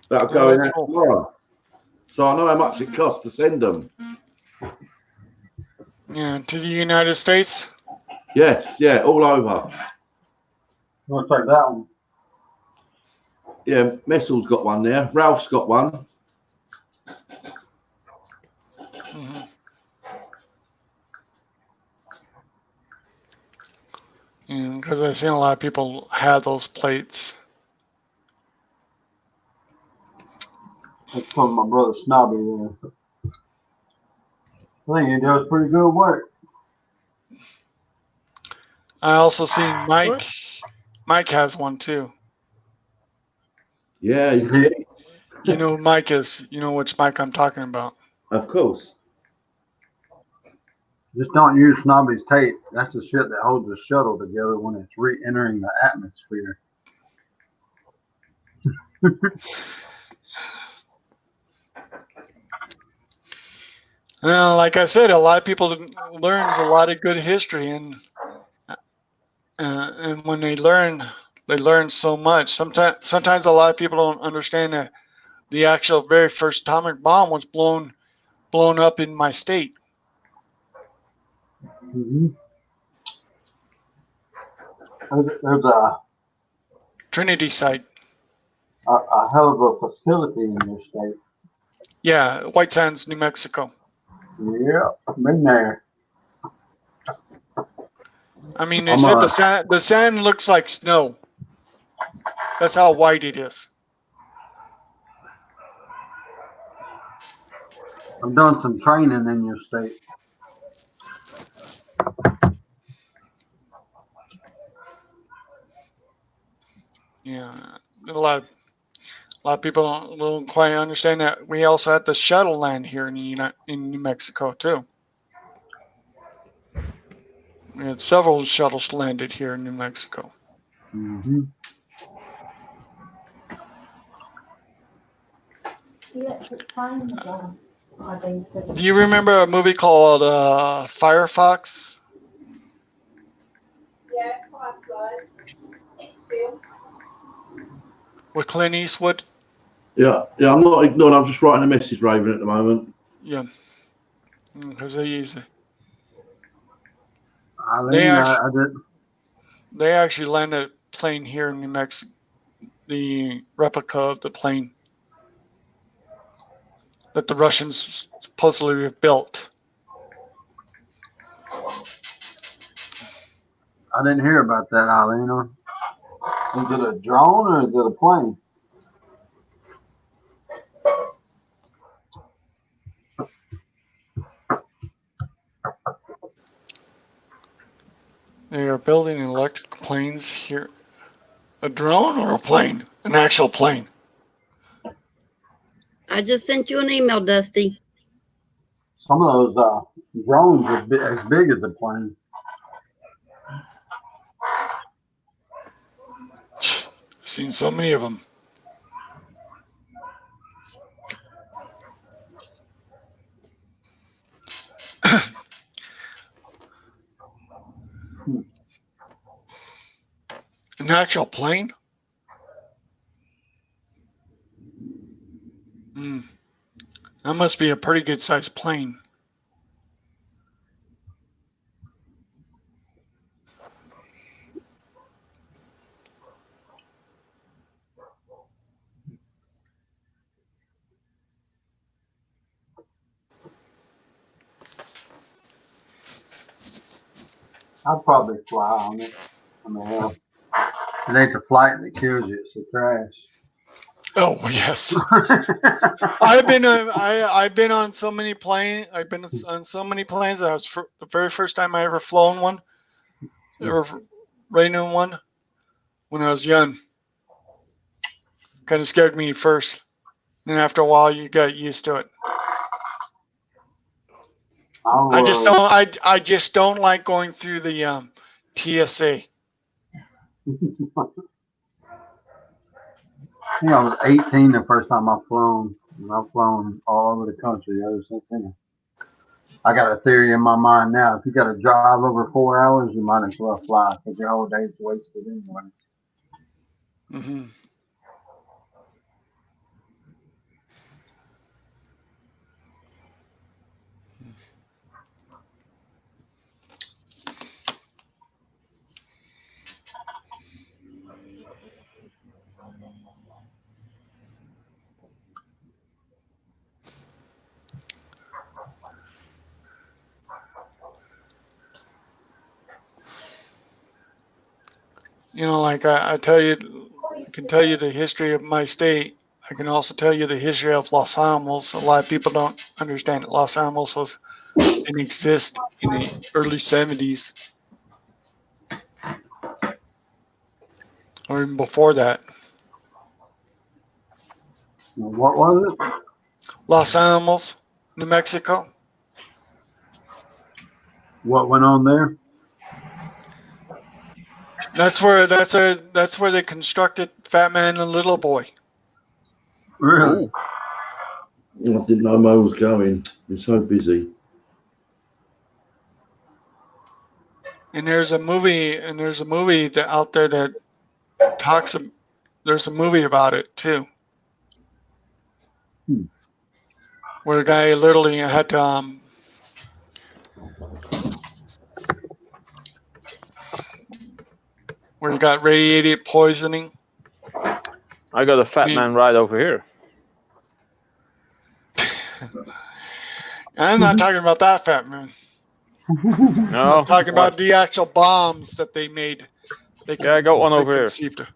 S4: That'll go in out tomorrow. So I know how much it costs to send them.
S12: Yeah, to the United States.
S4: Yes, yeah, all over.
S1: Looks like that one.
S4: Yeah, Messel's got one there. Ralph's got one.
S12: Mm-hmm. Yeah, because I've seen a lot of people have those plates.
S1: That's from my brother Snobby there. I think he does pretty good work.
S12: I also seen Mike.
S7: What?
S12: Mike has one too.
S4: Yeah, you can,
S12: You know who Mike is. You know which Mike I'm talking about.
S4: of course.
S1: Just don't use Snobby's tape. That's the shit that holds the shuttle together when it's re-entering the atmosphere.
S12: Well, like I said, a lot of people learns a lot of good history, and when they learn so much. Sometimes a lot of people don't understand that the actual very first atomic bomb was blown up in my state.
S1: Mm-hmm. There's a
S12: Trinity site.
S1: hell of a facility in your state.
S12: Yeah, White Sands, New Mexico.
S1: Yeah, I've been there.
S12: I mean, they said the sand looks like snow. That's how white it is.
S1: I've done some training in your state.
S12: Yeah, a lot of people don't quite understand that we also had the shuttle land here in New Mexico too. We had several shuttles landed here in New Mexico.
S1: Mm-hmm.
S12: Do you remember a movie called Firefox?
S6: Yeah, Firefly. X-Field.
S12: With Clint Eastwood?
S4: Yeah, I'm not ignoring. I'm just writing a message, Raven, at the moment.
S12: Yeah, because they use it. They actually landed a plane here in New Mexico, the replica of the plane that the Russians supposedly built.
S1: I didn't hear about that, Alina. Is it a drone or is it a plane?
S12: They are building electric planes here. A drone or a plane? An actual plane.
S7: I just sent you an email, Dusty.
S1: Some of those drones are as big as a plane.
S12: I've seen so many of them. An actual plane? That must be a pretty good sized plane.
S1: I'd probably fly on it. I mean, hell, it ain't the flight that kills you; it's the crash.
S12: Oh yes, I've been on so many planes. I've been on so many planes. That was the very first time I ever flown one, or ran in one, when I was young. Kind of scared me at first, and after a while, you got used to it. I just don't like going through the TSA.
S1: I think I was 18 the first time I've flown, and I've flown all over the country ever since then. I got a theory in my mind now. If you got to drive over 4 hours, you might as well fly because your whole day's wasted anyway.
S12: Mm-hmm. You know, like I tell you, I can tell you the history of my state. I can also tell you the history of Los Alamos. A lot of people don't understand that Los Alamos didn't exist in the early 70s. or even before that.
S1: What was it?
S12: Los Alamos, New Mexico.
S1: What went on there?
S12: That's where they constructed Fat Man and Little Boy.
S1: Really?
S4: I didn't know Mo was going. Been so busy.
S12: And there's a movie that out there that talks. There's a movie about it too, where the guy literally had to where he got radiated poisoning.
S11: I got a Fat Man right over here.
S12: I'm not talking about that Fat Man.
S11: No,
S12: I'm talking about the actual bombs that they made.
S11: Yeah, I got one over here.
S12: Conceived.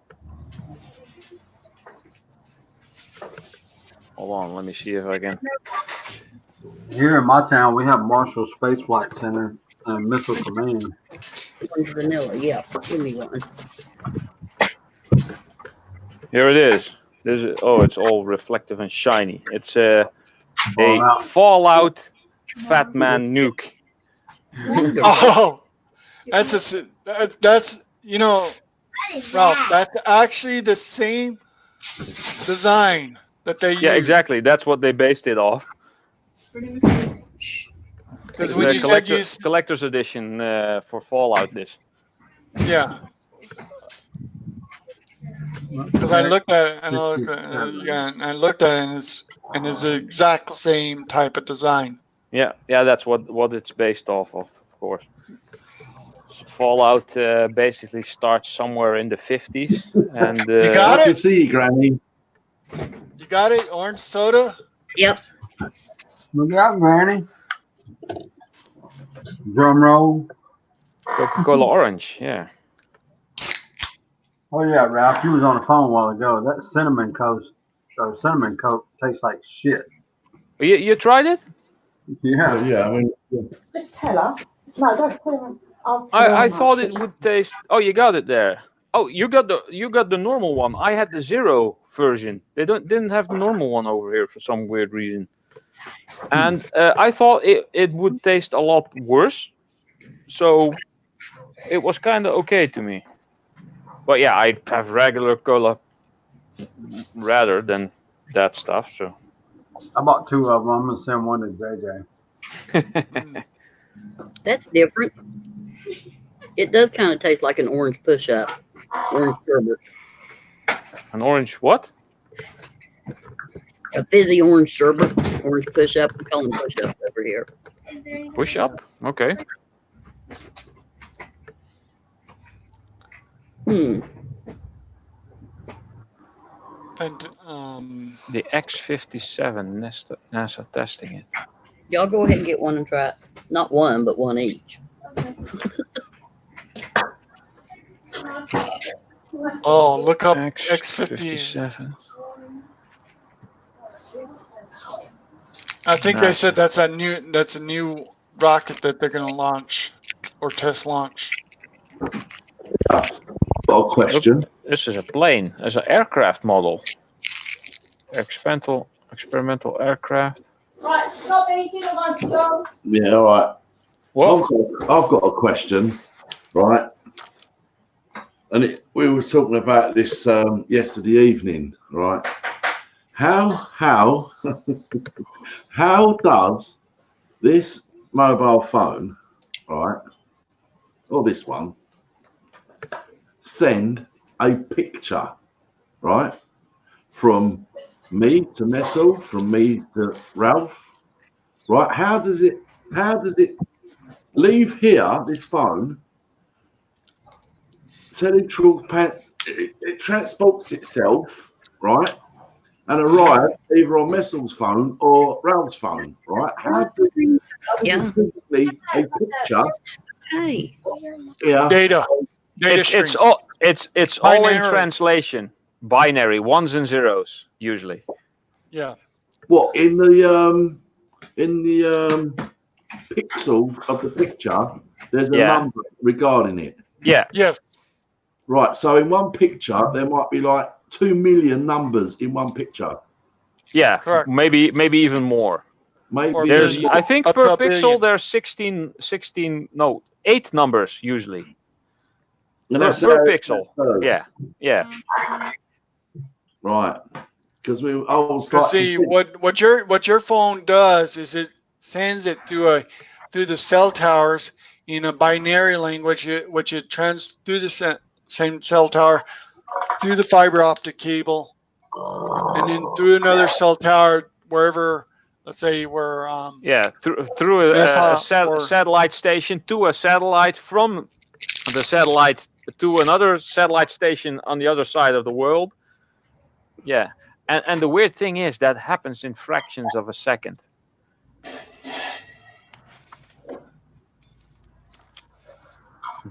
S11: Hold on, let me see if I can.
S1: Here in my town, we have Marshall Space Flight Center and Missile Command.
S7: Orange vanilla, yeah. Give me one.
S11: Here it is. It's all reflective and shiny. It's a
S1: Fallout.
S11: Fallout Fat Man nuke.
S12: Oh, that's you know, Ralph. That's actually the same design that they
S11: Yeah,
S12: use.
S11: exactly. That's what they based it off.
S12: Because when you said
S11: collector's edition for Fallout, this.
S12: yeah. Because I looked at it and I looked at it and it's the exact same type of design.
S11: Yeah, that's what it's based off of course. So Fallout basically starts somewhere in the 50s, and
S12: You got
S4: I can
S12: it?
S4: see you, Granny.
S12: You got it? Orange soda?
S7: Yep.
S1: Look out, Granny. Drum roll.
S11: Coca-Cola Orange, yeah.
S1: Oh yeah, Ralph, you was on the phone a while ago. That cinnamon coat tastes like shit.
S11: You tried it?
S1: Yeah.
S4: Yeah, I mean,
S6: Just tell her. No, don't put him. I'll tell her
S11: I
S6: how
S11: thought
S6: much
S11: it would taste. Oh, you got it there. Oh, you got the normal one. I had the zero version. They didn't have the normal one over here for some weird reason. And I thought it would taste a lot worse. So it was kind of okay to me. But yeah, I have regular cola rather than that stuff. So
S1: I bought 2 of them. I'm gonna send one to JJ.
S7: That's different. It does kind of taste like an orange push-up. Orange sherbet.
S11: An orange what?
S7: A fizzy orange sherbet. Orange push-up. We call them push-up over here.
S11: Push up? Okay.
S7: Hmm.
S12: And
S11: The X-57 NASA testing it.
S7: Y'all go ahead and get one and try it. Not one, but one each.
S12: oh, look up
S11: X-57.
S12: I think they said that's a new rocket that they're gonna launch or test launch.
S4: got a question.
S11: This is a plane. It's an aircraft model. Experimental aircraft.
S6: Right, Robbie, dinner time to go.
S4: Yeah, all right.
S11: What?
S4: I've got a question, right? And we were talking about this yesterday evening, right? How does this mobile phone, right, or this one, send a picture, right, from me to Metal, from me to Ralph, right? How does it leave here, this phone, it transports itself, right, and arrive either on Messel's phone or Ralph's phone, right? How does
S7: Yeah.
S4: physically a picture
S7: Hey.
S4: here?
S12: Data stream.
S11: It's all in
S12: Binary.
S11: translation. Binary, ones and zeros usually.
S12: Yeah.
S4: What in the pixel of the picture? There's a
S11: Yeah.
S4: number regarding it.
S11: Yeah.
S12: Yes.
S4: Right. So in one picture, there might be like 2 million numbers in one picture.
S11: Yeah,
S12: Correct.
S11: maybe even more.
S4: Maybe
S12: Or
S11: There's,
S12: billion.
S11: I think
S12: Up
S11: per
S12: to a
S11: pixel
S12: billion.
S11: there's 8 numbers usually
S4: and
S11: per,
S4: that's
S11: per
S4: how it
S11: pixel.
S4: does.
S11: Yeah.
S4: Right. Because I was
S12: Because
S4: like,
S12: see, what your phone does is it sends it through the cell towers in a binary language, which it trans through the same cell tower through the fiber optic cable, and then through another cell tower wherever, let's say where
S11: Yeah, through a
S12: NASA or
S11: satellite station to a satellite, from the satellite to another satellite station on the other side of the world. Yeah, and the weird thing is that happens in fractions of a second.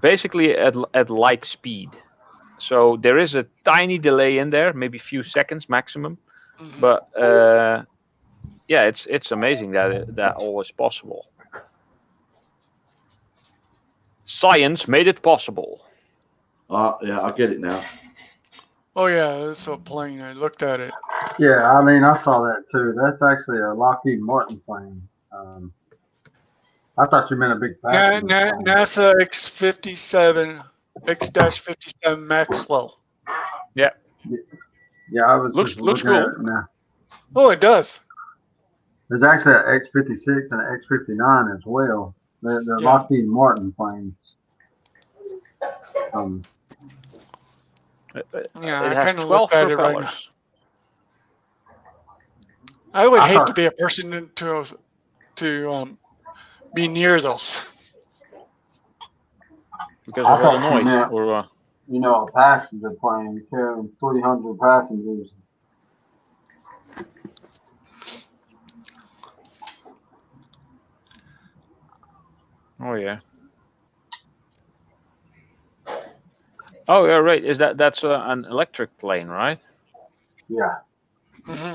S11: Basically at light speed. So there is a tiny delay in there, maybe a few seconds maximum. But yeah, it's amazing that all is possible. Science made it possible.
S4: yeah, I get it now.
S12: oh yeah, it's a plane. I looked at it.
S1: Yeah, I mean, I saw that too. That's actually a Lockheed Martin plane. I thought you meant a big passenger plane.
S12: NASA X-57 Maxwell.
S11: Yeah.
S1: Yeah, I was
S11: Looks
S1: just looking at
S11: cool.
S1: it now.
S12: Oh, it does.
S1: There's actually an X-56 and an X-59 as well. They're
S12: Yeah.
S1: Lockheed Martin planes.
S12: Yeah,
S11: It
S12: I
S11: has
S12: kind of
S11: 12
S12: looked at it right now.
S11: propellers.
S12: I would
S1: I
S12: hate
S1: thought-
S12: to be a person to be near those.
S11: Because
S1: I
S11: of all the
S1: thought you
S11: noise.
S1: meant-
S11: Or
S1: a passenger plane carrying 300 passengers.
S11: oh yeah. Oh yeah, right. That's an electric plane, right?
S1: Yeah.
S12: hmm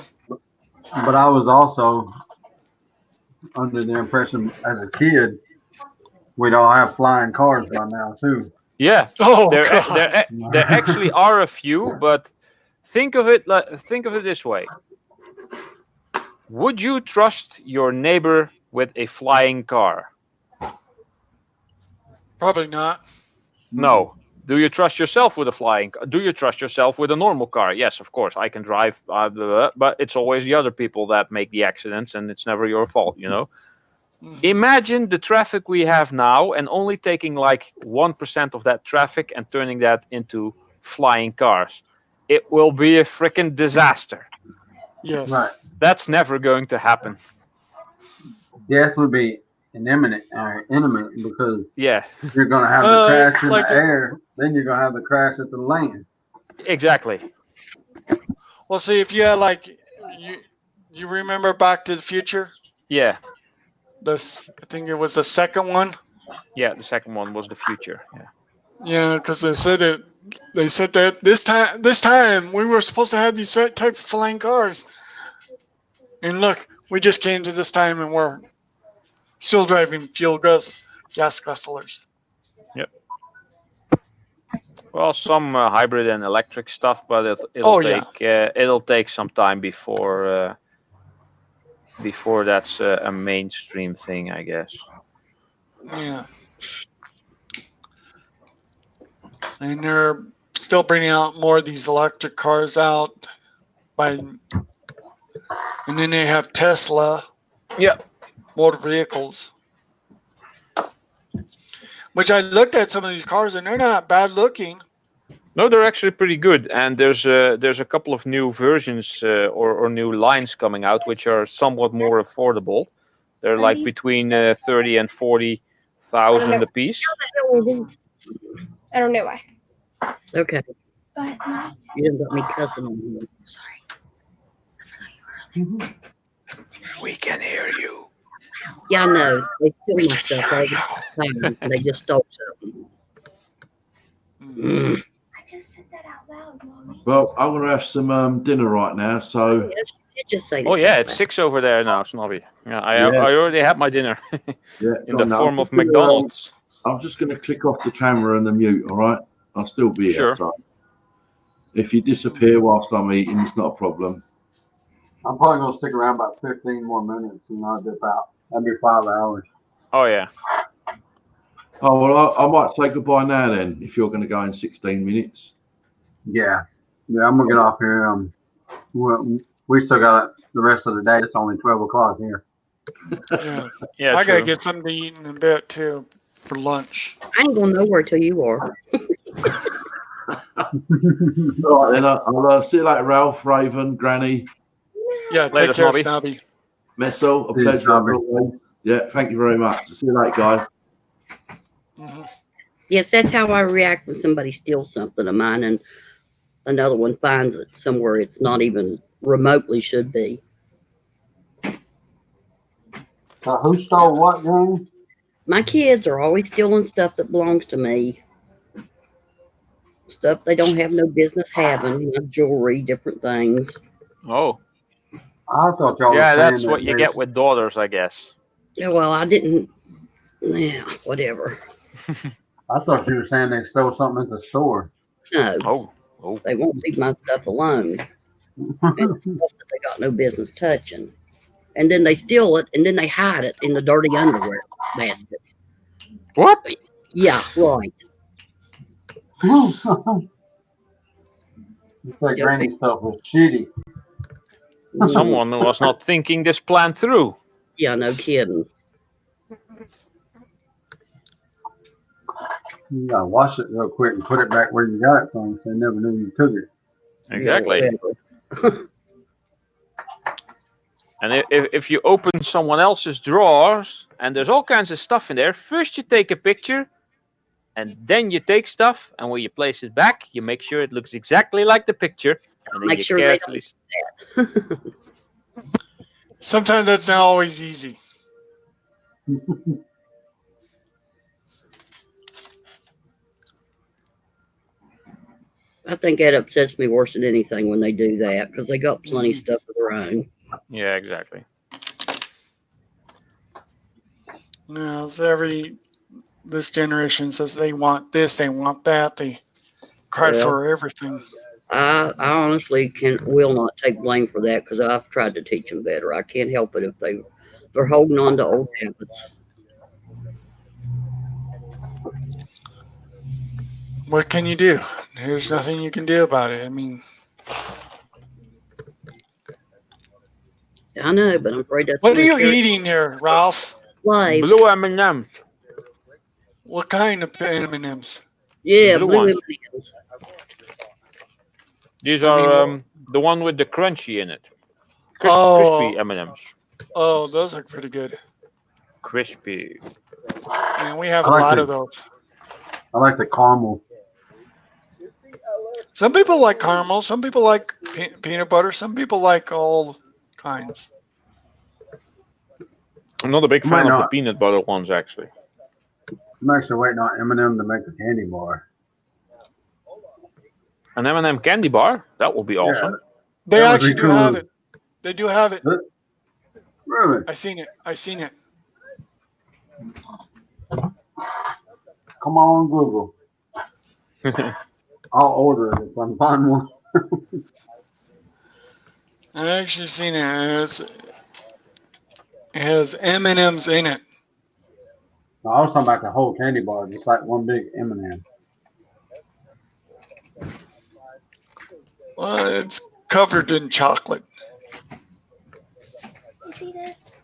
S1: But I was also under the impression as a kid we'd all have flying cars by now too.
S11: Yeah.
S12: Oh
S11: There
S12: God.
S11: there actually are a few, but think of it this way. Would you trust your neighbor with a flying car?
S12: Probably not.
S11: No. Do you trust yourself with a flying car? Do you trust yourself with a normal car? Yes, of course. I can drive, but it's always the other people that make the accidents, and it's never your fault, you know?
S12: Mhm.
S11: Imagine the traffic we have now and only taking like 1% of that traffic and turning that into flying cars. It will be a freaking disaster.
S12: Yes.
S1: Right.
S11: That's never going to happen.
S1: Death would be imminent because
S11: Yeah,
S1: you're going to have the crash in
S12: like
S1: the air, then you're going to have the crash at the land.
S11: exactly.
S12: Well, see, if you had like you remember Back to the Future?
S11: Yeah,
S12: I think it was the second one.
S11: yeah. The second one was the future. Yeah.
S12: Yeah, because they said that this time we were supposed to have these type of flying cars, and look, we just came to this time and we're still driving gas guzzlers.
S11: Well, some hybrid and electric stuff, but it'll take some time before that's a mainstream thing, I guess.
S12: Yeah, and they're still bringing out more of these electric cars out and then they have Tesla.
S11: Yeah.
S12: Motor vehicles. Which I looked at some of these cars and they're not bad looking.
S11: No, they're actually pretty good, and there's a couple of new versions or new lines coming out which are somewhat more affordable. They're like between 30 and 40,000 a piece.
S8: I don't know why.
S7: Okay.
S8: But my,
S7: You didn't got me cussing on you.
S8: sorry.
S11: We can hear you.
S7: Yeah, I know. They steal my stuff all the time. And they just stole something. Mm.
S8: I just said that out loud, Mommy.
S4: Well, I'm going to have some dinner right now, so
S7: Yeah, she did just say
S11: Oh
S7: this
S11: yeah,
S7: out
S11: it's
S7: loud.
S11: 6 over there now, Snobby. Yeah, I
S4: Yeah.
S11: already had my dinner
S4: yeah,
S11: in
S4: go
S11: the
S4: on now.
S11: form of
S4: I'm just gonna,
S11: McDonald's.
S4: I'm just going to click off the camera and the mute, all right? I'll still be here.
S11: Sure.
S4: So if you disappear whilst I'm eating, it's not a problem.
S1: I'm probably gonna stick around about 15 more minutes and I'll dip out. That'd be 5 hours.
S11: Oh yeah.
S4: Oh, well, I might say goodbye now then, if you're going to go in 16 minutes.
S1: Yeah. Yeah, I'm gonna get off here. We still got the rest of the day. It's only 12 o'clock here.
S12: Yeah.
S11: Yeah.
S12: I gotta
S11: True.
S12: get something to eat in a bit too for lunch.
S7: I ain't going nowhere till you are.
S4: All right, then I'll see you later, Ralph, Raven, Granny,
S12: Yeah,
S11: Later,
S12: take care,
S11: Snobby.
S12: Snobby.
S4: Messel. A
S1: See you,
S4: pleasure.
S1: Snobby.
S4: as always. Yeah, thank you very much. See you later, guys.
S12: Mhm.
S7: Yes, that's how I react when somebody steals something of mine and another one finds it somewhere it's not even remotely should be.
S1: Who stole what, Granny?
S7: My kids are always stealing stuff that belongs to me. Stuff they don't have no business having, my jewelry, different things.
S11: Oh.
S1: I thought y'all
S11: Yeah,
S1: were saying
S11: that's
S1: that
S11: what you get with daughters, I guess.
S7: Yeah, well, I didn't. Yeah, whatever.
S1: I thought you were saying they stole something at the store.
S7: No,
S11: Oh. Oh.
S7: they won't leave my stuff alone. And stuff that they got no business touching. And then they steal it, and then they hide it in the dirty underwear basket.
S11: What?
S7: Yeah, right.
S1: It's like Granny stuff was shitty.
S11: Someone was not thinking this plan through.
S7: Yeah, no kidding.
S1: You gotta wash it real quick and put it back where you got it from, so they never knew you took it.
S11: Exactly.
S7: Yeah,
S11: And if you open someone else's drawers and there's all kinds of stuff in there, first you take a picture and then you take stuff, and when you place it back, you make sure it looks exactly like the picture, and then
S7: Make
S11: you
S7: sure they
S11: carefully.
S12: Sometimes that's not always easy.
S7: I think that upsets me worse than anything when they do that because they got plenty of stuff of their own.
S11: Yeah, exactly.
S12: No, so this generation says they want this, they want that, they cry
S7: Well,
S12: for everything.
S7: I honestly will not take blame for that because I've tried to teach them better. I can't help it if they're holding on to old habits.
S12: What can you do? There's nothing you can do about it. I mean,
S7: I know, but I'm afraid that's
S12: what are
S7: gonna
S12: you
S7: carry
S12: eating there, Ralph?
S7: life.
S11: Blue M&Ms.
S12: What kind of M&Ms?
S7: Yeah,
S11: Blue
S7: blue
S11: ones.
S7: M&Ms.
S11: These
S12: I
S11: are
S12: mean,
S11: the one with the crunchy in it.
S12: Oh.
S11: Crispy M&Ms.
S12: Oh, those are pretty good.
S11: Crispy.
S12: And we have
S1: I
S12: a
S1: like
S12: lot
S1: the-
S12: of those.
S1: I like the caramel.
S12: Some people like caramel. Some people like peanut butter. Some people like all kinds.
S11: I'm not a big
S1: Might
S11: fan of the
S1: not.
S11: peanut butter ones, actually.
S1: I'm actually waiting on M&M to make a candy bar.
S11: An M&M candy bar? That would be awesome.
S12: They
S1: That would
S12: actually
S1: be
S12: do have
S1: cool.
S12: it. They do have it.
S1: Really?
S12: I seen it. I seen it.
S1: Come on, Google. I'll order it if I can find one.
S12: I actually seen it. It has M&Ms in it.
S1: No, I was talking about the whole candy bar, just like one big M&M.
S12: Well, it's covered in chocolate.
S8: You see this?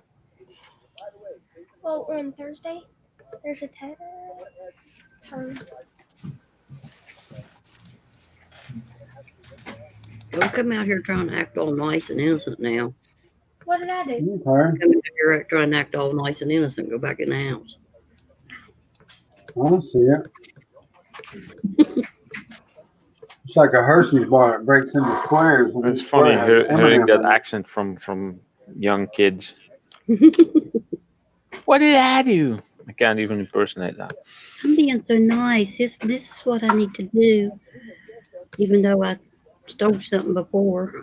S8: Well, on Thursday, there's a turn.
S7: Don't come out here trying to act all nice and innocent now.
S8: What did I do?
S1: Okay.
S7: Come out here trying to act all nice and innocent. Go back in the house.
S1: I don't see it. It's like a Hershey's bar that breaks into squares. and
S11: It's
S1: each
S11: funny
S1: square has
S11: hearing
S1: M&M
S11: that
S1: in it.
S11: accent from young kids. What did I do? I can't even impersonate that.
S7: I'm being so nice. This is what I need to do. Even though I stole something before.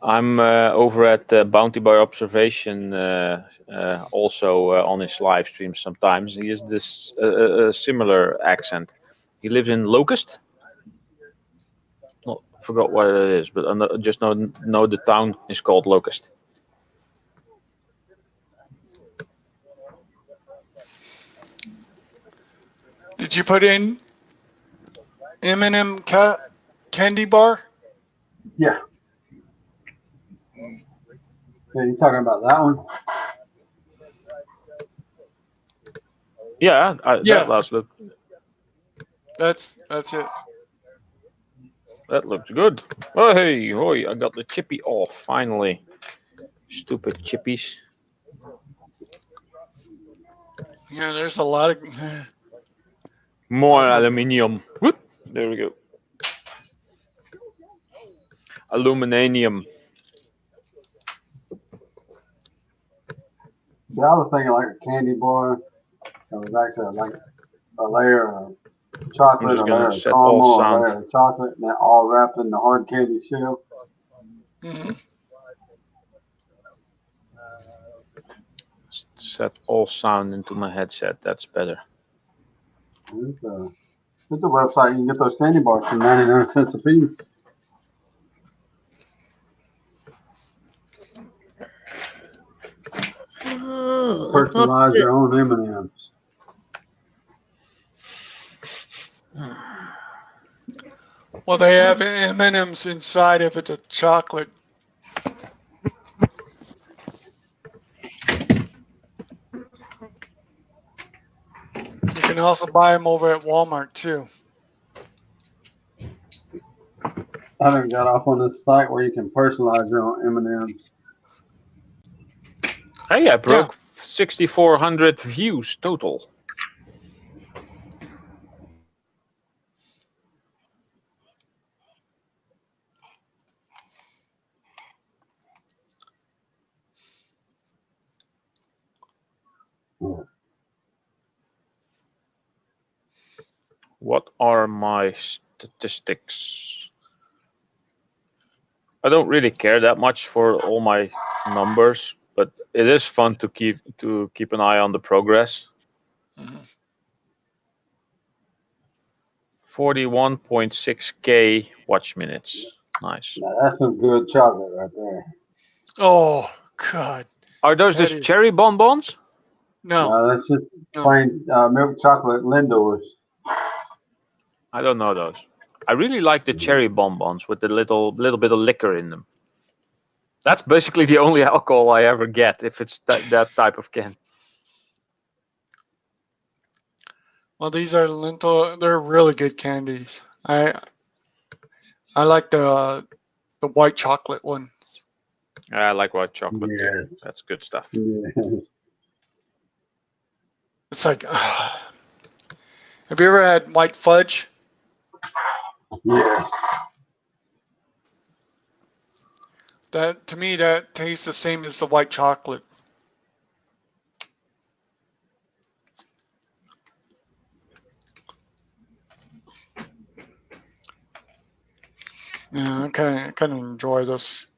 S11: I'm over at Bounty by Observation, also on his live stream sometimes. He has this similar accent. He lives in Locust. Oh, forgot what it is, but I just know the town is called Locust.
S12: Did you put in M&M candy bar?
S1: Yeah. Yeah, you talking about that one?
S11: Yeah,
S12: Yeah.
S11: that last look.
S12: That's it.
S11: That looks good. Oh hey, oi! I got the chippy off finally. Stupid chippies.
S12: Yeah, there's a lot of.
S11: More aluminium. Whoop! There we go. Aluminanium.
S1: Yeah, I was thinking like a candy bar. It was actually like a layer of chocolate,
S11: I'm just
S1: a layer
S11: gonna
S1: of
S11: set all
S1: caramel, a
S11: sound.
S1: layer of chocolate, and then all wrapped in the hard candy shell.
S12: Mm-hmm.
S11: Set all sound into my headset. That's better.
S1: There's a website you can get those candy bars for 99 cents a piece.
S7: Oh,
S1: Personalize your own M&Ms.
S12: Well, they have M&Ms inside of it, the chocolate. You can also buy them over at Walmart too.
S1: I done got off on this site where you can personalize your own M&Ms.
S11: Hey, I broke 6,400 views total. What are my statistics? I don't really care that much for all my numbers, but it is fun to keep an eye on the progress. 41.6K watch minutes. Nice.
S1: Now that's some good chocolate right there.
S12: Oh God!
S11: Are those
S12: That
S11: just
S12: is-
S11: cherry bonbons?
S12: No,
S1: That's just plain milk chocolate Lindors.
S11: I don't know those. I really like the cherry bonbons with the little bit of liquor in them. That's basically the only alcohol I ever get if it's that type of can.
S12: well, these are lentil. They're really good candies. I like the white chocolate one.
S11: I like white chocolate too.
S1: Yes.
S11: That's good stuff.
S1: Yeah.
S12: It's like, have you ever had white fudge?
S1: Yeah.
S12: That to me, that tastes the same as the white chocolate. Yeah, I kind of enjoy this.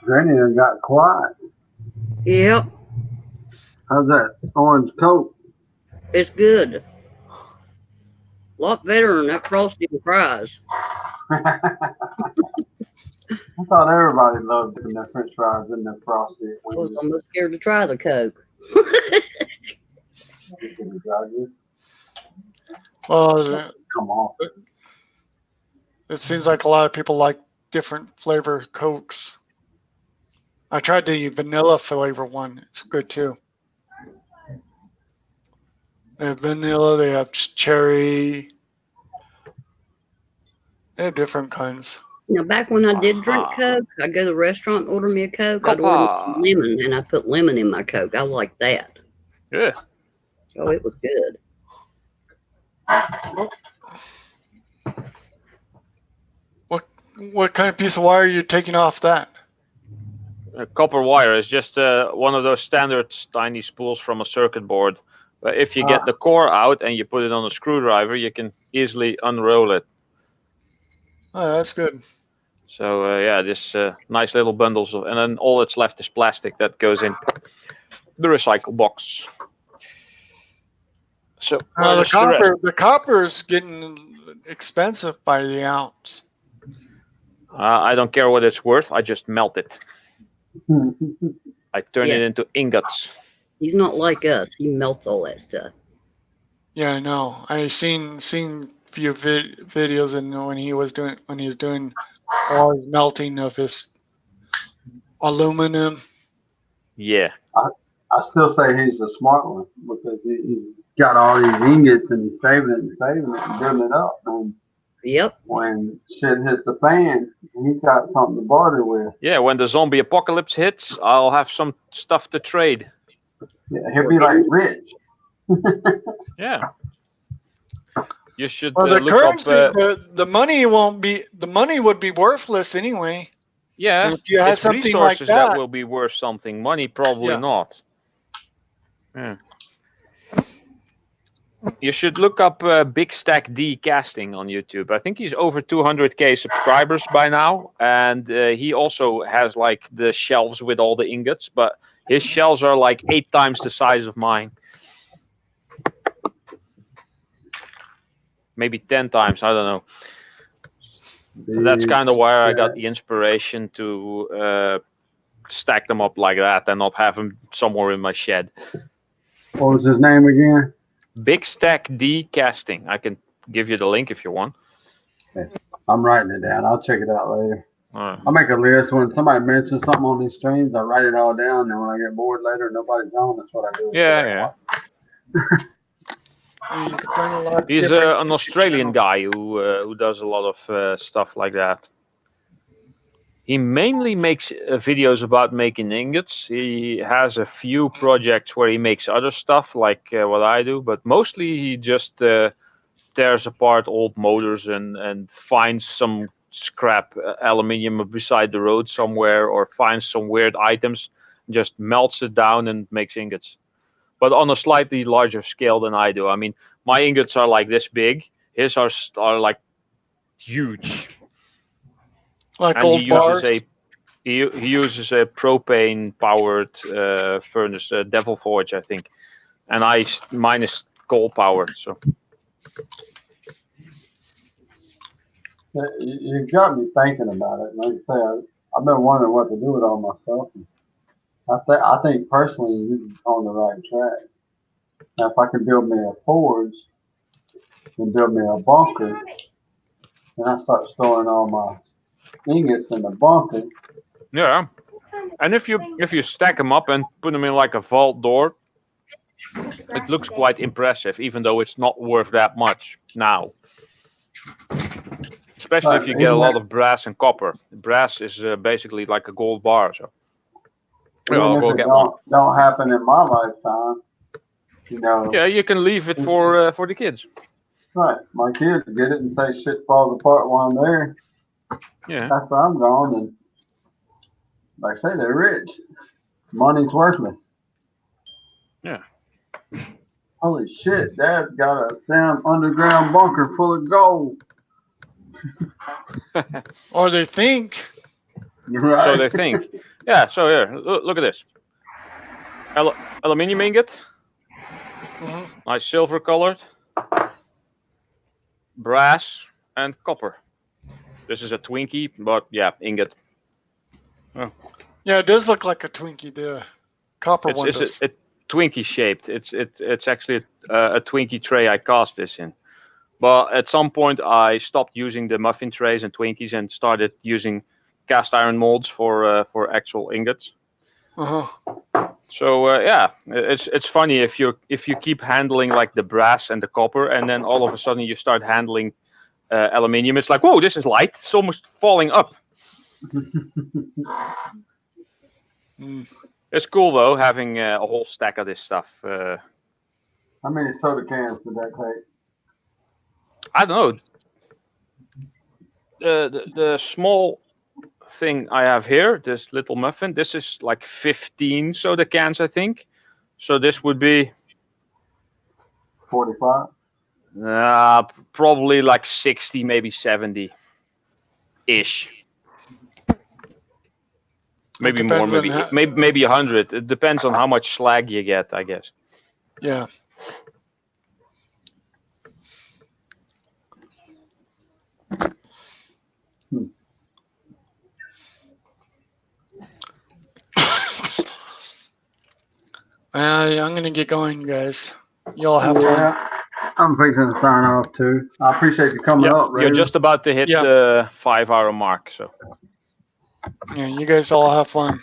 S1: Granny done got quiet.
S7: Yep,
S1: How's that orange coat?
S7: it's good. A lot better than that Frosty and Fries.
S1: I thought everybody loved dipping their French fries in their frosty.
S7: I was almost scared to try the Coke.
S12: Well,
S1: Come on.
S12: it seems like a lot of people like different flavor Cokes. I tried the vanilla flavor one. It's good too. They have vanilla. They have cherry. They have different kinds.
S7: Now, back when I did drink
S11: Aha.
S7: Coke, I'd go to the restaurant and order me a Coke. I'd order me some
S11: Coppa.
S7: lemon, and I'd put lemon in my Coke. I like that.
S11: Yeah.
S7: Oh, it was good.
S12: What kind of piece of wire are you taking off that?
S11: Copper wire is just one of those standard tiny spools from a circuit board. But if you get the core out and you put it on a screwdriver, you can easily unroll it.
S12: Oh, that's good.
S11: So yeah, this nice little bundles of, and then all that's left is plastic that goes in the recycle box. So
S12: The copper is getting expensive by the ounce.
S11: I don't care what it's worth. I just melt it. I turn it into ingots.
S7: He's not like us. He melts all that stuff.
S12: Yeah, I know. I seen few videos and when he was doing all his melting of his aluminum.
S11: Yeah.
S1: I still say he's the smart one because he's got all these ingots and he's saving it and building it up. And
S7: yep.
S1: When shit hits the fan, he's got something to barter with.
S11: Yeah, when the zombie apocalypse hits, I'll have some stuff to trade.
S1: Yeah, he'll be like rich.
S11: Yeah. You should
S12: Well, the
S11: look
S12: currency,
S11: up.
S12: the money won't be. The money would be worthless anyway.
S11: Yeah,
S12: if you had
S11: it's
S12: something
S11: resources
S12: like that,
S11: will be worth something. Money probably
S12: Yeah.
S11: not. Yeah. You should look up Big Stack D Casting on YouTube. I think he's over 200k subscribers by now, and he also has like the shelves with all the ingots, but his shelves are like 8 times the size of mine. Maybe 10 times, I don't know. That's kind of where I got the inspiration to stack them up like that and not have them somewhere in my shed.
S1: What was his name again?
S11: Big Stack D Casting. I can give you the link if you want.
S1: Okay. I'm writing it down. I'll check it out later.
S11: Alright.
S1: I'll make a list. When somebody mentions something on these streams, I write it all down. And when I get bored later, nobody's on. That's what I do.
S11: Yeah. He's an Australian guy who does a lot of stuff like that. He mainly makes videos about making ingots. He has a few projects where he makes other stuff like what I do, but mostly he just tears apart old motors and finds some scrap aluminium beside the road somewhere, or finds some weird items, just melts it down and makes ingots. But on a slightly larger scale than I do. I mean, my ingots are like this big. His are like huge.
S12: Like
S11: and
S12: old bars.
S11: He uses a propane-powered furnace, Devil Forge, I think, and mine is coal-powered. So
S1: You got me thinking about it. Like I say, I've been wondering what to do with all my stuff. I think personally you're on the right track. Now, if I could build me a forge and build me a bunker, then I start storing all my ingots in the bunker.
S11: yeah, and if you stack them up and put them in like a vault door, it looks quite impressive, even though it's not worth that much now. Especially if you get a lot of brass and copper. Brass is basically like a gold bar. So yeah, I'll go get one.
S1: Don't happen in my lifetime. You know.
S11: Yeah, you can leave it for the kids.
S1: Right, my kids get it and say shit falls apart while I'm there.
S11: Yeah.
S1: After I'm gone, and like I say, they're rich. Money's worthless.
S11: Yeah.
S1: Holy shit, Dad's got a damn underground bunker full of gold.
S12: Or they think.
S1: Right.
S11: So they think. Yeah, so here, look at this. Aluminium ingot.
S12: Mm-hmm.
S11: Nice silver colored. Brass and copper. This is a Twinkie, but yeah, ingot. Oh.
S12: Yeah, it does look like a Twinkie. The copper one does.
S11: It's a Twinkie shaped. It's actually a Twinkie tray I cast this in. But at some point I stopped using the muffin trays and Twinkies and started using cast iron molds for actual ingots. So yeah, it's funny if you keep handling like the brass and the copper, and then all of a sudden you start handling aluminium. It's like, whoa, this is light. It's almost falling up. It's cool though, having a whole stack of this stuff.
S14: How many soda cans did that take?
S11: I don't know. The small thing I have here, this little muffin, this is like 15 soda cans, I think. So this would be
S14: 45.
S11: Probably like 60, maybe 70 ish. Maybe more,
S12: depends on
S11: maybe
S12: how-
S11: maybe 100. It depends on how much slag you get, I guess.
S12: Yeah. I'm gonna get going, guys. Y'all have fun.
S14: Yeah, I'm fixing to sign off too. I appreciate you coming up,
S11: You're
S14: Ray.
S11: just about to hit
S12: Yeah.
S11: the 5-hour mark, so
S12: Yeah, you guys all have fun.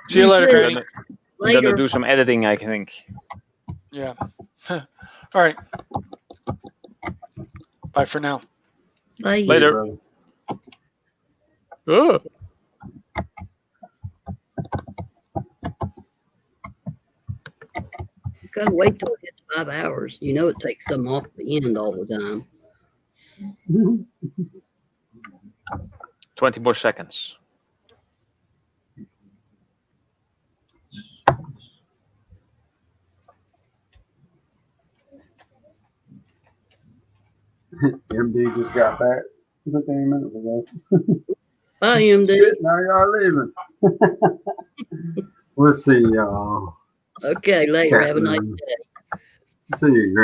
S12: See you
S7: You
S12: later,
S7: too.
S12: Granny.
S11: I'm
S7: Later.
S11: gonna do some editing, I think.
S12: Yeah. All right. Bye for now.
S7: Bye.
S11: Later. Oh.
S7: Gotta wait till it hits 5 hours. You know it takes some off the end all the time.
S11: 20 more seconds.
S14: MD just got back 15 minutes ago.
S7: Bye, MD.
S14: Shit, now y'all leaving. We'll see y'all.
S7: Okay, later. Have a nice
S14: Catherine.
S7: day.
S14: See you, Greg.